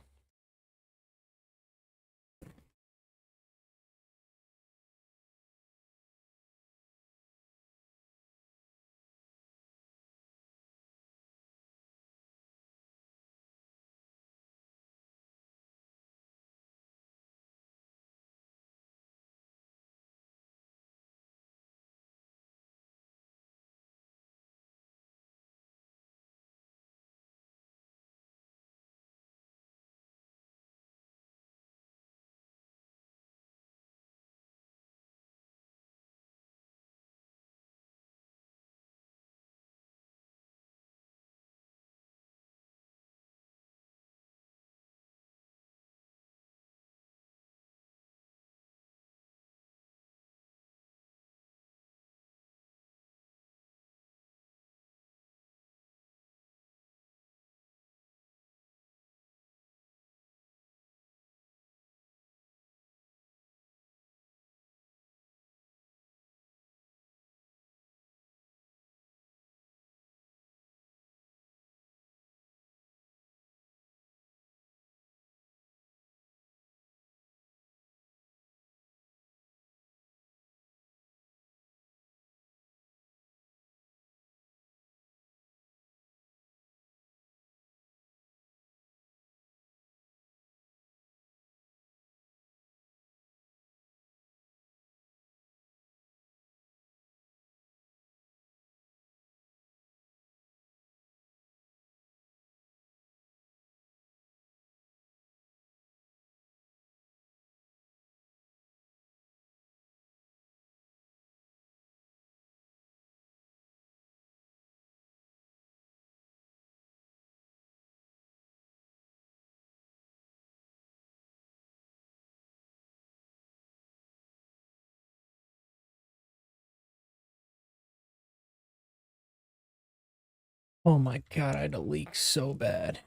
Oh my god, I had a leak so bad.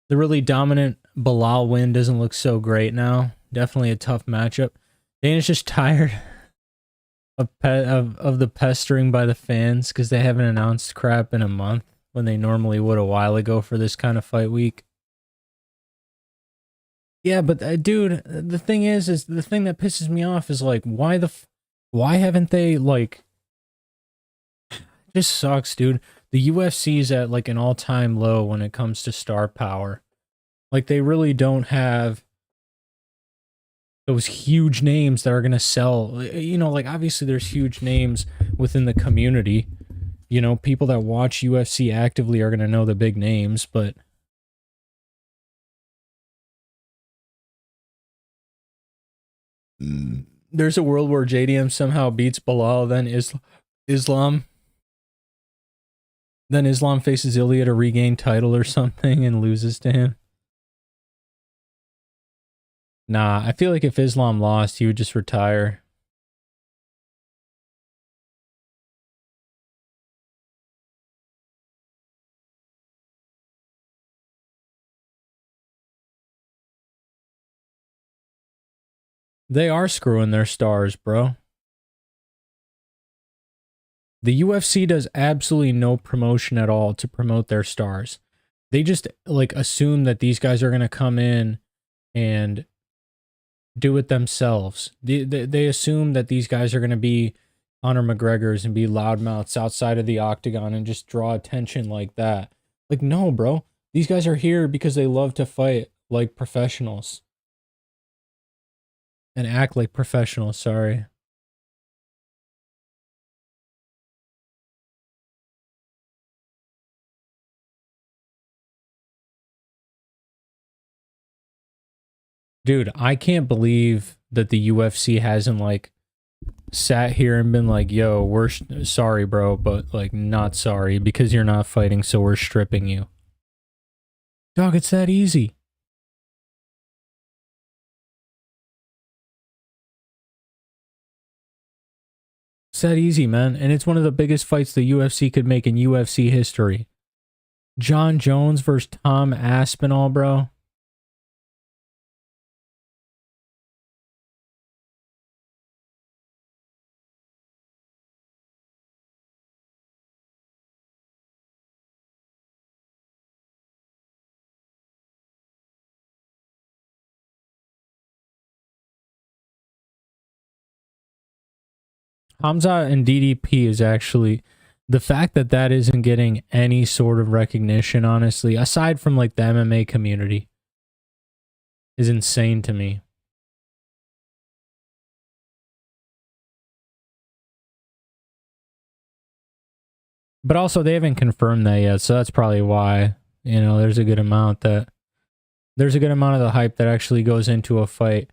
The really dominant Belal win doesn't look so great now. Definitely a tough matchup. Dana's just tired of the pestering by the fans because they haven't announced crap in a month when they normally would a while ago for this kind of fight week. Yeah, but dude, the thing is the thing that pisses me off is like, why haven't they like? Just sucks, dude. The UFC is at like an all-time low when it comes to star power. Like they really don't have those huge names that are gonna sell. You know, like obviously there's huge names within the community. You know, people that watch UFC actively are gonna know the big names, but there's a world where JDM somehow beats Belal, then Islam. Then Islam faces Ilya to regain title or something and loses to him. Nah, I feel like if Islam lost, he would just retire. They are screwing their stars, bro. The UFC does absolutely no promotion at all to promote their stars. They just like assume that these guys are going to come in and do it themselves. They assume that these guys are going to be Conor McGregor's and be loudmouths outside of the octagon and just draw attention like that. Like, no, bro. These guys are here because they love to fight like professionals and act like professionals. Sorry. Dude, I can't believe that the UFC hasn't like sat here and been like, yo, we're sorry, bro, but like not sorry because you're not fighting, so we're stripping you. Dog, it's that easy. It's that easy, man. And it's one of the biggest fights the UFC could make in UFC history. John Jones versus Tom Aspinall, bro. Hamza and DDP is actually the fact that that isn't getting any sort of recognition, honestly, aside from like the MMA community, is insane to me. But also, they haven't confirmed that yet, so that's probably why. You know, there's a good amount of the hype that actually goes into a fight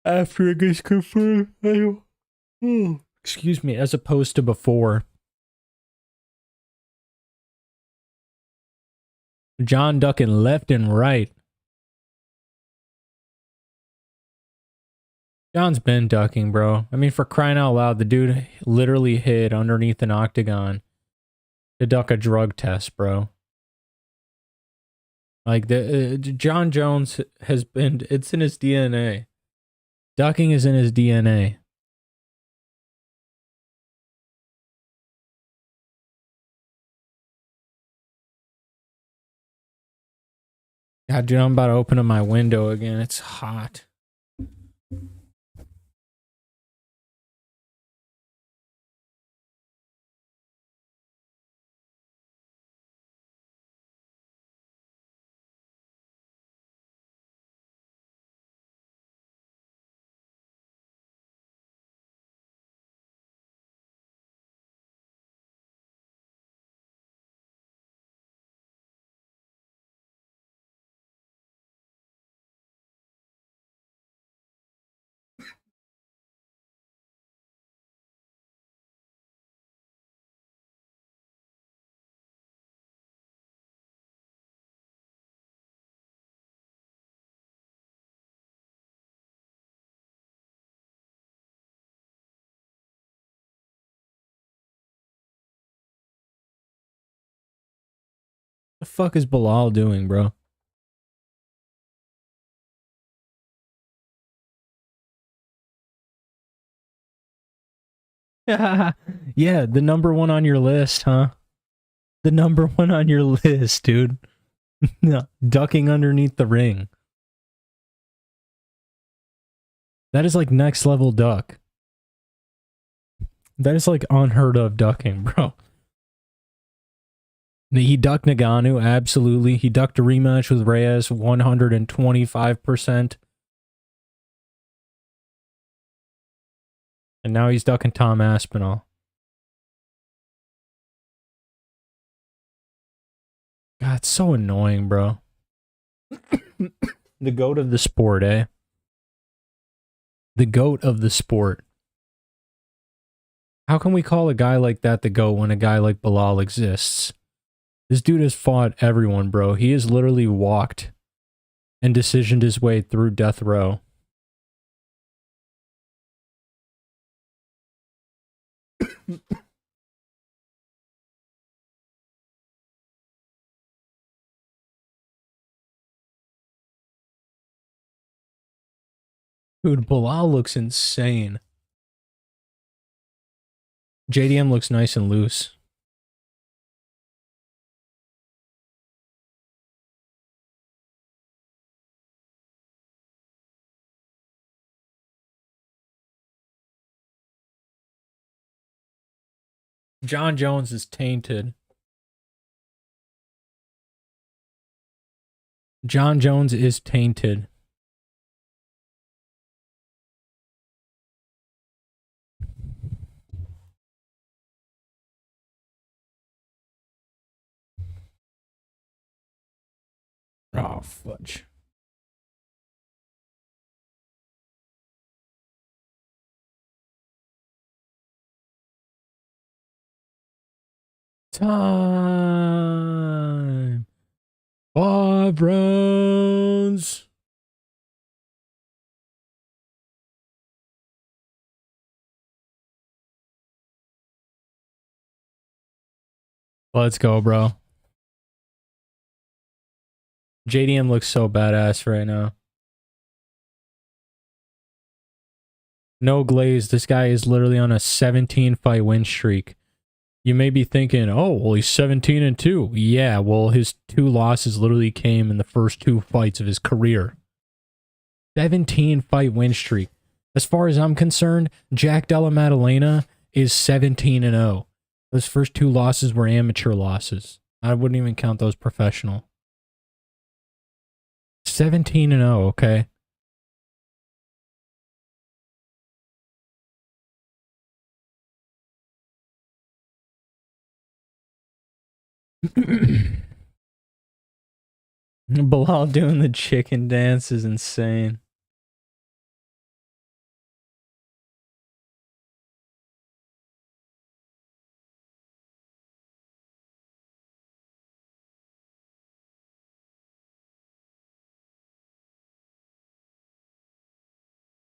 after it gets confirmed. Excuse me, as opposed to before. John ducking left and right. John's been ducking, bro. I mean, for crying out loud, the dude literally hid underneath an octagon to duck a drug test, bro. Like, John Jones has been, it's in his DNA. Ducking is in his DNA. God, dude, I'm about to open up my window again. It's hot. The fuck is Belal doing, bro? Yeah, the number one on your list, huh? The number one on your list, dude. No, ducking underneath the ring. That is like next level duck. That is like unheard of ducking, bro. He ducked Nagano, absolutely. He ducked a rematch with Reyes, 125%. And now he's ducking Tom Aspinall. God, it's so annoying, bro. The goat of the sport, eh? The goat of the sport. How can we call a guy like that the goat when a guy like Belal exists? This dude has fought everyone, bro. He has literally walked and decisioned his way through death row. Dude, Belal looks insane. JDM looks nice and loose. John Jones is tainted. John Jones is tainted. Oh, fudge. Time. 5 rounds. Let's go, bro. JDM looks so badass right now. No glaze. This guy is literally on a 17-fight win streak. You may be thinking, oh, well, he's 17-2. Yeah, well, his 2 losses literally came in the first 2 fights of his career. 17-fight win streak. As far as I'm concerned, Jack Della Maddalena is 17-0. Those first 2 losses were amateur losses. I wouldn't even count those professional. 17-0, okay? Belal doing the chicken dance is insane.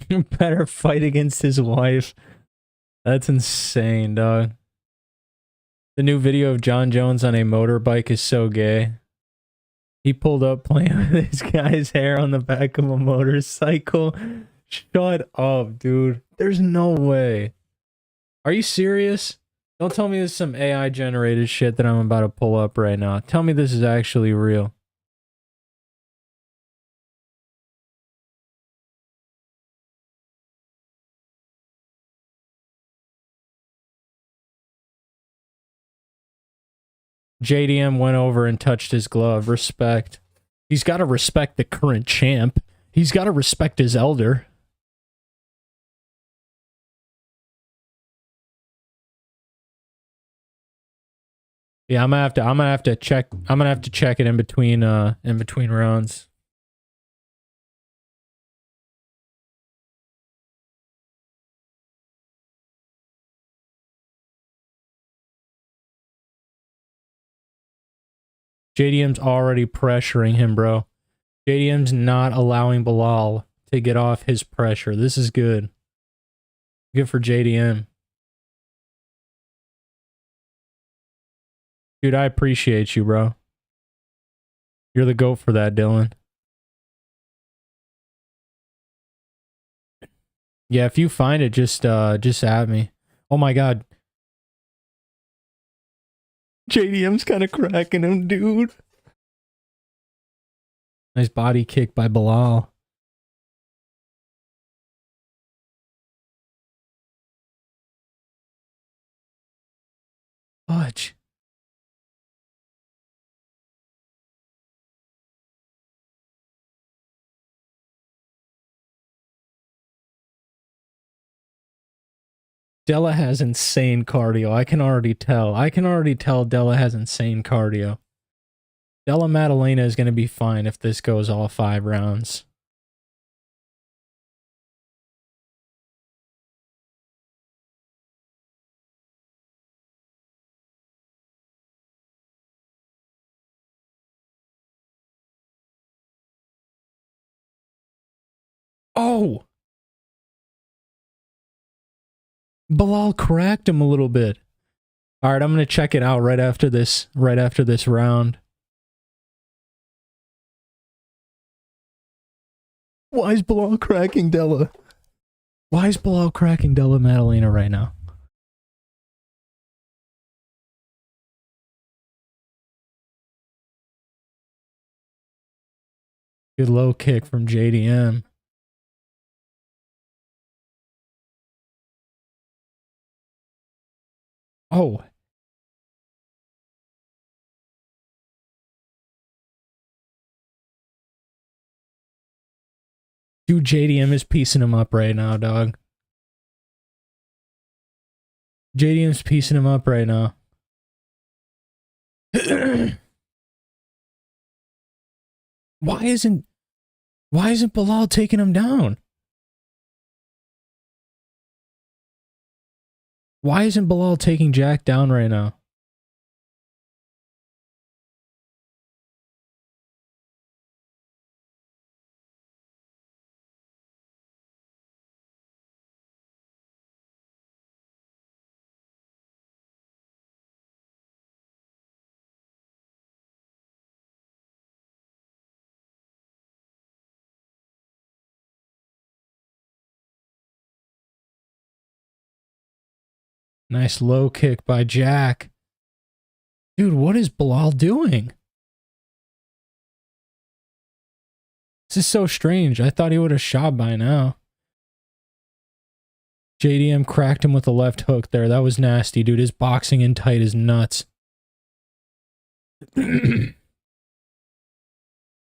Better fight against his wife. That's insane, dog. The new video of John Jones on a motorbike is so gay. He pulled up playing with this guy's hair on the back of a motorcycle. Shut up, dude. There's no way. Are you serious? Don't tell me this is some AI generated shit that I'm about to pull up right now. Tell me this is actually real. JDM went over and touched his glove. Respect. He's got to respect the current champ. He's got to respect his elder. Yeah, I'm gonna have to check it in between rounds. JDM's already pressuring him, bro. JDM's not allowing Belal to get off his pressure. This is good. Good for JDM. Dude, I appreciate you, bro. You're the GOAT for that, Dylan. Yeah, if you find it, just at me. Oh my god. JDM's kind of cracking him, dude. Nice body kick by Belal. Fudge. Della has insane cardio. I can already tell. Della has insane cardio. Della Maddalena is going to be fine if this goes all 5 rounds. Oh! Belal cracked him a little bit. All right, I'm going to check it out right after this round. Why is Belal cracking Della? Why is Belal cracking Della Maddalena right now? Good low kick from JDM. Oh. Dude, JDM is piecing him up right now, dog. JDM's piecing him up right now. Why isn't Belal taking him down? Why isn't Belal taking Jack down right now? Nice low kick by Jack. Dude, what is Belal doing? This is so strange. I thought he would have shot by now. JDM cracked him with a left hook there. That was nasty, dude. His boxing in tight is nuts. Dude,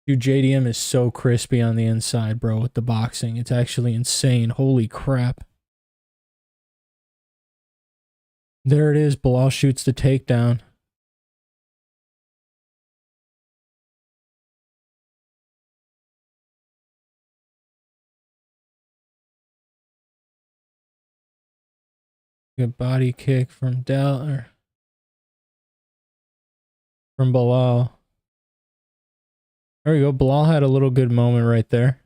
JDM is so crispy on the inside, bro, with the boxing. It's actually insane. Holy crap. There it is. Belal shoots the takedown. Good body kick from from Belal. There we go. Belal had a little good moment right there.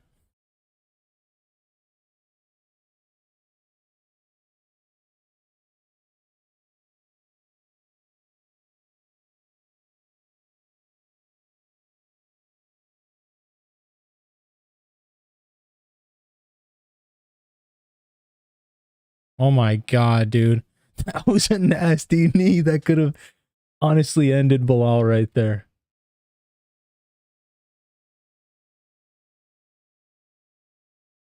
Oh my god, dude. That was a nasty knee that could have honestly ended Belal right there.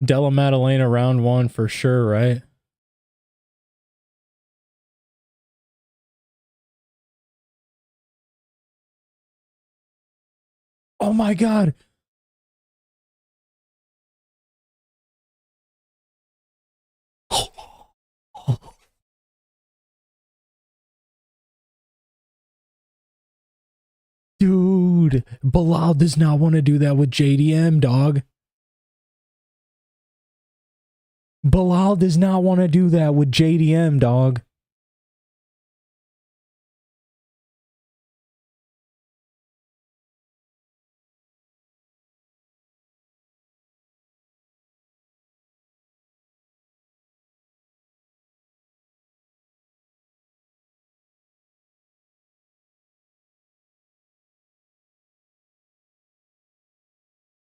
Della Maddalena round 1 for sure, right? Oh my god. Dude, Belal does not want to do that with JDM, dog. Belal does not want to do that with JDM, dog.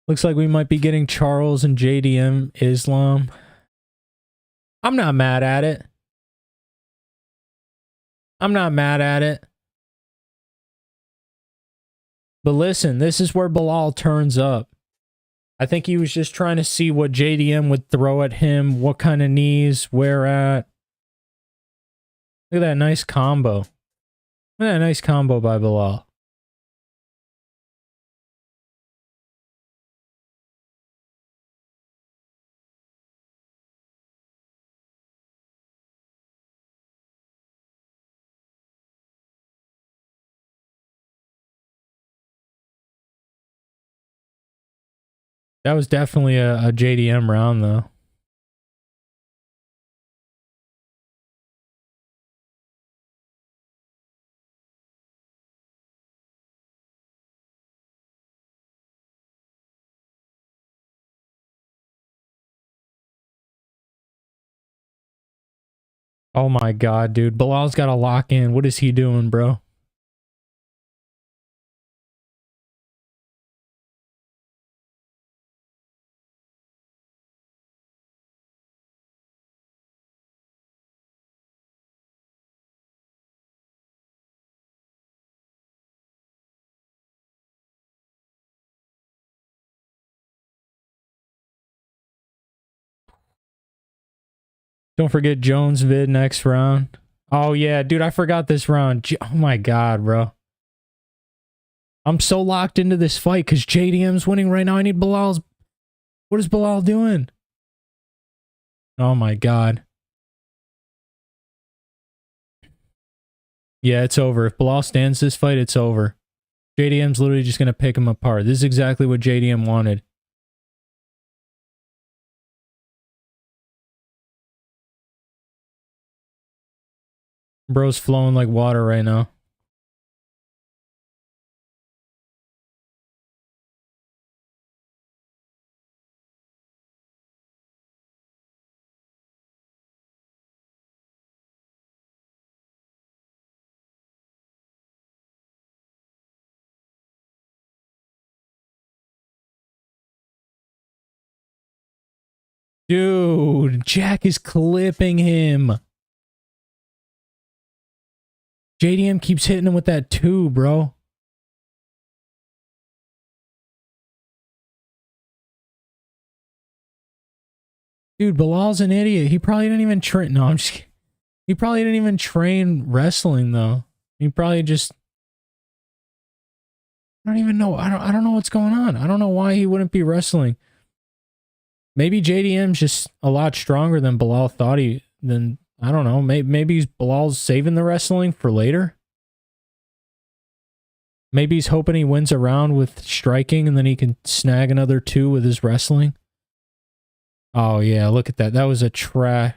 Looks like we might be getting Charles and JDM Islam. I'm not mad at it. I'm not mad at it. But listen, this is where Belal turns up. I think he was just trying to see what JDM would throw at him, what kind of knees, where at. Look at that nice combo. Look at that nice combo by Belal. That was definitely a JDM round, though. Oh my god, dude. Bilal's got to lock in. What is he doing, bro? Don't forget Jones vid next round. Oh yeah, dude, I forgot this round. Oh my god, bro. I'm so locked into this fight because JDM's winning right now. I need Bilal's... What is Belal doing? Oh my god. Yeah, it's over. If Belal stands this fight, it's over. JDM's literally just going to pick him apart. This is exactly what JDM wanted. Bro's flowing like water right now. Dude, Jack is clipping him. JDM keeps hitting him with that 2, bro. Dude, Belal's an idiot. He probably didn't even train. No, I'm just kidding. He probably didn't even train wrestling though. He probably just. I don't even know. I don't know what's going on. I don't know why he wouldn't be wrestling. Maybe JDM's just a lot stronger than Belal thought he. Then I don't know. Maybe Belal's saving the wrestling for later. Maybe he's hoping he wins a round with striking and then he can snag another 2 with his wrestling. Oh, yeah, look at that. That was a trash.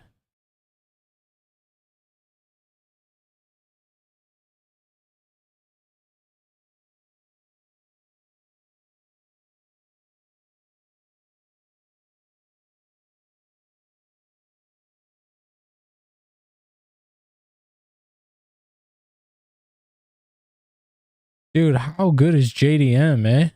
Dude, how good is JDM, eh?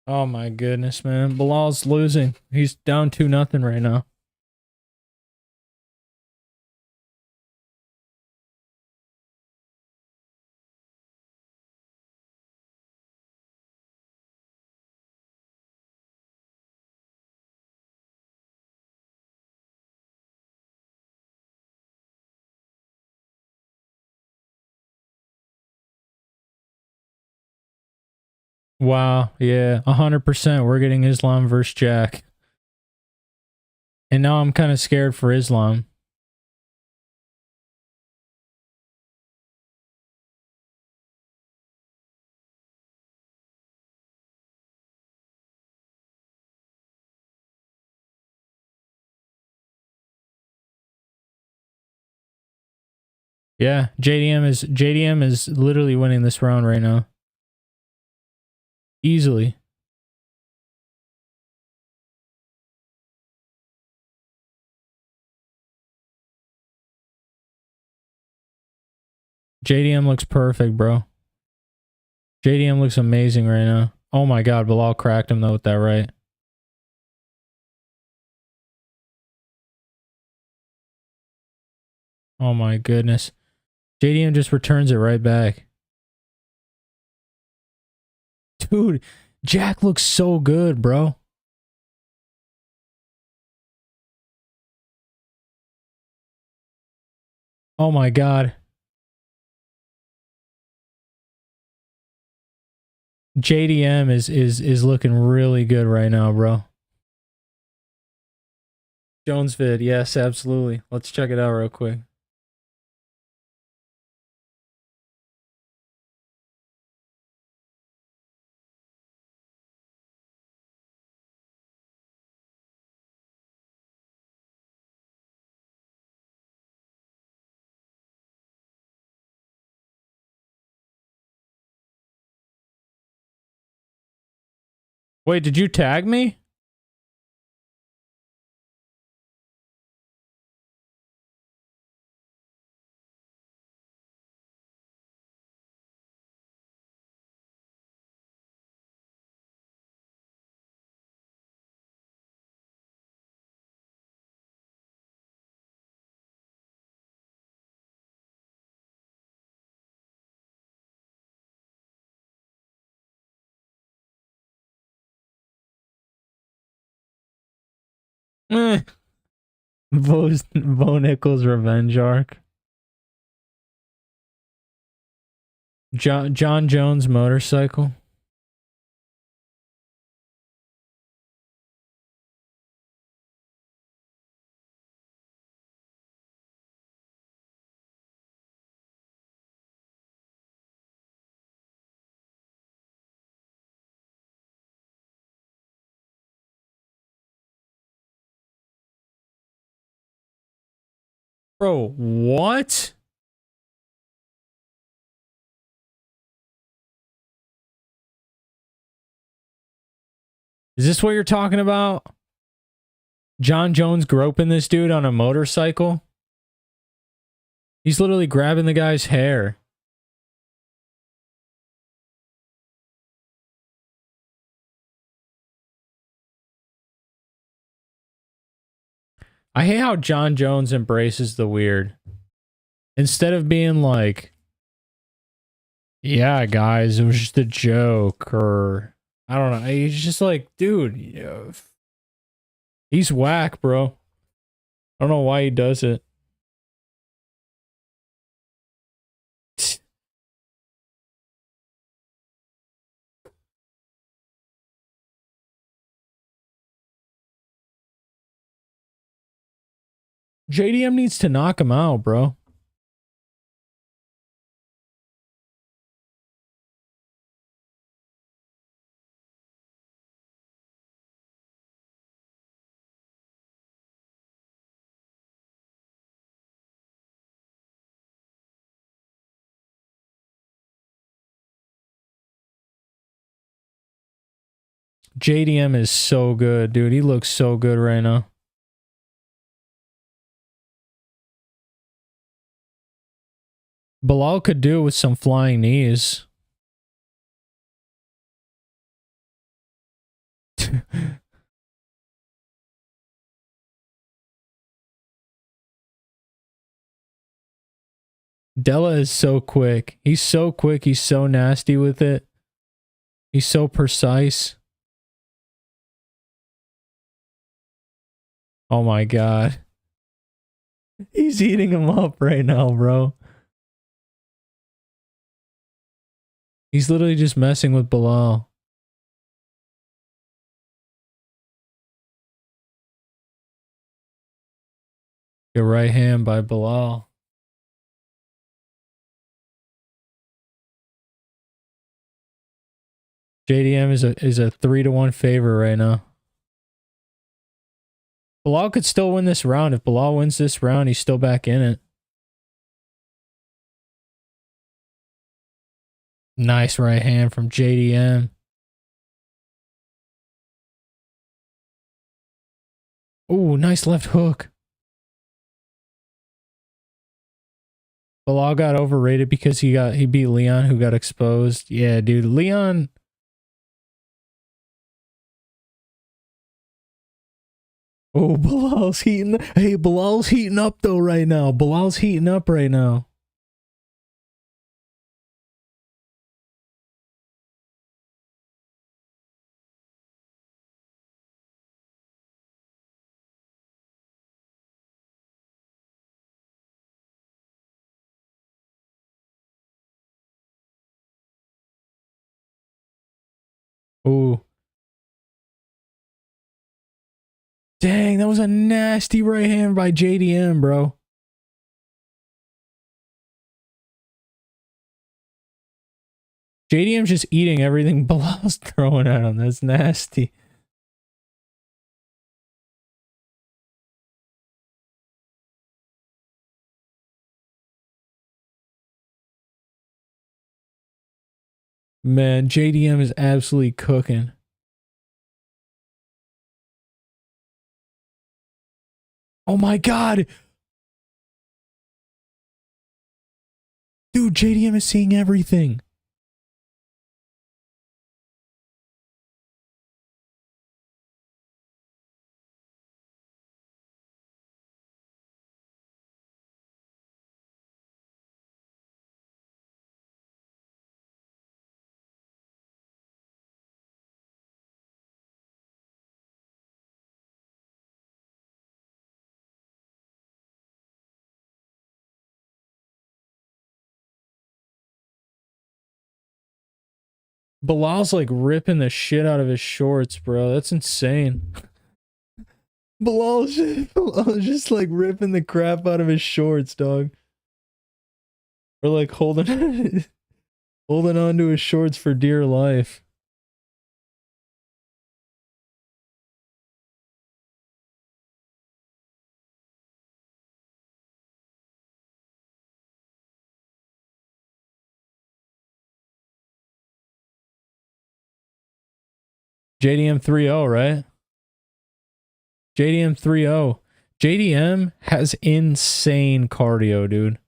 Oh my goodness, man. Belal's losing. He's down 2-0 right now. Wow, yeah, 100%. We're getting Islam versus Jack. And now I'm kind of scared for Islam. Yeah, JDM is literally winning this round right now. Easily. JDM looks perfect, bro. JDM looks amazing right now. Oh my god, Belal cracked him though with that right. Oh my goodness. JDM just returns it right back. Dude, Jack looks so good, bro. Oh my god. JDM is looking really good right now, bro. Jones vid, yes, absolutely. Let's check it out real quick. Wait, did you tag me? Bo Nichols revenge arc. John Jones motorcycle. Bro, what? Is this what you're talking about? John Jones groping this dude on a motorcycle? He's literally grabbing the guy's hair. I hate how John Jones embraces the weird. Instead of being like, yeah, guys, it was just a joke, or I don't know. He's just like, dude, he's whack, bro. I don't know why he does it. JDM needs to knock him out, bro. JDM is so good, dude. He looks so good right now. Belal could do it with some flying knees. Della is so quick. He's so quick. He's so nasty with it. He's so precise. Oh my god. He's eating him up right now, bro. He's literally just messing with Belal. Good right hand by Belal. JDM is a 3-1 favor right now. Belal could still win this round. If Belal wins this round, he's still back in it. Nice right hand from JDM. Ooh, nice left hook. Belal got overrated because he beat Leon, who got exposed. Yeah, dude, Leon. Oh, Belal's heating. Hey, Belal's heating up though right now. Belal's heating up right now. Ooh. Dang, that was a nasty right hand by JDM, bro. JDM's just eating everything Belal's throwing at him. That's nasty. Man, JDM is absolutely cooking. Oh my god! Dude, JDM is seeing everything. Belal's like ripping the shit out of his shorts, bro. That's insane. Belal's just like ripping the crap out of his shorts, dog. Or like holding holding on to his shorts for dear life. JDM 3-0, right? JDM 3-0. JDM has insane cardio, dude.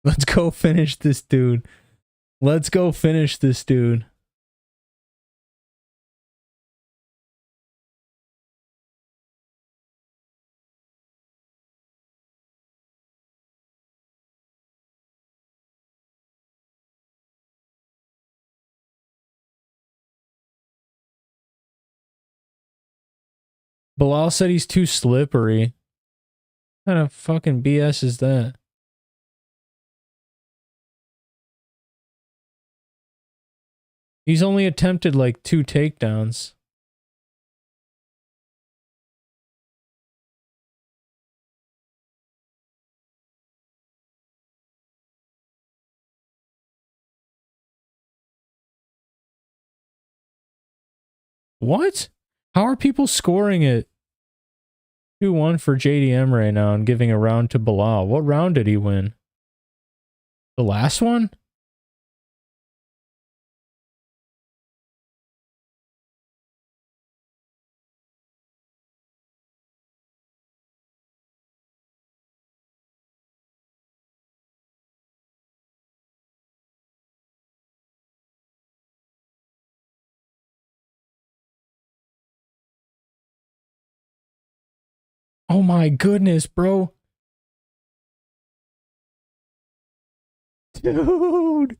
Let's go finish this dude. Let's go finish this dude. Belal said he's too slippery. What kind of fucking BS is that? He's only attempted like 2 takedowns. What? How are people scoring it? 2-1 for JDM right now and giving a round to Belal. What round did he win? The last one? Oh my goodness, bro. Dude.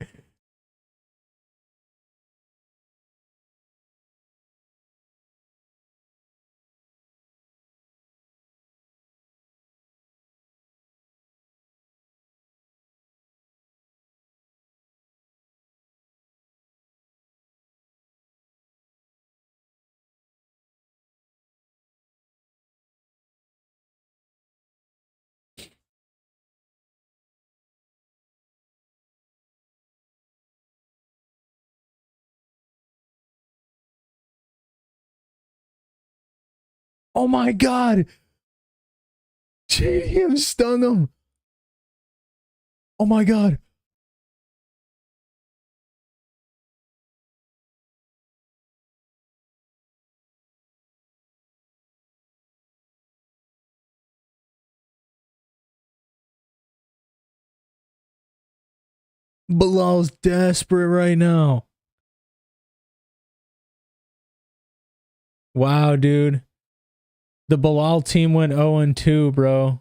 Oh my god. JDM stung him. Oh my god. Bilal's desperate right now. Wow, dude. The Belal team went 0-2, bro.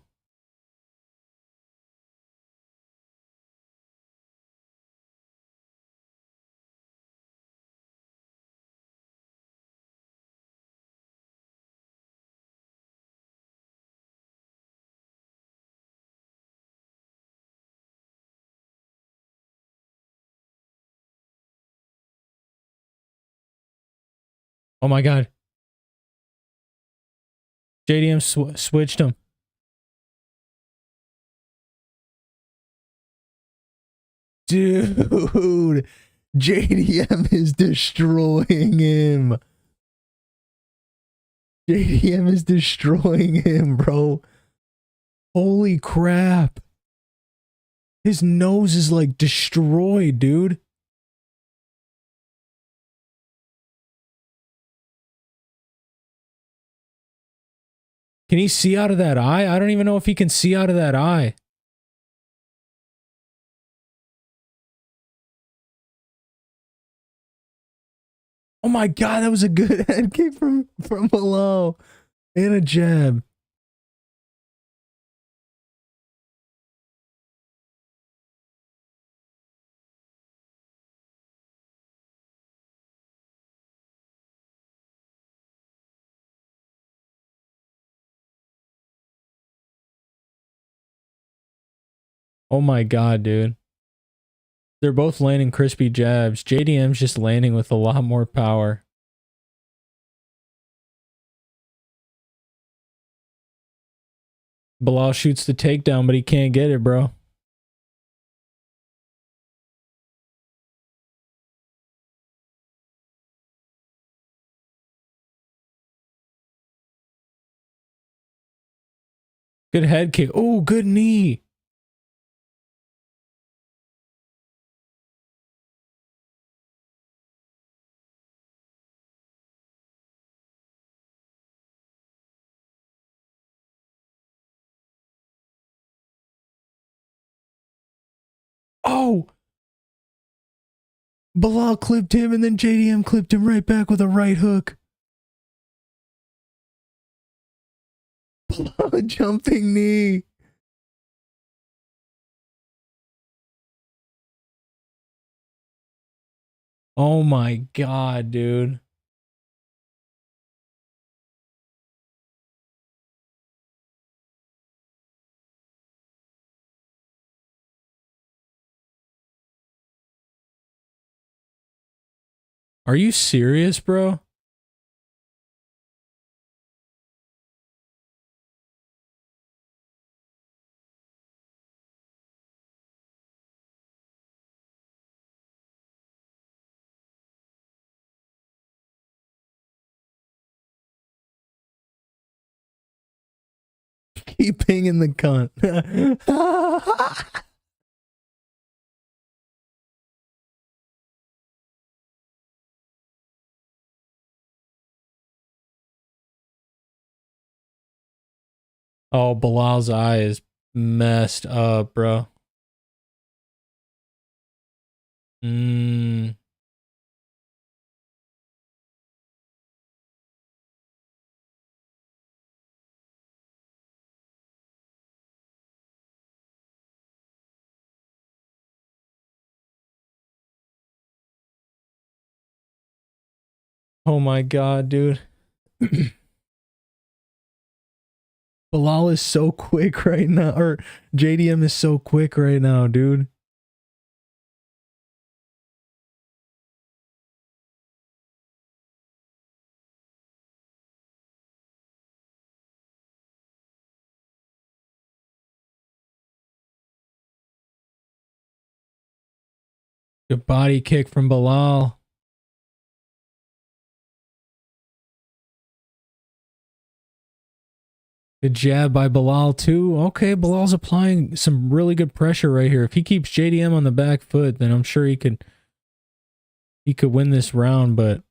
Oh my god. JDM switched him. Dude. JDM is destroying him. JDM is destroying him, bro. Holy crap. His nose is like destroyed, dude. Can he see out of that eye? I don't even know if he can see out of that eye. Oh my god, that was a good head kick from below. And a jab. Oh my god, dude. They're both landing crispy jabs. JDM's just landing with a lot more power. Belal shoots the takedown, but he can't get it, bro. Good head kick. Oh, good knee. Belal clipped him, and then JDM clipped him right back with a right hook. Belal jumping knee. Oh my god, dude. Are you serious, bro? Keep pinging the cunt. Oh, Bilal's eye is messed up, bro. Oh my god, dude. Belal is so quick right now, or JDM is so quick right now, dude. Good body kick from Belal. Good jab by Belal too. Okay, Bilal's applying some really good pressure right here. If he keeps JDM on the back foot, then I'm sure he could win this round, but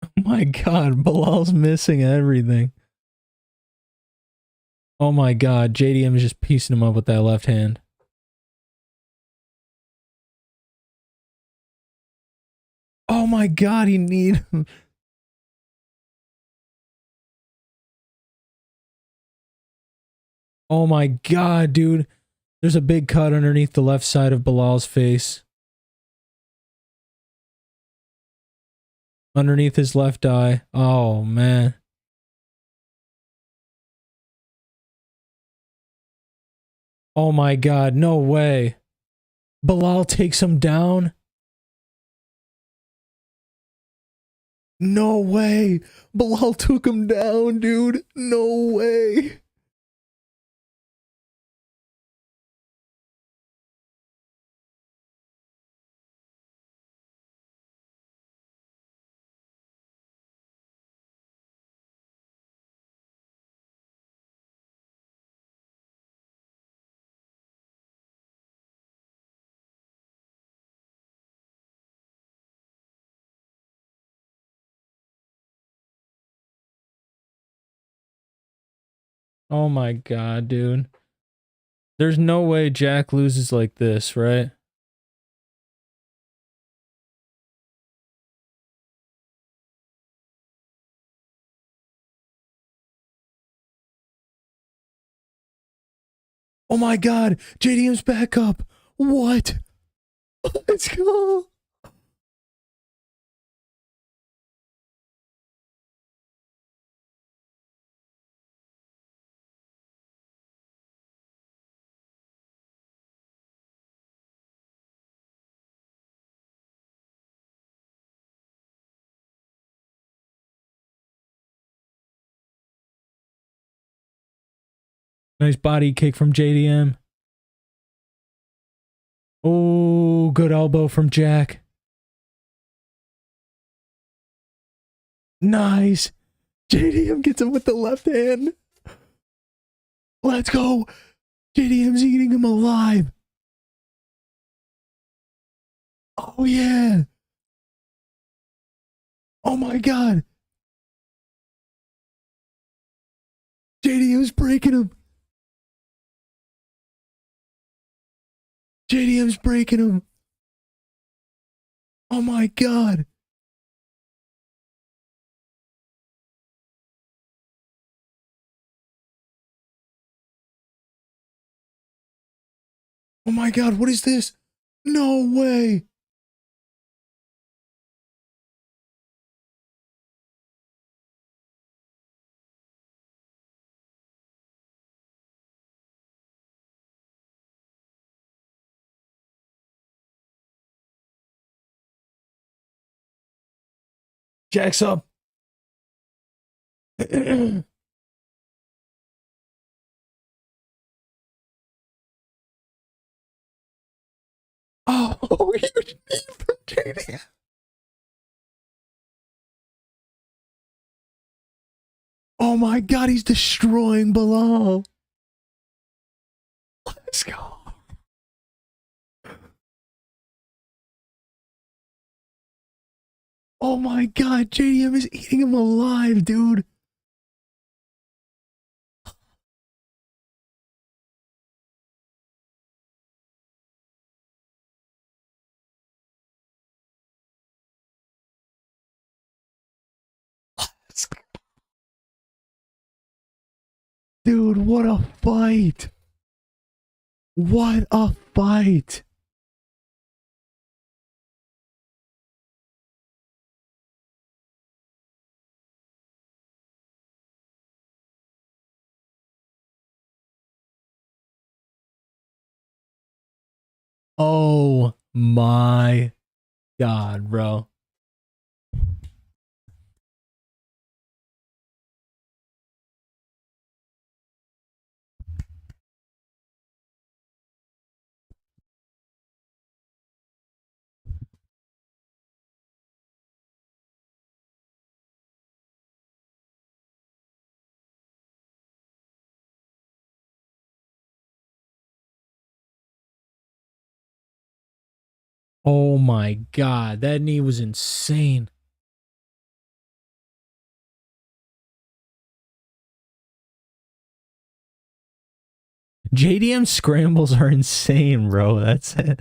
oh my god, Bilal's missing everything. Oh my god, JDM is just piecing him up with that left hand. Oh my god, he need him. Oh my god, dude. There's a big cut underneath the left side of Bilal's face. Underneath his left eye. Oh, man. Oh my god, no way. Belal takes him down. No way. Belal took him down, dude. No way. Oh my god, dude. There's no way Jack loses like this, right? Oh my god, JDM's back up. What? Let's go. Nice body kick from JDM. Oh, good elbow from Jack. Nice. JDM gets him with the left hand. Let's go. JDM's eating him alive. Oh, yeah. Oh, my God. JDM's breaking him. JDM's breaking him. Oh my God. Oh my God, what is this? No way. Jack's up. Oh, huge knee from JD. Oh my God, he's destroying Belal. Let's go. Oh my God, JDM is eating him alive, dude. Let's go. Dude, what a fight. What a fight. Oh my God, bro. Oh my God, that knee was insane. JDM scrambles are insane, bro. That's it.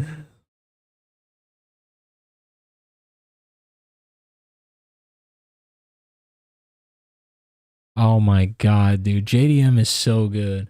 Oh my God, dude. JDM is so good.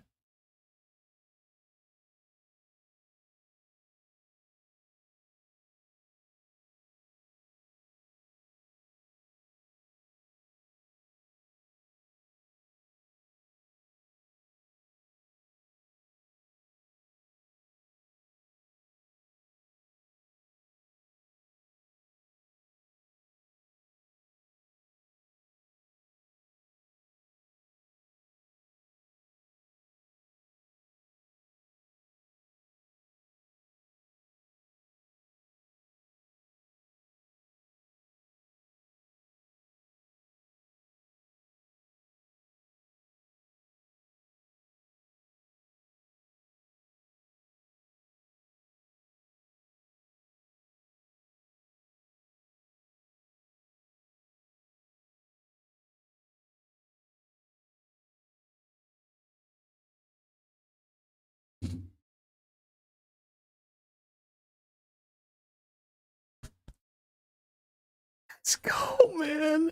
Let's go, man.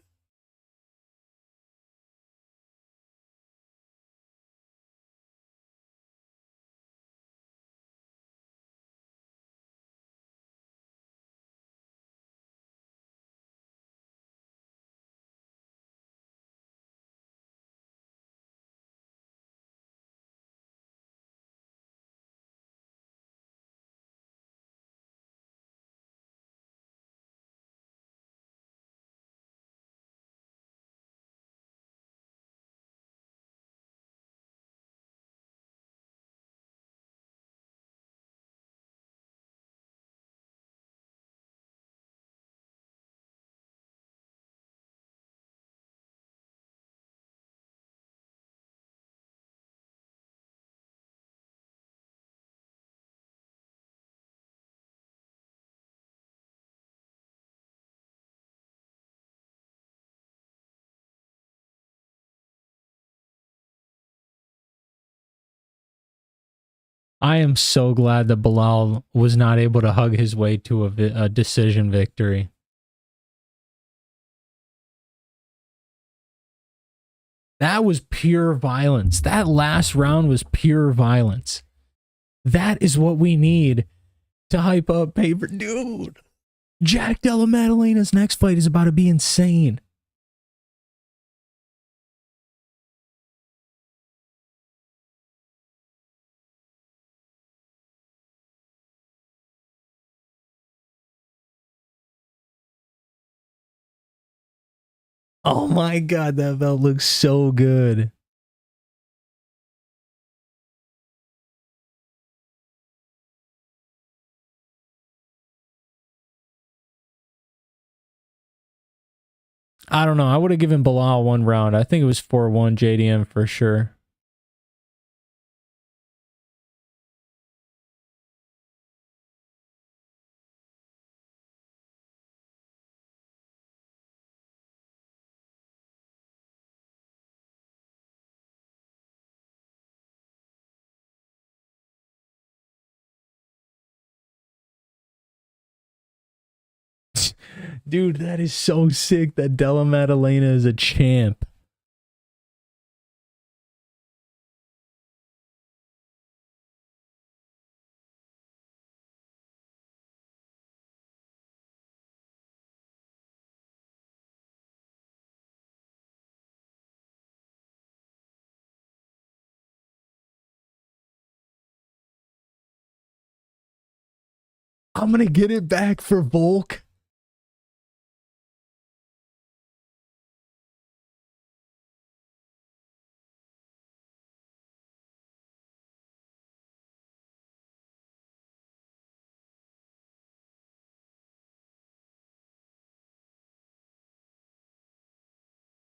I am so glad that Belal was not able to hug his way to a decision victory. That was pure violence. That last round was pure violence. That is what we need to hype up paper. Dude, Jack Della Maddalena's next fight is about to be insane. Oh my God, that belt looks so good. I don't know. I would have given Belal one round. I think it was 4-1 JDM for sure. Dude, that is so sick that Della Maddalena is a champ. I'm going to get it back for Volk.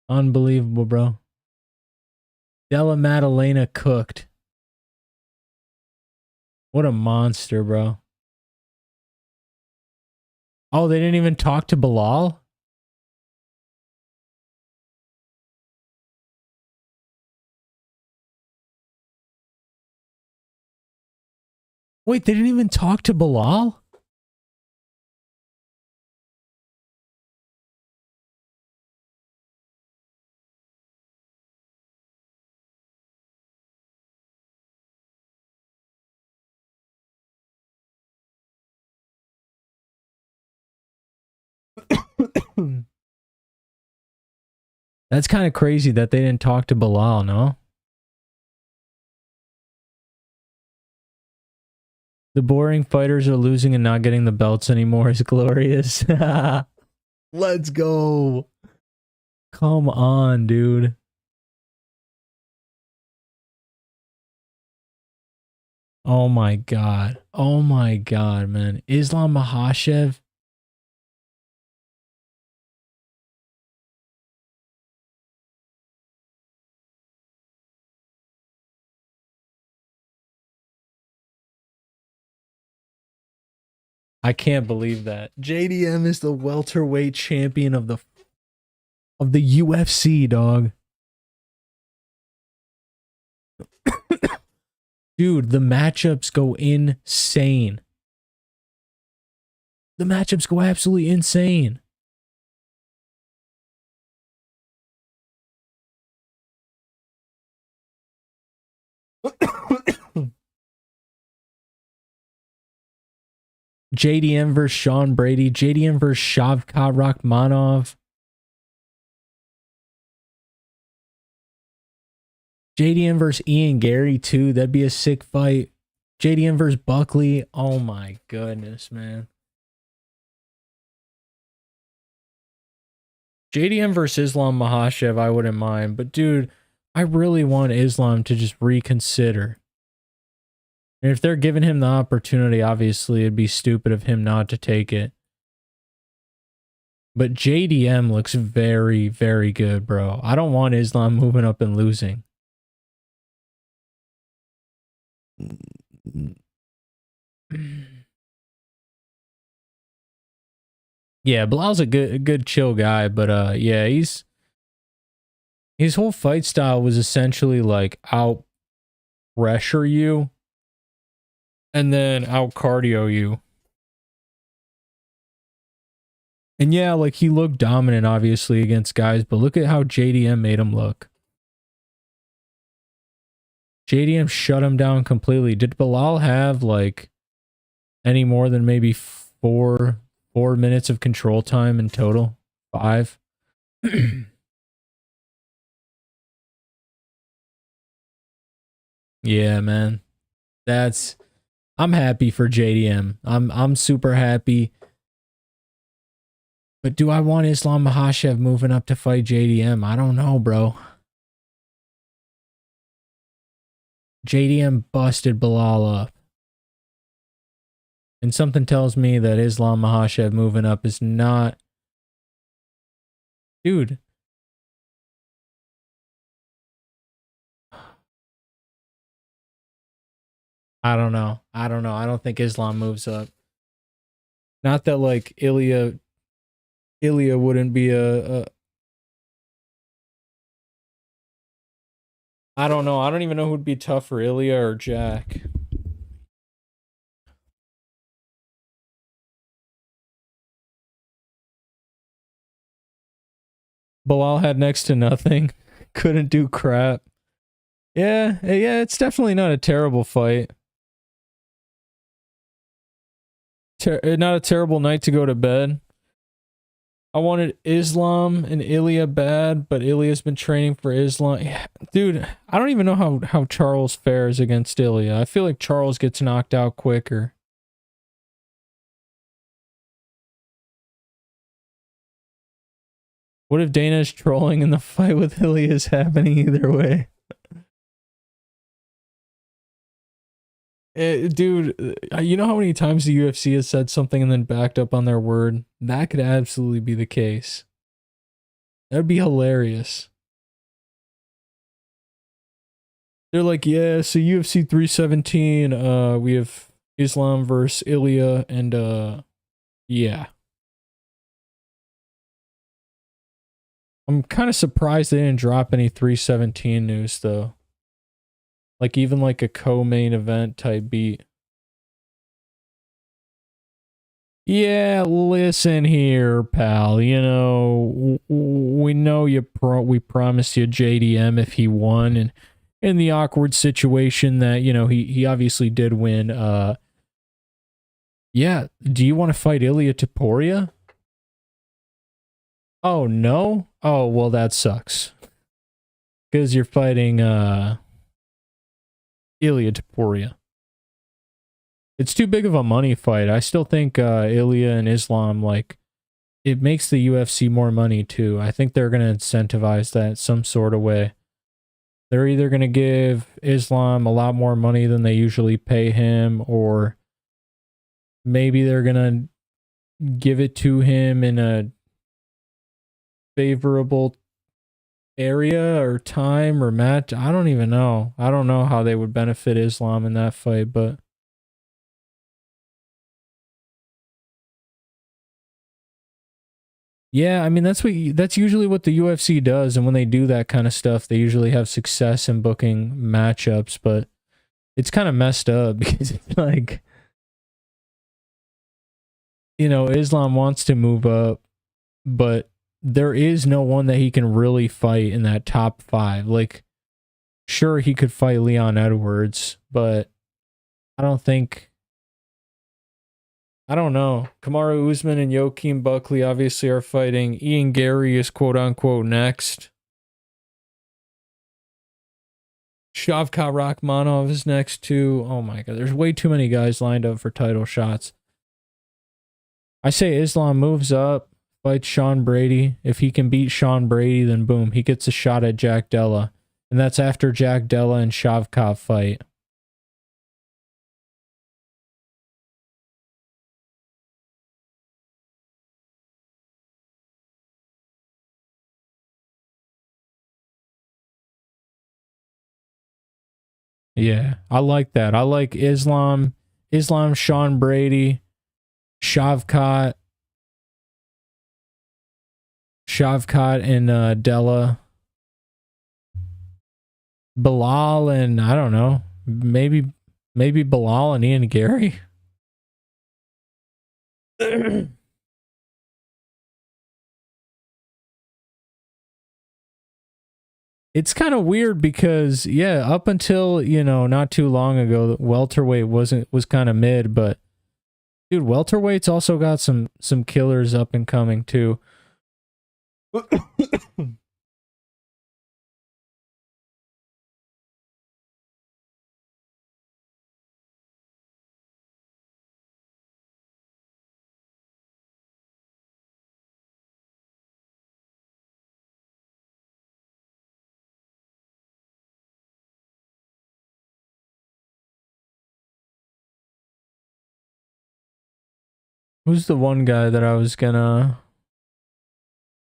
Unbelievable, bro. Della Maddalena cooked. What a monster, bro. Oh, they didn't even talk to Belal? Wait, they didn't even talk to Belal? That's kind of crazy that they didn't talk to Belal, no? The boring fighters are losing and not getting the belts anymore is glorious. Let's go. Come on, dude. Oh my God. Oh my God, man. Islam Makhachev. I can't believe that. JDM is the welterweight champion of the UFC, dog. Dude, the matchups go insane. The matchups go absolutely insane. JDM versus Sean Brady. JDM versus Shavkat Rakhmonov. JDM versus Ian Gary, too. That'd be a sick fight. JDM versus Buckley. Oh my goodness, man. JDM versus Islam Makhachev, I wouldn't mind. But, dude, I really want Islam to just reconsider. And if they're giving him the opportunity, obviously, it'd be stupid of him not to take it. But JDM looks very, very good, bro. I don't want Islam moving up and losing. Yeah, Bilal's a good chill guy, but yeah, his whole fight style was essentially like out pressure you and then out cardio you. And yeah, like he looked dominant obviously against guys, but look at how JDM made him look. JDM shut him down completely. Did Belal have like any more than maybe four minutes of control time in total? 5. Yeah, man. I'm happy for JDM. I'm super happy. But do I want Islam Makhachev moving up to fight JDM? I don't know, bro. JDM busted Belal up. And something tells me that Islam Makhachev moving up is not... Dude. I don't know. I don't think Islam moves up. Not that like Ilya wouldn't be a I don't know. I don't even know who would be tougher, Ilya or Jack. Belal had next to nothing. Couldn't do crap. Yeah, it's definitely not a terrible fight. Not a terrible night to go to bed. I wanted Islam and Ilya bad, but Ilya's been training for Islam. Yeah, dude, I don't even know how Charles fares against Ilya. I feel like Charles gets knocked out quicker. What if Dana's trolling and the fight with Ilya is happening either way? Dude, you know how many times the UFC has said something and then backed up on their word? That could absolutely be the case. That would be hilarious. They're like, yeah, so UFC 317, we have Islam versus Ilya, and yeah. I'm kind of surprised they didn't drop any 317 news though. Like even like a co-main event type beat. Yeah, listen here, pal. You know, we know we promised you JDM if he won, and in the awkward situation that, you know, he obviously did win. Yeah, do you want to fight Ilya Topuria? Oh no? Oh, well that sucks. Because you're fighting Ilya Topuria. It's too big of a money fight. I still think Ilya and Islam, like, it makes the UFC more money too. I think they're going to incentivize that some sort of way. They're either going to give Islam a lot more money than they usually pay him, or maybe they're going to give it to him in a favorable area or time or match. I don't even know. I don't know how they would benefit Islam in that fight, but yeah, I mean that's usually what the UFC does, and when they do that kind of stuff, they usually have success in booking matchups, but it's kind of messed up because it's like, you know, Islam wants to move up, but there is no one that he can really fight in that top 5. Like, sure, he could fight Leon Edwards, but I don't know. Kamaru Usman and Joaquin Buckley obviously are fighting. Ian Gary is quote unquote next. Shavkat Rakhmonov is next too. Oh my god, there's way too many guys lined up for title shots. I say Islam moves up, fights Sean Brady. If he can beat Sean Brady, then boom, he gets a shot at Jack Della. And that's after Jack Della and Shavkat fight. Yeah, I like that. I like Islam, Sean Brady, Shavkat and Della. Belal and I don't know, maybe Maybe Belal and Ian Gary. It's kind of weird because up until, not too long ago, welterweight was kind of mid, but dude, welterweight's also got some killers up and coming too. Who's the one guy that I was gonna?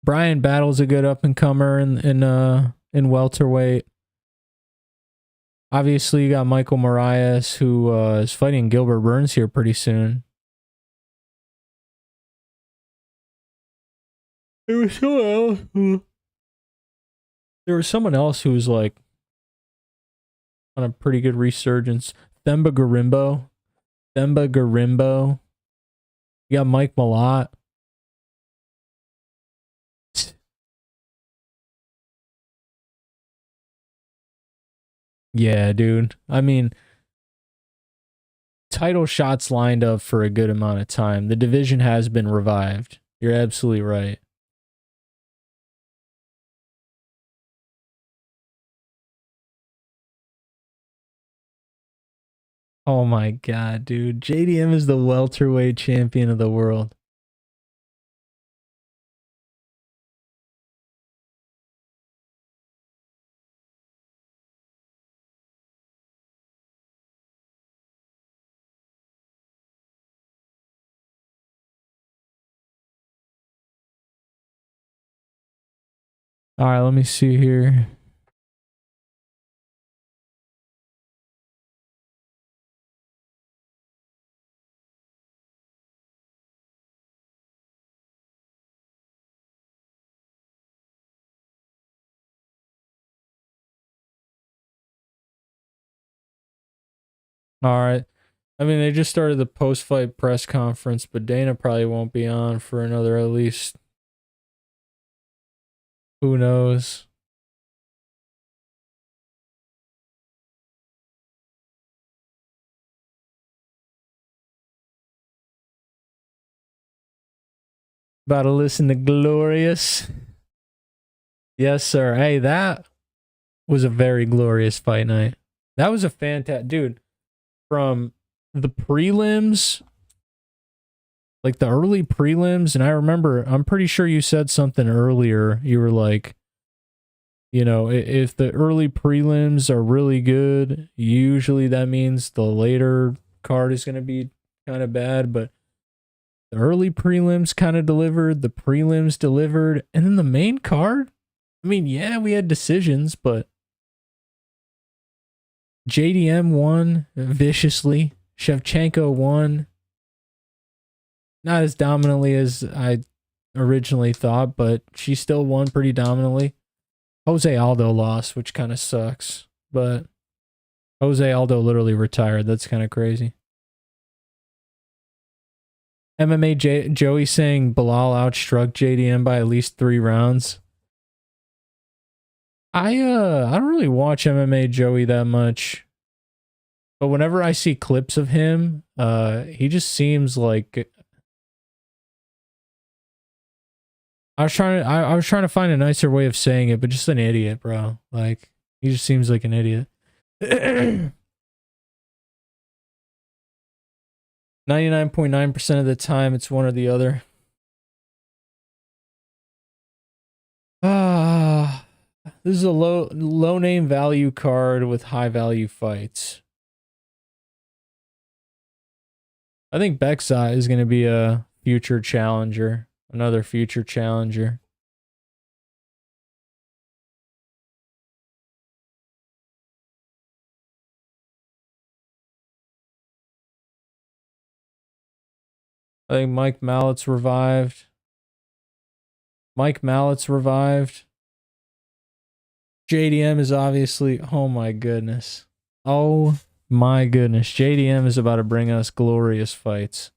Brian Battle's a good up and comer in welterweight. Obviously, you got Michael Marias, who is fighting Gilbert Burns here pretty soon. There was someone else who was like on a pretty good resurgence. Themba Garimbo. You got Mike Malott. Yeah, dude. I mean, title shots lined up for a good amount of time. The division has been revived. You're absolutely right. Oh my god, dude. JDM is the welterweight champion of the world. All right, let me see here. All right. I mean, they just started the post-fight press conference, but Dana probably won't be on for another at least. Who knows? About to listen to Glorious. Yes, sir. Hey, that was a very glorious fight night. That was a fantastic, dude. From the prelims, like the early prelims, and I remember, I'm pretty sure you said something earlier. You were like, if the early prelims are really good, usually that means the later card is going to be kind of bad, but the early prelims kind of delivered, the prelims delivered, and then the main card, I mean, yeah, we had decisions, but JDM won viciously. Shevchenko won. Not as dominantly as I originally thought, but she still won pretty dominantly. Jose Aldo lost, which kind of sucks. But Jose Aldo literally retired. That's kind of crazy. MMA Joey saying Belal outstruck JDM by at least 3 rounds. I don't really watch MMA Joey that much. But whenever I see clips of him, he just seems like I was trying to find a nicer way of saying it, but just an idiot, bro. Like, he just seems like an idiot. 99.9% of the time, it's one or the other. This is a low name value card with high value fights. I think Bekzai is going to be a future challenger. Another future challenger. I think Mike Mallott's revived. JDM is obviously, oh my goodness. Oh My goodness. JDM is about to bring us glorious fights.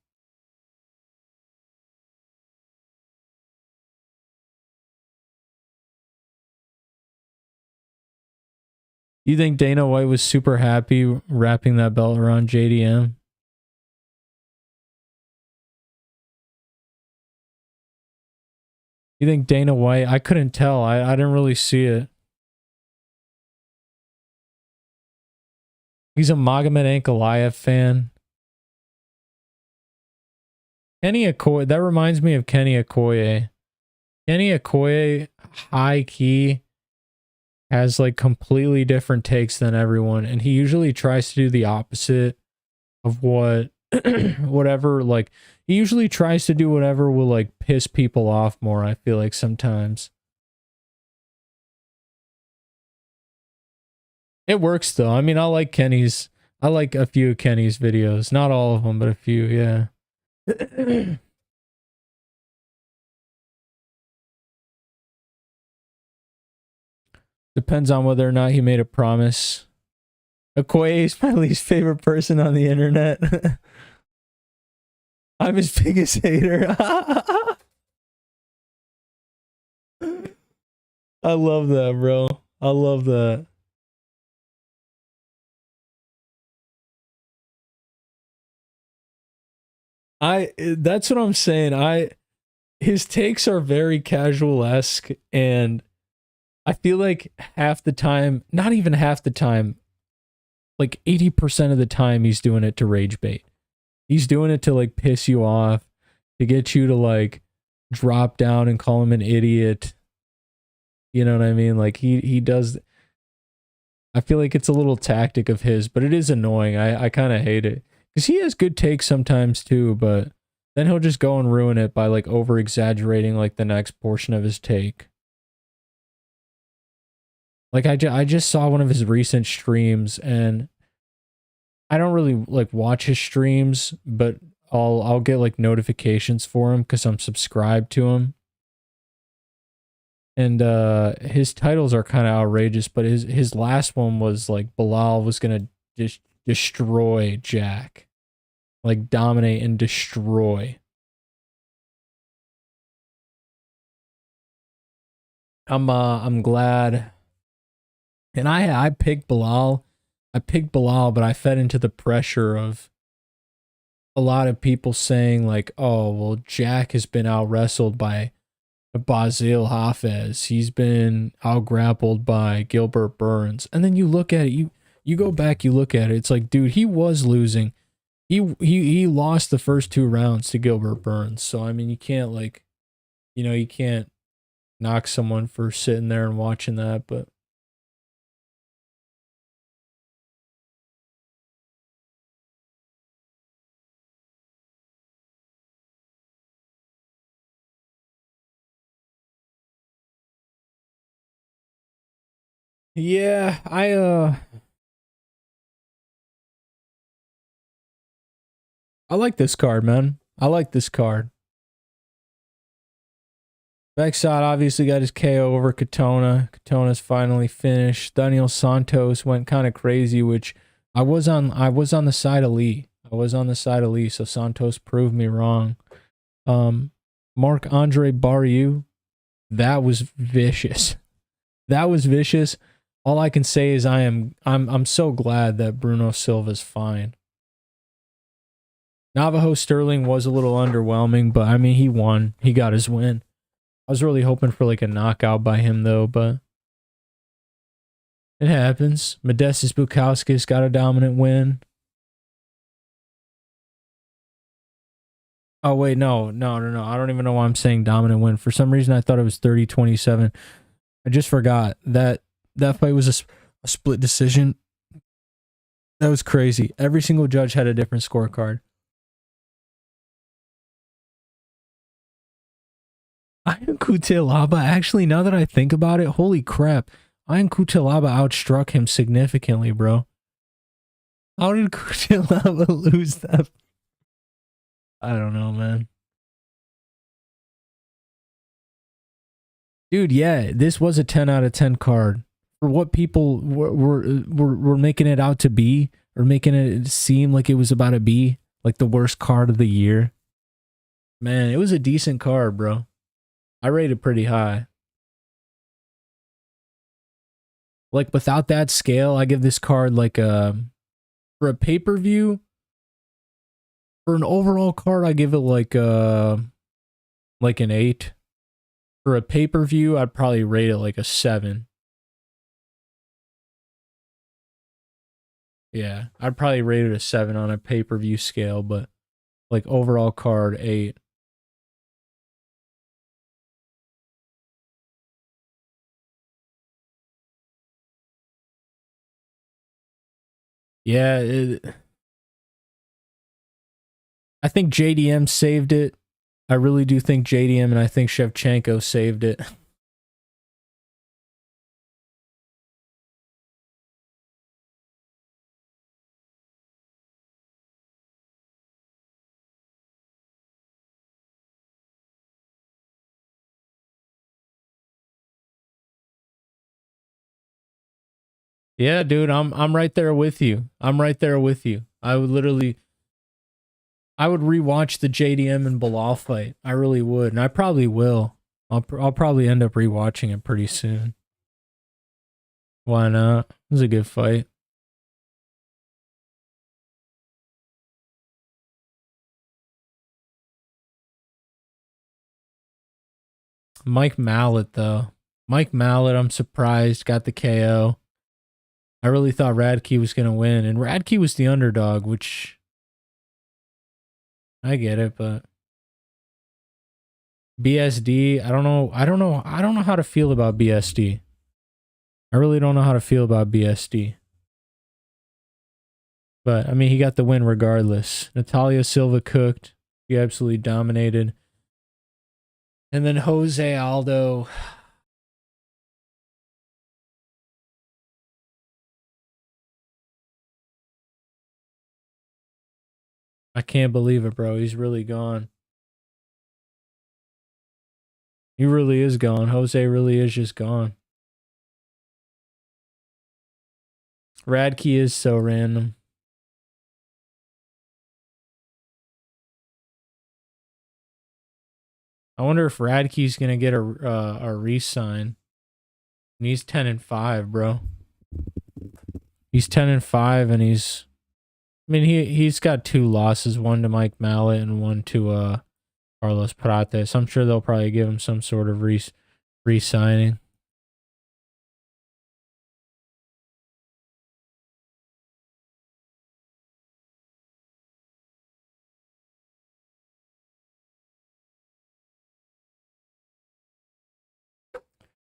You think Dana White was super happy wrapping that belt around JDM? You think Dana White? I couldn't tell. I didn't really see it. He's a Magomed Ankalaev fan. Kenny Okoye. That reminds me of Kenny Okoye. Kenny Okoye, high key, has like completely different takes than everyone, and he usually tries to do the opposite of what whatever, like he usually tries to do whatever will like piss people off more, I feel like sometimes. It works though. I mean, I like a few of Kenny's videos, not all of them, but a few, yeah. Depends on whether or not he made a promise. Okoye is my least favorite person on the internet. I'm his biggest hater. I love that, bro. I love that. That's what I'm saying. His takes are very casual-esque, and I feel like half the time, not even half the time, like 80% of the time he's doing it to rage bait. He's doing it to like piss you off, to get you to like drop down and call him an idiot. You know what I mean? Like he does. I feel like it's a little tactic of his, but it is annoying. I kind of hate it. Because he has good takes sometimes too, but then he'll just go and ruin it by like over exaggerating like the next portion of his take. Like I just saw one of his recent streams, and I don't really like watch his streams, but I'll get like notifications for him because I'm subscribed to him. And his titles are kind of outrageous, but his last one was like Belal was gonna just destroy Jack, like dominate and destroy. I'm glad. And I picked Belal. I picked Belal, but I fed into the pressure of a lot of people saying like, oh, well, Jack has been out wrestled by Basil Hafez. He's been out grappled by Gilbert Burns. And then you look at it, you go back, you look at it, it's like, dude, he was losing. He lost the first 2 rounds to Gilbert Burns. So I mean, you can't like, you can't knock someone for sitting there and watching that, but yeah, I like this card, man. I like this card. Vexot obviously got his KO over Katona. Katona's finally finished. Daniel Santos went kind of crazy, which I was on the side of Lee. So Santos proved me wrong. Marc-Andre Barriault, that was vicious. That was vicious. All I can say is I'm so glad that Bruno Silva's fine. Navajo Stirling was a little underwhelming, but I mean, he won. He got his win. I was really hoping for like a knockout by him though, but it happens. Modestas Bukauskas got a dominant win. Oh wait, no. I don't even know why I'm saying dominant win. For some reason I thought it was 30-27. I just forgot that fight was a split decision. That was crazy. Every single judge had a different scorecard. Ian Cutelaba, actually, now that I think about it, holy crap. Ian Cutelaba outstruck him significantly, bro. How did Cutelaba lose that? I don't know, man. Dude, yeah, this was a 10 out of 10 card. For what people were making it out to be, or making it seem like it was about to be like the worst card of the year. Man, it was a decent card, bro. I rated pretty high. Like without that scale, I give this card like for a pay-per-view. For an overall card, I give it like an 8. For a pay-per-view, I'd probably rate it like a 7. Yeah, I'd probably rate it a 7 on a pay-per-view scale, but like overall card, 8. Yeah, I think JDM saved it. I really do think JDM and I think Shevchenko saved it. Yeah, dude, I'm right there with you. I'm right there with you. I would rewatch the JDM and Belal fight. I really would, and I probably will. I'll probably end up rewatching it pretty soon. Why not? It was a good fight. Mike Malott, though. Mike Malott, I'm surprised, got the KO. I really thought Radtke was going to win, and Radtke was the underdog, which I get it, but BSD, I don't know how to feel about BSD. I really don't know how to feel about BSD. But I mean, he got the win regardless. Natalia Silva cooked. He absolutely dominated. And then José Aldo. I can't believe it, bro. He's really gone. He really is gone. José really is just gone. Radtke is so random. I wonder if Radtke's gonna get a re-sign. He's 10-5, bro. He's 10-5, and he's. I mean, he's got 2 losses, one to Mike Malott and one to Carlos Prates. I'm sure they'll probably give him some sort of re-signing.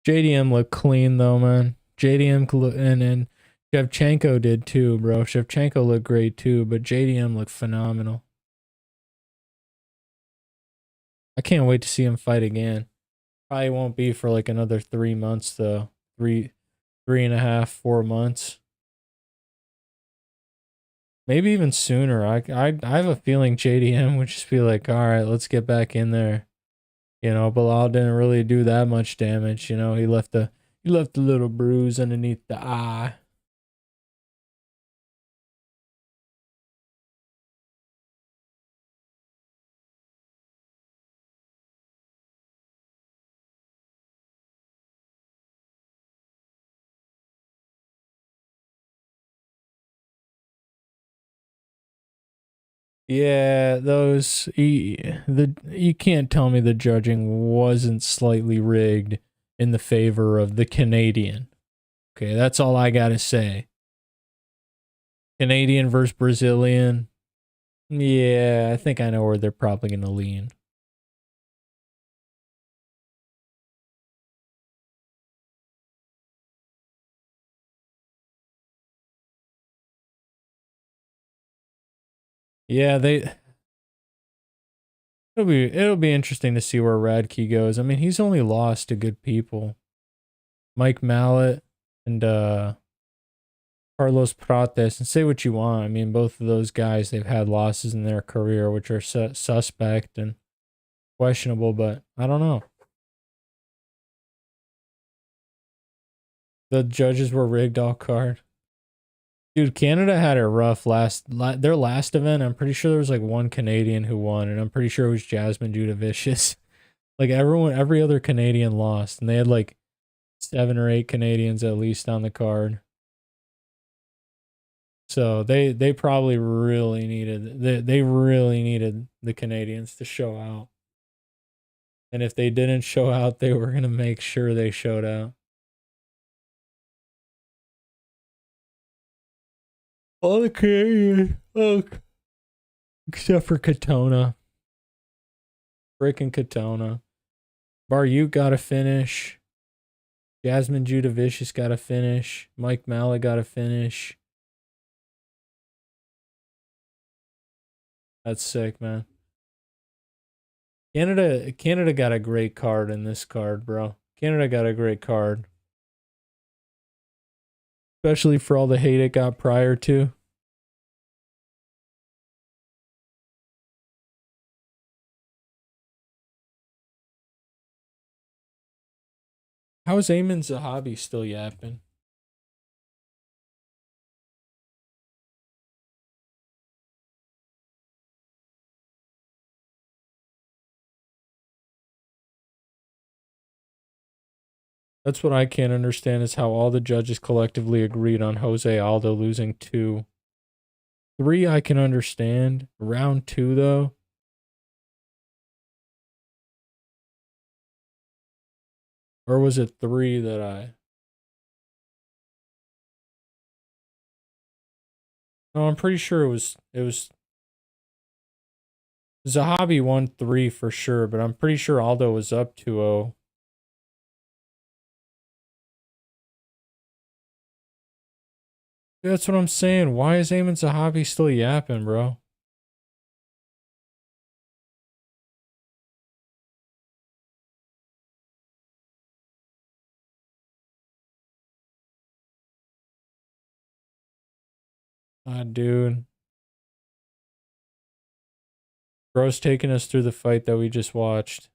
JDM looked clean though, man. JDM and Shevchenko did too, bro. Shevchenko looked great too, but JDM looked phenomenal. I can't wait to see him fight again. Probably won't be for like another 3 months though. 3.5, 4 months. Maybe even sooner. I have a feeling JDM would just be like, all right, let's get back in there. You know, Belal didn't really do that much damage. You know, he left a little bruise underneath the eye. Yeah, you can't tell me the judging wasn't slightly rigged in the favor of the Canadian. Okay, that's all I gotta say. Canadian versus Brazilian. Yeah, I think I know where they're probably gonna lean. Yeah, it'll be interesting to see where Radtke goes. I mean, he's only lost to good people. Mike Malott and Carlos Prates, and say what you want. I mean, both of those guys, they've had losses in their career, which are suspect and questionable, but I don't know. The judges were rigged all card. Dude, Canada had it rough their last event. I'm pretty sure there was like one Canadian who won, and I'm pretty sure it was Jasmine Jasudavicius. Like every other Canadian lost, and they had like 7 or 8 Canadians at least on the card. So they probably really needed they really needed the Canadians to show out. And if they didn't show out, they were gonna make sure they showed out. All the Canadians, except for Katona. Freaking Katona. Barriault got a finish. Jasmine Jasudavicius got a finish. Mike Malott got a finish. That's sick, man. Canada got a great card in this card, bro. Canada got a great card. Especially for all the hate it got prior to. How is Aiemann Zahabi still yapping? That's what I can't understand is how all the judges collectively agreed on José Aldo losing 2. 3 I can understand. Round 2 though. Or was it 3 that I... No, I'm pretty sure it was Zahabi won 3 for sure, but I'm pretty sure Aldo was up 2-0. That's what I'm saying. Why is Aiemann Zahabi still yapping, bro? Dude. Bro's taking us through the fight that we just watched.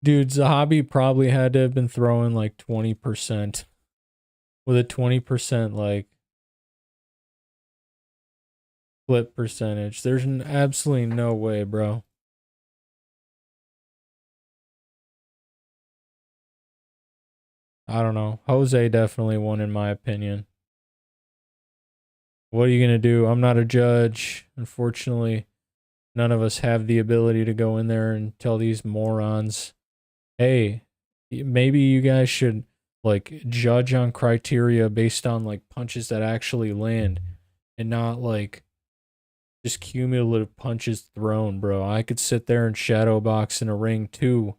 Dude, Zahabi probably had to have been throwing like 20% with a 20% like flip percentage. There's absolutely no way, bro. I don't know. Jose definitely won in my opinion. What are you going to do? I'm not a judge. Unfortunately, none of us have the ability to go in there and tell these morons, hey, maybe you guys should like judge on criteria based on like punches that actually land and not like just cumulative punches thrown, bro. I could sit there and shadow box in a ring too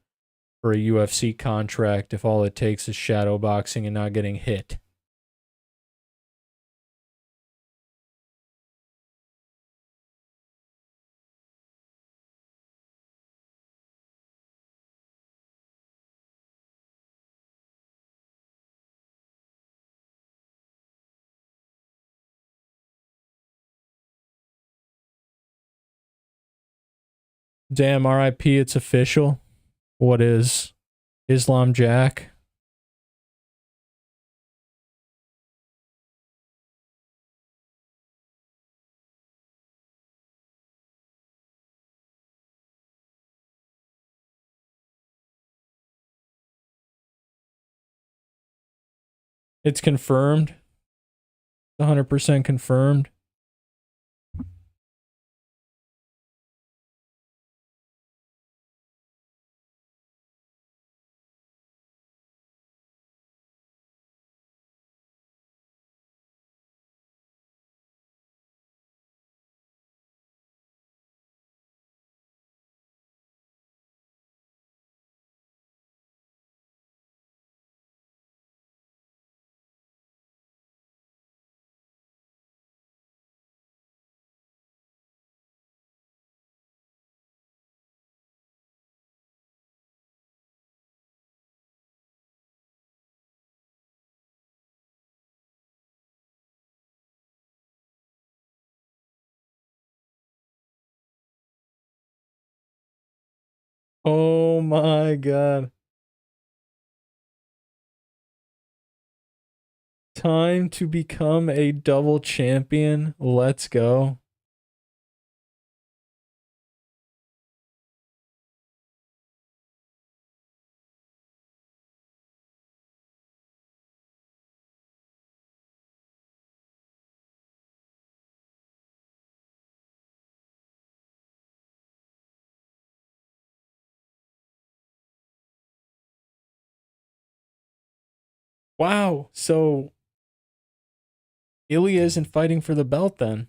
for a UFC contract if all it takes is shadow boxing and not getting hit. Damn, RIP, it's official. What is Islam Jack? It's confirmed. 100% confirmed. Oh my God. Time to become a double champion. Let's go. Wow. So Ilya isn't fighting for the belt then.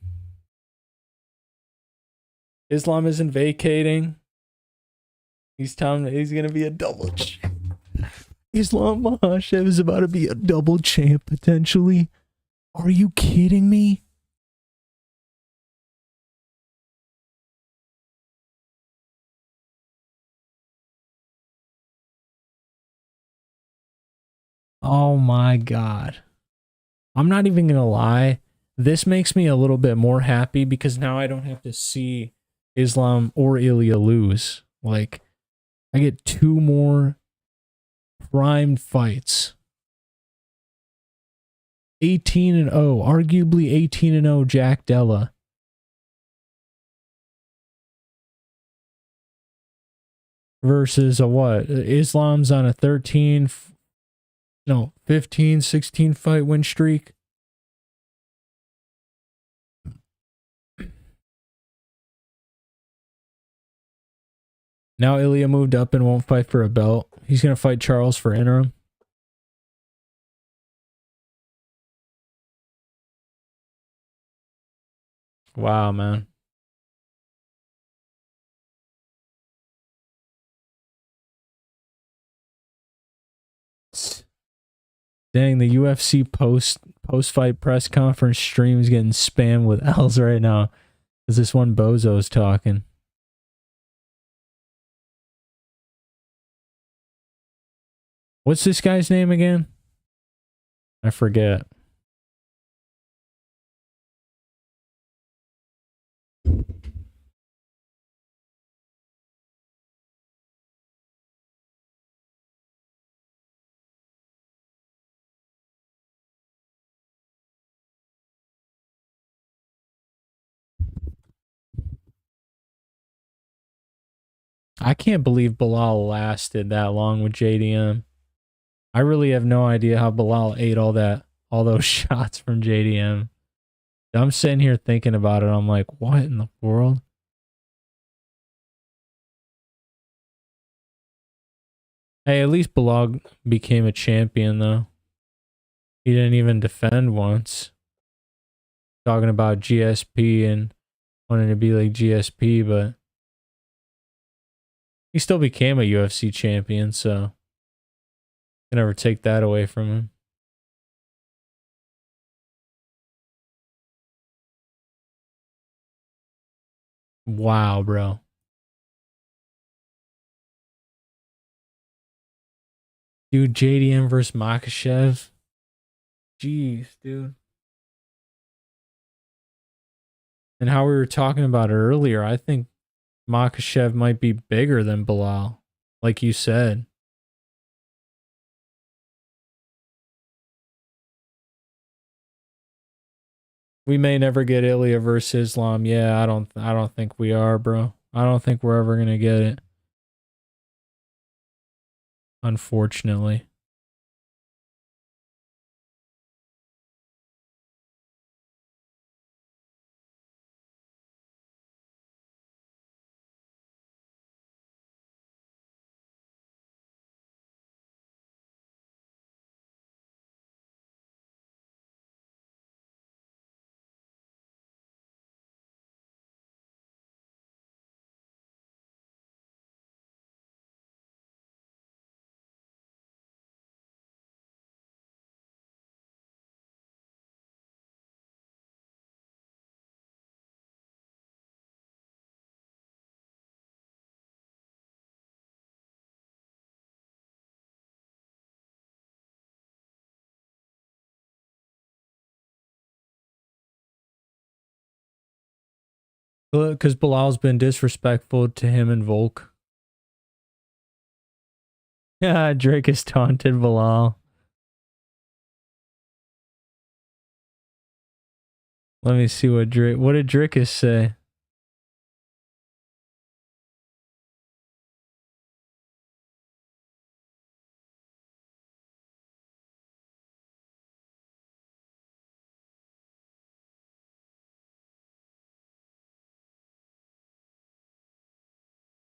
Islam isn't vacating. He's gonna be a double champ. Islam Makhachev is about to be a double champ potentially. Are you kidding me? Oh my God. I'm not even gonna lie. This makes me a little bit more happy because now I don't have to see Islam or Ilya lose. Like, I get 2 more primed fights. 18-0, arguably 18-0 Jack Della. Versus a what? Islam's on a 15, 16 fight win streak. Now Ilya moved up and won't fight for a belt. He's going to fight Charles for interim. Wow, man. Dang, the UFC post-fight press conference stream is getting spammed with L's right now. Because this one bozo's talking. What's this guy's name again? I forget. I can't believe Belal lasted that long with JDM. I really have no idea how Belal ate all those shots from JDM. I'm sitting here thinking about it. I'm like, what in the world? Hey, at least Belal became a champion, though. He didn't even defend once. Talking about GSP and wanting to be like GSP, but he still became a UFC champion, so can never take that away from him. Wow, bro. Dude, JDM versus Makhachev. Jeez, dude. And how we were talking about it earlier, I think Makhachev might be bigger than Belal, like you said. We may never get Ilya versus Islam. Yeah, I don't think we are, bro. I don't think we're ever gonna get it. Unfortunately. Because Bilal's been disrespectful to him and Volk. Yeah, Drake has taunted Belal. Let me see what Drake. What did Drickus say?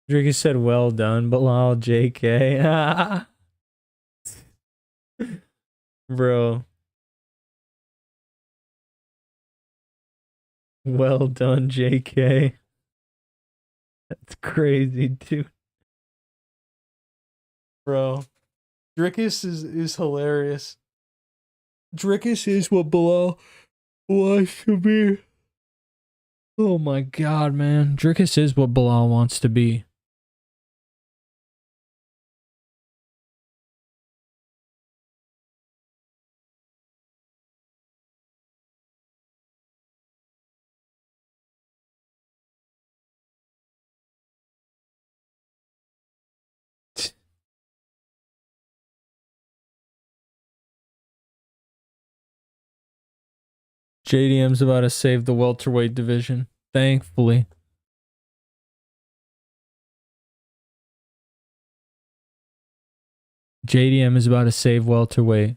Drickus said, "Well done, Belal, JK." Bro. Well done, JK. That's crazy, dude. Bro. Drickus is hilarious. Drickus is what Belal wants to be. Oh my god, man. Drickus is what Belal wants to be. JDM's about to save the welterweight division. Thankfully. JDM is about to save welterweight.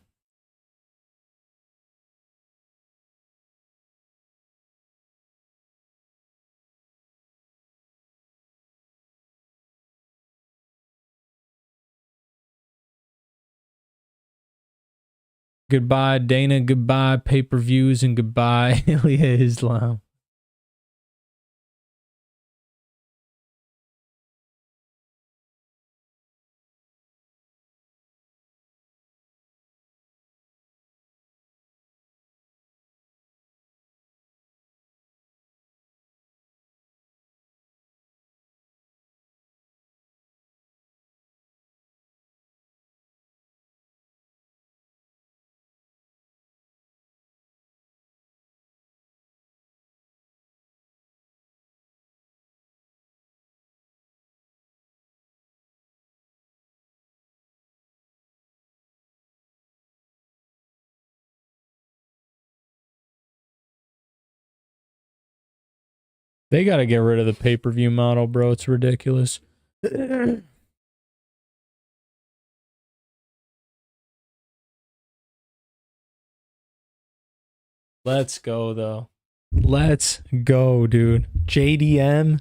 Goodbye, Dana. Goodbye, pay-per-views, and goodbye, Ilya Islam. They got to get rid of the pay-per-view model, bro. It's ridiculous. Let's go, though. Let's go, dude. JDM.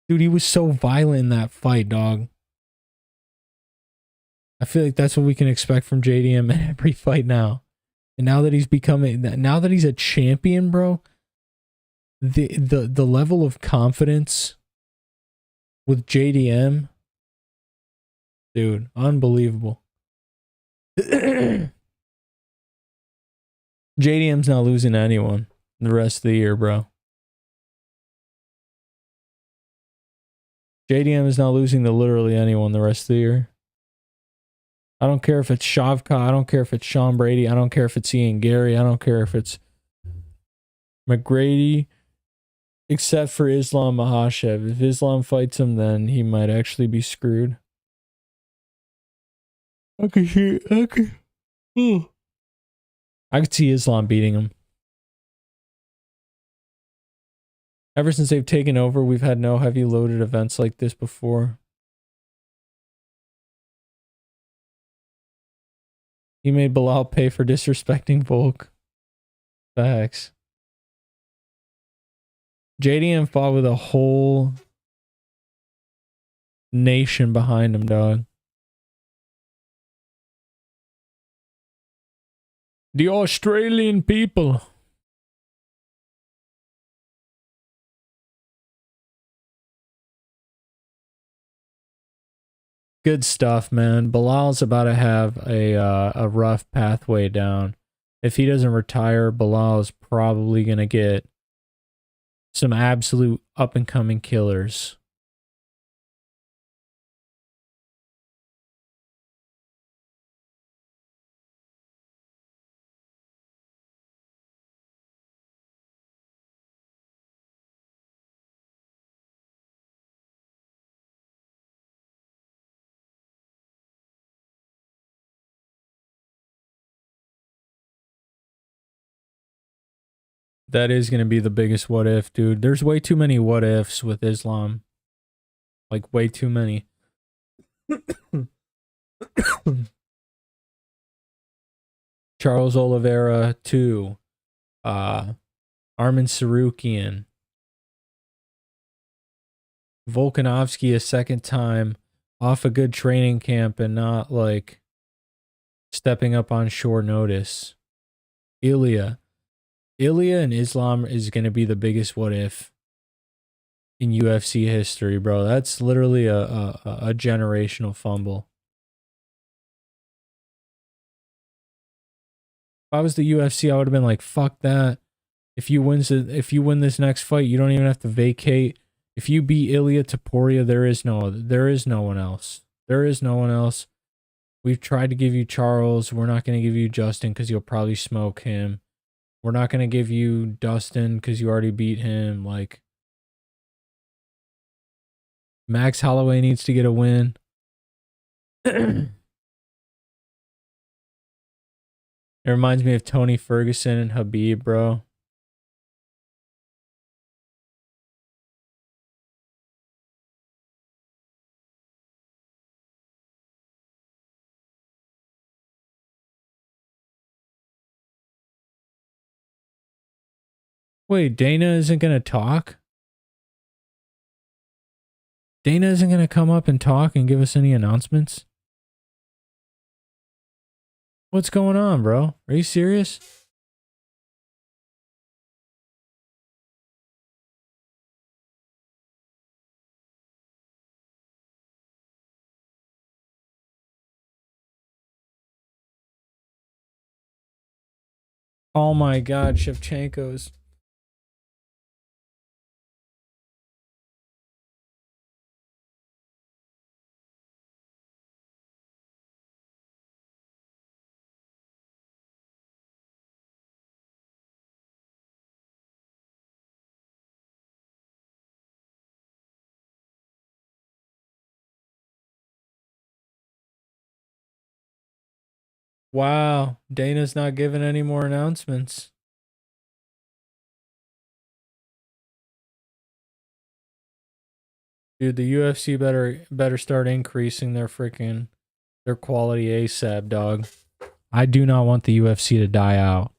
Dude, he was so violent in that fight, dog. I feel like that's what we can expect from JDM in every fight now. And now that he's now that he's a champion, bro, the level of confidence with JDM, dude, unbelievable. JDM's not losing to anyone the rest of the year, bro. JDM is not losing to literally anyone the rest of the year. I don't care if it's Shavkat. I don't care if it's Sean Brady. I don't care if it's Ian Gary. I don't care if it's McGrady. Except for Islam Makhachev. If Islam fights him, then he might actually be screwed. I could see Islam beating him. Ever since they've taken over, we've had no heavy loaded events like this before. He made Belal pay for disrespecting Volk. Facts. JDM fought with a whole nation behind him, dog. The Australian people. Good stuff, man. Belal's about to have a rough pathway down. If he doesn't retire, Belal is probably going to get some absolute up-and-coming killers. That is going to be the biggest what if, dude. There's way too many what ifs with Islam. Like, way too many. Charles Oliveira, 2. Armin Sarukian. Volkanovski a second time off a good training camp and not, like, stepping up on short notice. Ilya and Islam is going to be the biggest what if in UFC history, bro. That's literally a generational fumble. If I was the UFC, I would have been like, fuck that. If you win this next fight, you don't even have to vacate. If you beat Ilya Taporia, there is no one else. There is no one else. We've tried to give you Charles. We're not going to give you Justin because you'll probably smoke him. We're not going to give you Dustin because you already beat him. Like, Max Holloway needs to get a win. It reminds me of Tony Ferguson and Khabib, bro. Wait, Dana isn't going to talk? Dana isn't going to come up and talk and give us any announcements? What's going on, bro? Are you serious? Oh my god, Shevchenko's. Wow, Dana's not giving any more announcements. Dude, the UFC better start increasing their quality ASAP, dog. I do not want the UFC to die out.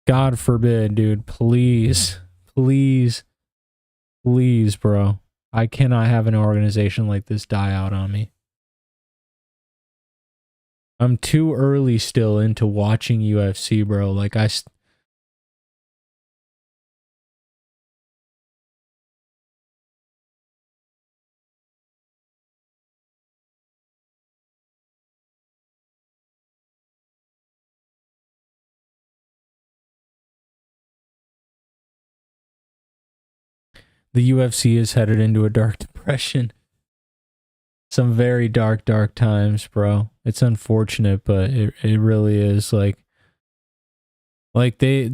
God forbid, dude. Please, please, please, bro. I cannot have an organization like this die out on me. I'm too early still into watching UFC, bro. Like, the UFC is headed into a dark depression. Some very dark times, bro. It's unfortunate, but it really is. Like they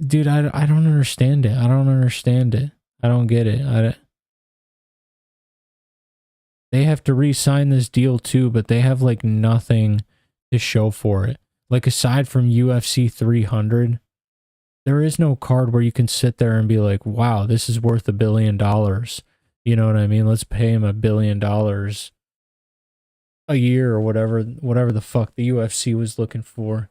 dude, I don't understand it. I don't understand it. I don't get it. They have to re-sign this deal too, but they have like nothing to show for it. Like, aside from UFC 300, there is no card where you can sit there and be like, wow, this is worth $1 billion. You know what I mean? Let's pay him $1 billion a year or whatever the fuck the UFC was looking for.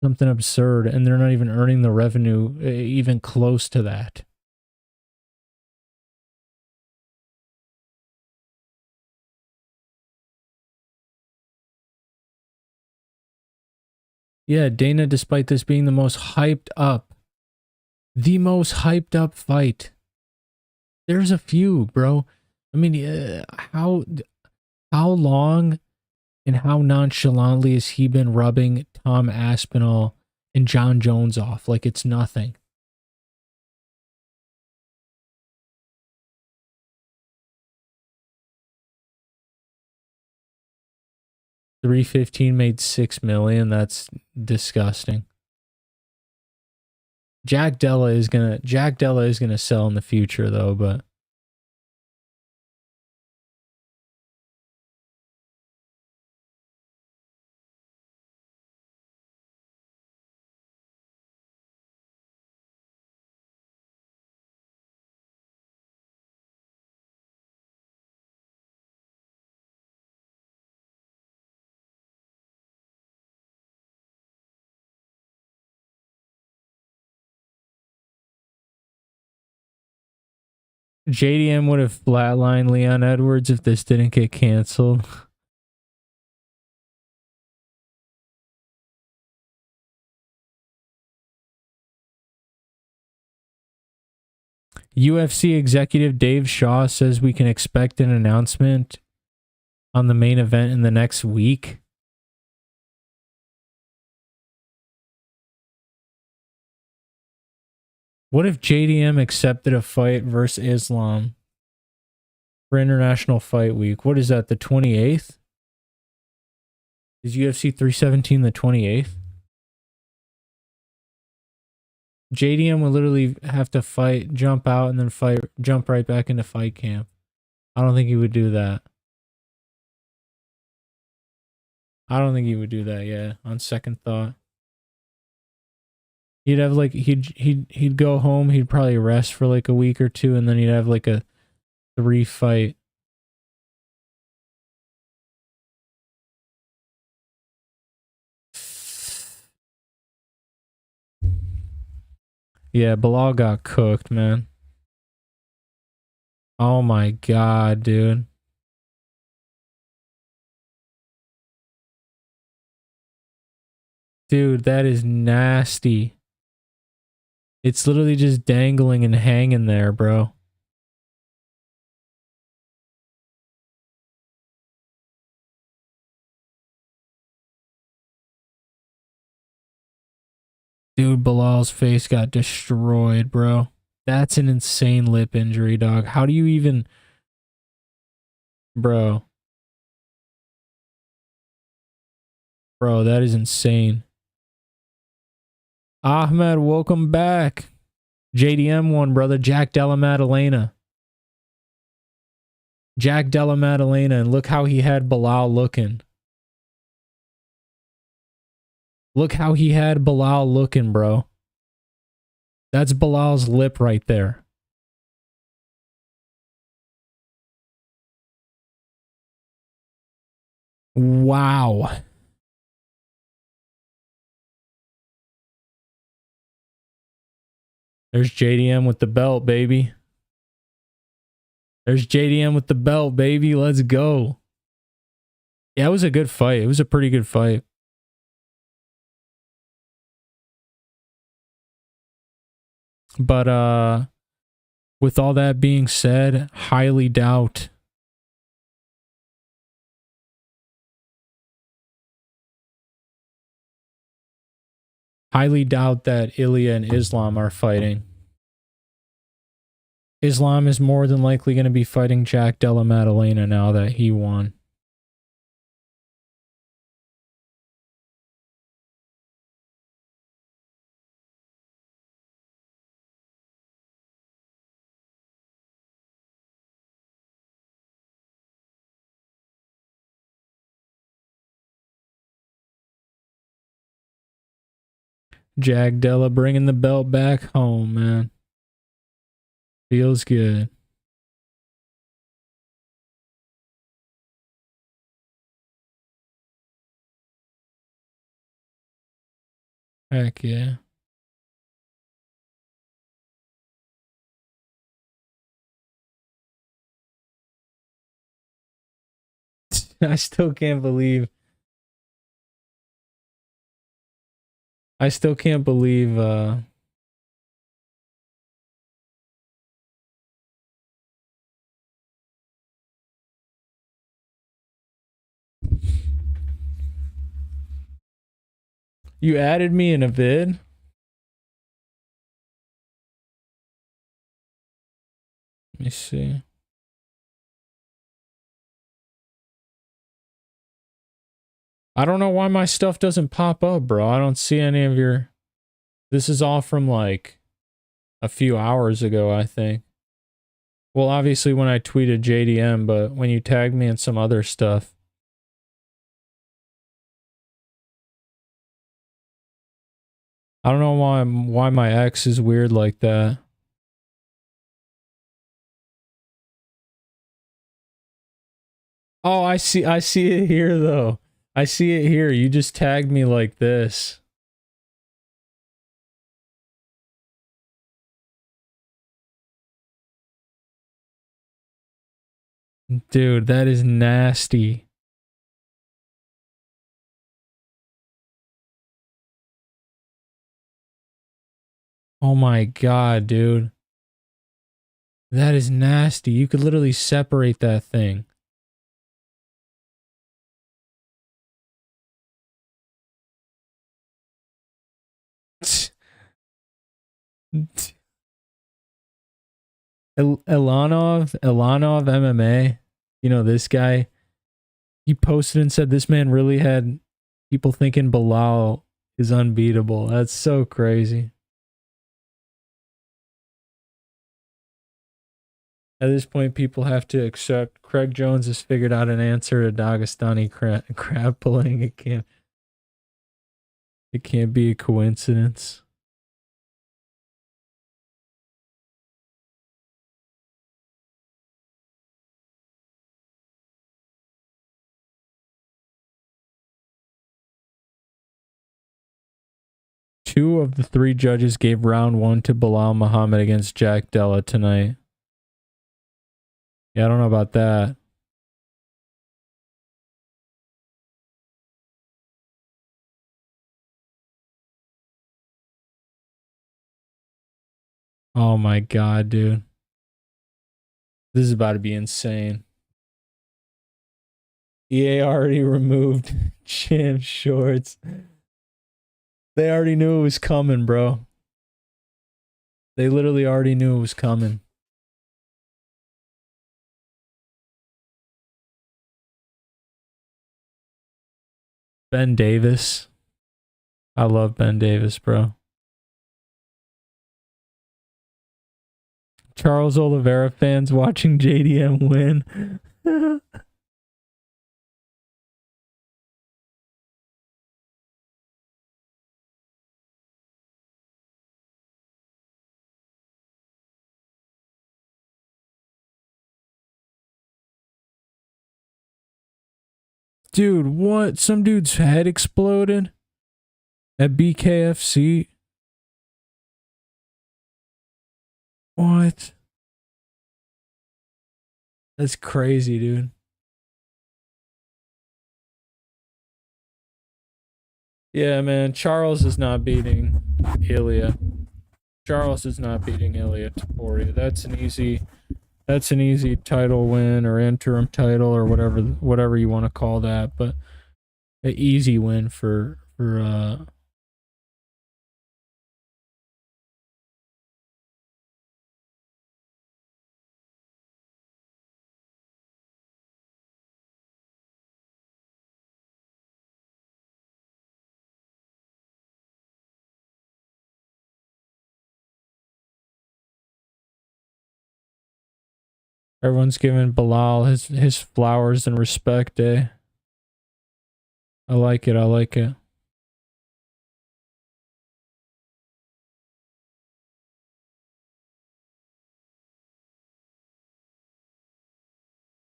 Something absurd, and they're not even earning the revenue even close to that. Yeah, Dana, despite this being the most hyped up fight. There's a few, bro. I mean, how long and how nonchalantly has he been rubbing Tom Aspinall and John Jones off like it's nothing? $315 made $6 million. That's disgusting. Jack Della is gonna sell in the future though, but JDM would have flatlined Leon Edwards if this didn't get canceled. UFC executive Dave Shaw says we can expect an announcement on the main event in the next week. What if JDM accepted a fight versus Islam for International Fight Week? What is that, the 28th? Is UFC 317 the 28th? JDM would literally have to fight, jump out, and then fight, jump right back into fight camp. I don't think he would do that. I don't think he would do that, yeah, on second thought. He'd have like he'd go home, he'd probably rest for like a week or two, and then he'd have like a 3 fight. Yeah, Belal got cooked, man. Oh my god, dude. Dude, that is nasty. It's literally just dangling and hanging there, bro. Dude, Bilal's face got destroyed, bro. That's an insane lip injury, dog. How do you even... Bro. Bro, that is insane. Ahmed, welcome back. JDM won, brother. Jack Della Maddalena. Jack Della Maddalena, and look how he had Belal looking. Look how he had Belal looking, bro. That's Bilal's lip right there. Wow. There's JDM with the belt, baby. There's JDM with the belt, baby. Let's go. Yeah, it was a good fight. It was a pretty good fight. But with all that being said, highly doubt. Highly doubt that Ilya and Islam are fighting. Islam is more than likely going to be fighting Jack Della Maddalena now that he won. Jack Della bringing the belt back home, man. Feels good. Heck yeah. I still can't believe. I still can't believe you added me in a vid. Let me see. I don't know why my stuff doesn't pop up, bro. I don't see any of your... This is all from like a few hours ago, I think. Well, obviously when I tweeted JDM, but when you tagged me in some other stuff. I don't know why my X is weird like that. Oh, I see it here though. I see it here. You just tagged me like this. Dude, that is nasty. Oh my god, dude. That is nasty. You could literally separate that thing. Elanov MMA, you know, this guy, he posted and said this man really had people thinking Belal is unbeatable. That's so crazy. At this point, people have to accept Craig Jones has figured out an answer to Dagestani crab pulling. It can't be a coincidence. Two of the three judges gave round one to Belal Muhammad against Jack Della tonight. Yeah, I don't know about that. Oh my god, dude. This is about to be insane. EA already removed Champ shorts. They already knew it was coming, bro. They literally already knew it was coming. Ben Davis. I love Ben Davis, bro. Charles Oliveira fans watching JDM win. Dude, what? Some dude's head exploded at BKFC? What? That's crazy, dude. Yeah, man. Charles is not beating Ilya. Charles is not beating Ilya Taporia. That's an easy title win or interim title or whatever you want to call that, but an easy win for everyone's giving Belal his flowers and respect, eh? I like it. I like it.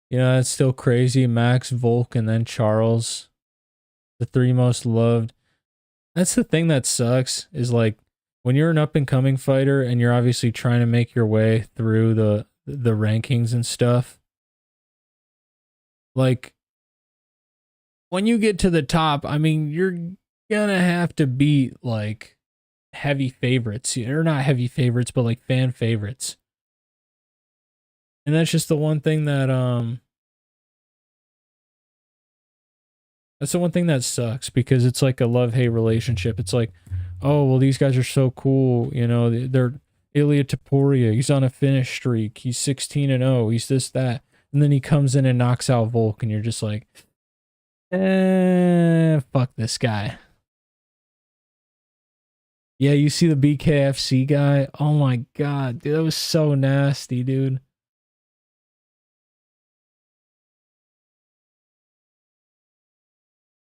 You know, that's still crazy. Max, Volk, and then Charles. The three most loved. That's the thing that sucks is like when you're an up and coming fighter and you're obviously trying to make your way through the rankings and stuff. Like when you get to the top, I mean, you're gonna have to beat like heavy favorites. Or not heavy favorites, but like fan favorites. And that's just the one thing that that's the one thing that sucks because it's like a love-hate relationship. It's like, oh, well, these guys are so cool. You know, they're Ilya Taporia. He's on a finish streak. He's 16-0. He's this, that. And then he comes in and knocks out Volk, and you're just like, fuck this guy. Yeah, you see the BKFC guy? Oh my god, dude, that was so nasty, dude.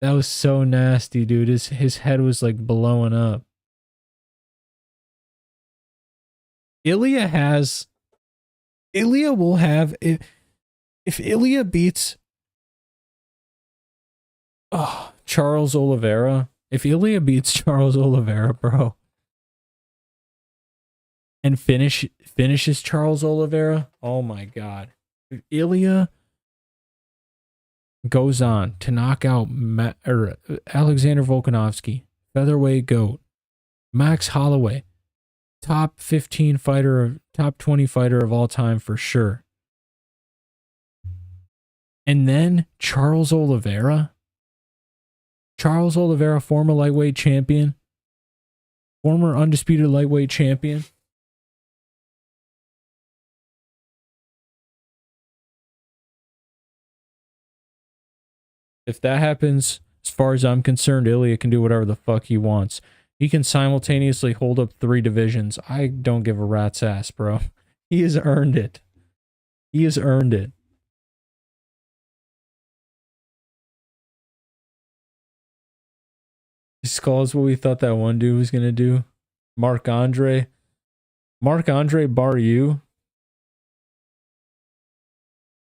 That was so nasty, dude. His head was like blowing up. Ilya will have if Ilya beats Charles Oliveira. If Ilya beats Charles Oliveira, bro, and finishes Charles Oliveira, oh my god. If Ilya goes on to knock out Alexander Volkanovski, featherweight GOAT, Max Holloway, top 15 fighter, top 20 fighter of all time for sure. And then Charles Oliveira, former lightweight champion, former undisputed lightweight champion. If that happens, as far as I'm concerned, Ilya can do whatever the fuck he wants. He can simultaneously hold up 3 divisions. I don't give a rat's ass, bro. He has earned it. He has earned it. Skull is what we thought that one dude was going to do. Marc-Andre. Marc-Andre Barriault.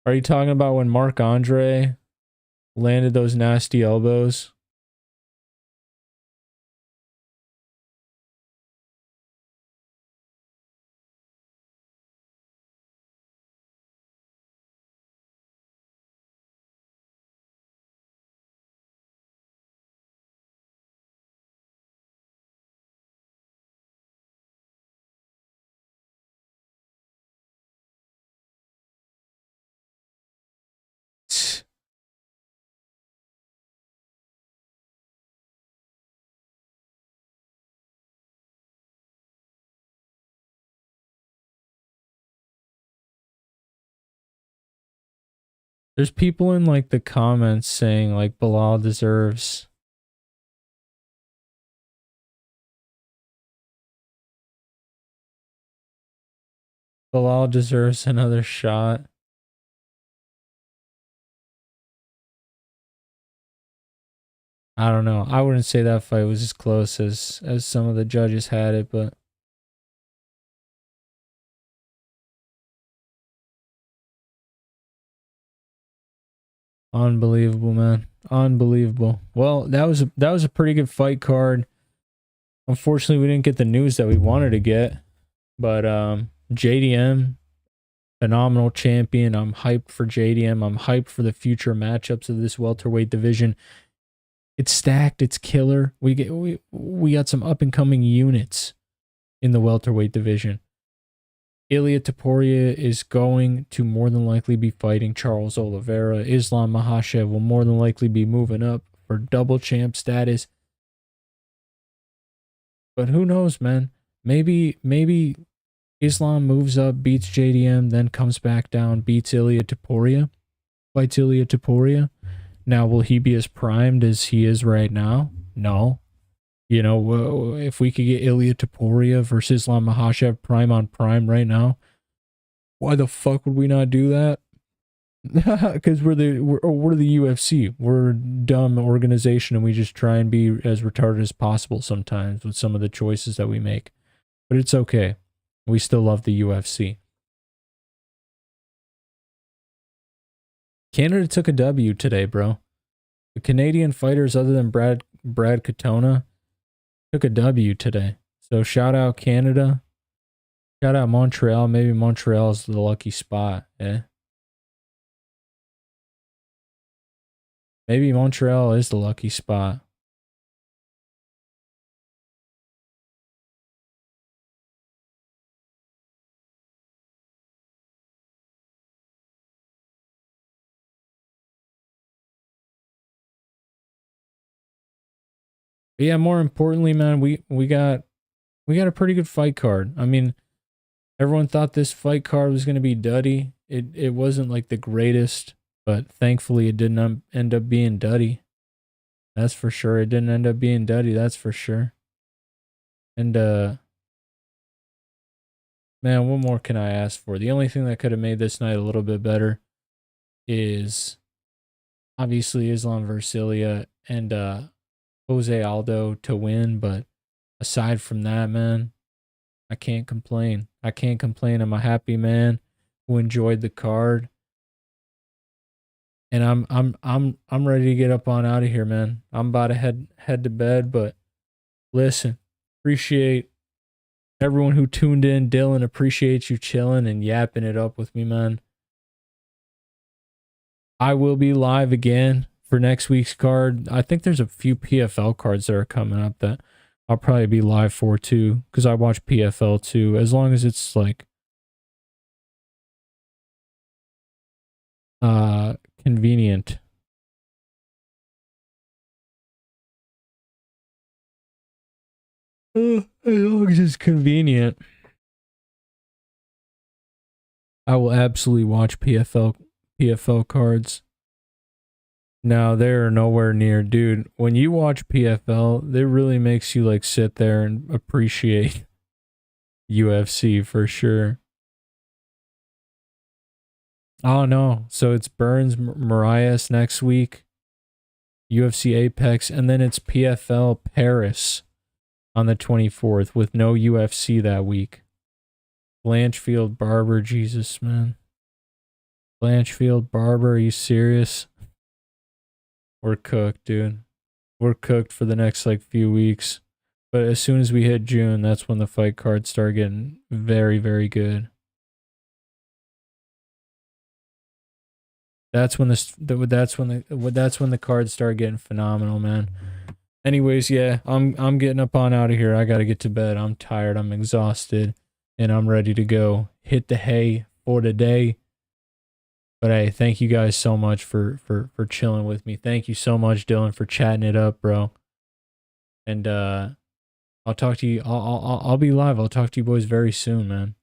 Are you talking about when Marc-Andre landed those nasty elbows? There's people in like the comments saying like Belal deserves another shot. I don't know. I wouldn't say that fight was as close as some of the judges had it, but unbelievable, man. Unbelievable. Well, that was a pretty good fight card. Unfortunately, we didn't get the news that we wanted to get. But JDM, phenomenal champion. I'm hyped for JDM. I'm hyped for the future matchups of this welterweight division. It's stacked. It's killer. We got some up and coming units in the welterweight division. Ilia Topuria is going to more than likely be fighting Charles Oliveira. Islam Makhachev will more than likely be moving up for double champ status. But who knows, man? Maybe Islam moves up, beats JDM, then comes back down, beats Ilia Topuria, fights Ilia Topuria. Now, will he be as primed as he is right now? No. You know, if we could get Ilia Topuria versus Islam Makhachev prime on prime right now, why the fuck would we not do that? Because we're the UFC. We're a dumb organization and we just try and be as retarded as possible sometimes with some of the choices that we make. But it's okay. We still love the UFC. Canada took a W today, bro. The Canadian fighters other than Brad Katona took a W today. So shout out Canada. Shout out Montreal. Maybe Montreal's the lucky spot, eh? Maybe Montreal is the lucky spot. But yeah, more importantly, man, we got a pretty good fight card. I mean, everyone thought this fight card was going to be duddy. It wasn't like the greatest, but thankfully it didn't end up being duddy. That's for sure. It didn't end up being duddy, that's for sure. And man, what more can I ask for? The only thing that could have made this night a little bit better is obviously Islam versus Ilya and Jose Aldo to win, but aside from that, man, I can't complain. I can't complain. I'm a happy man who enjoyed the card. And I'm ready to get up on out of here, man. I'm about to head to bed, but listen, appreciate everyone who tuned in. Dylan, appreciate you chilling and yapping it up with me, man. I will be live again for next week's card. I think there's a few PFL cards that are coming up that I'll probably be live for too, because I watch PFL too, as long as it's like convenient. As long as it's convenient. I will absolutely watch PFL cards. No, they're nowhere near, dude. When you watch PFL, it really makes you like sit there and appreciate UFC for sure. Oh no, so it's Burns Marias next week, UFC Apex, and then it's PFL Paris on the 24th with no UFC that week. Blanchfield Barber, Jesus, man. Blanchfield Barber, are you serious? We're cooked, dude. We're cooked for the next like few weeks. But as soon as we hit June, that's when the fight cards start getting very, very good. That's when the cards start getting phenomenal, man. Anyways, yeah, I'm getting up on out of here. I gotta get to bed. I'm tired. I'm exhausted, and I'm ready to go hit the hay for the day. But hey, thank you guys so much for chilling with me. Thank you so much, Dylan, for chatting it up, bro. And I'll talk to you. I'll be live. I'll talk to you boys very soon, man.